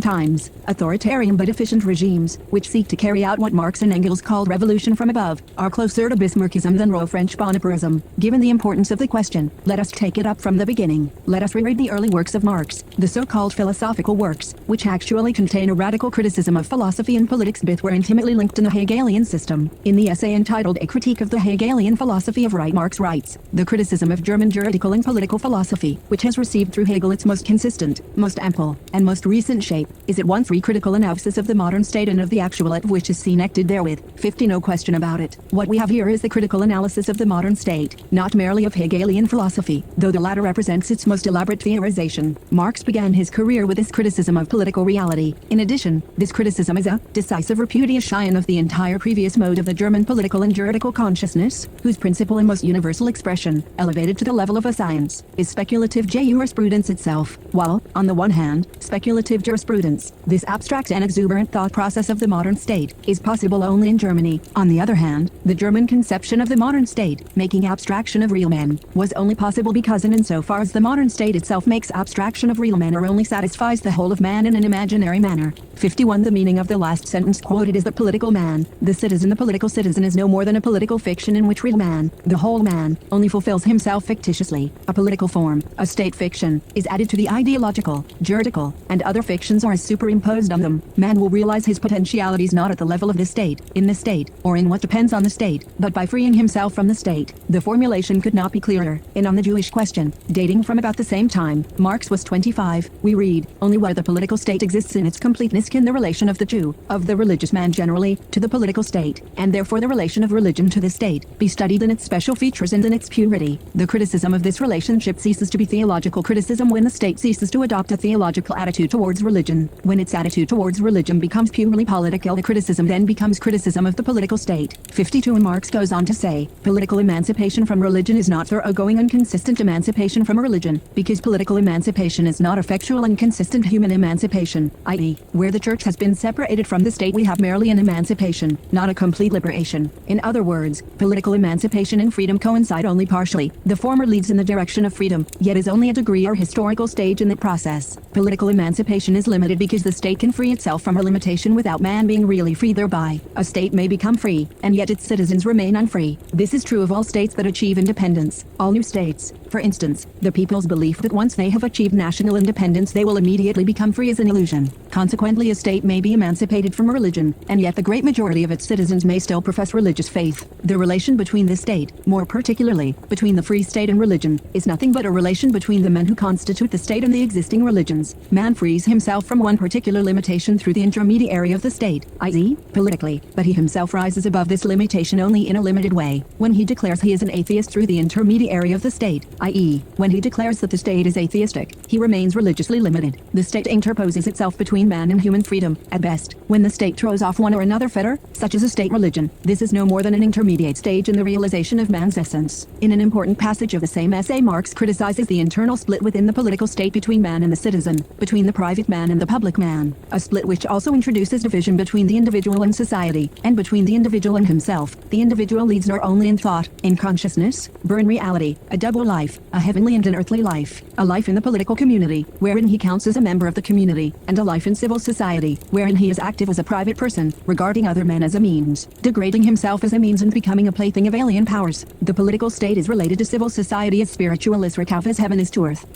times. Authoritarian but efficient regimes, which seek to carry out what Marx and Engels called revolution from above, are closer to Bismarckism than raw French Bonapartism. Given the importance of the question, let us take it up from the beginning. Let us reread the early works of Marx, the so-called philosophical works, which actually contain a radical criticism of philosophy and politics. Both were intimately linked in the Hegelian system. In the essay entitled A Critique of the Hegelian Philosophy of Right, Marx writes, the criticism of German juridical and political philosophy, which has received through Hegel its most consistent, most ample, and most recent shape, is at once critical analysis of the modern state and of the actual at which is seen acted therewith. 50 No question about it. What we have here is the critical analysis of the modern state, not merely of Hegelian philosophy, though the latter represents its most elaborate theorization. Marx began his career with this criticism of political reality. In addition, this criticism is a decisive repudiation of the entire previous mode of the German political and juridical consciousness, whose principal and most universal expression, elevated to the level of a science, is speculative jurisprudence itself, while, on the one hand, speculative jurisprudence, this abstract and exuberant thought process of the modern state, is possible only in Germany. On the other hand, the German conception of the modern state, making abstraction of real men, was only possible because and insofar as the modern state itself makes abstraction of real men or only satisfies the whole of man in an imaginary manner. 51 The meaning of the last sentence quoted is the political man, the citizen. The political citizen is no more than a political fiction in which real man, the whole man, only fulfills himself fictitiously. A political form, a state fiction, is added to the ideological, juridical, and other fictions are superimposed on them. Man will realize his potentialities not at the level of the state, in the state, or in what depends on the state, but by freeing himself from the state. The formulation could not be clearer. And on the Jewish question, dating from about the same time, Marx was 25, we read, only where the political state exists in its completeness can the relation of the Jew, of the religious man generally, to the political state, and therefore the relation of religion to the state, be studied in its special features and in its purity. The criticism of this relationship ceases to be theological criticism when the state ceases to adopt a theological attitude towards religion. When its attitude towards religion becomes purely political, the criticism then becomes criticism of the political state. 52 And Marx goes on to say, political emancipation from religion is not thoroughgoing and consistent emancipation from a religion, because political emancipation is not effectual and consistent human emancipation, i.e., where the church has been separated from the state we have merely an emancipation, not a complete liberation. In other words, political emancipation and freedom coincide only partially. The former leads in the direction of freedom, yet is only a degree or historical stage in the process. Political emancipation is limited because the state can free itself from a limitation without man being really free thereby. A state may become free, and yet its citizens remain unfree. This is true of all states that achieve independence. All new states, for instance, the people's belief that once they have achieved national independence they will immediately become free is an illusion. Consequently, a state may be emancipated from religion, and yet the great majority of its citizens may still profess religious faith. The relation between the state, more particularly, between the free state and religion, is nothing but a relation between the men who constitute the state and the existing religions. Man frees himself from one particular limitation through the intermediary of the state, i.e., politically, but he himself rises above this limitation only in a limited way. When he declares he is an atheist through the intermediary of the state, i.e., when he declares that the state is atheistic, he remains religiously limited. The state interposes itself between man and human freedom, at best. When the state throws off one or another fetter, such as a state religion, this is no more than an intermediate stage in the realization of man's essence. In an important passage of the same essay, Marx criticizes the internal split within the political state between man and the citizen, between the private man and the public man, a split which also introduces division between the individual and society, and between the individual and himself. The individual leads not only in thought, in consciousness, but in reality, a double life, a heavenly and an earthly life, a life in the political community, wherein he counts as a member of the community, and a life in civil society, wherein he is active as a private person, regarding other men as a means, degrading himself as a means and becoming a plaything of alien powers. The political state is related to civil society as spiritual is Rakaf as heaven is to earth.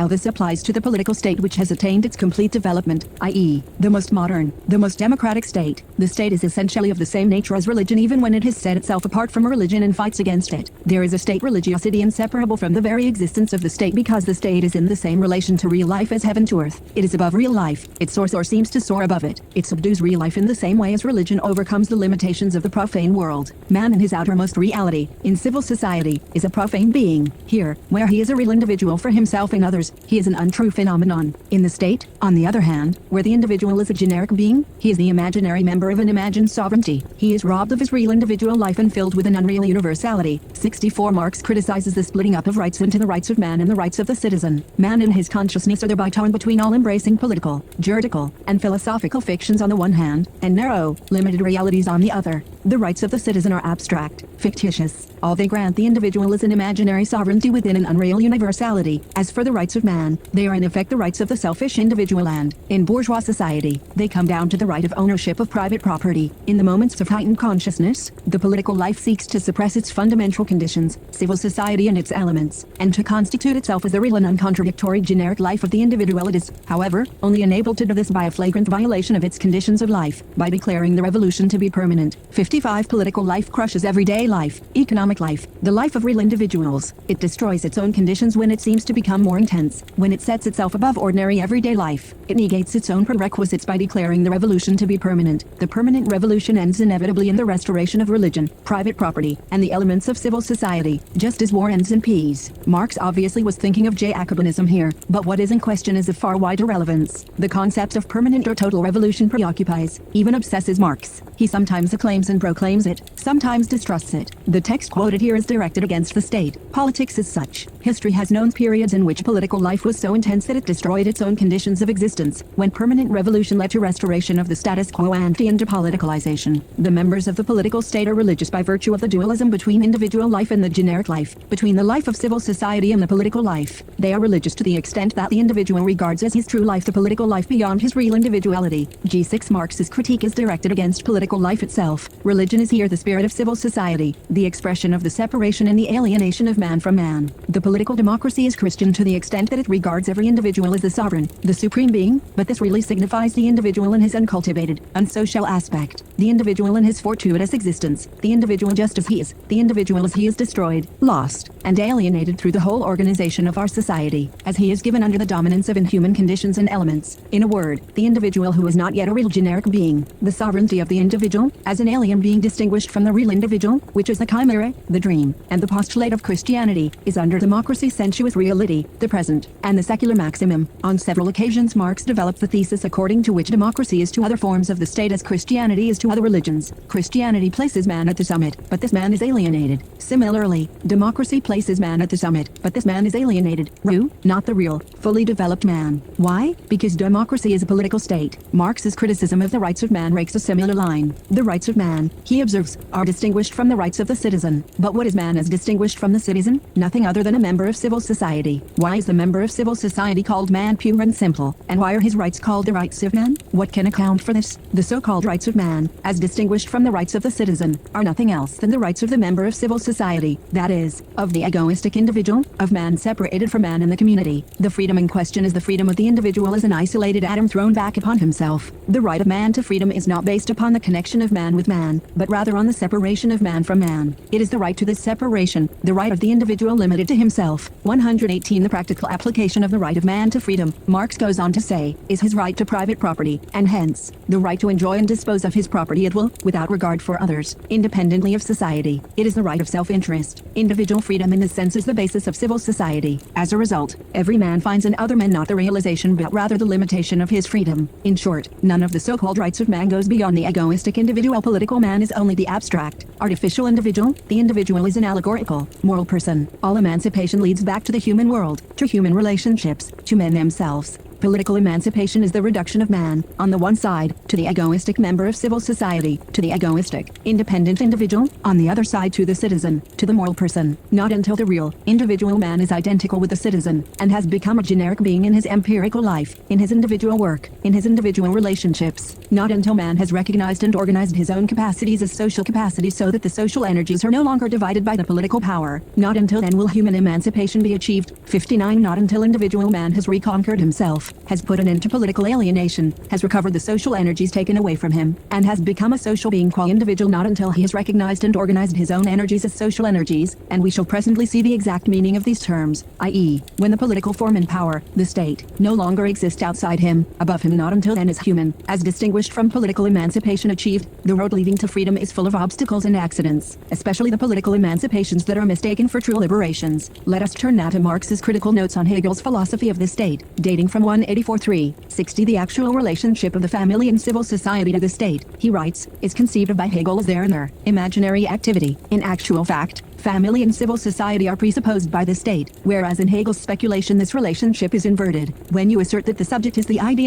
This applies to the political state which has attained its complete development, i.e., the most modern, the most democratic state. The state is essentially of the same nature as religion even when it has set itself apart from a religion and fights against it. There is a state religiosity inseparable from the very existence of the state because the state is in the same relation to real life as heaven to earth. It is above real life. It soars or seems to soar above it. It subdues real life in the same way as religion overcomes the limitations of the profane world. Man in his outermost reality, in civil society, is a profane being. Here, where he is a real individual for himself and others, he is an untrue phenomenon. In the state, on the other hand, where the individual is a generic being, he is the imaginary member of an imagined sovereignty. He is robbed of his real individual life and filled with an unreal universality. 64 Marx criticizes the splitting up of rights into the rights of man and the rights of the citizen. Man and his consciousness are thereby torn between all-embracing political, juridical, and philosophical fictions on the one hand, and narrow, limited realities on the other. The rights of the citizen are abstract, fictitious. All they grant the individual is an imaginary sovereignty within an unreal universality. As for the rights of man, they are in effect the rights of the selfish individual, and, in bourgeois society, they come down to the right of ownership of private property. In the moments of heightened consciousness, the political life seeks to suppress its fundamental conditions, civil society and its elements, and to constitute itself as the real and uncontradictory generic life of the individual. It is, however, only enabled to do this by a flagrant violation of its conditions of life, by declaring the revolution to be permanent. 55. Political life crushes everyday life, economic life, the life of real individuals. It destroys its own conditions when it seems to become more intense, when it sets itself above ordinary everyday life. It negates its own prerequisites by declaring the revolution to be permanent. The permanent revolution ends inevitably in the restoration of religion, private property, and the elements of civil society, just as war ends in peace. Marx obviously was thinking of Jacobinism here, but what is in question is of far wider relevance. The concept of permanent or total revolution preoccupies, even obsesses Marx. He sometimes acclaims and proclaims it, sometimes distrusts it. The text quoted here is directed against the state. Politics is such. History has known periods in which political life was so intense that it destroyed its own conditions of existence, when permanent revolution led to restoration of the status quo and into politicalization. The members of the political state are religious by virtue of the dualism between individual life and the generic life, between the life of civil society and the political life. They are religious to the extent that the individual regards as his true life the political life beyond his real individuality. G6. Marx's critique is directed against political life itself. Religion is here the spirit of civil society, the expression of the separation and the alienation of man from man. The political democracy is Christian to the extent that it regards every individual as the sovereign, the supreme being, but this really signifies the individual in his uncultivated, unsocial aspect, the individual in his fortuitous existence, the individual just as he is, the individual as he is destroyed, lost, and alienated through the whole organization of our society, as he is given under the dominance of inhuman conditions and elements. In a word, the individual who is not yet a real generic being, the sovereignty of the individual, as an alien being distinguished from the real individual, which is the chimera, the dream, and the postulate of Christianity, is under democracy sensuous reality, the present, and the secular maximum. On several occasions Marx developed the thesis according to which democracy is to other forms of the state as Christianity is to other religions. Christianity places man at the summit, but this man is alienated. Similarly, democracy places man at the summit, but this man is alienated. True, not the real, fully developed man. Why? Because democracy is a political state. Marx's criticism of the rights of man rakes a similar line. The rights of man, he observes, are distinguished from the rights of the citizen. But what is man as distinguished from the citizen? Nothing other than a member of civil society. Why is the member of civil society called man pure and simple? And why are his rights called the rights of man? What can account for this? The so-called rights of man, as distinguished from the rights of the citizen, are nothing else than the rights of the member of civil society, that is, of the egoistic individual, of man separated from man in the community. The freedom in question is the freedom of the individual as an isolated atom thrown back upon himself. The right of man to freedom is not based upon the connection of man with man, but rather on the separation of man from man. It is the right to this separation, the right of the individual limited to himself. 118. The practical application of the right of man to freedom, Marx goes on to say, is his right to private property, and hence, the right to enjoy and dispose of his property at will, without regard for others, independently of society. It is the right of self-interest. Individual freedom in this sense is the basis of civil society. As a result, every man finds in other men not the realization but rather the limitation of his freedom. In short, none of the so-called rights of man goes beyond the egoistic individual. Political man is only the abstract, artificial individual. The individual is an allegorical, moral person. All emancipation leads back to the human world, to human relationships, to men themselves. Political emancipation is the reduction of man, on the one side, to the egoistic member of civil society, to the egoistic, independent individual, on the other side to the citizen, to the moral person. Not until the real, individual man is identical with the citizen, and has become a generic being in his empirical life, in his individual work, in his individual relationships. Not until man has recognized and organized his own capacities as social capacities so that the social energies are no longer divided by the political power. Not until then will human emancipation be achieved. 59. Not until individual man has reconquered himself, has put an end to political alienation, has recovered the social energies taken away from him, and has become a social being qua individual. Not until he has recognized and organized his own energies as social energies, and we shall presently see the exact meaning of these terms, i.e., when the political form and power, the state, no longer exist outside him, above him. Not until then is human, as distinguished from political emancipation, achieved. The road leading to freedom is full of obstacles and accidents, especially the political emancipations that are mistaken for true liberations. Let us turn now to Marx's critical notes on Hegel's philosophy of the state, dating from 184-360. The actual relationship of the family and civil society to the state, he writes, is conceived of by Hegel as their inner, imaginary activity. In actual fact, family and civil society are presupposed by the state, whereas in Hegel's speculation this relationship is inverted. When you assert that the subject is the idea,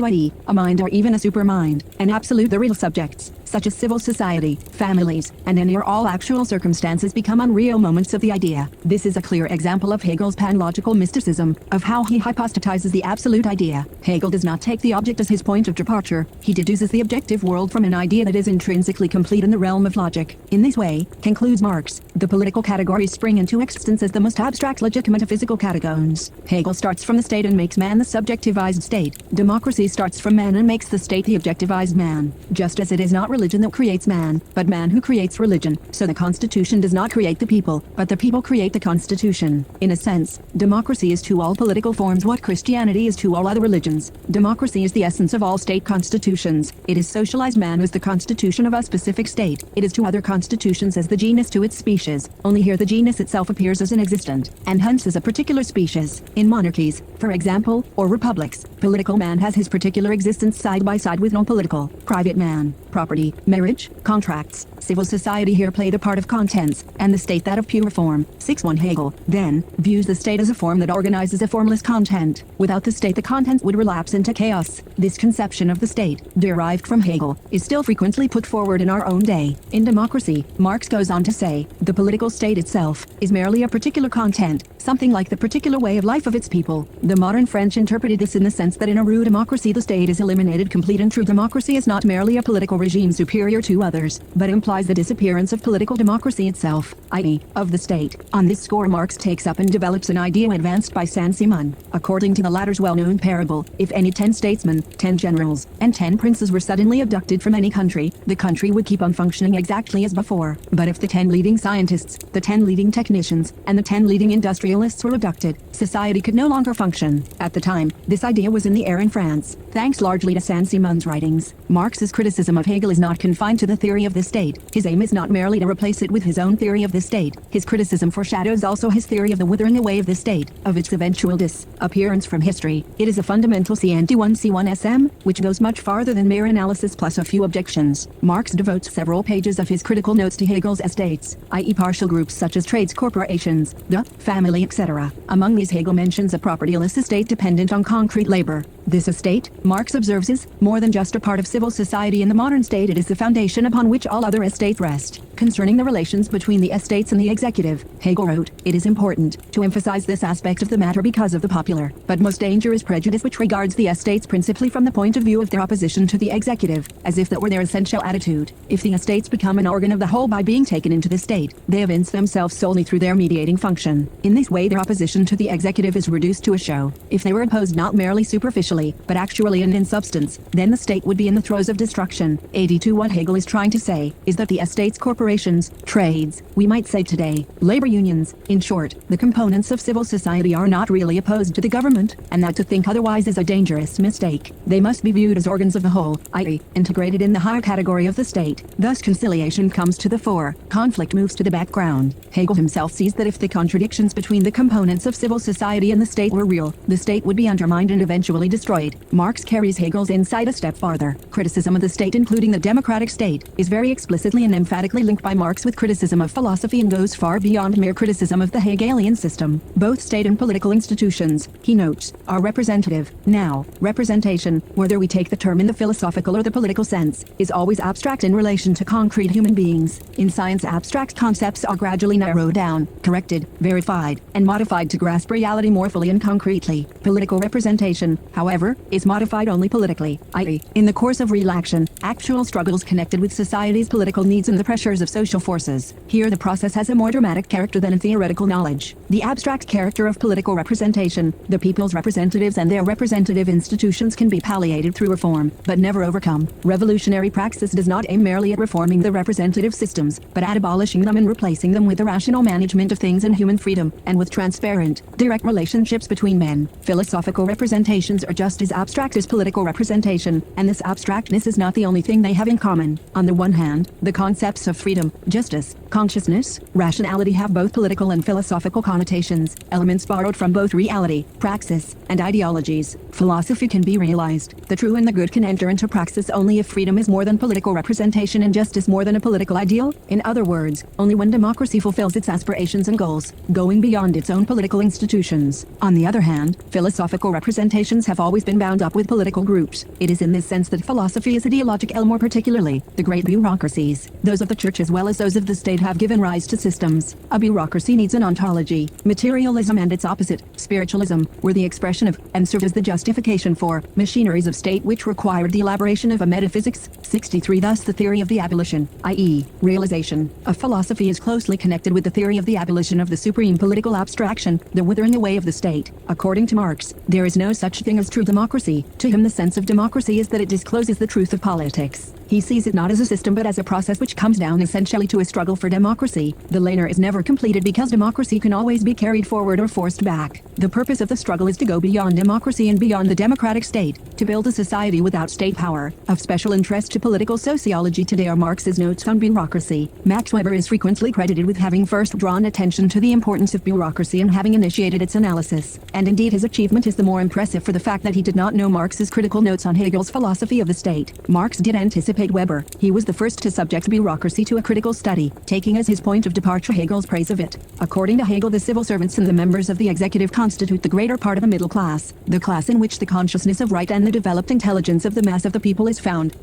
a mind or even a supermind, an absolute, the real subjects, such as civil society, families, and any or all actual circumstances become unreal moments of the idea. This is a clear example of Hegel's panlogical mysticism, of how he hypostatizes the absolute idea. Hegel does not take the object as his point of departure, he deduces the objective world from an idea that is intrinsically complete in the realm of logic. In this way, concludes Marx, the political categories spring into existence as the most abstract legitimate physical categories. Hegel starts from the state and makes man the subjectivized state. Democracy starts from man and makes the state the objectivized man. Just as it is not religion that creates man, but man who creates religion, so the Constitution does not create the people, but the people create the Constitution. In a sense, democracy is to all political forms what Christianity is to all other religions. Democracy is the essence of all state constitutions. It is socialized man as the constitution of a specific state. It is to other constitutions as the genus to its species. Only here the genus itself appears as inexistent, and hence as a particular species. In monarchies, for example, or republics, political man has his particular existence side by side with non-political, private man. Property, marriage, contracts, civil society here play the part of contents, and the state that of pure form. 6.1 Hegel, then, views the state as a form that organizes a formless content. Without the state the content would relapse into chaos. This conception of the state, derived from Hegel, is still frequently put forward in our own day. In Democracy, Marx goes on to say, the political state itself is merely a particular content, something like the particular way of life of its people. The modern French interpreted this in the sense that in a true democracy the state is eliminated. Complete and true democracy is not merely a political regime superior to others, but implies the disappearance of political democracy itself, i.e., of the state. On this score Marx takes up and develops an idea advanced by Saint-Simon. According to the latter's well-known parable, if any 10 statesmen, 10 generals, and 10 princes were suddenly abducted from any country, the country would keep on functioning exactly as before. But if the 10 leading scientists, the 10 leading technicians, and the 10 leading industrialists were abducted, society could no longer function. At the time, this idea was in the air in France, thanks largely to Saint-Simon's writings. Marx's criticism of Hegel is not confined to the theory of the state. His aim is not merely to replace it with his own theory of the state. His criticism foreshadows also his theory of the withering away of the state, of its eventual disappearance from history. It is a fundamental C-1C1-SM, which goes much farther than mere analysis plus a few objections. Marx devotes several pages of his critical notes to Hegel's estates, i.e. partial groups such as trades corporations, the family, etc. Among these Hegel mentions a propertyless estate dependent on concrete labor. This estate, Marx observes, is more than just a part of civil society in the modern state. It is the foundation upon which all other estates rest. Concerning the relations between the estates and the executive, Hegel wrote, it is important to emphasize this aspect of the matter because of the popular, but most dangerous prejudice which regards the estates principally from the point of view of their opposition to the executive, as if that were their essential attitude. If the estates become an organ of the whole by being taken into the state, they evince themselves solely through their mediating function. In this way their opposition to the executive is reduced to a show. If they were opposed not merely superficially, but actually and in substance, then the state would be in the throes of destruction. 82 What Hegel is trying to say is that the estates, corporations, trades, we might say today, labor unions, in short, the components of civil society are not really opposed to the government, and that to think otherwise is a dangerous mistake. They must be viewed as organs of the whole, i.e., integrated in the higher category of the state. Thus conciliation comes to the fore, conflict moves to the background. Hegel himself sees that if the contradictions between the components of civil society and the state were real, the state would be undermined and eventually destroyed. Marx carries Hegel's insight a step farther. Criticism of the state, including the democratic state, is very explicitly and emphatically linked by Marx with criticism of philosophy and goes far beyond mere criticism of the Hegelian system. Both state and political institutions, he notes, are representative. Now, representation, whether we take the term in the philosophical or the political sense, is always abstract in relation to concrete human beings. In science, abstract concepts are gradually narrowed down, corrected, verified, and modified to grasp reality more fully and concretely. Political representation, however, is modified only politically, i.e., in the course of real action, actual struggles connected with society's political needs and the pressures of social forces. Here the process has a more dramatic character than in theoretical knowledge. The abstract character of political representation, the people's representatives and their representative institutions, can be palliated through reform, but never overcome. Revolutionary praxis does not aim merely at reforming the representative systems, but at abolishing them and replacing them with the rational management of things and human freedom, and with transparent, direct relationships between men. Philosophical representations are just as abstract as political representation, and this abstractness is not the only thing they have in common. On the one hand, the concepts of freedom, justice, consciousness, rationality have both political and philosophical connotations, elements borrowed from both reality, praxis, and ideologies. Philosophy can be realized. The true and the good can enter into praxis only if freedom is more than political representation and justice more than a political ideal. In other words, only when democracy fulfills its aspirations and goals, going beyond its own political institutions. On the other hand, philosophical representations have always always been bound up with political groups. It is in this sense that philosophy is ideological. More particularly, the great bureaucracies, those of the church as well as those of the state, have given rise to systems. A bureaucracy needs an ontology. Materialism and its opposite, spiritualism, were the expression of, and served as the justification for, machineries of state which required the elaboration of a metaphysics. 63. Thus the theory of the abolition, i.e., realization, of philosophy is closely connected with the theory of the abolition of the supreme political abstraction, the withering away of the state. According to Marx, there is no such thing as true democracy. To him the sense of democracy is that it discloses the truth of politics. He sees it not as a system but as a process which comes down essentially to a struggle for democracy. The latter is never completed because democracy can always be carried forward or forced back. The purpose of the struggle is to go beyond democracy and beyond the democratic state, to build a society without state power. Of special interest to political sociology today are Marx's notes on bureaucracy. Max Weber is frequently credited with having first drawn attention to the importance of bureaucracy and having initiated its analysis. And indeed his achievement is the more impressive for the fact that he did not know Marx's critical notes on Hegel's philosophy of the state. Marx did anticipate Weber. He was the first to subject bureaucracy to a critical study, taking as his point of departure Hegel's praise of it. According to Hegel, the civil servants and the members of the executive constitute the greater part of the middle class, the class in which the consciousness of right and the developed intelligence of the mass of the people is found.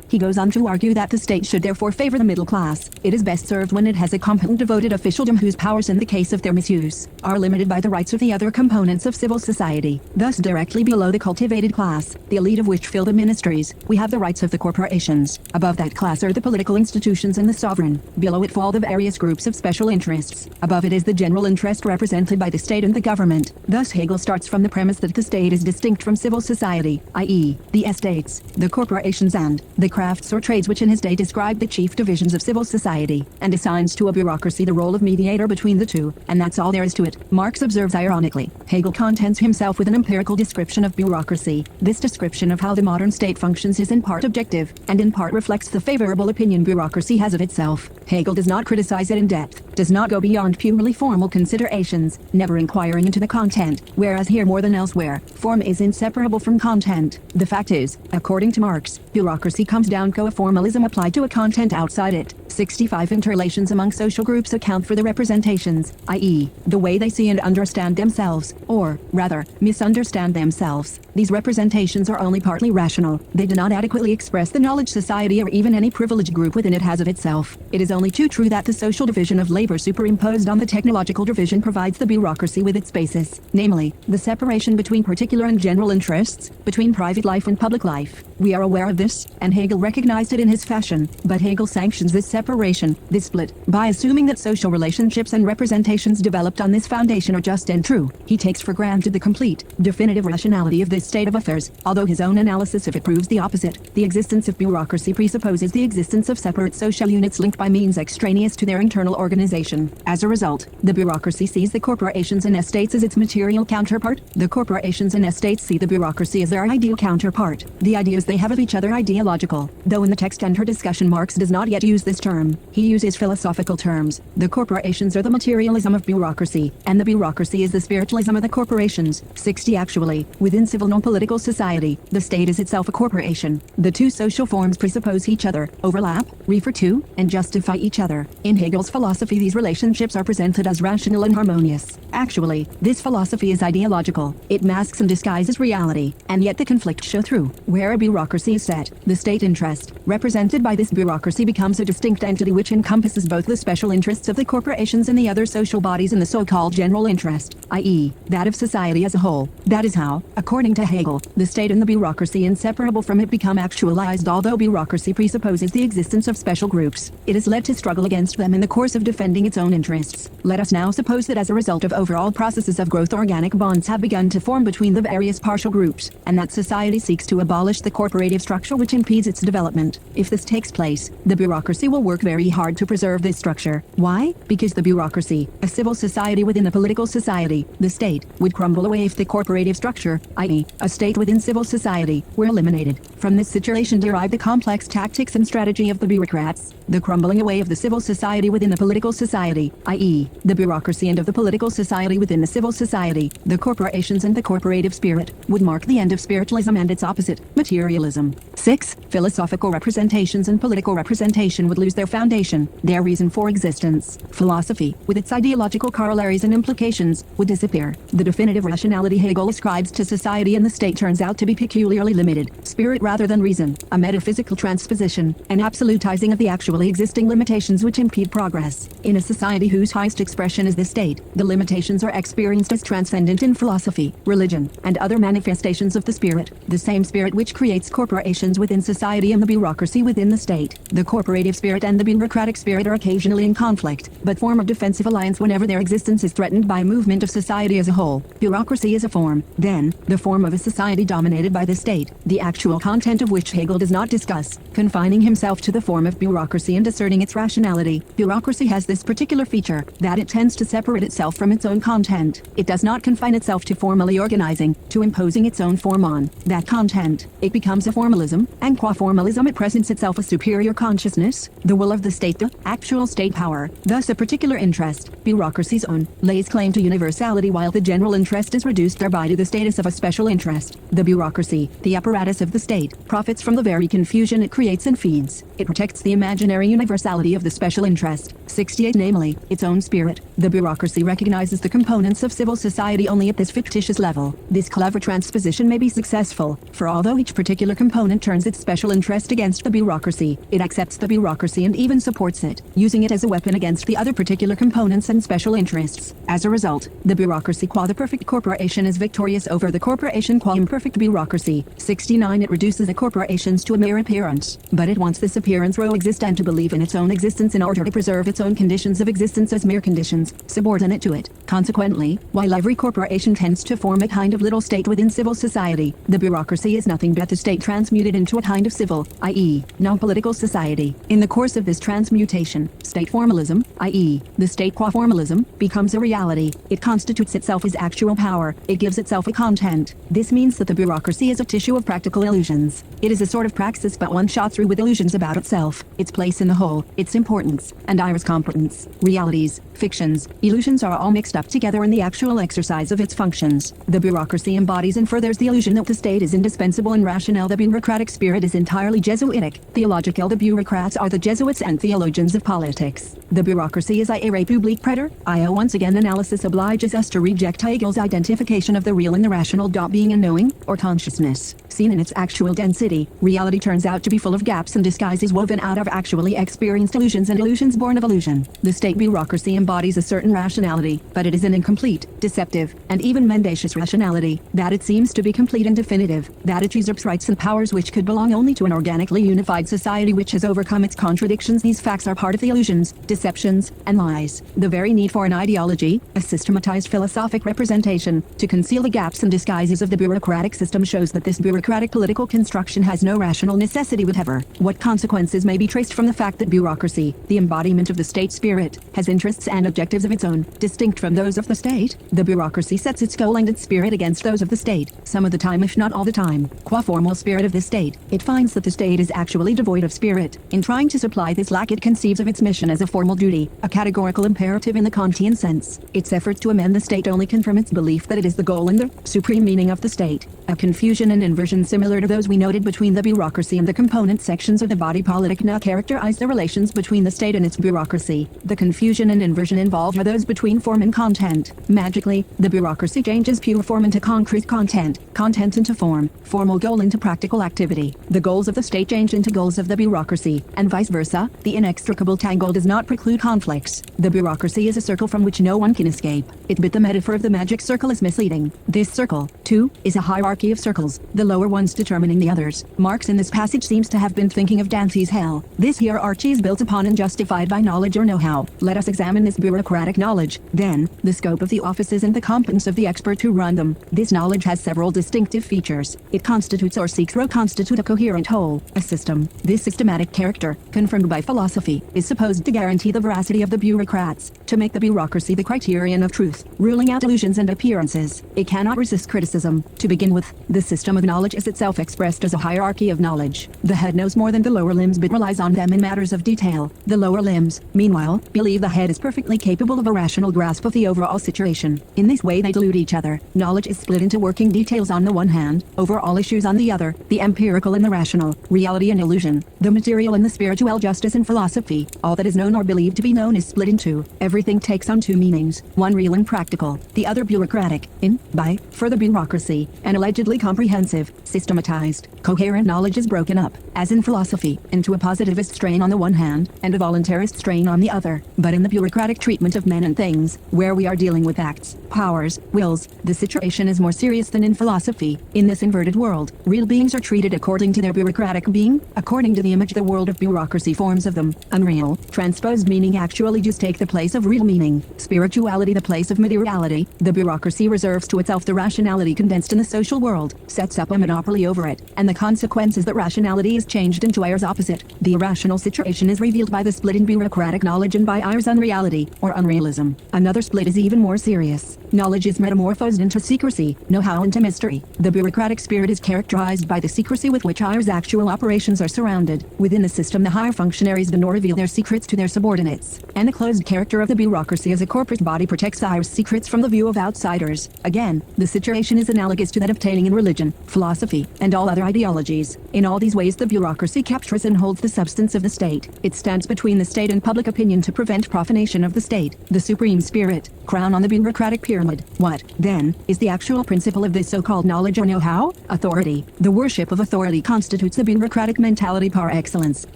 He goes on to argue that the state should therefore favor the middle class. It is best served when it has a competent devoted officialdom whose powers in the case of their misuse are limited by the rights of the other components of civil society. Thus directly below the cultivated class, the elite of which fill the ministries, we have the rights of the corporations. Above that class are the political institutions and the sovereign. Below it fall the various groups of special interests. Above it is the general interest represented by the state and the government. Thus Hegel starts from the premise that the state is distinct from civil society, i.e., the estates, the corporations and the crafts or trades which in his day described the chief divisions of civil society, and assigns to a bureaucracy the role of mediator between the two, and that's all there is to it. Marx observes ironically, Hegel contents himself with an empirical description of bureaucracy. This description of how the modern state functions is in part objective, and in part reflects the favorable opinion bureaucracy has of itself. Hegel does not criticize it in depth, does not go beyond purely formal considerations, never inquiring into the content, whereas here more than elsewhere, form is inseparable from content. The fact is, according to Marx, bureaucracy comes down to a formalism applied to a content outside it. 65 interrelations among social groups account for the representations, i.e., the way they see and understand themselves, or, rather, misunderstand themselves. These representations are only partly rational. They do not adequately express the knowledge society or even any privileged group within it has of itself. It is only too true that the social division of labor superimposed on the technological division provides the bureaucracy with its basis, namely, the separation between particular and general interests, between private life and public life. We are aware of this, and Hegel recognized it in his fashion, but Hegel sanctions this separation, this split, by assuming that social relationships and representations developed on this foundation are just and true. He takes for granted the complete, definitive rationality of this state of affairs, although his own analysis of it proves the opposite. The existence of bureaucracy presupposes the existence of separate social units linked by means extraneous to their internal organization. As a result, the bureaucracy sees the corporations and estates as its material counterpart. The corporations and estates see the bureaucracy as their ideal counterpart. The ideas they have of each other ideological. Though in the text and her discussion Marx does not yet use this term, he uses philosophical terms. The corporations are the materialism of bureaucracy, and the bureaucracy is the spiritualism of the corporations. 60 Actually, within civil non-political society, the state is itself a corporation. The two social forms presuppose each other, overlap, refer to, and justify each other. In Hegel's philosophy these relationships are presented as rational and harmonious. Actually, this philosophy is ideological. It masks and disguises reality, and yet the conflicts show through. Where a bureaucracy is set, the state interest, represented by this bureaucracy, becomes a distinct entity which encompasses both the special interests of the corporations and the other social bodies in the so-called general interest, i.e., that of society as a whole. That is how, according to Hegel, the state and the bureaucracy inseparable from it become actualized. Although bureaucracy presupposes the existence of special groups, it is led to struggle against them in the course of defending its own interests. Let us now suppose that as a result of overall processes of growth organic bonds have begun to form between the various partial groups, and that society seeks to abolish the corporative structure which impedes its development. If this takes place, the bureaucracy will work very hard to preserve this structure. Why? Because the bureaucracy, a civil society within a political society, the state, would crumble away if the corporative structure, i.e., a state within civil society, were eliminated. From this situation derive the complex tactics and strategy of the bureaucrats, the crumbling away of the civil society within the political society, i.e., the bureaucracy, and of the political society within the civil society, the corporations and the corporative spirit, would mark the end of spiritualism and its opposite, materialism. 6. Philosophical representations and political representation would lose their foundation, their reason for existence. Philosophy, with its ideological corollaries and implications, would disappear. The definitive rationality Hegel ascribes to society and the state turns out to be peculiarly limited, spirit rather than reason, a metaphysical transposition, an absolutizing of the actually existing limitations which impede progress. In a society whose highest expression is the state, the limitations are experienced as transcendent in philosophy, religion, and other manifestations of the spirit, the same spirit which creates corporations within society and the bureaucracy within the state. The corporative spirit and the bureaucratic spirit are occasionally in conflict, but form a defensive alliance whenever their existence is threatened by a movement of society as a whole. Bureaucracy is a form, then, the form of a society dominated by the state, the actual content of which Hegel does not discuss, confining himself to the form of bureaucracy and asserting its rationality. Bureaucracy has this particular feature, that it tends to separate itself from its own content. It does not confine itself to formally organizing, to imposing its own form on that content. It becomes a formalism, and qua formalism it presents itself a superior consciousness, the will of the state, the actual state power. Thus a particular interest, bureaucracy's own, lays claim to universality while the general interest is reduced thereby to the status of a special interest. The bureaucracy, the apparatus of the state, profits from the very confusion it creates and feeds. It protects the imaginary universality of the special interest. 68 namely, its own spirit. The bureaucracy recognizes the components of civil society only at this fictitious level. This clever transposition may be successful, for although each particular component turns its special interest against the bureaucracy, it accepts the bureaucracy and even supports it, using it as a weapon against the other particular components and special interests. As a result, the bureaucracy qua the perfect corporation is victorious over the corporation qua imperfect bureaucracy. 69 It reduces the corporations to a mere appearance, but it wants this appearance to exist and to believe in its own existence in order to preserve its own conditions of existence as mere conditions, subordinate to it. Consequently, while every corporation tends to form a kind of little state within civil society, the bureaucracy is nothing but the state transmuted into a kind of civil, i.e., non-political society. In the course of this transmutation, state formalism, i.e., the state qua formalism, becomes a reality. It constitutes itself as actual power. It gives itself a content. This means that the bureaucracy is a tissue of practical illusions. It is a sort of praxis but one shot through with illusions about itself, its place in the whole, its importance, and iris competence. Realities, fictions, illusions are all mixed up together in the actual exercise of its functions. The bureaucracy embodies and furthers the illusion that the state is indispensable and rational. The bureaucratic spirit is entirely Jesuitic, theological. The bureaucrats are the Jesuits and theologians of politics. The bureaucracy is a république preter. Once again analysis obliges us to reject Hegel's identification of the real and the rational. Being and knowing, or consciousness, seen in its actual density, reality turns out to be full of gaps and disguises woven out of actually experienced illusions and illusions born of illusion. The state bureaucracy embodies a certain rationality, but it is an incomplete, deceptive, and even mendacious rationality, that it seems to be complete and definitive, that it usurps rights and powers which could belong only to an organically unified society which has overcome its contradictions. These facts are part of the illusions, deceptions, and lies. The very need for an ideology, a systematized philosophic representation, to conceal the gaps and disguises of the bureaucratic system shows that this bureaucratic political construction has no rational necessity whatever. What consequences may be traced from the fact that bureaucracy, the embodiment of the state spirit, has interests and objectives of its own, distinct from those of the state? The bureaucracy sets its goal and its spirit against those of the state, some of the time if not all the time. Qua formal spirit of the state, it finds that the state is actually devoid of spirit. In trying to supply this lack it conceives of its mission as a formal duty, a categorical imperative in the Kantian sense. Its effort to amend the state only confirm its belief that it is the goal and the supreme meaning of the state. A confusion and inversion similar to those we noted between the bureaucracy and the component sections of the body politic now characterize the relations between the state and its bureaucracy. The confusion and inversion involved are those between form and content. Magically, the bureaucracy changes pure form into concrete content, content into form, formal goal into practical activity. The goals of the state change into goals of the bureaucracy, and vice versa. The inextricable tangle does not preclude conflicts. The bureaucracy is a circle from which no one can escape. But the metaphor of the magic circle is misleading. This circle, too, is a hierarchy of circles, the lower ones determining the others. Marx in this passage seems to have been thinking of Dante's hell. This hierarchy is built upon and justified by knowledge or know-how. Let us examine this bureaucratic knowledge, then, the scope of the offices and the competence of the expert who run them. This knowledge has several distinctive features. It constitutes or seeks to constitute a coherent whole, a system. This systematic character, confirmed by philosophy, is supposed to guarantee the veracity of the bureaucrats, to make the bureaucracy the criterion of truth, ruling out illusions and appearances. It cannot resist criticism. To begin with, the system of knowledge is itself expressed as a hierarchy of knowledge. The head knows more than the lower limbs but relies on them in matters of detail. The lower limbs, meanwhile, believe the head is perfectly capable of a rational grasp of the overall situation. In this way they delude each other. Knowledge is split into working details on the one hand, overall issues on the other, the empirical and the rational, reality and illusion, the material and the spiritual. just as in philosophy, all that is known or believed to be known is split in two. Everything takes on two meanings, one real and practical, the other bureaucratic, by, further bureaucracy, and allegedly comprehensive, systematized, coherent knowledge is broken up, as in philosophy, into a positivist strain on the one hand, and a voluntarist strain on the other. But in the bureaucratic treatment of men and things, where we are dealing with acts, powers, wills, the situation is more serious than in philosophy. In this inverted world, real beings are treated according to their bureaucratic being, according to the image the world of bureaucracy forms of them. Unreal, transposed meaning actually just take the place of real meaning, spirituality the place of materiality. The bureaucracy reserves to itself the rationality condensed in the social world, sets up a monopoly over it, and the consequence is that rationality is changed into Ayer's opposite. The irrational situation is revealed by the split in bureaucratic knowledge and by Ayer's unreality, or unrealism. Another split is even more serious. Knowledge is metamorphosed into secrecy, know-how into mystery. The bureaucratic spirit is characterized by the secrecy with which Ayer's actual operations are surrounded. Within the system, the higher functionaries do not reveal their secrets to their subordinates, and the closed character of the bureaucracy as a corporate body protects Ayer's secrets from the view of outsiders. Again, the situation is analogous to that obtaining in religion, philosophy, and all other ideologies. In all these ways, the bureaucracy captures and holds the substance of the state. It stands between the state and public opinion to prevent profanation of the state. The supreme spirit, crown on the bureaucratic pyramid. What, then, is the actual principle of this so-called knowledge or know-how? Authority. The worship of authority constitutes the bureaucratic mentality par excellence,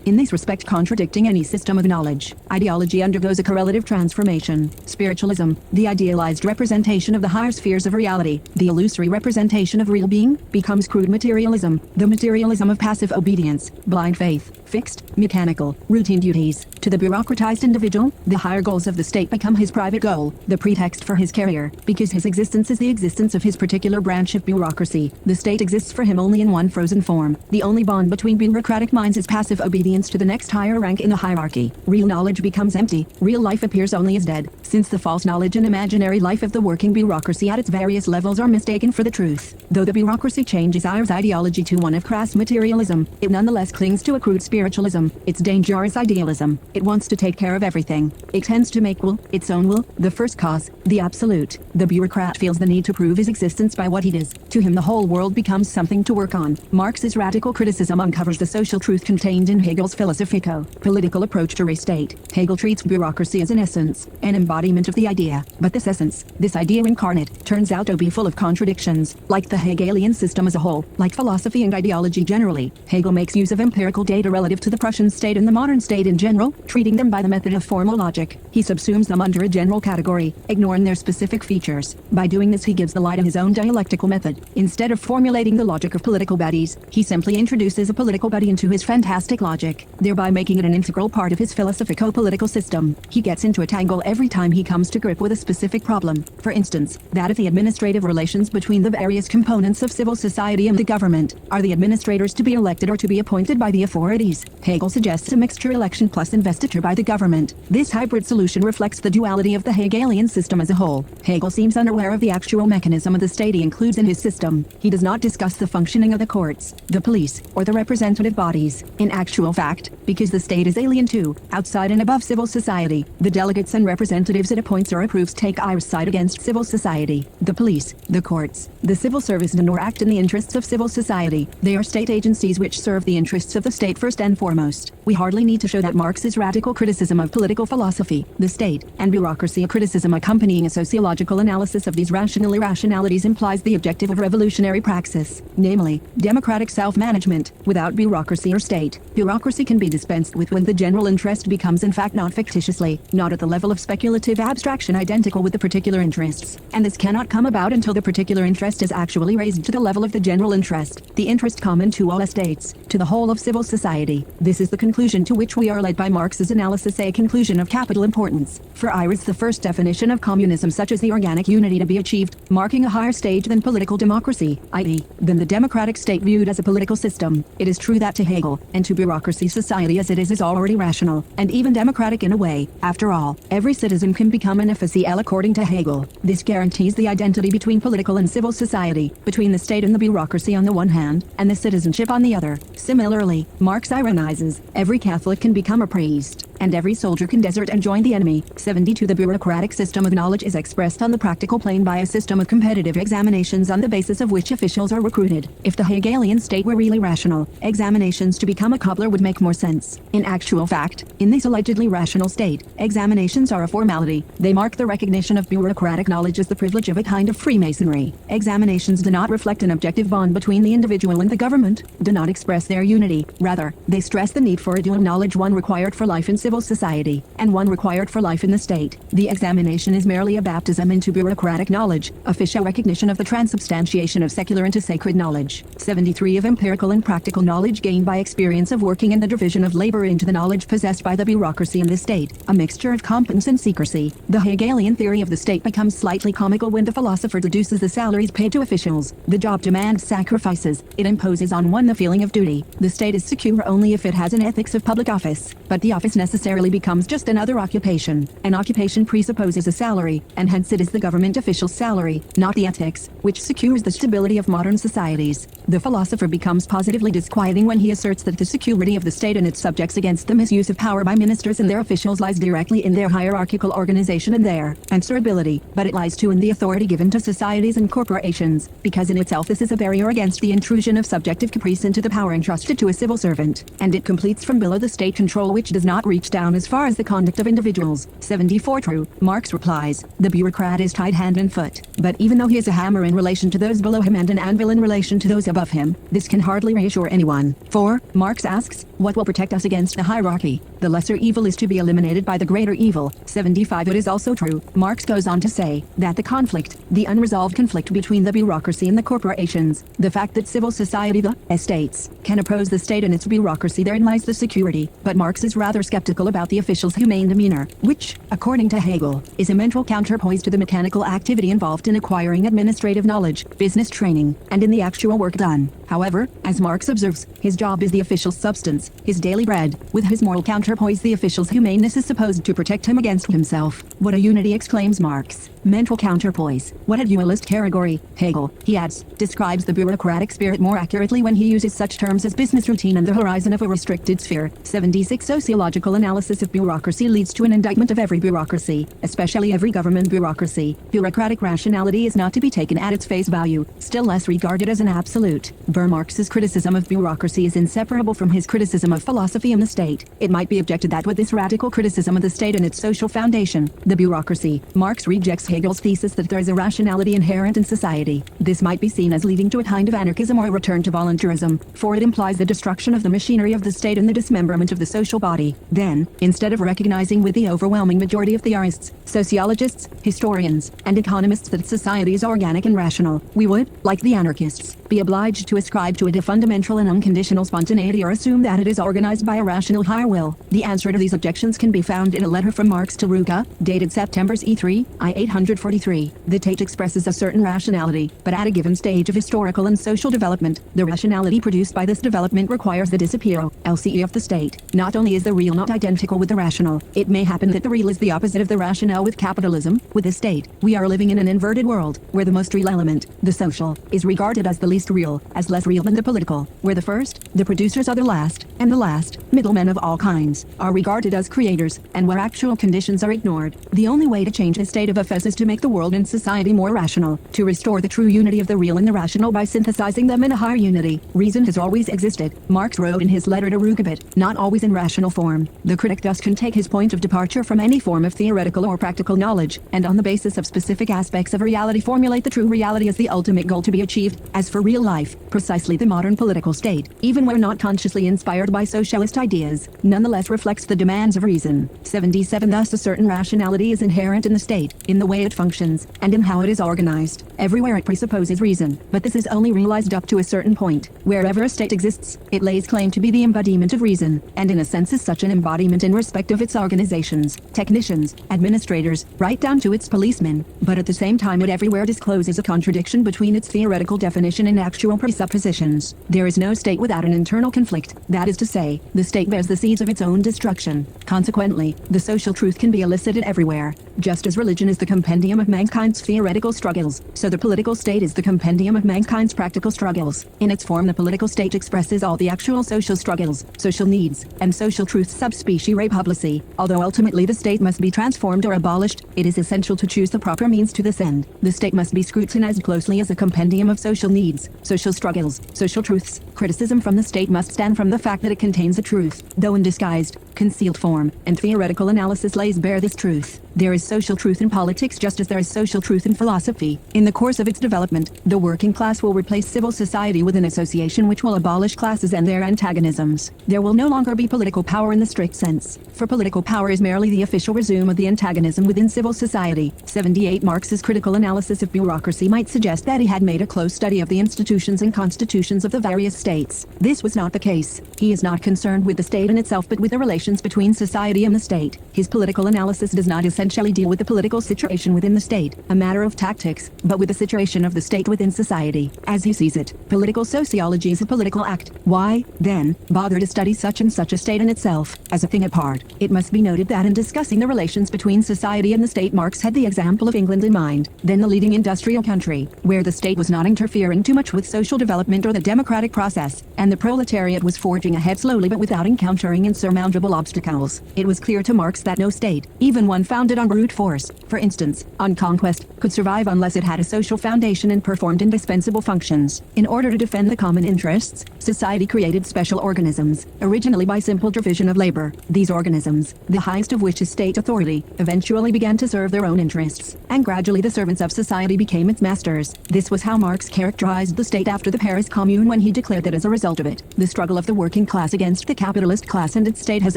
in this respect contradicting any system of knowledge. Ideology undergoes a correlative transformation. Spiritualism, the idealized representation of the higher spheres of reality, the illusory representation of real being, becomes crude materialism, the materialism of passive obedience, blind faith, fixed, mechanical, routine duties. To the bureaucratized individual, the higher goals of the state become his private goal, the pretext for his career, because his existence is the existence of his particular branch of bureaucracy. The state exists for him only in one frozen form. The only bond between bureaucratic minds is passive obedience to the next higher rank in the hierarchy. Real knowledge becomes empty. Real life appears only as dead, since the false knowledge and imaginary life of the working bureaucracy at its various levels are mistaken for the truth. Though the bureaucracy changes Ayer's ideology to one of crass materialism, it nonetheless clings to a crude spiritualism. Its dangerous idealism. It wants to take care of everything. It tends to make will, its own will, the first cause, the absolute. The bureaucrat feels the need to prove his existence by what he does. To him the whole world becomes something to work on. Marx's radical criticism uncovers the social truth contained in Hegel's philosophico-political approach to re-state. Hegel treats bureaucracy as an essence, an embodiment of the idea. But this essence, this idea incarnate, turns out to be full of contradictions. Like the Hegelian system as a whole, like philosophy and ideology generally, Hegel makes use of empirical data relative to the Prussian state and the modern state in general, treating them by the method of formal logic. He subsumes them under a general category, ignoring their specific features. By doing this, he gives the lie to his own dialectical method. Instead of formulating the logic of political bodies, he simply introduces a political body into his fantastic logic, thereby making it an integral part of his philosophico-political system. He gets into a tangle every time he comes to grip with a specific problem. For instance, that of the administrative relations between the various components of civil society and the government. Are the administrators to be elected or to be appointed by the authorities? Hegel suggests a mixture election plus investiture by the government. This hybrid solution reflects the duality of the Hegelian system as a whole. Hegel seems unaware of the actual mechanism of the state he includes in his system. He does not discuss the functioning of the courts, the police, or the representative bodies. In actual fact, because the state is alien to, outside and above civil society, the delegates and representatives it appoints or approves take Ayer's side against civil society. The police, the courts, the civil service do not act in the interests of civil society. They are state agencies which serve the interests of the state first and foremost. We hardly need to show that Marx's radical criticism of political philosophy, the state, and bureaucracy, a criticism accompanying a sociological analysis of these rational irrationalities, implies the objective of revolutionary praxis, namely, democratic self-management, without bureaucracy or state. Bureaucracy can be dispensed with when the general interest becomes in fact not fictitiously, not at the level of speculative abstraction identical with the particular interests, and this cannot come about until the particular interest is actually raised to the level of the general interest, the interest common to all estates, to the whole of civil society. This is the conclusion to which we are led by Marx's analysis, a conclusion of capital importance. For Ayer's the first definition of communism such as the organic unity to be achieved, marking a higher stage than political democracy, i.e., than the democratic state viewed as a political system. It is true that to Hegel, and to bureaucracy, society as it is already rational, and even democratic in a way. After all, every citizen can become an official according to Hegel. This guarantees the identity between political and civil society, between the state and the bureaucracy on the one hand, and the citizenship on the other. Similarly, Marx ironizes, every Catholic can become a priest. and every soldier can desert and join the enemy. 72. The bureaucratic system of knowledge is expressed on the practical plane by a system of competitive examinations on the basis of which officials are recruited. If the Hegelian state were really rational, examinations to become a cobbler would make more sense. In actual fact, in this allegedly rational state, examinations are a formality. They mark the recognition of bureaucratic knowledge as the privilege of a kind of Freemasonry. Examinations do not reflect an objective bond between the individual and the government, do not express their unity. Rather, they stress the need for a dual knowledge, one required for life in civil society, and one required for life in the state. The examination is merely a baptism into bureaucratic knowledge, official recognition of the transubstantiation of secular into sacred knowledge. 73. Of empirical and practical knowledge gained by experience of working in the division of labor into the knowledge possessed by the bureaucracy in the state, a mixture of competence and secrecy. The Hegelian theory of the state becomes slightly comical when the philosopher deduces the salaries paid to officials. The job demands sacrifices. It imposes on one the feeling of duty. The state is secure only if it has an ethics of public office, but the office necessarily becomes just another occupation. An occupation presupposes a salary, and hence it is the government official's salary, not the ethics, which secures the stability of modern societies. The philosopher becomes positively disquieting when he asserts that the security of the state and its subjects against the misuse of power by ministers and their officials lies directly in their hierarchical organization and their answerability, but it lies too in the authority given to societies and corporations, because in itself this is a barrier against the intrusion of subjective caprice into the power entrusted to a civil servant, and it completes from below the state control which does not reach down as far as the conduct of individuals. 74. True. Marx replies, the bureaucrat is tied hand and foot, but even though he is a hammer in relation to those below him and an anvil in relation to those above him, this can hardly reassure anyone. 4. Marx asks, what will protect us against the hierarchy? The lesser evil is to be eliminated by the greater evil. 75. It is also true, Marx goes on to say, that the conflict, the unresolved conflict between the bureaucracy and the corporations, the fact that civil society, the estates, can oppose the state and its bureaucracy, therein lies the security. But Marx is rather skeptical about the official's humane demeanor, which, according to Hegel, is a mental counterpoise to the mechanical activity involved in acquiring administrative knowledge, business training, and in the actual work done. However, as Marx observes, his job is the official's substance, his daily bread. With his moral counterpoise, the official's humaneness is supposed to protect him against himself. What a unity, exclaims Marx. Mental counterpoise. What a dualist category. Hegel, he adds, describes the bureaucratic spirit more accurately when he uses such terms as business routine and the horizon of a restricted sphere. 76. Sociological analysis of bureaucracy leads to an indictment of every bureaucracy, especially every government bureaucracy. Bureaucratic rationality is not to be taken at its face value, still less regarded as an absolute. Marx's criticism of bureaucracy is inseparable from his criticism of philosophy and the state. It might be objected that with this radical criticism of the state and its social foundation, the bureaucracy, Marx rejects Hegel's thesis that there is a rationality inherent in society. This might be seen as leading to a kind of anarchism or a return to voluntarism, for it implies the destruction of the machinery of the state and the dismemberment of the social body. Then, instead of recognizing with the overwhelming majority of theorists, sociologists, historians, and economists that society is organic and rational, we would, like the anarchists, be obliged to ascribe to it a fundamental and unconditional spontaneity or assume that it is organized by a rational higher will. The answer to these objections can be found in a letter from Marx to Ruka, dated September E3, I 843. The text expresses a certain rationality, but at a given stage of historical and social development, the rationality produced by this development requires the disappearance of the state. Not only is the real not identical with the rational, it may happen that the real is the opposite of the rational. With capitalism, with the state, we are living in an inverted world, where the most real element, the social, is regarded as the least real, as less real than the political, where the first, the producers, are the last, and the last, middlemen of all kinds, are regarded as creators, and where actual conditions are ignored. The only way to change the state of affairs is to make the world and society more rational, to restore the true unity of the real and the rational by synthesizing them in a higher unity. Reason has always existed, Marx wrote in his letter to Rukabit, not always in rational form. The critic thus can take his point of departure from any form of theoretical or practical knowledge, and on the basis of specific aspects of reality formulate the true reality as the ultimate goal to be achieved. As for real life, precisely the modern political state, even where not consciously inspired by socialist ideas, nonetheless reflects the demands of reason. 77. Thus a certain rationality is inherent in the state, in the way it functions, and in how it is organized. Everywhere it presupposes reason, but this is only realized up to a certain point. Wherever a state exists, it lays claim to be the embodiment of reason, and in a sense is such an embodiment in respect of its organizations, technicians, administrators, right down to its policemen, but at the same time it everywhere discloses a contradiction between its theoretical definition and actual presuppositions. There is no state without an internal conflict. That is to say, the state bears the seeds of its own destruction. Consequently, the social truth can be elicited everywhere. Just as religion is the compendium of mankind's theoretical struggles, so the political state is the compendium of mankind's practical struggles. In its form, the political state expresses all the actual social struggles, social needs, and social truths sub specie re publici. Although ultimately the state must be transformed or abolished, it is essential to choose the proper means to this end. The state must be scrutinized closely as a compendium of social needs, social struggles, social truths. Criticism from the state must stand from the fact that it contains a truth, though in disguised, concealed form, and theoretical analysis lays bare this truth. There is social truth in politics just as there is social truth in philosophy. In the course of its development, the working class will replace civil society with an association which will abolish classes and their antagonisms. There will no longer be political power in the strict sense, for political power is merely the official resume of the antagonism within civil society. 78 Marx's critical analysis of bureaucracy might suggest that he had made a close study of the institutions and constitutions of the various states. This was not the case. He is not concerned with the state in itself but with the relations between society and the state. His political analysis does not essentially deal with the political situation within the state, a matter of tactics, but with the situation of the state within society. As he sees it, political sociology is a political act. Why, then, bother to study such and such a state in itself, as a thing apart? It must be noted that in discussing the relations between society and the state, Marx had the example of England in mind, then the leading industrial country, where the state was not interfering too much with social development or the democratic process, and the proletariat was forging ahead slowly but without encountering insurmountable obstacles. It was clear to Marx that no state, even one founded on brute force, for instance, on conquest, could survive unless it had a social foundation and performed indispensable functions. In order to defend the common interests, society created special organisms, originally by simple division of labor. These organisms, the highest of which is state authority, eventually began to serve their own interests, and gradually the servants of society became its masters. This was how Marx characterized the state after the Paris Commune when he declared that as a result of it, the struggle of the working class against the capitalist class and its state has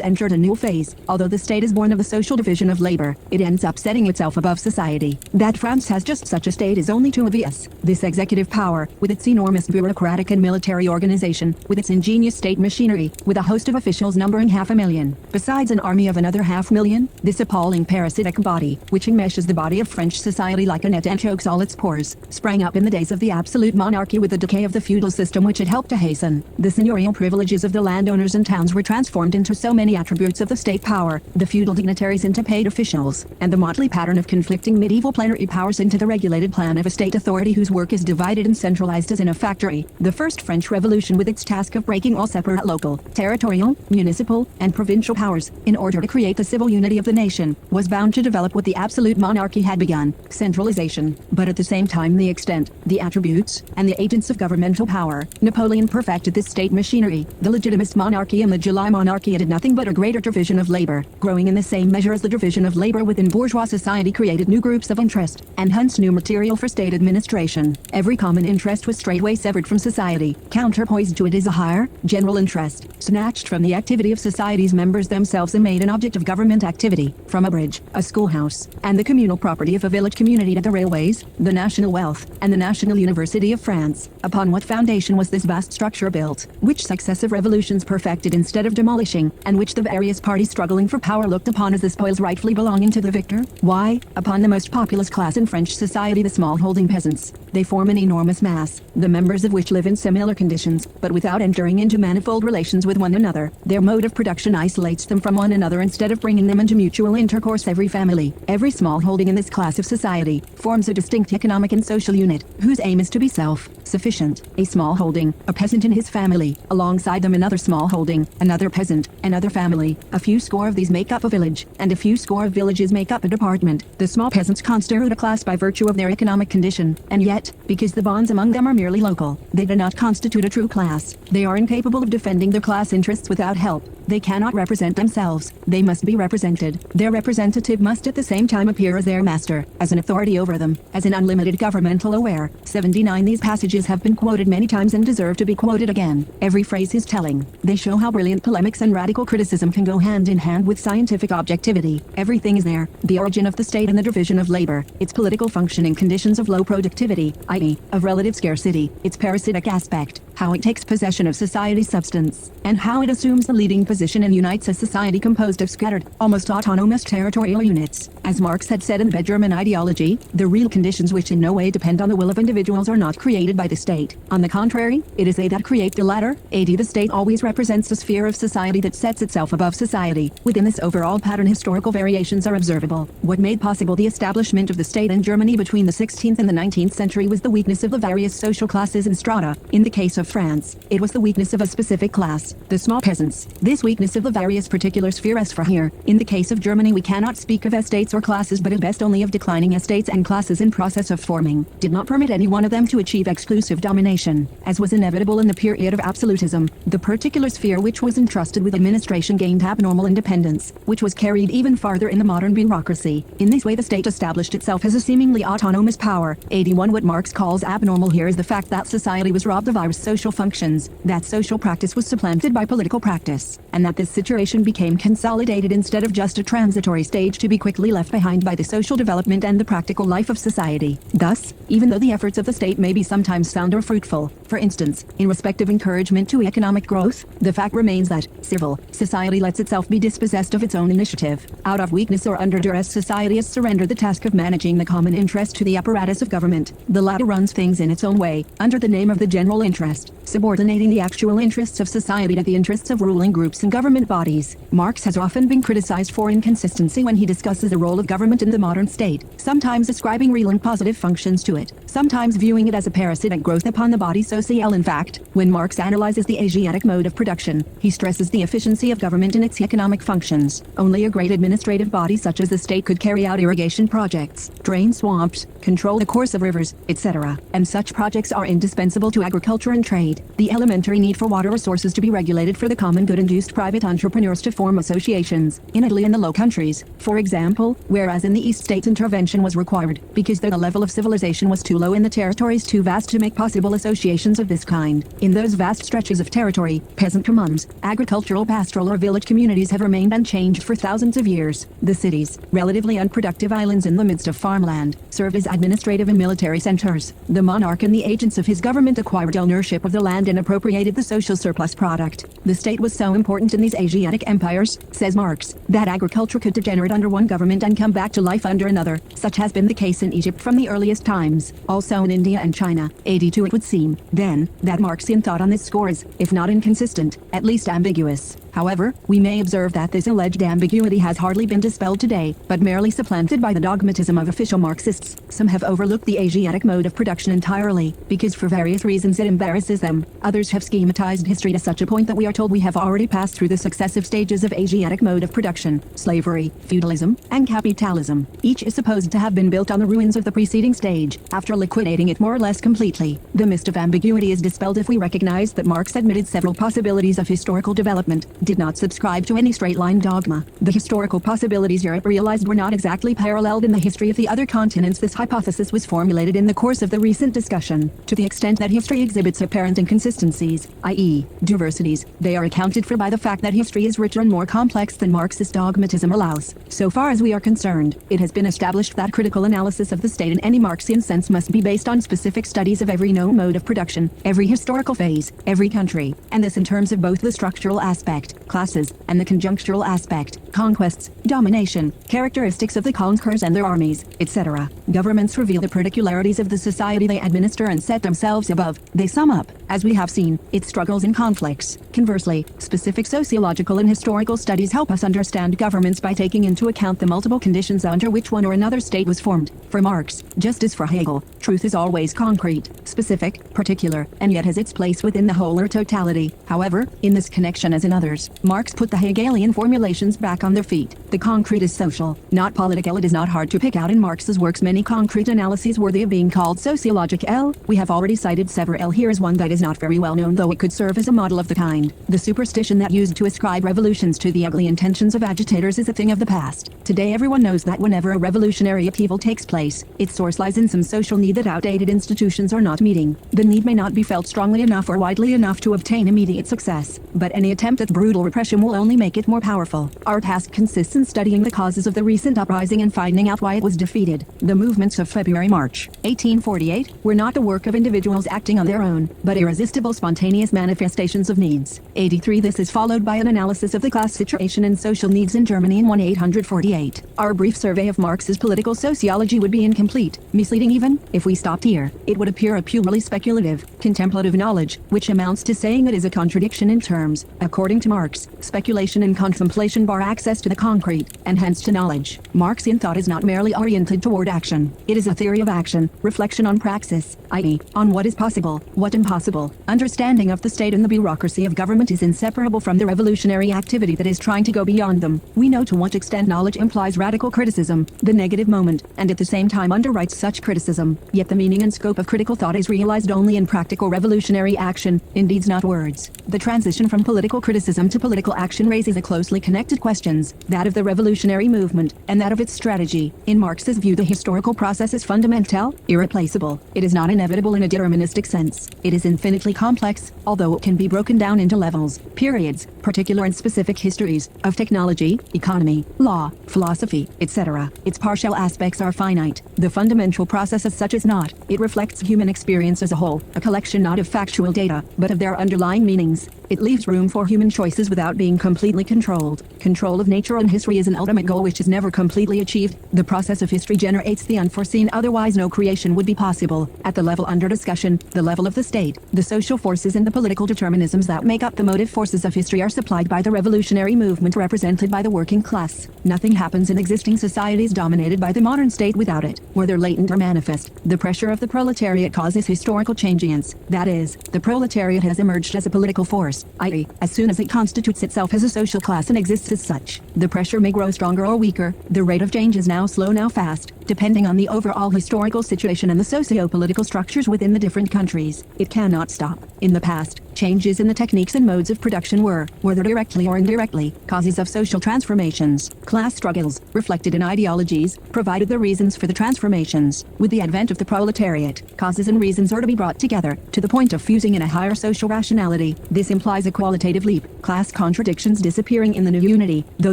entered a new phase. Although the state is born of the social division of labor, it ends up setting itself above society. That France has just such a state is only too obvious. This executive power, with its enormous bureaucratic and military organization, with its ingenious state machinery, with a host of officials numbering 500,000, besides an army of another 500,000, this appalling parasitic body, which enmeshes the body of French society like a net and chokes all its pores, sprang up in the days of the absolute monarchy with the decay of the feudal system which it helped to hasten. The seigneurial privileges of the landowners and towns were transformed into so many attributes of the state power, the feudal dignitaries into paid officials, and the motley pattern of conflicting medieval plenary powers into the regulated plan of a state authority whose work is divided and centralized as in a factory. The first French Revolution, with its task of breaking all separate local, territorial, municipal, and provincial powers, in order to create the civil unity of the nation, was bound to develop what the absolute monarchy had begun, centralization, but at the same time the extent, the attributes, and the agents of governmental power. Napoleon perfected this state machinery. The legitimist monarchy and the July monarchy did nothing but a greater division of labor, growing in the same measure as the division of labor within bourgeois society created new groups of interest, and hence new material for state administration. Every common interest was straightway severed from society. Counterpoised to it is a higher, general interest, snatched from the activity of society's members themselves and made an object of government activity, from a bridge, a schoolhouse, and the communal property of a village community to the railways, the national wealth, and the National University of France. Upon what foundation was this vast structure built, which successive revolutions perfected instead of demolishing, and which the various parties struggling for power looked upon as the spoils rightfully belonging to the victor? Why, upon the most populous class in French society, the small-holding peasants. They form an enormous mass, the members of which live in similar conditions, but without entering into manifold relations with one another. Their mode of production isolates them from one another instead of bringing them into mutual intercourse. Every family, every small holding in this class of society, forms a distinct economic and social unit, whose aim is to be self-sufficient. A small holding, a peasant in his family, alongside them another small holding, another peasant, another family. A few score of these make up a village, and a few score of villages make up a department. The small peasants constitute a class by virtue of their economic condition, and yet, because the bonds among them are merely local, they do not constitute a true class. They are incapable of defending their class interests without help. They cannot represent themselves. They must be represented. Their representative must at the same time appear as their master, as an authority over them, as an unlimited governmental aware. 79 These passages have been quoted many times and deserve to be quoted again. Every phrase is telling. They show how brilliant polemics and radical criticism can go hand in hand with scientific objectivity. Everything is there. The origin of the state and the division of labor, its political function in conditions of low productivity, i.e., of relative scarcity, its parasitic aspect, how it takes possession of society's substance, and how it assumes the leading position composition and unites a society composed of scattered, almost autonomous territorial units. As Marx had said in the German ideology, the real conditions which in no way depend on the will of individuals are not created by the state. On the contrary, it is they that create the latter. The state always represents a sphere of society that sets itself above society. Within this overall pattern historical variations are observable. What made possible the establishment of the state in Germany between the 16th and the 19th century was the weakness of the various social classes and strata. In the case of France, it was the weakness of a specific class, the small peasants. This weakness of the various particular spheres for here. In the case of Germany we cannot speak of estates or classes but at best only of declining estates and classes in process of forming, did not permit any one of them to achieve exclusive domination. As was inevitable in the period of absolutism, the particular sphere which was entrusted with administration gained abnormal independence, which was carried even farther in the modern bureaucracy. In this way the state established itself as a seemingly autonomous power. 81 What Marx calls abnormal here is the fact that society was robbed of our social functions, that social practice was supplanted by political practice, and that this situation became consolidated instead of just a transitory stage to be quickly left behind by the social development and the practical life of society. Thus, even though the efforts of the state may be sometimes sound or fruitful, for instance, in respect of encouragement to economic growth, the fact remains that civil society lets itself be dispossessed of its own initiative. Out of weakness or under duress society has surrendered the task of managing the common interest to the apparatus of government. The latter runs things in its own way, under the name of the general interest, subordinating the actual interests of society to the interests of ruling groups and government bodies. Marx has often been criticized for inconsistency when he discusses the role of government in the modern state, sometimes ascribing real and positive functions to it, sometimes viewing it as a parasitic growth upon the body social. In fact, when Marx analyzes the Asiatic mode of production, he stresses the efficiency of government in its economic functions. Only a great administrative body such as the state could carry out irrigation projects, drain swamps, control the course of rivers, etc. And such projects are indispensable to agriculture and trade. The elementary need for water resources to be regulated for the common good induced private entrepreneurs to form associations. In Italy and the Low Countries, for example, whereas in the East state intervention was required, because the level of civilization was too low and the territories too vast to make possible associations of this kind. In those vast stretches of territory, peasant communes, agricultural, pastoral or village communities have remained unchanged for thousands of years. The cities, relatively unproductive islands in the midst of farmland, served as administrative and military centers. The monarch and the agents of his government acquired ownership of the land and appropriated the social surplus product. The state was so important in these Asiatic empires, says Marx, that agriculture could degenerate under one government and come back to life under another. Such has been the case in Egypt from the earliest times, also in India and China. 82 It would seem, then, that Marxian thought on this score is, if not inconsistent, at least ambiguous. However, we may observe that this alleged ambiguity has hardly been dispelled today, but merely supplanted by the dogmatism of official Marxists. Some have overlooked the Asiatic mode of production entirely, because for various reasons it embarrasses them. Others have schematized history to such a point that we are told we have already passed through the successive stages of Asiatic mode of production, slavery, feudalism, and capitalism. Each is supposed to have been built on the ruins of the preceding stage, after liquidating it more or less completely. The mist of ambiguity is dispelled if we recognize that Marx admitted several possibilities of historical development, did not subscribe to any straight-line dogma. The historical possibilities Europe realized were not exactly paralleled in the history of the other continents. This hypothesis was formulated in the course of the recent discussion. To the extent that history exhibits apparent inconsistencies, i.e., diversities, they are accounted for by the fact that history is richer and more complex than Marxist dogmatism allows. So far as we are concerned, it has been established that critical analysis of the state in any Marxian sense must be based on specific studies of every known mode of production, every historical phase, every country, and this in terms of both the structural aspect, classes, and the conjunctural aspect, conquests, domination, characteristics of the conquerors and their armies, etc. Governments reveal the particularities of the society they administer and set themselves above. They sum up, as we have seen, its struggles and conflicts. Conversely, specific sociological and historical studies help us understand governments by taking into account the multiple conditions under which one or another state was formed. For Marx, just as for Hegel, truth is always concrete, specific, particular, and yet has its place within the whole or totality. However, in this connection as in others, Marx put the Hegelian formulations back on their feet. The concrete is social, not political. It is not hard to pick out in Marx's works many concrete analyses worthy of being called sociological. We have already cited several. Here is one that is not very well known, though it could serve as a model of the kind. The superstition that used to ascribe revolutions to the ugly intentions of agitators is a thing of the past. Today everyone knows that whenever a revolutionary upheaval takes place, its source lies in some social need that outdated institutions are not meeting. The need may not be felt strongly enough or widely enough to obtain immediate success, but any attempt at brutal repression will only make it more powerful. Our task consists in studying the causes of the recent uprising and finding out why it was defeated. The movements of February-March 1848 were not the work of individuals acting on their own, but a irresistible spontaneous manifestations of needs. 83. This is followed by an analysis of the class situation and social needs in Germany in 1848. Our brief survey of Marx's political sociology would be incomplete, misleading even, if we stopped here. It would appear a purely speculative, contemplative knowledge, which amounts to saying it is a contradiction in terms. According to Marx, speculation and contemplation bar access to the concrete, and hence to knowledge. Marxian thought is not merely oriented toward action. It is a theory of action, reflection on praxis, i.e., on what is possible, what impossible. Understanding of the state and the bureaucracy of government is inseparable from the revolutionary activity that is trying to go beyond them. We know to what extent knowledge implies radical criticism, the negative moment, and at the same time underwrites such criticism. Yet the meaning and scope of critical thought is realized only in practical revolutionary action, in deeds not words. The transition from political criticism to political action raises a closely connected questions, that of the revolutionary movement, and that of its strategy. In Marx's view, the historical process is fundamental, irreplaceable. It is not inevitable in a deterministic sense. It is infinitely complex, although it can be broken down into levels, periods, particular and specific histories, of technology, economy, law, philosophy, etc. Its partial aspects are finite. The fundamental process as such is not. It reflects human experience as a whole, a collection not of factual data, but of their underlying meanings. It leaves room for human choices without being completely controlled. Control of nature and history is an ultimate goal which is never completely achieved. The process of history generates the unforeseen, otherwise no creation would be possible. At the level under discussion, the level of the state, the social forces and the political determinisms that make up the motive forces of history are supplied by the revolutionary movement represented by the working class. Nothing happens in existing societies dominated by the modern state without it, whether latent or manifest. The pressure of the proletariat causes historical changiance. That is, the proletariat has emerged as a political force, i.e., as soon as it constitutes itself as a social class and exists as such. The pressure may grow stronger or weaker. The rate of change is now slow, now fast, depending on the overall historical situation and the socio-political structures within the different countries. It cannot stop. In the past, changes in the techniques and modes of production were, whether directly or indirectly, causes of social transformations. Class struggles, reflected in ideologies, provided the reasons for the transformations. With the advent of the proletariat, causes and reasons are to be brought together, to the point of fusing in a higher social rationality. This implies a qualitative leap, class contradictions disappearing in the new unity, though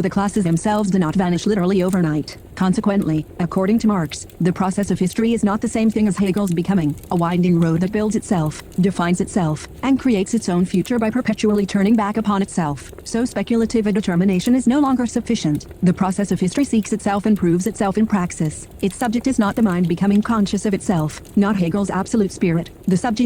the classes themselves do not vanish literally overnight. Consequently, according to Marx, the process of history is not the same thing as Hegel's becoming, a winding road that builds itself, defines itself, and creates its own future by perpetually turning back upon itself. So speculative a determination is no longer sufficient. The process of history seeks itself and proves itself in praxis. Its subject is not the mind becoming conscious of itself, not Hegel's absolute spirit, the subject,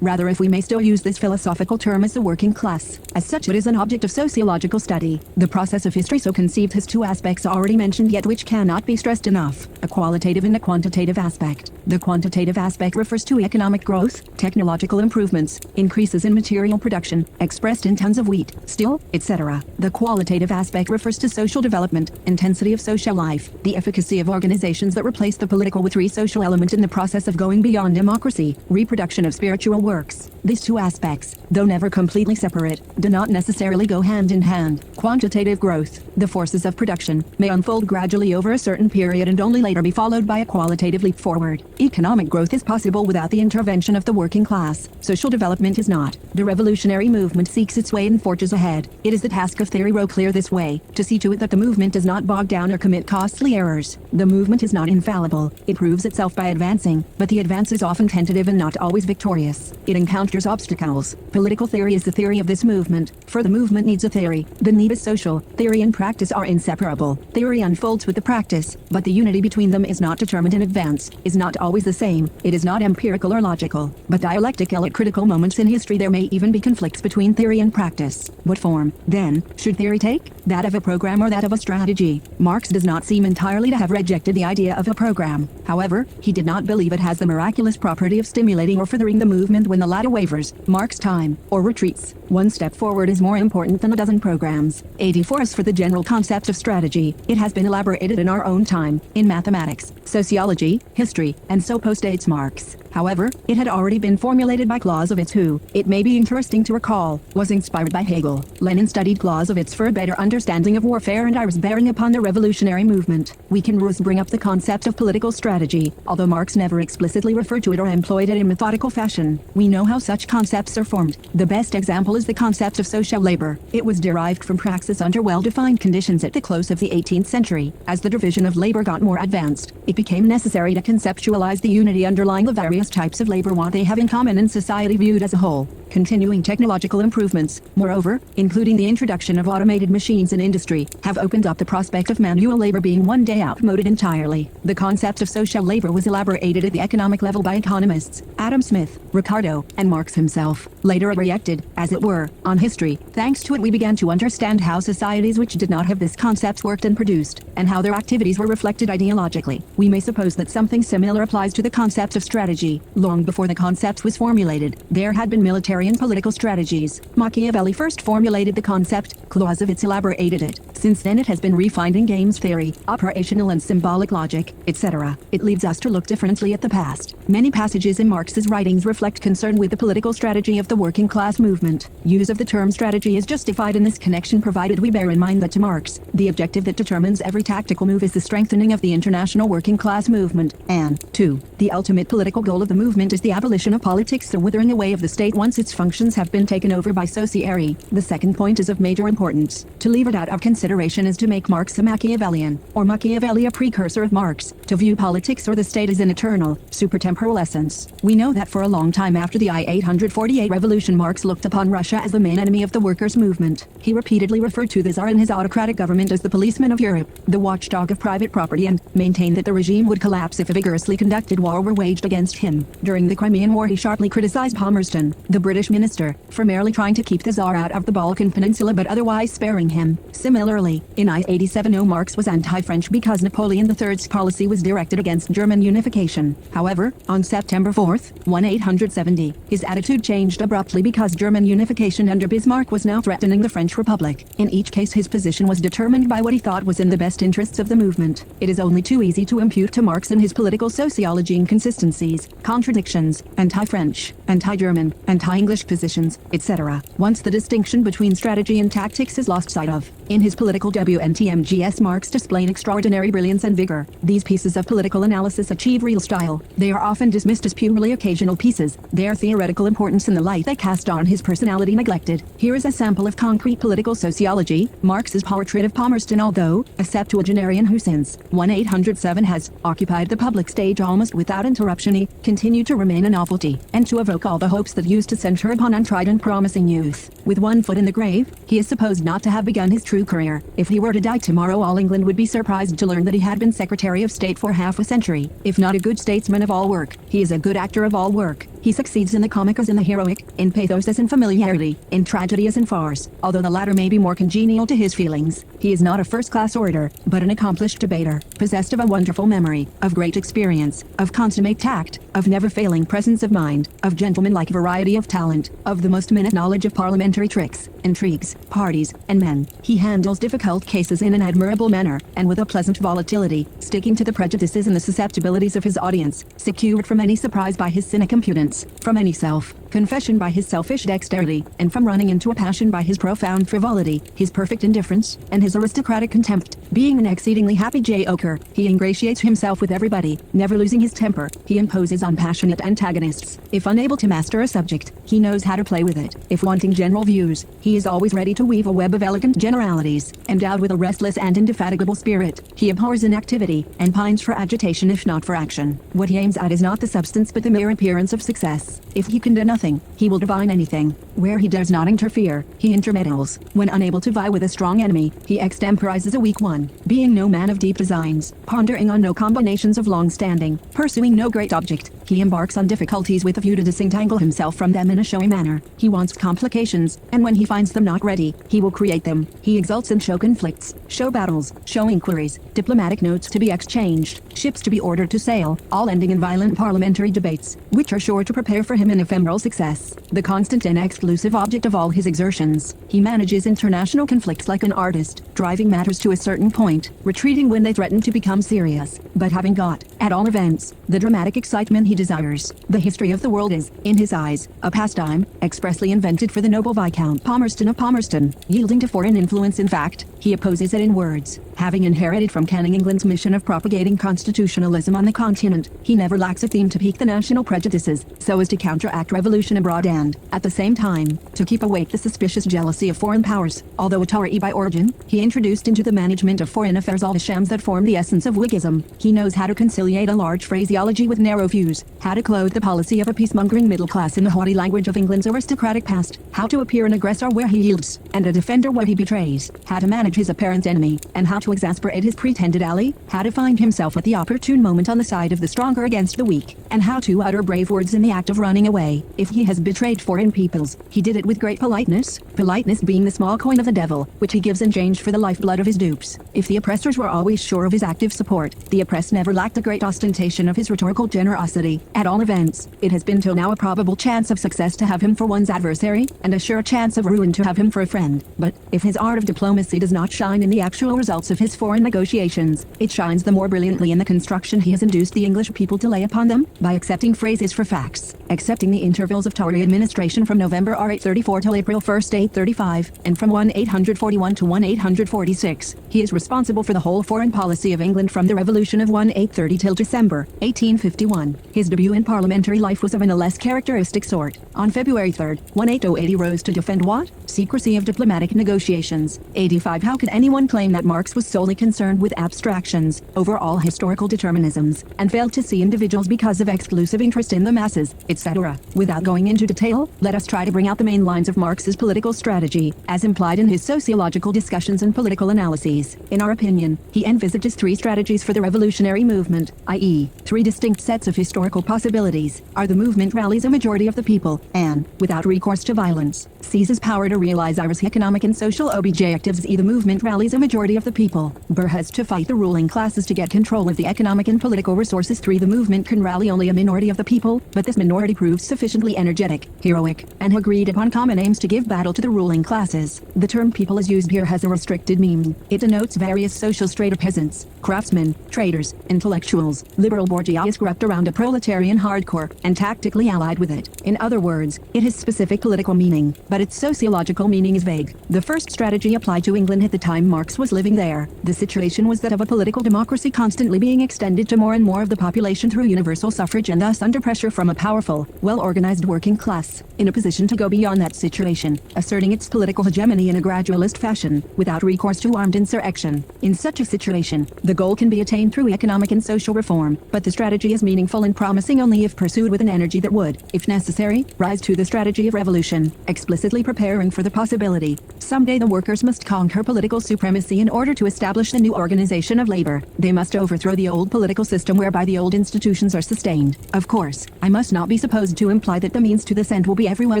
rather, if we may still use this philosophical term, as the working class. As such, it is an object of sociological study. The process of history so conceived has two aspects already mentioned, yet which cannot be stressed enough: a qualitative and a quantitative aspect. The quantitative aspect refers to economic growth, technological improvements, increases in material production, expressed in tons of wheat, steel, etc. The qualitative aspect refers to social development, intensity of social life, the efficacy of organizations that replace the political with re-social element in the process of going beyond democracy, reproduction of spiritual works. These two aspects, though never completely separate, do not necessarily go hand in hand. Quantitative growth, the forces of production, may unfold gradually over a certain period and only later be followed by a qualitative leap forward. Economic growth is possible without the intervention of the working class. Social development is not. The revolutionary movement seeks its way and forges ahead. It is the task of theory clear this way, to see to it that the movement does not bog down or commit costly errors. The movement is not infallible. It proves itself by advancing, but the advance is often tentative and not always victorious. It encounters obstacles. Political theory is the theory of this movement, for the movement needs a theory. The need is social. Theory and practice are inseparable. Theory unfolds with the practice, but the unity between them is not determined in advance, is not always the same. It is not empirical or logical, but dialectical. At critical moments in history there may even be conflicts between theory and practice. What form, then, should theory take? That of a program or that of a strategy? Marx does not seem entirely to have rejected the idea of a program. However, he did not believe it has the miraculous property of stimulating or furthering the movement when the latter wavers, marks time, or retreats. One step forward is more important than a dozen programs. 84 is for the general concept of strategy. It has been elaborated in our own time, in mathematics, sociology, history, and so postdates Marx. However, it had already been formulated by Clausewitz, who, it may be interesting to recall, was inspired by Hegel. Lenin studied Clausewitz for a better understanding of warfare and Iris bearing upon the revolutionary movement. We can thus bring up the concept of political strategy, although Marx never explicitly referred to it or employed it in methodical fashion. We know how such concepts are formed. The best example is the concept of social labor. It was derived from praxis under well-defined conditions at the close of the 18th century. As the division of labor got more advanced, it became necessary to conceptualize the unity underlying the various various types of labor what they have in common in society viewed as a whole. Continuing technological improvements, moreover, including the introduction of automated machines in industry, have opened up the prospect of manual labor being one day outmoded entirely. The concept of social labor was elaborated at the economic level by economists Adam Smith, Ricardo, and Marx himself. Later it reacted, as it were, on history. Thanks to it we began to understand how societies which did not have this concept worked and produced, and how their activities were reflected ideologically. We may suppose that something similar applies to the concept of strategy. Long before the concept was formulated, there had been military and political strategies. Machiavelli first formulated the concept, Clausewitz elaborated it. Since then it has been refined in games theory, operational and symbolic logic, etc. It leads us to look differently at the past. Many passages in Marx's writings reflect concern with the political strategy of the working class movement. Use of the term strategy is justified in this connection provided we bear in mind that to Marx, the objective that determines every tactical move is the strengthening of the international working class movement, and 2. The ultimate political goal of the movement is the abolition of politics, the withering away of the state once its functions have been taken over by society. The second point is of major importance. To leave it out of consideration is to make Marx a Machiavellian, or Machiavelli a precursor of Marx, to view politics or the state as an eternal, supertemporal essence. We know that for a long time after the I-848 revolution Marx looked upon Russia as the main enemy of the workers' movement. He repeatedly referred to the Tsar and his autocratic government as the policeman of Europe, the watchdog of private property, and maintained that the regime would collapse if a vigorously conducted war were waged against him. During the Crimean War he sharply criticized Palmerston, the British minister, for merely trying to keep the Tsar out of the Balkan Peninsula but otherwise sparing him. Similarly, in I-87 Marx was anti-French because Napoleon III's policy was directed against German unification. However, on September 4, 1870, his attitude changed abruptly because German unification under Bismarck was now threatening the French Republic. In each case his position was determined by what he thought was in the best interests of the movement. It is only too easy to impute to Marx in his political sociology inconsistencies, contradictions, anti-French, anti-German, anti-English positions, etc. Once the distinction between strategy and tactics is lost sight of. In his political WNTMGS Marx displayed extraordinary brilliance and vigor. These pieces of political analysis achieve real style. They are often dismissed as purely occasional pieces, their theoretical importance in the light they cast on his personality neglected. Here is a sample of concrete political sociology. Marx's portrait of Palmerston, although a septuagenarian who since 1807 has occupied the public stage almost without interruption, he continued to remain a novelty, and to evoke all the hopes that used to center upon untried and promising youth. With one foot in the grave, he is supposed not to have begun his true career. If he were to die tomorrow, all England would be surprised to learn that he had been Secretary of State for half a century. If not a good statesman of all work, he is a good actor of all work. He succeeds in the comic as in the heroic, in pathos as in familiarity, in tragedy as in farce, although the latter may be more congenial to his feelings. He is not a first-class orator, but an accomplished debater, possessed of a wonderful memory, of great experience, of consummate tact, of never-failing presence of mind, of gentlemanlike variety of talent, of the most minute knowledge of parliamentary tricks, intrigues, parties, and men. He handles difficult cases in an admirable manner, and with a pleasant volatility, sticking to the prejudices and the susceptibilities of his audience, secured from any surprise by his cynic impudence, from any self-confession by his selfish dexterity, and from running into a passion by his profound frivolity, his perfect indifference, and his aristocratic contempt. Being an exceedingly happy joker, he ingratiates himself with everybody, never losing his temper. He imposes on passionate antagonists. If unable to master a subject, he knows how to play with it. If wanting general views, he is always ready to weave a web of elegant generalities. Endowed with a restless and indefatigable spirit, he abhors inactivity, and pines for agitation if not for action. What he aims at is not the substance but the mere appearance of success. If he can do nothing, he will divine anything. Where he dares not interfere, he intermeddles. When unable to vie with a strong enemy, he extemporizes a weak one. Being no man of deep designs, pondering on no combinations of long standing, pursuing no great object, he embarks on difficulties with a view to disentangle himself from them in a showy manner. He wants complications, and when he finds them not ready, he will create them. He exults in show conflicts, show battles, show inquiries, diplomatic notes to be exchanged, ships to be ordered to sail, all ending in violent parliamentary debates, which are sure to prepare for him an ephemeral success. The constant and exclusive object of all his exertions, he manages international conflicts like an artist, driving matters to a certain point, retreating when they threaten to become serious, but having got, at all events, the dramatic excitement he desires. The history of the world is, in his eyes, a pastime, expressly invented for the noble Viscount Palmerston of Palmerston. Yielding to foreign influence in fact, he opposes it in words. Having inherited from Canning England's mission of propagating constitutionalism on the continent, he never lacks a theme to pique the national prejudices, so as to counteract revolution abroad and, at the same time, to keep awake the suspicious jealousy of foreign powers. Although a Tory by origin, he introduced into the management of foreign affairs all the shams that form the essence of Whiggism. He knows how to conciliate a large phraseology with narrow views, Marx, how to clothe the policy of a peacemongering middle class in the haughty language of England's aristocratic past, how to appear an aggressor where he yields, and a defender where he betrays, how to manage his apparent enemy, and how to exasperate his pretended ally, how to find himself at the opportune moment on the side of the stronger against the weak, and how to utter brave words in the act of running away. If he has betrayed foreign peoples, he did it with great politeness, politeness being the small coin of the devil, which he gives in change for the lifeblood of his dupes. If the oppressors were always sure of his active support, the oppressed never lacked the great ostentation of his rhetorical generosity. At all events, it has been till now a probable chance of success to have him for one's adversary, and a sure chance of ruin to have him for a friend. But, if his art of diplomacy does not shine in the actual results of his foreign negotiations, it shines the more brilliantly in the construction he has induced the English people to lay upon them, by accepting phrases for facts, accepting the intervals of Tory administration from November 834 till April 1, 835, and from 1841 to 1846. He is responsible for the whole foreign policy of England from the Revolution of 1830 till December 1851. His debut in parliamentary life was of an a less characteristic sort. On February 3, 1808 he rose to defend what? Secrecy of diplomatic negotiations. 85. How could anyone claim that Marx was solely concerned with abstractions, over all historical determinisms, and failed to see individuals because of exclusive interest in the masses, etc.? Without going into detail, let us try to bring out the main lines of Marx's political strategy, as implied in his sociological discussions and political analyses. In our opinion, he envisages three strategies for the revolutionary movement, i.e., three distinct sets of historical possibilities. Are the movement rallies a majority of the people, and, without recourse to violence, seizes power to realize Irish economic and social objectives? E. The movement rallies a majority of the people. B. Has to fight the ruling classes to get control of the economic and political resources. 3. The movement can rally only a minority of the people, but this minority proves sufficiently energetic, heroic, and agreed upon common aims to give battle to the ruling classes. The term people as used here has a restricted meaning. It denotes various social strata: peasants, craftsmen, traders, intellectuals. Liberal bourgeoisie is grouped around a proletarian hardcore, and tactically allied with it. In other words, it has specific political meaning, but its sociological meaning is vague. The first strategy applied to England at the time Marx was living there. The situation was that of a political democracy constantly being extended to more and more of the population through universal suffrage, and thus under pressure from a powerful, well-organized working class, in a position to go beyond that situation, asserting its political hegemony in a gradualist fashion, without recourse to armed insurrection. In such a situation, the goal can be attained through economic and social reform, but the strategy is meaningful and promising only if pursued with an energy that would, if necessary, rise to the strategy of revolution, explicitly preparing for the possibility. Someday the workers must conquer political supremacy in order to establish the new organization of labor. They must overthrow the old political system whereby the old institutions are sustained. Of course, I must not be supposed to imply that the means to this end will be everywhere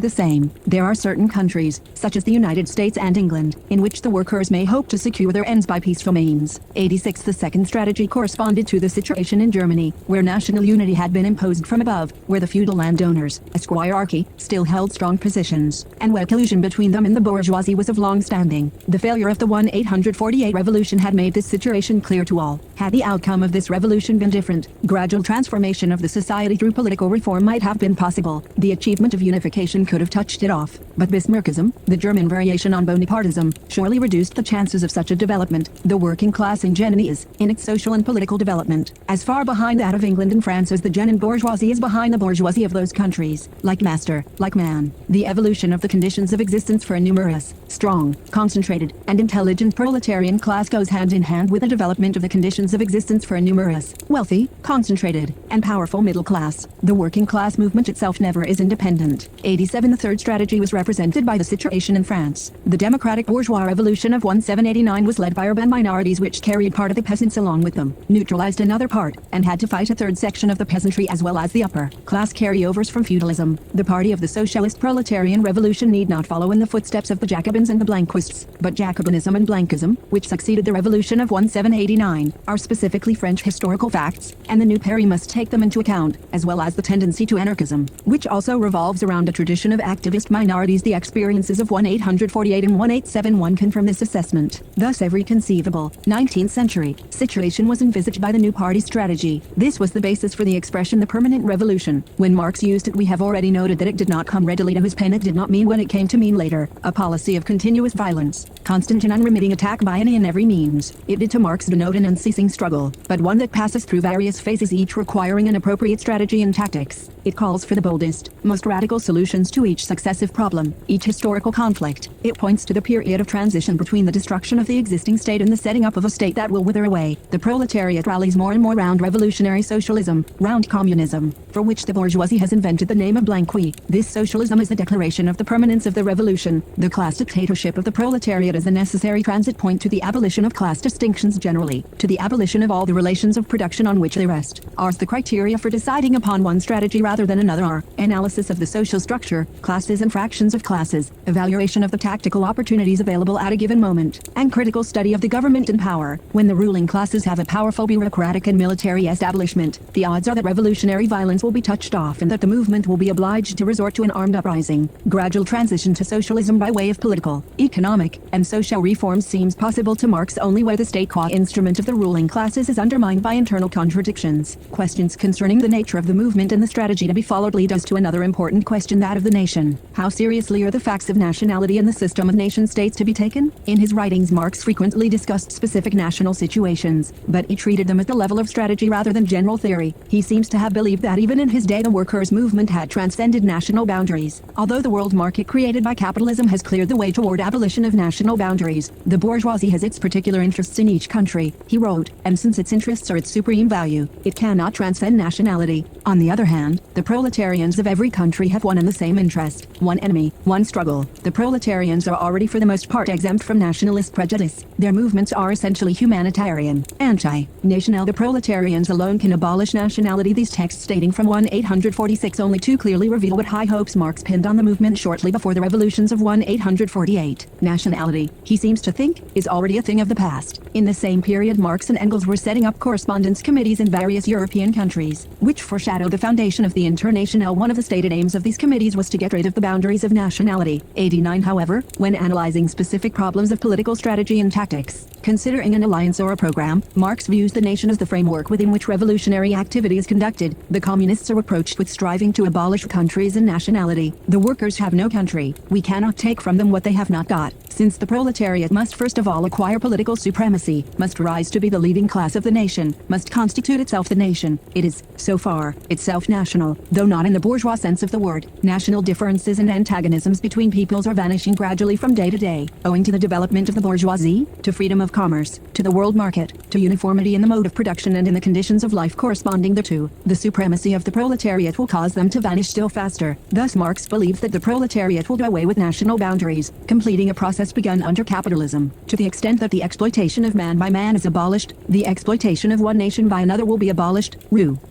the same. There are certain countries, such as the United States and England, in which the workers may hope to secure their ends by peaceful means. 86. The second strategy corresponded to the situation in Germany, where national unity had been imposed from above, where the feudal landowners, squirearchy, still held strong positions, and where collusion between them and the bourgeoisie was of long standing. The failure of the 1848 revolution had made this situation clear to all. Had the outcome of this revolution been different, gradual transformation of the society through political reform might have been possible. The achievement of unification could have touched it off. But Bismarckism, the German variation on Bonapartism, surely reduced the chances of such a development. The working class in Germany is, in its social and political development, as far behind that of England and France as the German bourgeoisie is behind the bourgeoisie of those countries. Like master, like man, the evolution of the conditions of existence for a numerous, strong, concentrated, and intelligent proletarian class goes hand in hand with the development of the conditions of existence for a numerous, wealthy, concentrated, and powerful middle class. The working class movement itself never is independent. 87. The third strategy was represented by the situation in France. The democratic bourgeois revolution of 1789 was led by urban minorities which carried part of the peasants along with them, neutralized another part, and had to fight a third section of the peasantry as well as the upper class carryovers from feudalism. The party of the socialist proletarian revolution need not follow in the footsteps of the Jacobins and the Blanquists, but Jacobinism and Blanquism, which succeeded the revolution of 1789, are specifically French historical facts, and the new Paris must take them into account, as well as the tendency to anarchism, which also revolves around a tradition of activist minorities. The experiences of 1848 and 1871 confirm this assessment. Thus every conceivable 19th century situation was envisaged by the new party strategy. This was the basis for the expression the permanent revolution. When Marx used it, we have already noted that it did not come readily to his pen. It did not mean what it came to mean later, a policy of continuous violence, constant and unremitting attack by any and every means. It did to Marx denote an unceasing struggle, but one that passes through various phases, each requiring an appropriate strategy and tactics. It calls for the boldest, most radical solutions to each successive problem, each historical conflict. It points to the period of transition between the destruction of the existing state and the setting up of a state that will wither away. The proletariat rallies more and more round revolutionary socialism, round communism. for which the bourgeoisie has invented the name of blanqui. This socialism is a declaration of the permanence of the revolution. The class dictatorship of the proletariat is a necessary transit point to the abolition of class distinctions generally, to the abolition of all the relations of production on which they rest. Are the criteria for deciding upon one strategy rather than another are analysis of the social structure, classes and fractions of classes, evaluation of the tactical opportunities available at a given moment, and critical study of the government in power. When the ruling classes have a powerful bureaucratic and military establishment, the odds are that revolutionary violence will be touched off and that the movement will be obliged to resort to an armed uprising. Gradual transition to socialism by way of political, economic, and social reforms seems possible to Marx only where the state qua instrument of the ruling classes is undermined by internal contradictions. Questions concerning the nature of the movement and the strategy to be followed lead us to another important question, that of the nation. How seriously are the facts of nationality and the system of nation-states to be taken? In his writings, Marx frequently discussed specific national situations, but he treated them at the level of strategy rather than general theory. He seems to have believed that even in his day the workers' movement had transcended national boundaries. Although the world market created by capitalism has cleared the way toward abolition of national boundaries, the bourgeoisie has its particular interests in each country, he wrote, and since its interests are its supreme value, it cannot transcend nationality. On the other hand, the proletarians of every country have one and the same interest, one enemy, one struggle. The proletarians are already for the most part exempt from nationalist prejudice. Their movements are essentially humanitarian, anti-national. The proletarians alone can abolish nationality. These texts dating from 1846 only too clearly reveal what high hopes Marx pinned on the movement shortly before the revolutions of 1848. Nationality, he seems to think, is already a thing of the past. In the same period, Marx and Engels were setting up correspondence committees in various European countries, which foreshadowed the foundation of the Internationale. One of the stated aims of these committees was to get rid of the boundaries of nationality. 89. However, when analyzing specific problems of political strategy and tactics, considering an alliance or a program, Marx views the nation as the framework within which revolutionary activity is conducted. The communists are reproached with striving to abolish countries and nationality. The workers have no country. We cannot take from them what they have not got. Since the proletariat must first of all acquire political supremacy, must rise to be the leading class of the nation, must constitute itself the nation, it is, so far, itself national, though not in the bourgeois sense of the word. National differences and antagonisms between peoples are vanishing gradually from day to day, owing to the development of the bourgeoisie, to freedom of commerce, to the world market, to uniformity in the mode of production and in the conditions of life corresponding thereto. The supremacy of the proletariat will cause them to vanish still faster. Thus Marx believes that the proletariat will do away with national boundaries, completing a process begun under capitalism. To the extent that the exploitation of man by man is abolished, the exploitation of one nation by another will be abolished.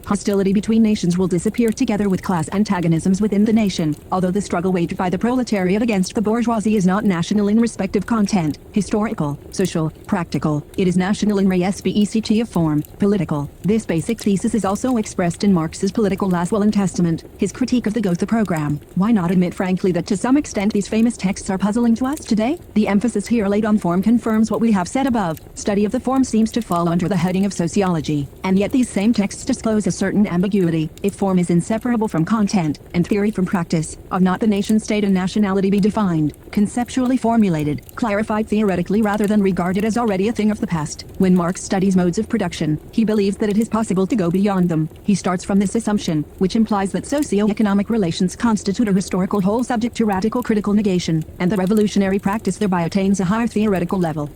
Hostility between nations will disappear together with class antagonisms within the nation. Although the struggle waged by the proletariat against the bourgeoisie is not national in respect of content, historical, social, practical, it is national in respect of form, political. This basic thesis is also expressed in Marx's political last will and testament, his critique of the Gotha program. Why not admit frankly that to some extent these famous texts are puzzling to us today? The emphasis here laid on form confirms what we have said above. Study of the form seems to fall under the heading of sociology, and yet these same texts disclose a certain ambiguity. If form is inseparable from content, and theory from practice, ought not the nation-state and nationality be defined, conceptually formulated, clarified theoretically rather than regarded as already a thing of the past? When Marx studies modes of production, he believes that it is possible to go beyond them. He starts from this assumption, which implies that socio-economic relations constitute a historical whole subject to radical critical negation, and the revolutionary practice thereby attains a higher theoretical level.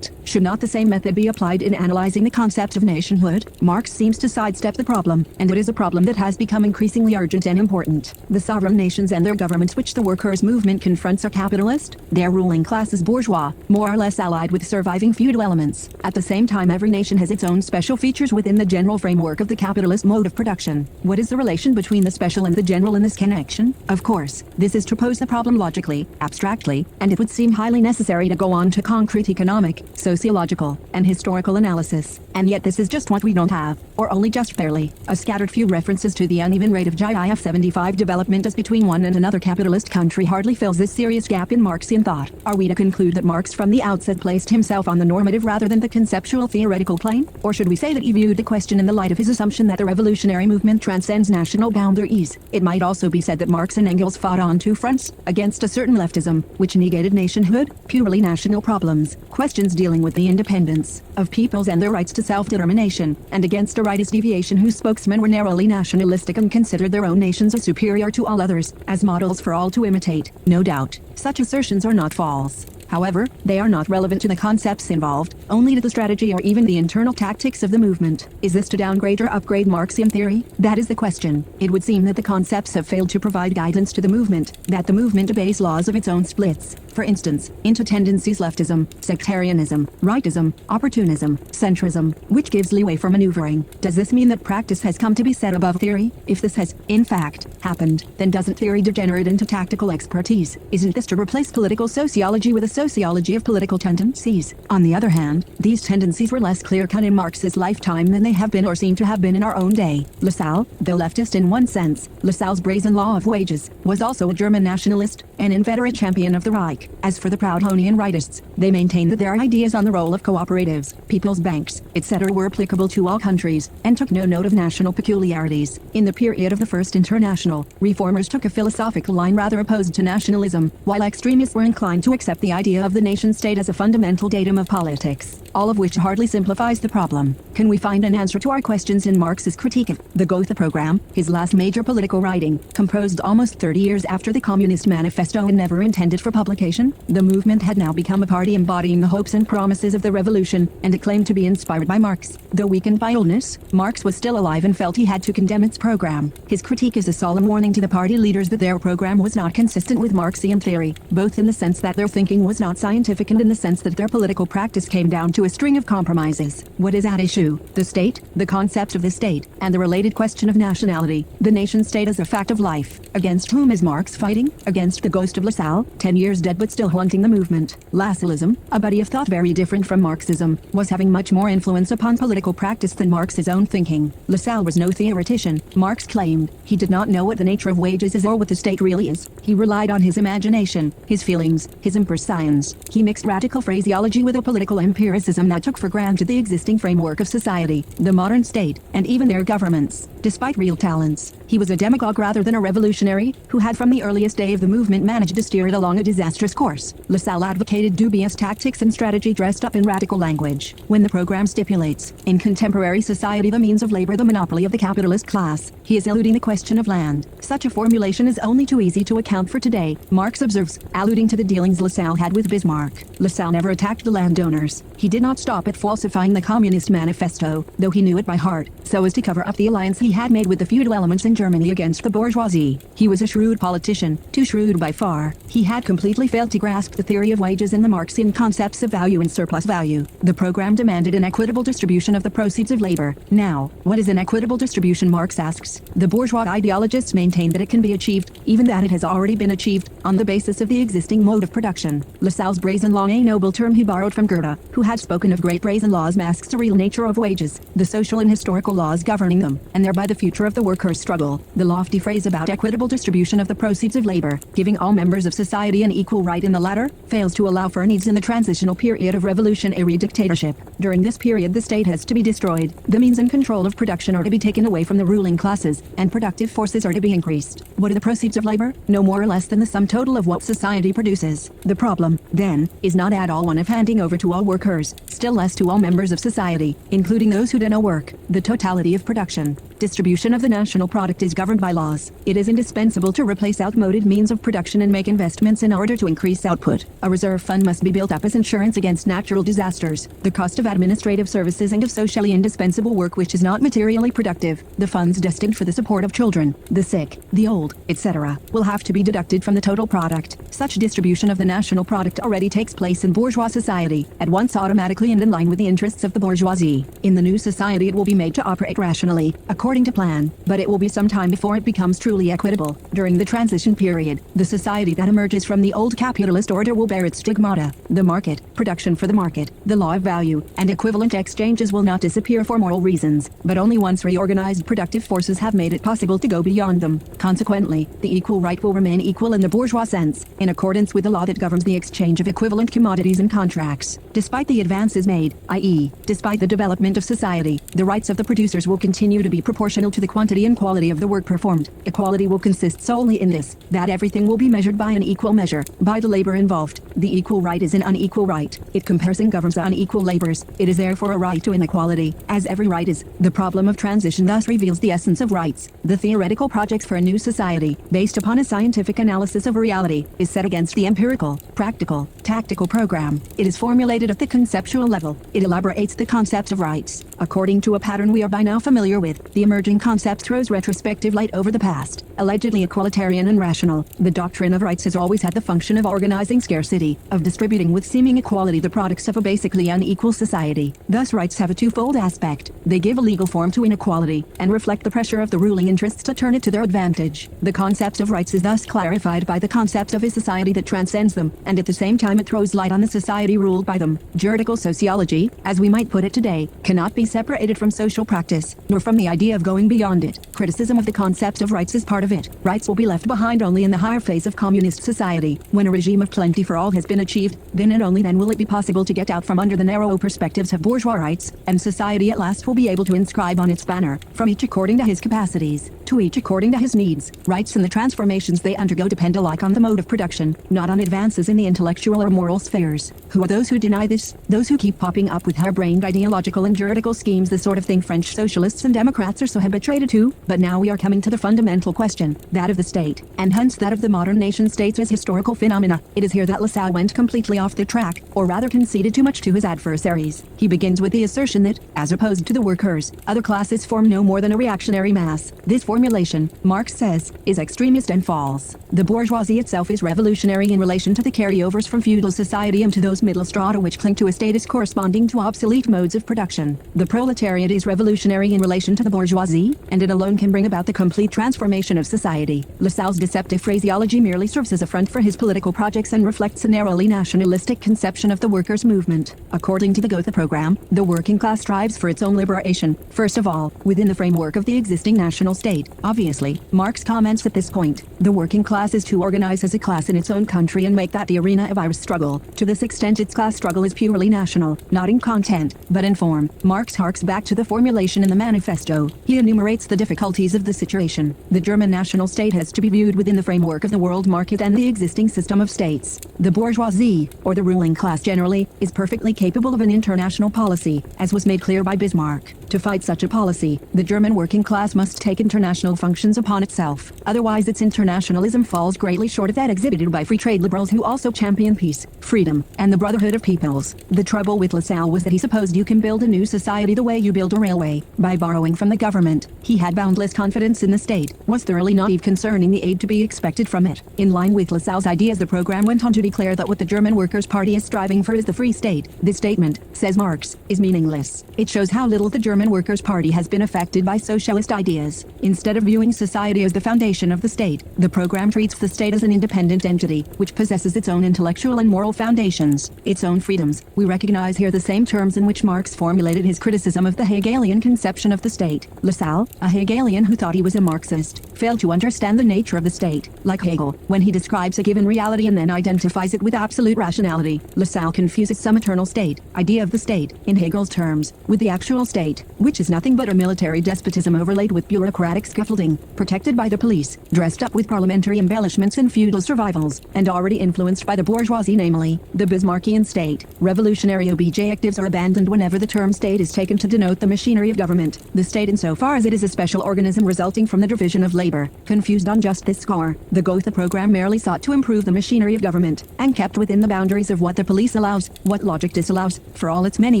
Should not the same method be applied in analyzing the concept of nationhood? Marx seems to sidestep the problem, and it is a problem that has become increasingly urgent and important. The sovereign nations and their governments which the workers' movement confronts are capitalist, their ruling class is bourgeois, more or less allied with surviving feudal elements. At the same time, every nation has its own special features within the general framework of the capitalist mode of production. What is the relation between the special and the general in this connection? Of course, this is to pose the problem logically, abstractly, and it would seem highly necessary to go on to concrete economic, sociological, and historical analysis. And yet this is just what we don't have, or only just barely. A scattered few references to the uneven rate of GIF 75 development as between one and another capitalist country hardly fills this serious gap in Marxian thought. Are we to conclude that Marx from the outset placed himself on the normative rather than the conceptual theoretical plane? Or should we say that he viewed the question in the light of his assumption that the revolutionary movement transcends national boundaries? It might also be said that Marx and Engels fought on two fronts, against a certain leftism, which negated nationhood, purely national problems, questions dealing with the independence of peoples and their rights to self-determination, and against a rightist deviation whose spokesmen were narrowly nationalistic and considered their own nations as superior to all others, as models for all to imitate. No doubt, such assertions are not false. However, they are not relevant to the concepts involved, only to the strategy or even the internal tactics of the movement. Is this to downgrade or upgrade Marxian theory? That is the question. It would seem that the concepts have failed to provide guidance to the movement, that the movement obeys laws of its own splits, for instance, into tendencies leftism, sectarianism, rightism, opportunism, centrism, which gives leeway for maneuvering. Does this mean that practice has come to be set above theory? If this has, in fact, happened, then doesn't theory degenerate into tactical expertise? Isn't this to replace political sociology with a sociology of political tendencies? On the other hand, these tendencies were less clear-cut in Marx's lifetime than they have been or seem to have been in our own day. Lassalle, though leftist in one sense, Lassalle's brazen law of wages, was also a German nationalist, an inveterate champion of the Reich. As for the Proudhonian rightists, they maintained that their ideas on the role of cooperatives, people's banks, etc. were applicable to all countries, and took no note of national peculiarities. In the period of the First International, reformers took a philosophical line rather opposed to nationalism, while extremists were inclined to accept the idea of the nation-state as a fundamental datum of politics, all of which hardly simplifies the problem. Can we find an answer to our questions in Marx's critique of the Gotha program, his last major political writing, composed almost 30 years after the Communist Manifesto and never intended for publication? The movement had now become a party embodying the hopes and promises of the revolution, and it claimed to be inspired by Marx. Though weakened by illness, Marx was still alive and felt he had to condemn its program. His critique is a solemn warning to the party leaders that their program was not consistent with Marxian theory, both in the sense that their thinking was not scientific and in the sense that their political practice came down to a string of compromises. What is at issue? The state, the concept of the state, and the related question of nationality. The nation-state as a fact of life. Against whom is Marx fighting? Against the ghost of Lassalle, 10 years dead but still haunting the movement. Lassallism, a body of thought very different from Marxism, was having much more influence upon political practice than Marx's own thinking. Lassalle was no theoretician, Marx claimed. He did not know what the nature of wages is or what the state really is. He relied on his imagination, his feelings, his impressions. He mixed radical phraseology with a political empiricism that took for granted the existing framework of society, the modern state, and even their governments. Despite real talents, he was a demagogue rather than a revolutionary, who had from the earliest day of the movement managed to steer it along a disastrous course. Lassalle advocated dubious tactics and strategy dressed up in radical language. When the program stipulates, in contemporary society the means of labor the monopoly of the capitalist class, he is eluding the question of land. Such a formulation is only too easy to account for today, Marx observes, alluding to the dealings Lassalle had with Bismarck. Lassalle never attacked the landowners. He did not stop at falsifying the Communist Manifesto, though he knew it by heart, so as to cover up the alliance he had made with the feudal elements in Germany against the bourgeoisie. He was a shrewd politician, too shrewd by far. He had completely failed to grasp the theory of wages and the Marxian concepts of value and surplus value. The program demanded an equitable distribution of the proceeds of labor. Now, what is an equitable distribution, Marx asks? The bourgeois ideologists maintain that it can be achieved, even that it has already been achieved, on the basis of the existing mode of production. Lassalle's brazen law, a noble term he borrowed from Goethe, who had spoken of great brazen laws, masks the real nature of wages, the social and historical laws governing them, and thereby the future of the workers' struggle. The lofty phrase about equitable distribution of the proceeds of labor, giving all members of society an equal right in the latter, fails to allow for needs in the transitional period of revolutionary dictatorship. During this period the state has to be destroyed, the means and control of production are to be taken away from the ruling classes, and productive forces are to be increased. What are the proceeds of labor? No more or less than the sum total of what society produces. The problem, then, is not at all one of handing over to all workers, still less to all members of society, including those who do no work, the totality of production. Distribution of the national product is governed by laws. It is indispensable to replace outmoded means of production and make investments in order to increase output. A reserve fund must be built up as insurance against natural disasters, the cost of administrative services and of socially indispensable work which is not materially productive. The funds destined for the support of children, the sick, the old, etc., will have to be deducted from the total product. Such distribution of the national product already takes place in bourgeois society, at once automatically and in line with the interests of the bourgeoisie. In the new society it will be made to operate rationally, according to plan, but it will be some time before it becomes truly equitable. During the transition period, the society that emerges from the old capitalist order will bear its stigmata. The market, production for the market, the law of value, and equivalent exchanges will not disappear for moral reasons, but only once reorganized productive forces have made it possible to go beyond them. Consequently, the equal right will remain equal in the bourgeois sense, in accordance with the law that governs the exchange of equivalent commodities and contracts. Despite the advances made, i.e., despite the development of society, the rights of the producers will continue to be proportional proportional to the quantity and quality of the work performed. Equality will consist solely in this, that everything will be measured by an equal measure, by the labor involved. The equal right is an unequal right. It compares and governs unequal labors. It is therefore a right to inequality, as every right is. The problem of transition thus reveals the essence of rights. The theoretical projects for a new society, based upon a scientific analysis of reality, is set against the empirical, practical, tactical program. It is formulated at the conceptual level. It elaborates the concept of rights, according to a pattern we are by now familiar with. The emerging concept throws retrospective light over the past, allegedly equalitarian and rational. The doctrine of rights has always had the function of organizing scarcity, of distributing with seeming equality the products of a basically unequal society. Thus rights have a twofold aspect. They give a legal form to inequality, and reflect the pressure of the ruling interests to turn it to their advantage. The concept of rights is thus clarified by the concept of a society that transcends them, and at the same time it throws light on the society ruled by them. Juridical sociology, as we might put it today, cannot be separated from social practice, nor from the idea of going beyond it. Criticism of the concept of rights is part of it. Rights will be left behind only in the higher phase of communist society. When a regime of plenty for all has been achieved, then and only then will it be possible to get out from under the narrow perspectives of bourgeois rights, and society at last will be able to inscribe on its banner, from each according to his capacities, to each according to his needs. Rights and the transformations they undergo depend alike on the mode of production, not on advances in the intellectual or moral spheres. Who are those who deny this? Those who keep popping up with harebrained ideological and juridical schemes, the sort of thing French socialists and Democrats are so habituated to. But now we are coming to the fundamental question, that of the state, and hence that of the modern nation states as historical phenomena. It is here that Lassalle went completely off the track, or rather conceded too much to his adversaries. He begins with the assertion that, as opposed to the workers, other classes form no more than a reactionary mass. This formulation, Marx says, is extremist and false. The bourgeoisie itself is revolutionary in relation to the carryovers from feudal society and to those middle strata which cling to a status corresponding to obsolete modes of production. The proletariat is revolutionary in relation to the bourgeoisie, and it alone can bring about the complete transformation of society. Lassalle's deceptive phraseology merely serves as a front for his political projects and reflects a narrowly nationalistic conception of the workers' movement. According to the Gotha program, the working class strives for its own liberation, first of all, within the framework of the existing national state. Obviously, Marx comments at this point, the working class is to organize as a class in its own country and make that the arena of our struggle. To this extent its class struggle is purely national, not in content, but in form. Marx harks back to the formulation in the manifesto. He enumerates the difficulties of the situation. The German national state has to be viewed within the framework of the world market and the existing system of states. The bourgeoisie, or the ruling class generally, is perfectly capable of an international policy, as was made clear by Bismarck. To fight such a policy, the German working class must take international functions upon itself. Otherwise its internationalism falls greatly short of that exhibited by free trade liberals who also champion peace, freedom, and the brotherhood of peoples. The trouble with Lassalle was that he supposed you can build a new society the way you build a railway, by borrowing from the government. He had boundless confidence in the state, was thoroughly naive concerning the aid to be expected from it. In line with Lassalle's ideas, the program went on to declare that what the German Workers' Party is striving for is the free state. This statement, says Marx, is meaningless. It shows how little the German Workers' Party has been affected by socialist ideas. Instead of viewing society as the foundation of the state, the program treats the state as an independent entity, which possesses its own intellectual and moral foundations, its own freedoms. We recognize here the same terms in which Marx formulated his criticism of the Hegelian conception of the state. Lassalle, a Hegelian who thought he was a Marxist, failed to understand the nature of the state. Like Hegel, when he describes a given reality and then identifies it with absolute rationality, Lassalle confuses some eternal state, idea of the state, in Hegel's terms, with the actual state, which is nothing but a military despotism overlaid with bureaucratic scaffolding, protected by the police, dressed up with parliamentary embellishments and feudal survivals, and already influenced by the bourgeoisie, namely, the Bismarckian state. Revolutionary objectives are abandoned whenever the term state is taken to denote the machinery of government. The state insofar as it is a special organism resulting from the division of labor. Confused on just this score, the Gotha program merely sought to improve the machinery of government, and kept within the boundaries of what the police allows, what logic disallows. For all its many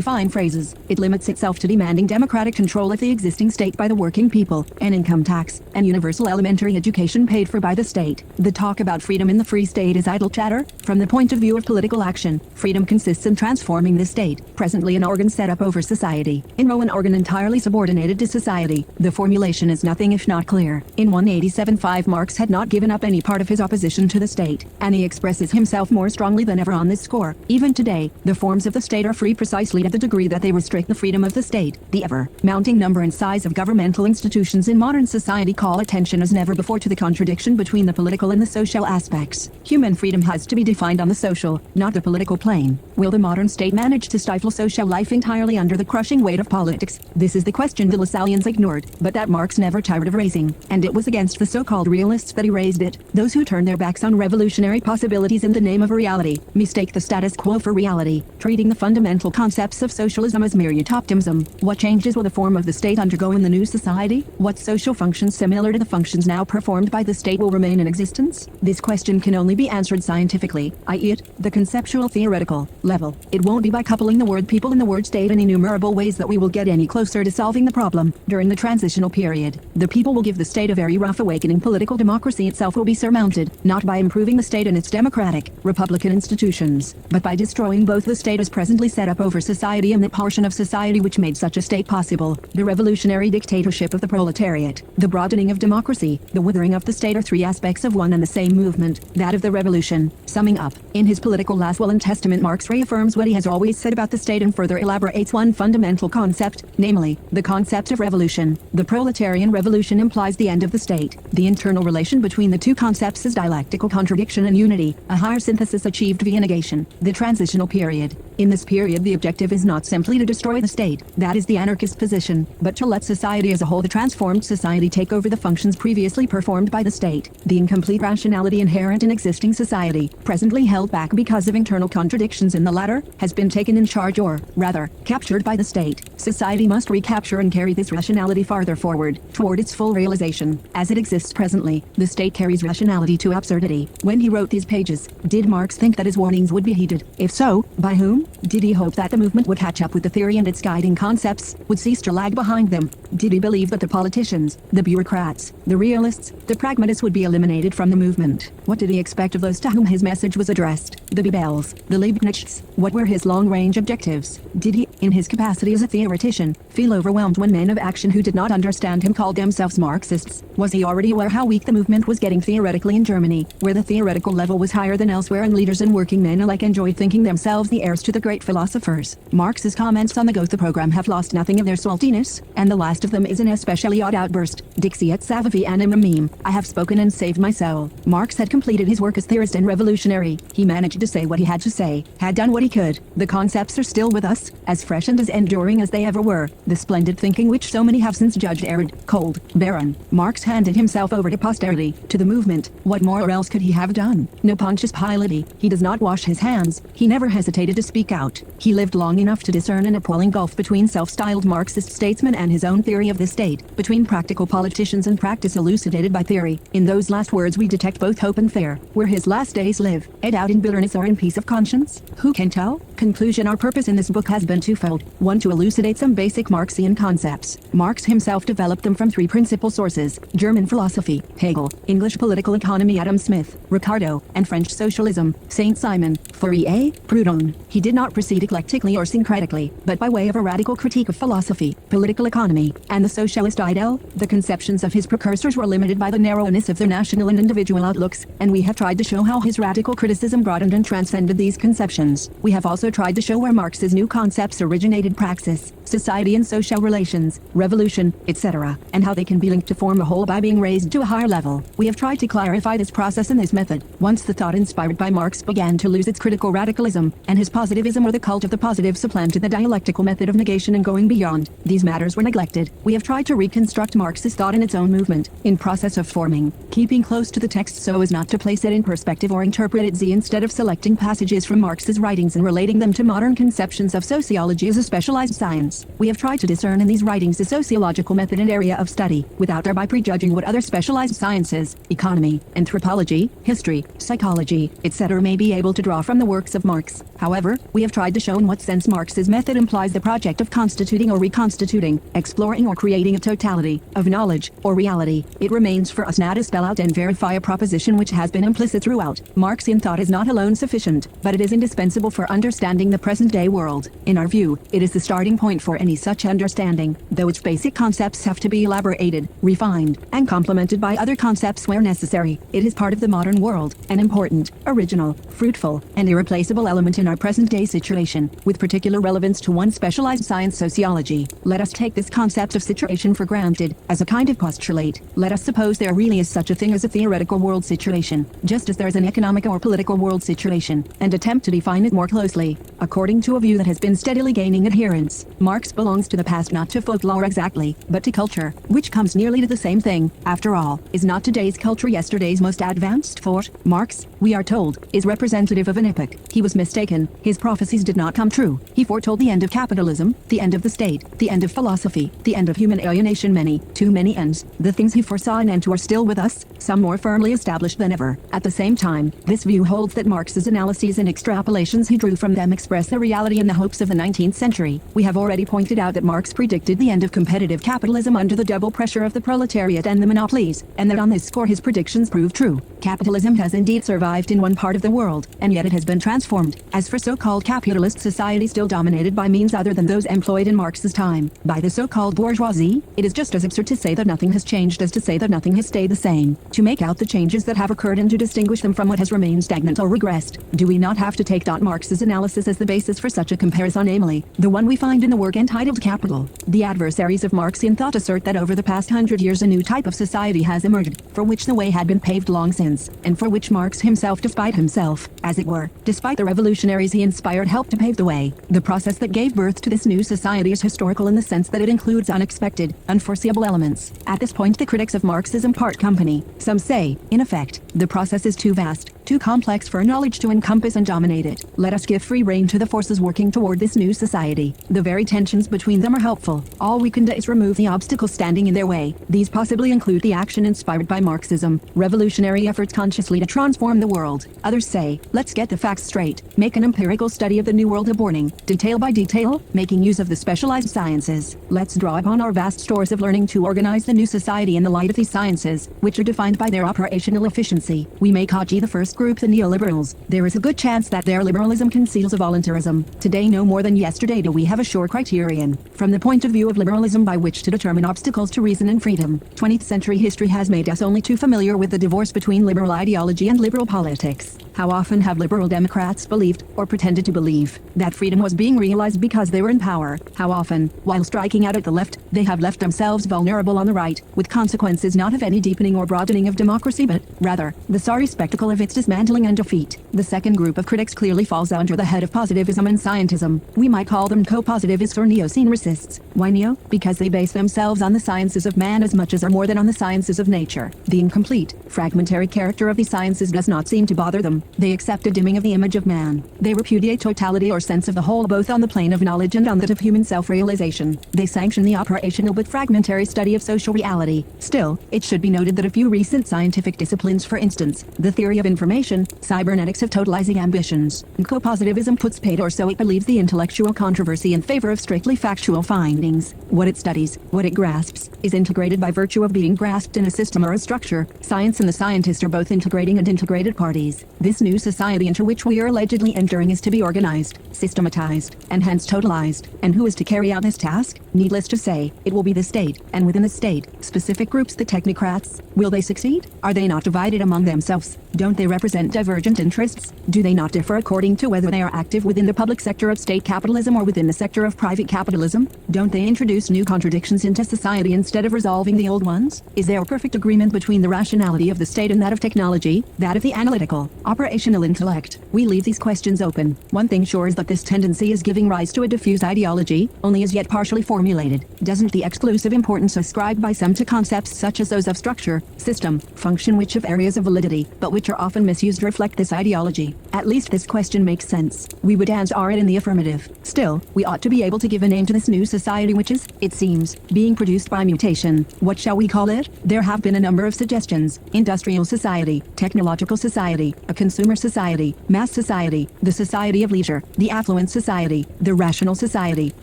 fine phrases, it limits itself to demanding democratic control of the existing state by the working people, an income tax, and universal elementary education paid for by the state. The talk about freedom in the free state is idle chatter. From the point of view of political action, freedom consists in transforming the state, presently an organ set up over society, into an organ entirely subordinated to society. The formulation is nothing if not clear. In 187.5 Marx had not given up any part of his opposition to the state, and he expresses himself more strongly than ever on this score. Even today, the forms of the state are free precisely to the degree that they restrict the freedom of the state. The ever-mounting number and size of governmental institutions in modern society call attention as never before to the contradiction between the political and the social aspects. Human freedom has to be defined on the social, not the political plane. Will the modern state manage to stifle social life entirely under the crushing weight of politics? This is the question the Lassalleans ignored, but that Marx never tired of raising, and it was against the so-called realists that he raised it. Those who turn their backs on revolutionary possibilities in the name of reality, mistake the status quo for reality, treating the fundamental concepts of socialism as mere utopianism. What changes will the form of the state undergo in the new society? What social functions similar to the functions now performed by the state will remain in existence? This question can only be answered scientifically, i.e. at the conceptual theoretical level. It won't be by coupling the word people and the word state in innumerable ways that we will get any closer to solving the problem. During the transitional period, the people will give the state a very rough awakening. Political democracy itself will be surmounted, not by improving the state and its democratic, republican institutions, but by destroying both the state as presently set up over society and the portion of society which made such a state possible. The revolutionary dictatorship of the proletariat, the broadening of democracy, the withering of the state are three aspects of one and the same movement, that of the revolution. Summing up, in his political last will and testament, Marx reaffirms what he has always said about the state and further elaborates one fundamental concept, namely, the concept of revolution. The proletarian revolution implies the end of the state. The internal relation between the two concepts is dialectical contradiction and unity, a higher synthesis achieved via negation. The transitional period. In this period the objective is not simply to destroy the state, that is the anarchist position, but to let society as a whole, the transformed society, take over the functions previously performed by the state. The incomplete rationality inherent in existing society, presently held back because of internal contradictions in the latter, has been taken in charge, or, rather, captured by the state. Society must recapture and carry this rationality farther forward, toward its full realization. As it exists presently, the state carries rationality to absurdity. When he wrote these pages, did Marx think that his warnings would be heeded? If so, by whom? Did he hope that the movement would catch up with the theory and its guiding concepts, would cease to lag behind them? Did he believe that the politicians, the bureaucrats, the realists, the pragmatists would be eliminated from the movement? What did he expect of those to whom his message was addressed? The Bebels, the Leibnizists. What were his long-range objectives? Did he, in his capacity as a theoretician, feel overwhelmed when men of action who did not understand him called themselves Marxists? Was he already aware how weak the movement was getting theoretically in Germany, where the theoretical level was higher than elsewhere and leaders and working men alike enjoyed thinking themselves the heirs to the great philosophers? Marx's comments on the Gotha program have lost nothing of their saltiness, and the last of them is an especially odd outburst. Dixie et savavi anim ramim. I have spoken and saved my soul. Marx had completed his work as theorist and revolutionary. He managed to say what he had to say, had done what he could. The concepts are still with us, as fresh and as enduring as they ever were. The splendid thinking which so many have since judged arid, cold, barren. Marx handed himself over to posterity, to the movement. What more or else could he have done? No Pontius Pilate. He does not wash his hands. He never hesitated to speak out. He lived long enough to discern an appalling gulf between self-styled Marxist statesmen and his own theory of the state, between practical politicians and practice elucidated by theory. In those last words we detect both hope and fear. Where his last days live, et out in bitterness or in peace of conscience? Who can tell? Conclusion. Our purpose in this book has been twofold. One, to elucidate some basic Marxian concepts. Marx himself developed them from three principal sources: German philosophy, Hegel; English political economy, Adam Smith, Ricardo; and French socialism, Saint-Simon, Fourier, Proudhon. He did not proceed eclectically or syncretically, but by way of a radical critique of philosophy, political economy, and the socialist ideal. The conceptions of his precursors were limited by the narrowness of their national and individual outlooks, and we have tried to show how his radical criticism broadened and transcended these conceptions. We have also tried to show where Marx's new concepts originated: praxis, society and social relations, revolution, etc., and how they can be linked to form a whole by being raised to a higher level. We have tried to clarify this process and this method. Once the thought inspired by Marx began to lose its critical radicalism, and his positivism or the cult of the positive supplanted the dialectical method of negation and going beyond, these matters were neglected. We have tried to reconstruct Marx's thought in its own movement, in process of forming, keeping close to the text so as not to place it in perspective or interpret it instead of selecting passages from Marx's writings and relating them to modern conceptions of sociology as a specialized science. We have tried to discern in these writings a sociological method and area of study, without thereby prejudging what other specialized sciences, economy, anthropology, history, psychology, etc. may be able to draw from the works of Marx. However, we have tried to show in what sense Marx's method implies the project of constituting or reconstituting, exploring or creating a totality of knowledge or reality. It remains for us now to spell out and verify a proposition which has been implicit throughout. Marxian thought is not alone sufficient, but it is indispensable for understanding the present-day world. In our view, view, it is the starting point for any such understanding, though its basic concepts have to be elaborated, refined, and complemented by other concepts where necessary. It is part of the modern world, an important, original, fruitful, and irreplaceable element in our present-day situation, with particular relevance to one specialized science, sociology. Let us take this concept of situation for granted, as a kind of postulate. Let us suppose there really is such a thing as a theoretical world situation, just as there is an economic or political world situation, and attempt to define it more closely. According to a view that has been steadily gaining adherents, Marx belongs to the past, not to folklore exactly, but to culture, which comes nearly to the same thing. After all, is not today's culture yesterday's most advanced thought? Marx, we are told, is representative of an epoch. He was mistaken. His prophecies did not come true. He foretold the end of capitalism, the end of the state, the end of philosophy, the end of human alienation. Many, too many ends. The things he foresaw and end to are still with us, some more firmly established than ever. At the same time, this view holds that Marx's analyses and extrapolations he drew from them express the reality and the hopes of the 19th century. We have already pointed out that Marx predicted the end of competitive capitalism under the double pressure of the proletariat and the monopolies, and that on this score his predictions proved true. Capitalism has indeed survived in one part of the world, and yet it has been transformed. As for so-called capitalist society still dominated by means other than those employed in Marx's time, by the so-called bourgeoisie, it is just as absurd to say that nothing has changed as to say that nothing has stayed the same. To make out the changes that have occurred and to distinguish them from what has remained stagnant or regressed, do we not have to take Marx's analysis as the basis for such a comparison, namely, the one we find in the work entitled Capital? The adversaries of Marxian thought assert that over the past 100 years a new type of society has emerged, for which the way had been paved long since, and for which Marx himself, despite himself, as it were, despite the revolutionaries he inspired, helped to pave the way. The process that gave birth to this new society is historical in the sense that it includes unexpected, unforeseeable elements. At this point the critics of Marxism part company. Some say, in effect, the process is too vast, too complex for knowledge to encompass and dominate it. Let us give free rein to the forces working toward this new society. The very tensions between them are helpful. All we can do is remove the obstacles standing in their way. These possibly include the action inspired by Marxism, revolutionary efforts consciously to transform the world. Others say, let's get the facts straight, make an empirical study of the new world aborting, detail by detail, making use of the specialized sciences. Let's draw upon our vast stores of learning to organize the new society in the light of these sciences, which are defined by their operational efficiency. We may call the first group the neoliberals. There is a good chance that their liberalism conceals a voluntarism. Today no more than yesterday do we have a sure criterion, from the point of view of liberalism, by which to determine obstacles to reason and freedom. 20th century history has made us only too familiar with the divorce between liberal ideology and liberal politics. How often have liberal Democrats believed, or pretended to believe, that freedom was being realized because they were in power? How often, while striking out at the left, they have left themselves vulnerable on the right, with consequences not of any deepening or broadening of democracy but, rather, the sorry spectacle of its dismantling and defeat. The second group of critics clearly falls under the head of positivism and scientism. We might call them co-positivists or neo-synricists. Why neo? Because they base themselves on the sciences of man as much as or more than on the sciences of nature. The incomplete, fragmentary character of these sciences does not seem to bother them. They accept a dimming of the image of man. They repudiate totality or sense of the whole both on the plane of knowledge and on that of human self-realization. They sanction the operational but fragmentary study of social reality. Still, it should be noted that a few recent scientific disciplines, for instance, the theory of information, cybernetics, have totalizing ambitions. Co-positivism puts paid, or so it believes, the intellectual controversy in favor of strictly factual findings. What it studies, what it grasps, is integrated by virtue of being grasped in a system or a structure. Science and the scientist are both integrating and integrated parties. This new society into which we are allegedly entering is to be organized, systematized, and hence totalized. And who is to carry out this task? Needless to say, it will be the state, and within the state, specific groups, the technocrats. Will they succeed? Are they not divided among themselves? Don't they represent divergent interests? Do they not differ according to whether they are active within the public sector of state capitalism or within the sector of private capitalism? Don't they introduce new contradictions into society instead of resolving the old ones? Is there a perfect agreement between the rationality of the state and that of technology, that of the analytical, operational intellect? We leave these questions open. One thing sure is that this tendency is giving rise to a diffuse ideology, only as yet partially formulated. Doesn't the exclusive importance ascribed by some to concepts such as those of structure, system, function, which have areas of validity, but which are often misused, reflect this ideology? At least this question makes sense. We would answer it in the affirmative. Still, we ought to be able to give a name to this new society which is, it seems, being produced by mutation. What shall we call it? There have been a number of suggestions. Industrial society, technological society, a consumer society, mass society, the society of leisure, the affluent society, the rational society,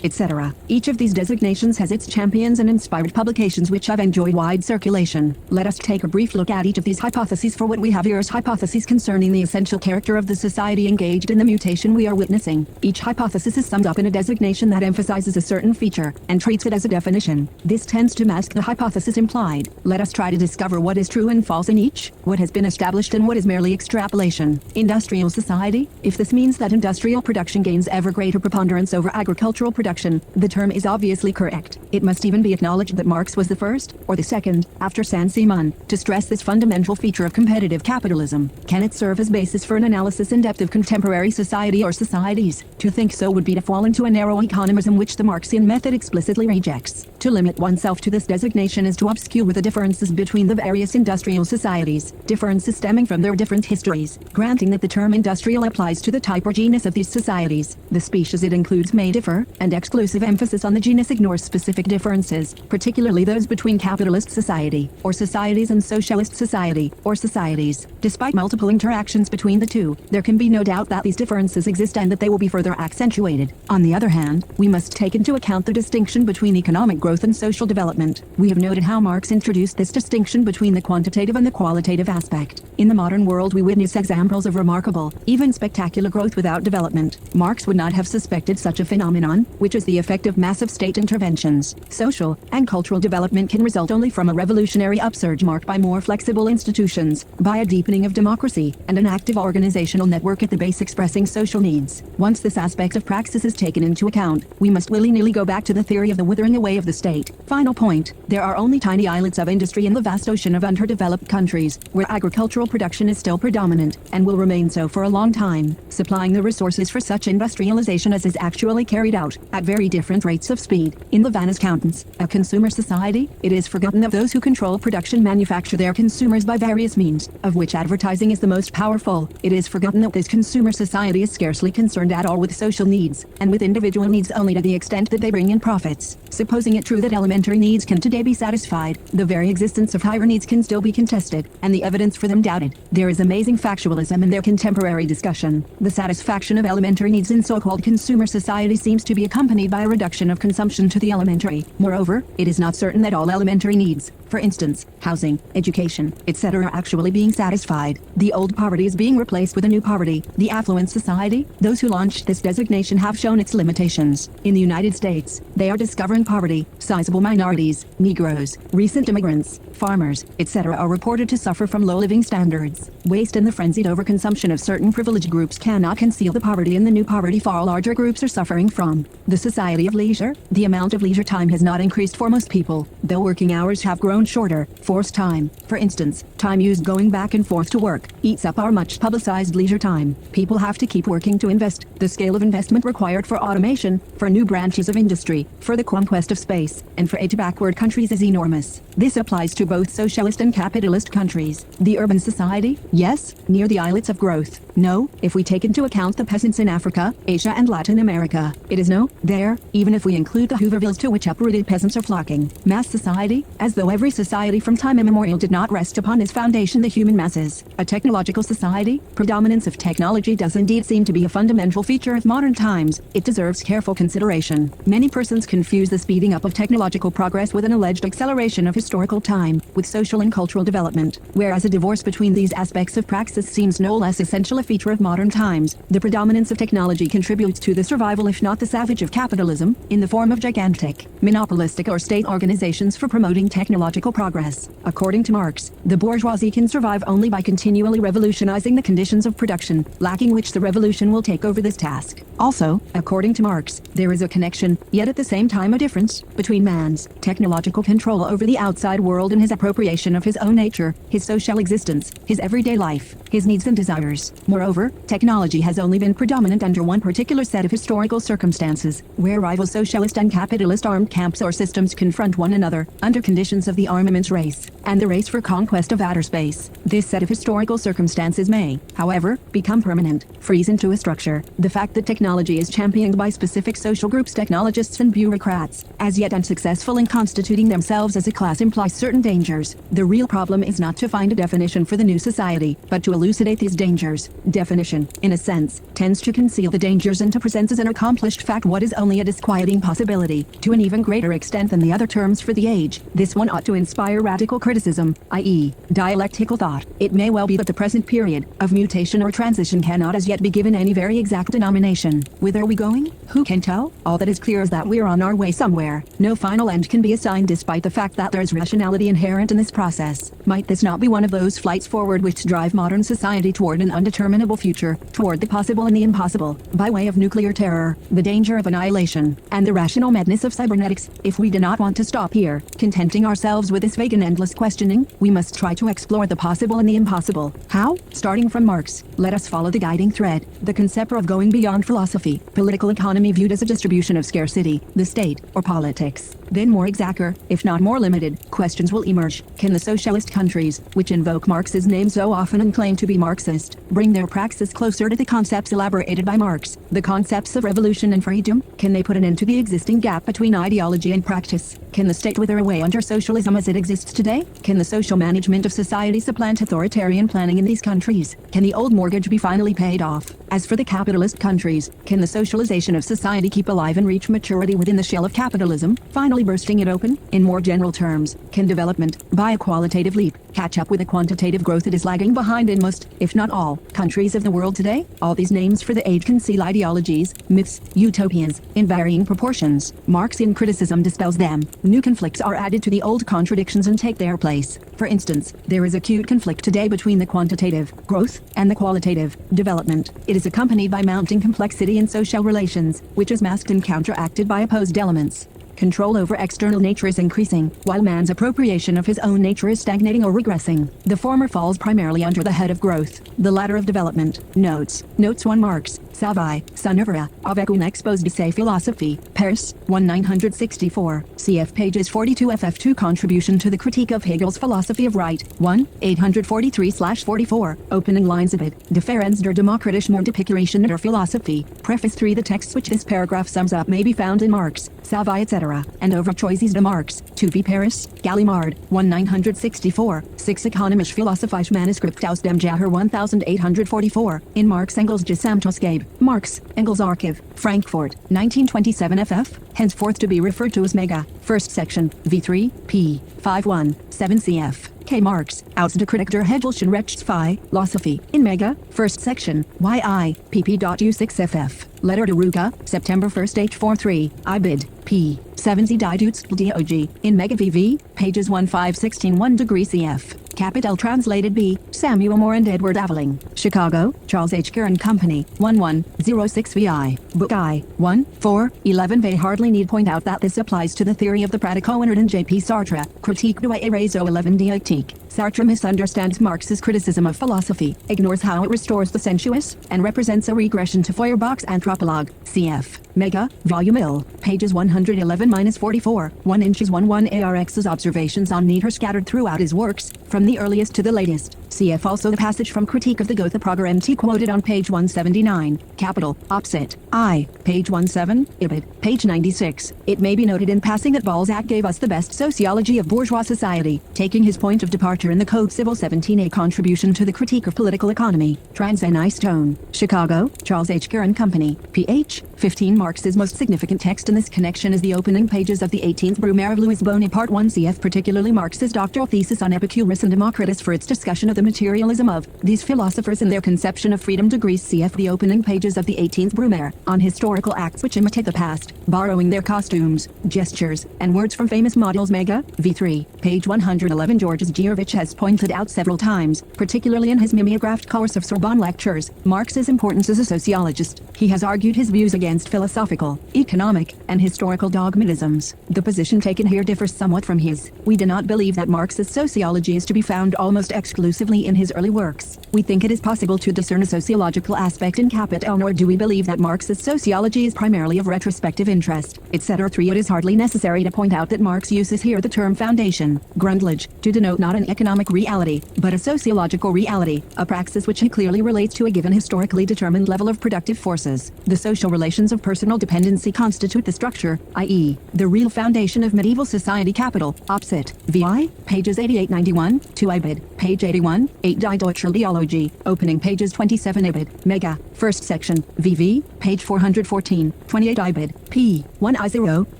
etc. Each of these designations has its champions and inspired publications which have enjoyed wide circulation. Let us take a brief look at each of these hypotheses. For what we have here is hypotheses concerning the essential character of the society engaged in the mutation we are witnessing. Each hypothesis is summed up in a designation that emphasizes a certain feature and treats it as a definition. This tends to mask the hypothesis implied. Let us try to discover what is true and false in each, what has been established and what is merely extrapolation. Industrial society? If this means that industrial production gains ever greater preponderance over agricultural production, the term is obviously correct. It must even be acknowledged that Marx was the first, or the second, after Saint-Simon, to stress this fundamental feature of competitive capitalism. Can it serve as basis for an analysis in depth of contemporary society or societies? To think so would be to fall into a narrow economism which the Marxian method explicitly rejects. To limit oneself to this designation is to obscure the differences between the various industrial societies, differences stemming from their different histories. Granting that the term industrial applies to the type or genus of these societies, the species it includes may differ, and exclusive emphasis on the genus ignores specific differences, particularly those between capitalist society, or societies, and socialist society, or societies. Despite multiple interactions between the two, there can be no doubt that these differences exist and that they will be further accentuated. On the other hand, we must take into account the distinction between economic growth and social development. We have noted how Marx introduced this distinction between the quantitative and the qualitative aspect. In the modern world we witness examples of remarkable, even spectacular growth without development. Marx would not have suspected such a phenomenon, which is the effect of massive state interventions. Social and cultural development can result only from a revolutionary upsurge marked by more flexible institutions, by a deepening of democracy, and an active organizational network at the base expressing social needs. Once this aspect of praxis is taken into account, we must willy-nilly go back to the theory of the withering away of the state. Final point, there are only tiny islets of industry in the vast ocean of underdeveloped countries, where agricultural production is still predominant, and will remain so for a long time, supplying the resources for such industrialization as is actually carried out, at very different rates of speed. In the Van accountants, a consumer society, it is forgotten that those who control production manufacture their consumers by various means, of which advertising is the most powerful. It is forgotten that this consumer society is scarcely concerned at all with social needs, and with individual needs only to the extent that they bring in profits. Supposing it true that elementary needs can today be satisfied, the very existence of higher needs can still be contested, and the evidence for them doubted. There is amazing factualism in their contemporary discussion. The satisfaction of elementary needs in so-called consumer society seems to be accompanied by a reduction of consumption to the elementary. Moreover, it is not certain that all elementary needs, for instance, housing, education, etc., are actually being satisfied. The old poverty is being replaced with a new poverty. The affluent society, those who launched this designation have shown its limitations. In the United States, they are discovering poverty. Sizable minorities, Negroes, recent immigrants, farmers, etc. are reported to suffer from low living standards. Waste and the frenzied overconsumption of certain privileged groups cannot conceal the poverty and the new poverty far larger groups are suffering from. The society of leisure, the amount of leisure time has not increased for most people, though working hours have grown shorter. Forced time, for instance, time used going back and forth to work, eats up our much publicized leisure time. People have to keep working to invest. The scale of investment required for automation, for new branches of industry, for the conquest of space, and for aid to backward countries is enormous. This applies to both socialist and capitalist countries. The urban society? Yes, near the islets of growth. No, if we take into account the peasants in Africa, Asia and Latin America. It is no, there, even if we include the Hoovervilles to which uprooted peasants are flocking. Mass society? As though every society from time immemorial did not rest upon its foundation the human masses. A technological society? Predominance of technology does indeed seem to be a fundamental feature of modern times. It deserves careful consideration. Many persons confuse the speeding up of technological progress with an alleged acceleration of historical time, with social and cultural development, whereas a divorce between these aspects of praxis seems no less essential a feature of modern times. The predominance of technology contributes to the survival if not the savage of capitalism, in the form of gigantic, monopolistic or state organizations for promoting technological progress. According to Marx, the bourgeoisie can survive only by continually revolutionizing the conditions of production, lacking which the revolution will take over this task. Also, according to Marx, there is a connection, yet at the same time a difference, between man's technological control over the outside world and his appropriation of his own nature, his social existence, his everyday life, his needs and desires. Moreover, technology has only been predominant under one particular set of historical circumstances, where rival socialist and capitalist armed camps or systems confront one another, under conditions of the armaments race, and the race for conquest of outer space. This set of historical circumstances may, however, become permanent, freeze into a structure. The fact that technology is championed by specific social groups, technologists and bureaucrats, as yet unsuccessful in constituting themselves as a class implies certain dangers. The real problem is not to find a definition for the new society, but to elucidate these dangers. Definition, in a sense, tends to conceal the dangers and to present as an accomplished fact what is only a disquieting possibility, to an even greater extent than the other terms for the age. This one ought to inspire radical criticism, i.e., dialectical thought. It may well be that the present period of mutation or transition cannot as yet be given any very exact denomination. Whither are we going? Who can tell? All that is clear is that we are on our way somewhere. No final end can be assigned despite the fact that there is rationality inherent in this process. Might this not be one of those flights forward which drive modern society toward an undeterminable future, toward the possible and the impossible, by way of nuclear terror, the danger of annihilation, and the rational madness of cybernetics? If we do not want to stop here, contenting ourselves with this vague and endless questioning, we must try to explore the possible and the impossible. How? Starting from Marx, let us follow the guiding thread, the concept of going beyond philosophy, political economy viewed as a distribution of scarcity, the state, or politics. Then more exacter, if not more limited, questions will emerge. Can the socialist countries, which invoke Marx's name so often and claim to be Marxist, bring their praxis closer to the concepts elaborated by Marx, the concepts of revolution and freedom? Can they put an end to the existing gap between ideology and practice? Can the state wither away under socialism as it exists today? Can the social management of society supplant authoritarian planning in these countries? Can the old mortgage be finally paid off? As for the capitalist countries, can the socialization of society keep alive and reach maturity within the shell of capitalism, finally bursting it open? In more general terms, can development, by a qualitative leap, catch up with the quantitative growth it is lagging behind in most, if not all, countries of the world today? All these names for the age conceal ideologies, myths, utopias, in varying proportions. Marxian criticism dispels them. New conflicts are added to the old contradictions and take their place. For instance, there is acute conflict today between the quantitative growth and the qualitative development. It is accompanied by mounting complexity in social relations, which is masked and counteracted by opposed elements. Control over external nature is increasing, while man's appropriation of his own nature is stagnating or regressing. The former falls primarily under the head of growth, the latter of development. Notes 1 Marx, Salvi, Sonevra, avec une exposé de ses philosophies, Paris, 1964, cf. pages 42 ff2 Contribution to the Critique of Hegel's Philosophy of Right, 1, 843-44, opening lines of it, Differenz der demokratischen Multiplication der Philosophie, Preface 3. The texts which this paragraph sums up may be found in Marx, Salvi etc., and Overchoices de Marx, 2v Paris, Gallimard, 1964, 6 Ökonomische Philosophische Manuskript aus dem Jahre 1844, in Marx Engels Gesamtausgabe, Marx, Engels Archive, Frankfurt, 1927 ff., henceforth to be referred to as Mega, first section, v3, p. 517 cf. K. Marx, aus der Kritik der Hegelschen Rechtsphilosophie, in Mega, first section, yi, pp.u6ff. Letter to Ruka, September 1st H43, IBID, p. 70 Die Dog, in Mega VV, pages 1516 1 degree cf. Capital translated B. Samuel Moore and Edward Aveling. Chicago, Charles H. Kerr and Company, 1106 VI. Book I, 1, 4, 11. They hardly need point out that this applies to the theory of the Pratico-Innert and J.P. Sartre. Critique de Réseau 11 Dialectique. Sartre misunderstands Marx's criticism of philosophy, ignores how it restores the sensuous, and represents a regression to Feuerbach's anthropologue. Cf. Mega, Volume Ill, pages 111-44, 1 inches 11 ARX's observations on need are scattered throughout his works, from the earliest to the latest. Cf. also the passage from Critique of the Gotha Prager MT quoted on page 179, capital, opposite, I, page 17, IBID, page 96. It may be noted in passing that Balzac gave us the best sociology of bourgeois society, taking his point of departure in the Code Civil 17a Contribution to the Critique of Political Economy, Trans-Nice Tone, Chicago, Charles H. Kerr and Company, ph. 15. Marx's most significant text in this connection is the opening pages of the 18th Brumaire of Louis Bonaparte 1 cf. particularly Marx's doctoral thesis on Epicurus and Democritus for its discussion of the materialism of these philosophers and their conception of freedom degrees cf. the opening pages of the 18th Brumaire, on historical acts which imitate the past, borrowing their costumes, gestures, and words from famous models. Mega, v3, page 111. Georges Girovich has pointed out several times, particularly in his mimeographed course of Sorbonne lectures, Marx's importance as a sociologist. He has argued his views against philosophical, economic, and historical dogmatisms. The position taken here differs somewhat from his. We do not believe that Marx's sociology is to be found almost exclusively extensively in his early works. We think it is possible to discern a sociological aspect in Capital, nor do we believe that Marx's sociology is primarily of retrospective interest, etc. 3. It is hardly necessary to point out that Marx uses here the term foundation, grundlage, to denote not an economic reality, but a sociological reality, a praxis which he clearly relates to a given historically determined level of productive forces. The social relations of personal dependency constitute the structure, i.e., the real foundation of medieval society. Capital, opposite, vi, pages 88-91, 2 Ibid, page 81, 8 Die Deutsche Ideologie, opening pages 27 Ibid, Mega, first section, VV, page 414, 28 Ibid, P, 1 I0,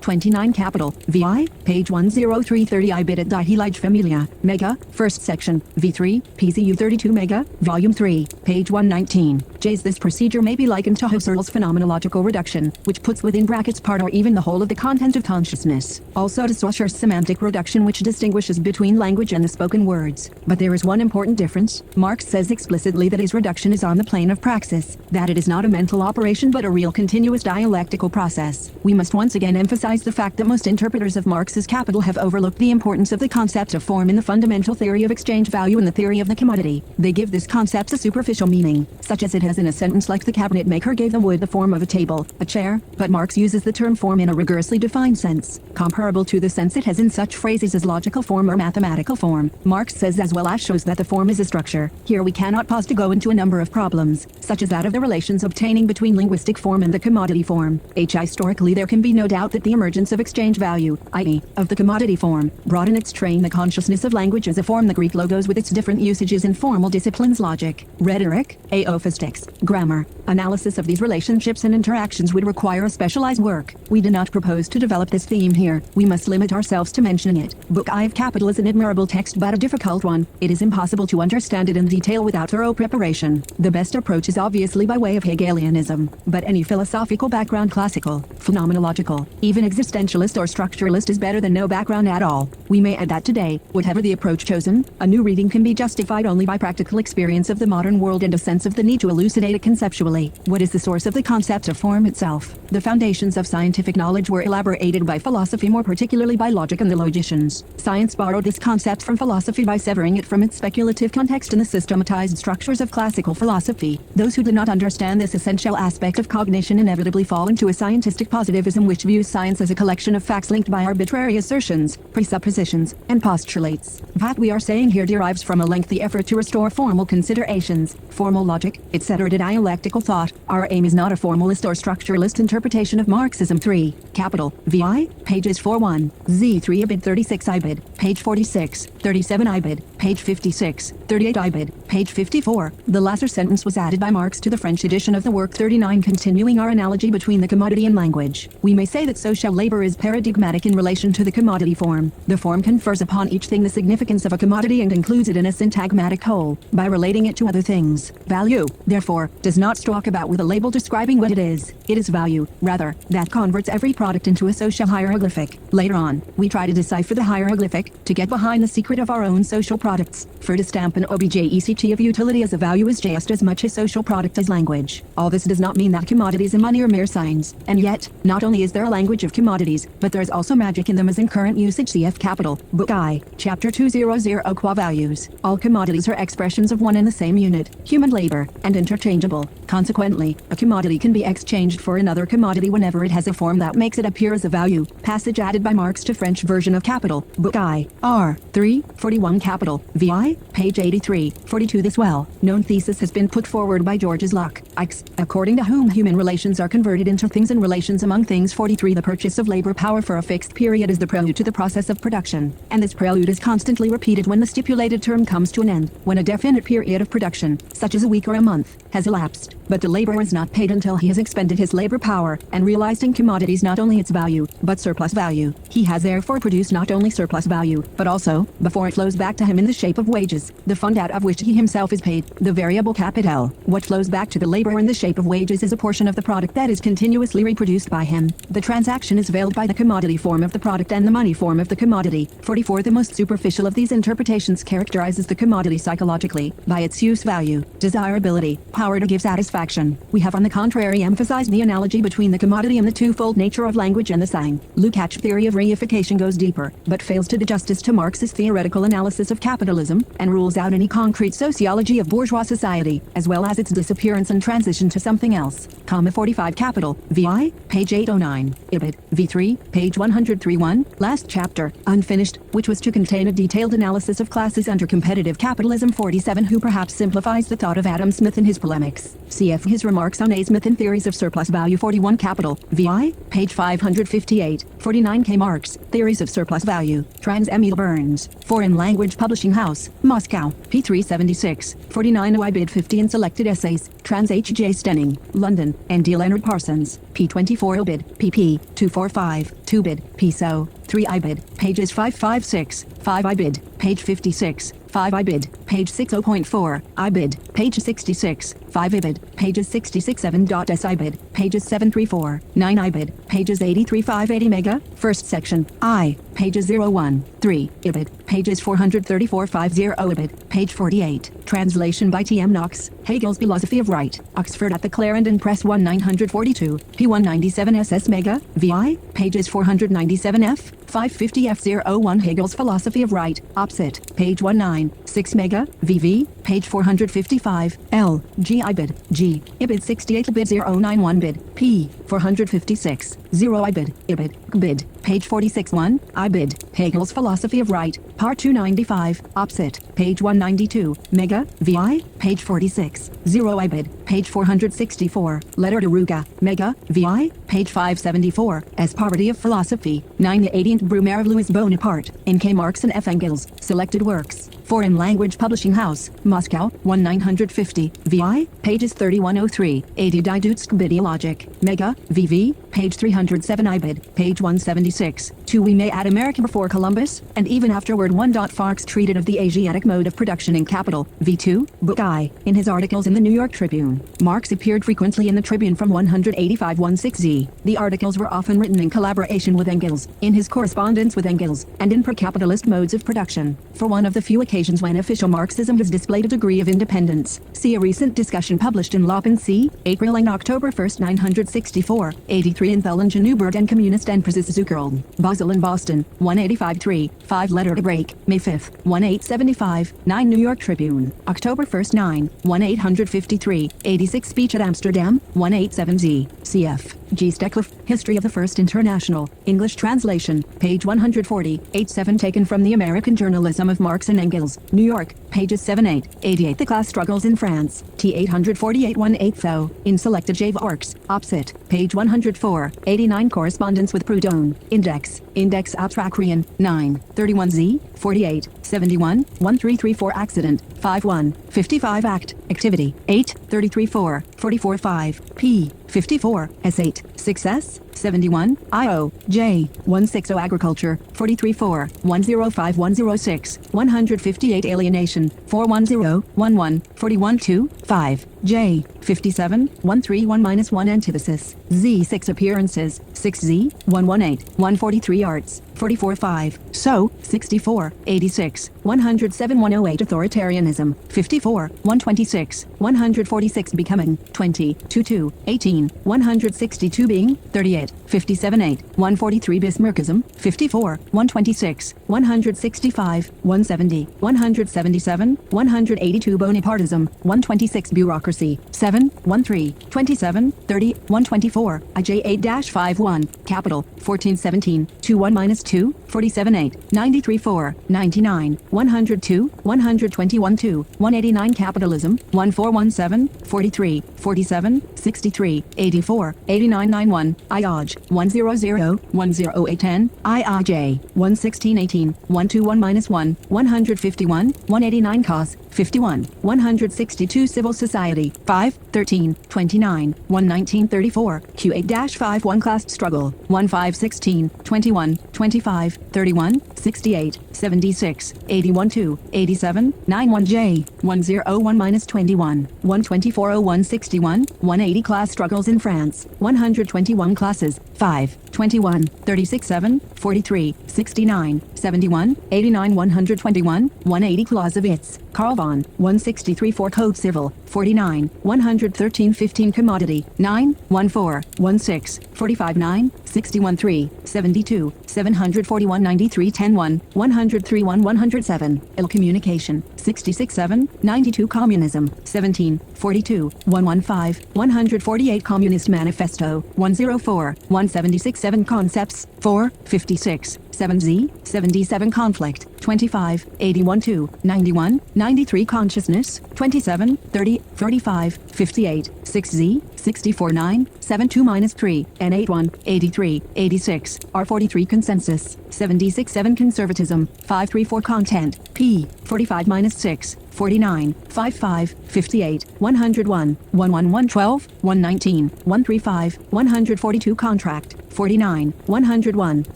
29 Capital, VI, page 10330 Ibid at Die Heilige Familia, Mega, first section, V3, PZU 32 Mega, volume 3, page 119. J's. This procedure may be likened to Husserl's phenomenological reduction, which puts within brackets part or even the whole of the content of consciousness. Also to Saussure's semantic reduction, which distinguishes between language and the spoken words. But there is one important difference. Marx says explicitly that his reduction is on the plane of praxis, that it is not a mental operation but a real continuous dialectical process. We must once again emphasize the fact that most interpreters of Marx's Capital have overlooked the importance of the concept of form in the fundamental theory of exchange value and the theory of the commodity. They give this concept a superficial meaning, such as it has in a sentence like the cabinet maker gave the wood the form of a table, a chair, but Marx uses the term form in a rigorously defined sense, comparable to the sense it has in such phrases as logical form or mathematical form. Marx says as well as shows that the form is a structure. Here we cannot pause to go into a number of problems, such as that of the relations obtaining between linguistic form and the commodity form. Historically there can be no doubt that the emergence of exchange value, i.e., of the commodity form, brought in its train the consciousness of language as a form. The Greek logos with its different usages in formal disciplines, logic, rhetoric, apophystics, grammar. Analysis of these relationships and interactions would require a specialized work. We do not propose to develop this theme here. We must limit ourselves to mentioning it. Book I of Capital is an admirable text but a difficult one. It is impossible to understand it in detail without thorough preparation. The best approach is obviously by way of Hegelianism, but any philosophical background, classical, phenomenological, even existentialist or structuralist, is better than no background at all. We may add that today, whatever the approach chosen, a new reading can be justified only by practical experience of the modern world and a sense of the need to elucidate it conceptually. What is the source of the concept of form itself? The foundations of scientific knowledge were elaborated by philosophy, more particularly by logic and the logicians. Science borrowed this concept from philosophy by severing it from its speculative context in the systematized structures of classical philosophy. Those who do not understand this essential aspect of cognition inevitably fall into a scientific positivism which views science as a collection of facts linked by arbitrary assertions, presuppositions, and postulates. What we are saying here derives from a lengthy effort to restore formal considerations, formal logic, etc. to dialectical thought. Our aim is not a formalist or structuralist interpretation of Marxism. 3. Capital, VI, pages 41, Z3 Ibid 36 Ibid, page 46, 37 Ibid, page 56, 38 Ibid, page 54. The latter sentence was added by Marx to the French edition of the work 39. Continuing our analogy between the commodity and language, we may say that social labor is paradigmatic in relation to the commodity form. The form confers upon each thing the significance of a commodity and includes it in a syntagmatic whole, by relating it to other things. Value, therefore, does not stalk about with a label describing what it is. It is value, rather, that converts every product into a social hieroglyphic. Later on, we try to decipher the hieroglyphic, to get behind the secret of our own social products. For to stamp an object of utility as a value is just as much a social product as language. All this does not mean that commodities and money are mere signs. And yet, not only is there a language of commodities, but there is also magic in them as in current usage. Cf. Capital, Book I, Chapter 200 Qua Values. All commodities are expressions of one and the same unit, human labor, and interchangeable. Consequently, a commodity can be exchanged for another commodity whenever it has a form that makes it appear as a value. Passage added by Marx to French version of Capital, Book I, R. 3, 41 Capital, VI, page 83, 42. This well-known thesis has been put forward by Georges Locke, X, according to whom human relations are converted into things and relations among things. 43. The purchase of labor power for a fixed period is the prelude to the process of production, and this prelude is constantly repeated when the stipulated term comes to an end, when a definite period of production, such as a week or a month, has elapsed, but the laborer is not paid until he has expended his labor power, and realized in commodities not only its value, but surplus value. He has therefore produced not only surplus value, but also, before it flows back to him in the shape of wages, the fund out of which he himself is paid, the variable capital. What flows back to the laborer in the shape of wages is a portion of the product that is continuously reproduced by him. The transaction is veiled by the commodity form of the product and the money form of the commodity. 44. The most superficial of these interpretations characterizes the commodity psychologically, by its use value, desirability, power to give satisfaction. We have on the contrary emphasized the analogy between the commodity and the twofold nature of language and the sign. Lukács' theory of reification goes deeper, but fails to do justice to Marx's theoretical analysis of capitalism, and rules out any concrete Sociology of Bourgeois Society, as well as its disappearance and transition to something else, 45 Capital, VI, page 809, IBID, V3, page 103-1, last chapter, unfinished, which was to contain a detailed analysis of classes under competitive capitalism 47, who perhaps simplifies the thought of Adam Smith in his polemics. Cf. his remarks on A. Smith in Theories of Surplus Value 41 Capital, VI, page 558, 49 K. Marx, Theories of Surplus Value, Trans. Emil Burns, Foreign Language Publishing House, Moscow, p. 376, 49 OIBID 50 in Selected Essays, Trans. H. J. Stenning, London, and D. Leonard Parsons, p. 24 OBID, pp. 245, 2 bid, p. So, 3 IBID, pages 556, 5 IBID, page 56, 5 IBID, page 60.4, IBID, page 66, 5 IBID, pages 66 7.s IBID, pages 734, 9 IBID, pages 83 580 mega, first section, I, pages 01, 3, IBID, pages 434 50 IBID, page 48, translation by T. M. Knox, Hegel's Philosophy of Right, Oxford at the Clarendon Press 1942, p. 197 SS mega, VI, pages 497 F, 550 F01 Hegel's Philosophy of Right, opposite, page 19, 6 mega, VV, page 455, L, G IBID, G, IBID 68 bid 091 bid, P, 456, 0 IBID, IBID, bid, page 46 1, IBID, Hegel's Philosophy of Right, part 295, opposite, page 192, mega, VI, page 46, 0 IBID, page 464, letter to Ruga, mega, VI, page 574, as Poverty of Philosophy, 9 the 18th Brumaire of Louis Bonaparte, in K. Marx and F. Engels, Selected Works, Foreign Language Publishing House, Moscow, 1950, VI, pages 3103, 80 Didutsk Bidiologic, mega, VV, page 307 IBID, page 176, 2 we may add America before Columbus, and even afterward 1. Farks treated of the Asiatic mode of production in capital, V2, book I, in his articles in the New York Tribune. Marx appeared frequently in the Tribune from 185-16Z. The articles were often written in collaboration with Engels, in his correspondence with Engels, and in pro-capitalist modes of production. For one of the few occasions when official Marxism has displayed a degree of independence, see a recent discussion published in Loppen C., April and October 1, 964, 83 in Thüringen Newburgh and Communist Enprozis Zuckerl, Basel and Boston, 185-3, 5 letter to break, May 5, 1875, 9 New York Tribune, October 1, 9, 1853, 86 speech at Amsterdam, 187Z, cf. G. Steckliff, History of the First International, English translation, page 140, 87 taken from the American Journalism of Marx and Engels, New York, pages 78, 88 The Class Struggles in France, T. 848 1/8 in Selected J. Arcs, opposite, page 104, 89 Correspondence with Proudhon, Index Abstractien, 9, 31Z, 48, 71, 1334 Accident, 51, 55 Act, Activity, 8, 33-4, 44-5, P, 54, S8, 6S, 71, IO, J, 160 Agriculture, 43-4, 105-106, 158 Alienation, 410-11, 41-2, 5, J, 57, 131-1 Antithesis, Z6 Appearances, 6Z, 118, 143 Arts, 44-5, So, 64, 86, 107-108 Authoritarianism, 54, 126, 146 Becoming, 20, 22, 18, 162 Being, 38, 57-8, 143 Bismarckism, 54, 126, 165, 170, 177, 182 Bonapartism, 126 Bureaucracy, 7, 13, 27, 30, 124, IJ 8-51, Capital, 1417, 21-2, 47-8, 93-4, 99, 102, 121-2, 189 Capitalism, 1417, 43, 47, 63, 84, 89-91, IOJ, 100, 10810, IIJ, 11618, 121-1, 151, 189 Cos, 51, 162 Civil Society, 5, 13, 29, 11934, Q8-51 Class Struggle, 1516, 21, 25, 31, 68, 76, 81-2, 87, 91J, 101-21, 124-0161, 180 Class Struggles in France, 121 Classes, 5, 21, 36 7, 43, 69, 71, 89 121, 180 Clausewitz, Karl von, 163 4 Code Civil, 49, 113 15 Commodity, 9, 14, 16, 45 9, 61 3, 72, 741 93 10 1, 103 1 107, Ill Communication, 66 7, 92 Communism, 17, 42, 115, 148 Communist Manifesto, 104, 176 7 Concepts, 4, 56, 7Z, 77 Conflict, 25, 81 2, 91, 93 Consciousness, 27, 30, 35, 58, 6Z, 64 9, 72 minus 3, N81, 83, 86, R43 Consensus, 76 7 Conservatism, 534 Content, P, 45 minus 6, 49, 55, 58, 101, 11112, 119, 135, 142 Contract, 49, 101,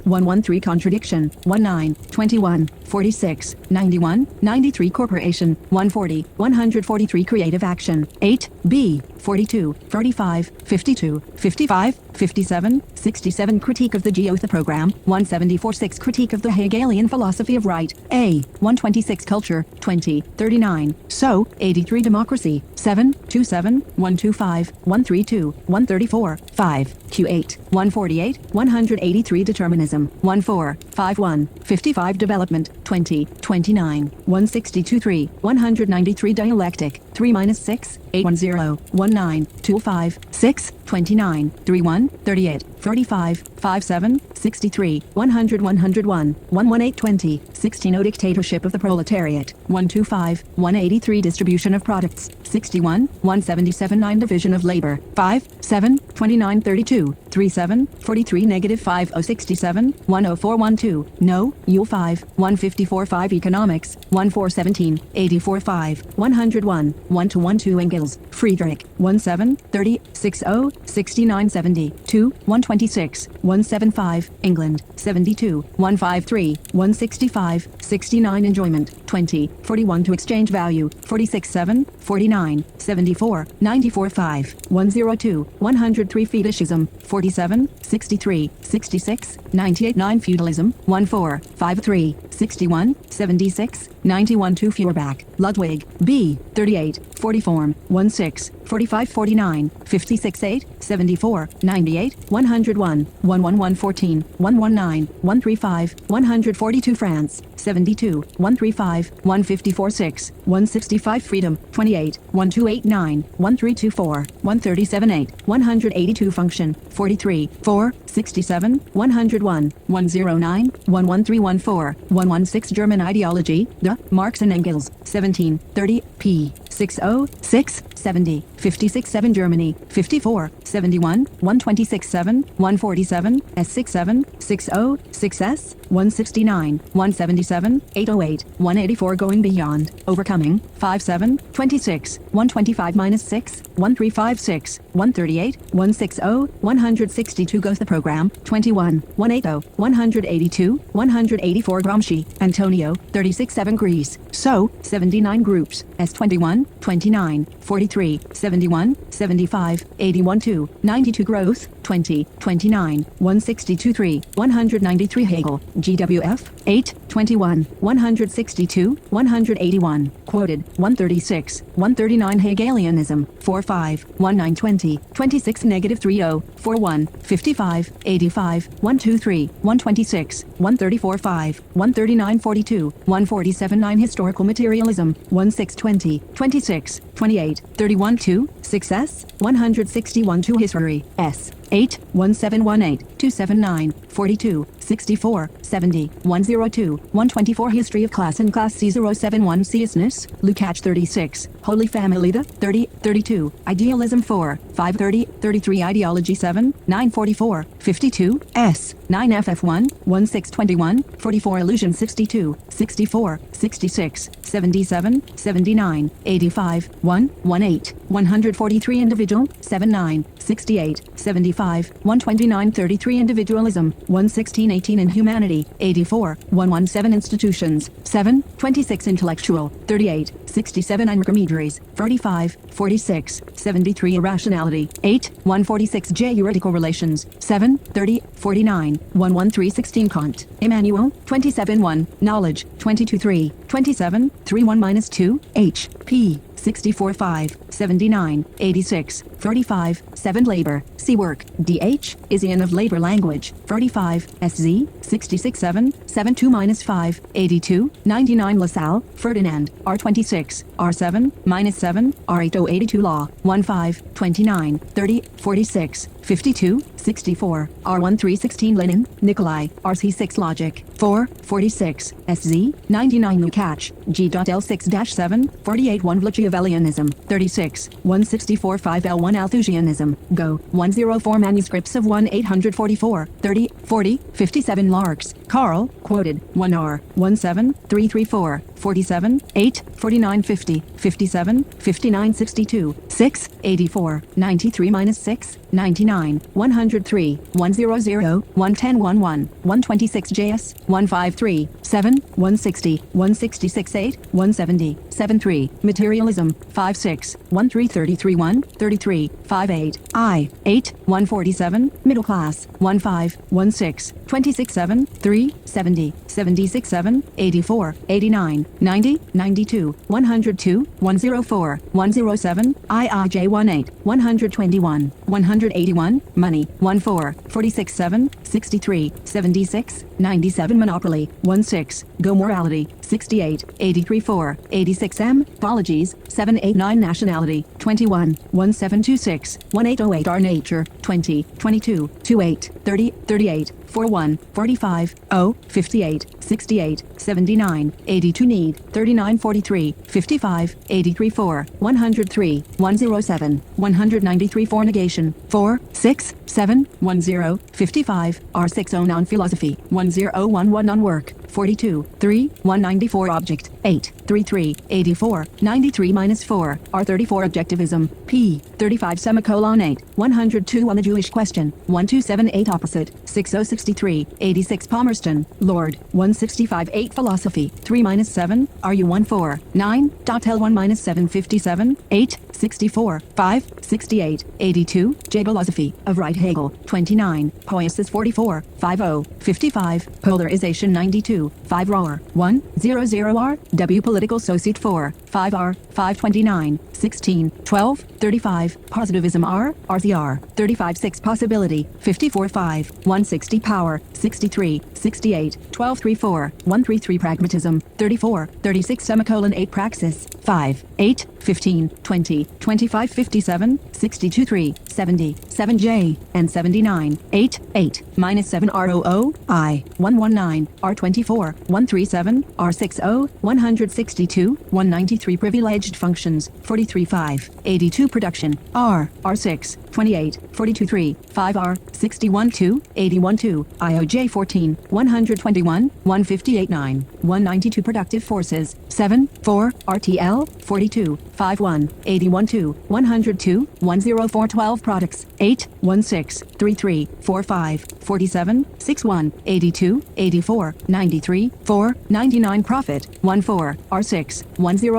113 Contradiction, 19, 21, 46, 91, 93 Corporation, 140, 143 Creative Action, 8, B, 42, 35, 52, 55, 57, 67 Critique of the Goethe Program, 174 6 Critique of the Hegelian Philosophy of Right, A, 126 Culture, 20, 39, So, 83 Democracy, 7, 27, 125, 132, 134, 5, Q8, 148, 183 Determinism, 14, 51, 55 Development, 20, 29, 162 3, 193 Dialectic, 3 minus 6, 810, 19, 25, 6, 29, 31, 38, 35, 57, 63, 100 101, 118 20, 16 Dictatorship of the Proletariat, 125, 183 Distribution of Products, 61, 177 9 Division of Labor, 5, 7, 29 32, 37, 43 negative 5067, 104 12, No, U5, 154 5 Economics, 1417, 84 5, 101, 1 to 12 Engels, Friedrich, 17, 30, 60, 69 70, 2, 126, 175, England, 72, 153, 165, 69 Enjoyment, 20, 41 to Exchange Value, 46 7, 49, 74, 94 5, 102, 103 Fetishism, 47, 63, 66, 98 9 Feudalism, 14, 53, 61, 76, 91 2 Feuerbach, Ludwig, B, 38, 44, 16, 45 49, 56 8, 74, 98, 101, 111 14, 119, 135, 142 France, 72, 135, 154 6, 165 Freedom, 28, 1289, 1324, 137 8, 182 Function, 43, 4, 67, 101, 109, 11314, 116 German Ideology, the Marx and Engels, 17, 30, p. 606, 70, 56 7 Germany, 54, 71, 126 7, 147, S67, 60, 6S, 169, 177, 808, 184 Going Beyond, Overcoming, 57, 26, 125 minus 6, 1356, 138, 160, 162 Goethe Program, 21, 180, 182, 184 Gramsci, Antonio, 36 7 Greece, So, 79 Groups, S21, 29, 43, 71, 75, 81 2, 92 Growth, 20, 29, 162 3, 193 Hegel, GWF, 8, 21, 162, 181, quoted, 136, 139 Hegelianism, 45, 19 20, 26 negative 30, 41, 55, 85, 123, 126, 134 5, 139 42, 147 9 Historical Materialism, 16 20, 26, 28, 31 2, 6S, 161 2 History, S. 8, 1718, 279, 42, 64, 70, 102, 124 History of Class and Class C071 Ceousness, Lukács 36, Holy Family the 30, 32, Idealism 4, 530, 33 Ideology 7, 944, 52, S, 9FF1, 1621, 44 Illusion 62, 64, 66, 77, 79, 85, 1, 18, 143 Individual, 79, 68, 75, 129 33 Individualism, 116 18 Inhumanity, 84, 117 Institutions, 7, 26 Intellectual, 38, 67 intermediaries, 35, 46, 73 irrationality, 8, 146 J juridical relations, 7, 30, 49, 113 16 Kant, Emmanuel, 27 1, knowledge, 22 3, 27, 3 1 minus 2, H, P, 64 5, 79, 86, 35, 7 labor, C work, DH, is in of labor language, 35, SZ, 66 7, 7 2 minus 5, 82, 99 LaSalle, Ferdinand, R26, R7, minus 7, R80 82 law, 15, 29, 30, 46, 52, 64, R1316 Lenin, Nikolai, RC6 logic, 4, 46, SZ, 99 Lukács, G.L6-7, 48 1 Vlichiavelianism, 36, 164 5 L1 Althusianism, Go, 104 manuscripts of 1 844, 30, 40, 57 Larks, Carl, quoted, 1R, 17334, 47, 8, 49 50, 57, 59 62, 6, 84, 93 minus 6, 99, 103, 100, 110 11, 126 JS, 153, 7, 160, 166 8, 170, 73, materialism, 56, 13 33 1, 33, 58, I, 8, 147, middle class, 15, 16, 26 7, 3, 70, 76 7, 84, 89, 90, 92, 102, 104, 107, IIJ 18, 121, 181, money, 14, 46 7, 63, 76, 97 monopoly, 16, go morality, 68, 83 4, 86 M, apologies, 789 nationality, 21, 1726, 1808 R nature, 20, 22, 28, 30, 38, 41, 45, 0, 58, 68, 79, 82 need, 39 43, 55, 83 4, 103, 107, 193 4 negation, 4, 6, 7, 10, 55, R60 non-philosophy, 1011 on work, 42, 3, 194 object, 8, 33, 84, 93 minus 4, R34 objectivism, P, 35 semicolon 8, 102 on the Jewish question, 1278 opposite, 6063, 86 Palmerston, Lord, 165 8 philosophy, 3 minus 7, RU 14, 9, L1 minus 757, 8, 64, 5, 68, 82, J philosophy, of right Hegel, 29, Poiesis 44, 50, 55, polarization 92, 5 RAR, 1, 00 R, W political societe 4, 5 R, 529, 16, 12, 35, positivism R, RCR, 35 6 possibility, 54 5, 160 power, 63, 68, 12 34, 133 pragmatism, 34, 36 semicolon 8 praxis, 5, 8, 15, 20, 25 57, 62 3, 70, 7 J, and 79, 8, 8, minus 7 ROO, I, 119, R24, 137, R60, 162, 193 privileged functions, 43 5, 82 production, R6, 28, 42 3, 5 R, 61 2, 81 2, IOJ 14, 121, 158 9, 192 productive forces, 7, 4, RTL, 42, 5 1, 81 2, 102, 104 12 products, 8, 16, 33, 4 5, 47, 6 1, 82, 84, 93, 4, 99 profit, 14, R6, 100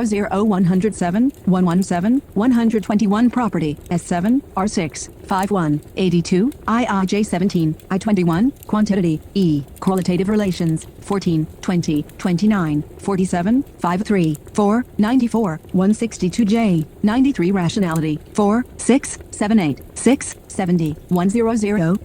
107, 117, 121 property, S7, R6, 51, 82, IIJ 17, I21, quantity, E, qualitative relations, 14, 20, 29, 47, 53, 4, 94, 162 J, 93 rationality, 4, 6, 7 8, 6, 70, 100,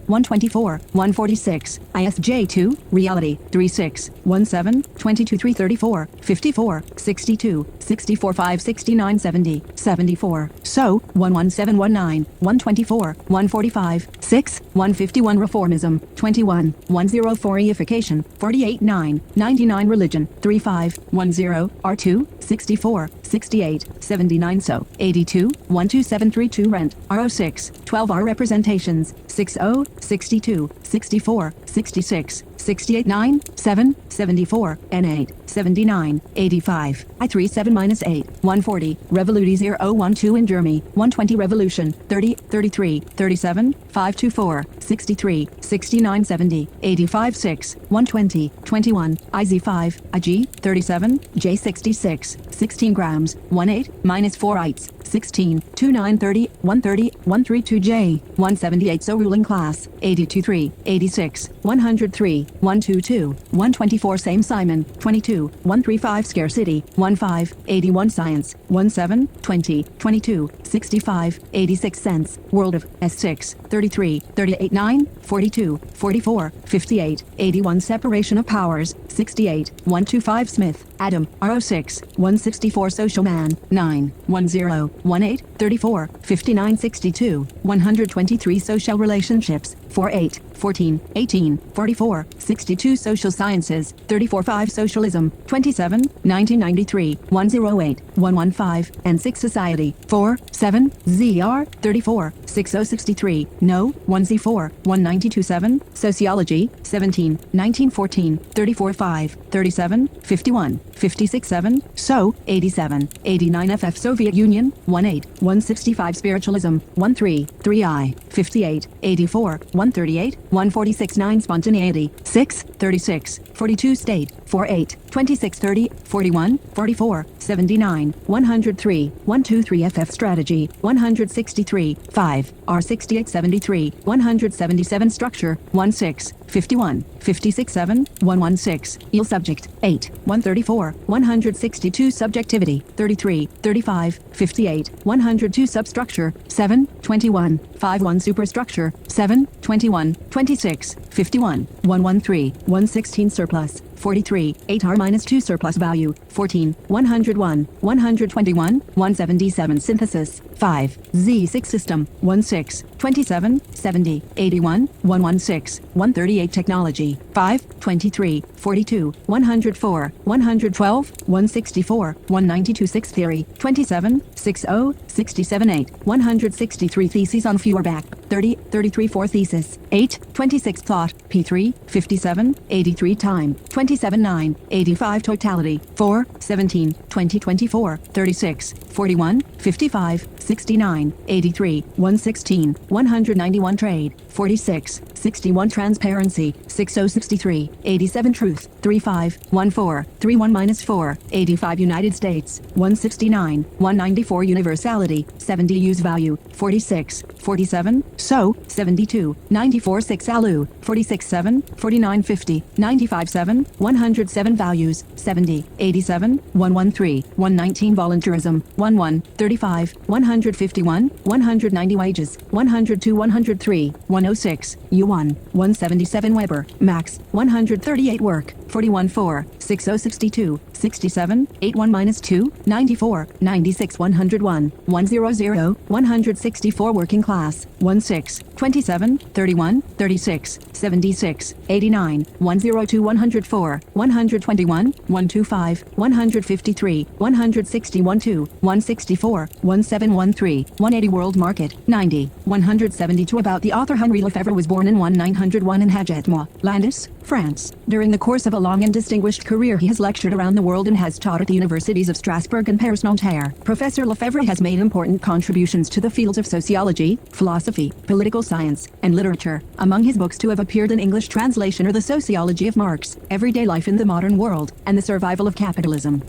124, 146, ISJ 2, reality, 36, 17, 22 334, 54, 62, 64 5 69 70, 74, so, 11719, 124, 145, 6, 151 reformism, 21, 104 reification, 48 9, 99 religion, 35, 10, R2, 64, 68, 79 so, 82, 12732 rent, R06, 12 R representations, 60, 62, 64, 66, 68 9, 7, 74, N8, 79, 85, I37 minus 8, 140, Revoluti 012 in Germany, 120 Revolution, 30, 33, 37, 524, 63, 69 70, 85 6, 120, 21, IZ5, IG, 37, J66, 16 grams, 18, minus 4 ites, 16, 29 30, 130, 132 J, 178 so ruling class, 82 3, 86, 103, 122, 124 same Simon, 22, 135 scarcity, 15, 81 science, 17, 20, 22, 65, 86 cents, world of, S6, 33, 38 9, 42, 44, 58, 81 separation of powers, 68, 125 Smith, Adam, R06, 164 social man, 9, 10, 18, 34, 59 62, 123 social relationships, 48, 14, 18, 44, 62 social sciences, 34 5 socialism, 27, 1993, 108, 115, and 6 society, 4, 7, ZR, 34, 6063, no, 1Z4, 192 7, sociology, 17, 1914, 34 5, 37, 51, 56 7, so, 87, 89 FF Soviet Union, 18, 165 spiritualism, 13, 3I, 58, 84, 138, 146 9 spontaneity, 6, 36, 42 state, 48, 26 30, 41, 44, 79, 103, 123 FF strategy, 163, 5, R68 73, 177 structure, 16, 51, 56 7, 116, eel subject, 8, 134, 162 subjectivity, 33, 35, 58, 102 substructure, 7, 21, 51 superstructure, 7, 21, 26, 51, 113, 116 surplus, 43, 8R minus 2 surplus value, 14, 101, 121, 177 synthesis, 5, Z6 system, 16, 27, 70, 81, 116, 138 technology, 5, 23, 42, 104, 112, 164, 192 6 theory, 27, 60, 67 8, 163 theses on Feuerbach, 30, 33 4 thesis, 8, 26 thought, P3, 57, 83 time, 27 9, 85 totality, 4, 17, 20 24, 36, 41, 55, 69, 83, 116, 191 trade, 46, 61 transparency, 6063, 87 truth, 35, 14, 31 minus 4, 85 United States, 169, 194 universality, 70 use value, 46, 47, so, 72, 94 6 alu, 46 7, 49 50, 95 7, 107 values, 70, 87, 113, 119 voluntarism, 11, 35, 151, 190 wages, 102 103, 106, U1, 177 Weber, max, 138 work, 41 4, 6062, 67, 81 minus 2, 94, 96 101, 100, 164 working class, 16, 27, 31, 36, 76, 89, 102 104, 121, 125, 153, 161 2, 164, 1713, 180 world market, 90, 172 about the author Henri Lefebvre was born in 1901 in Hagetmois, Landis, France. During the course of a long and distinguished career he has lectured around the world and has taught at the universities of Strasbourg and Paris-Nanterre. Professor Lefebvre has made important contributions to the fields of sociology, philosophy, political science, and literature. Among his books to have appeared in English translation are The Sociology of Marx, Everyday Life in the Modern World, and The Survival of Capitalism.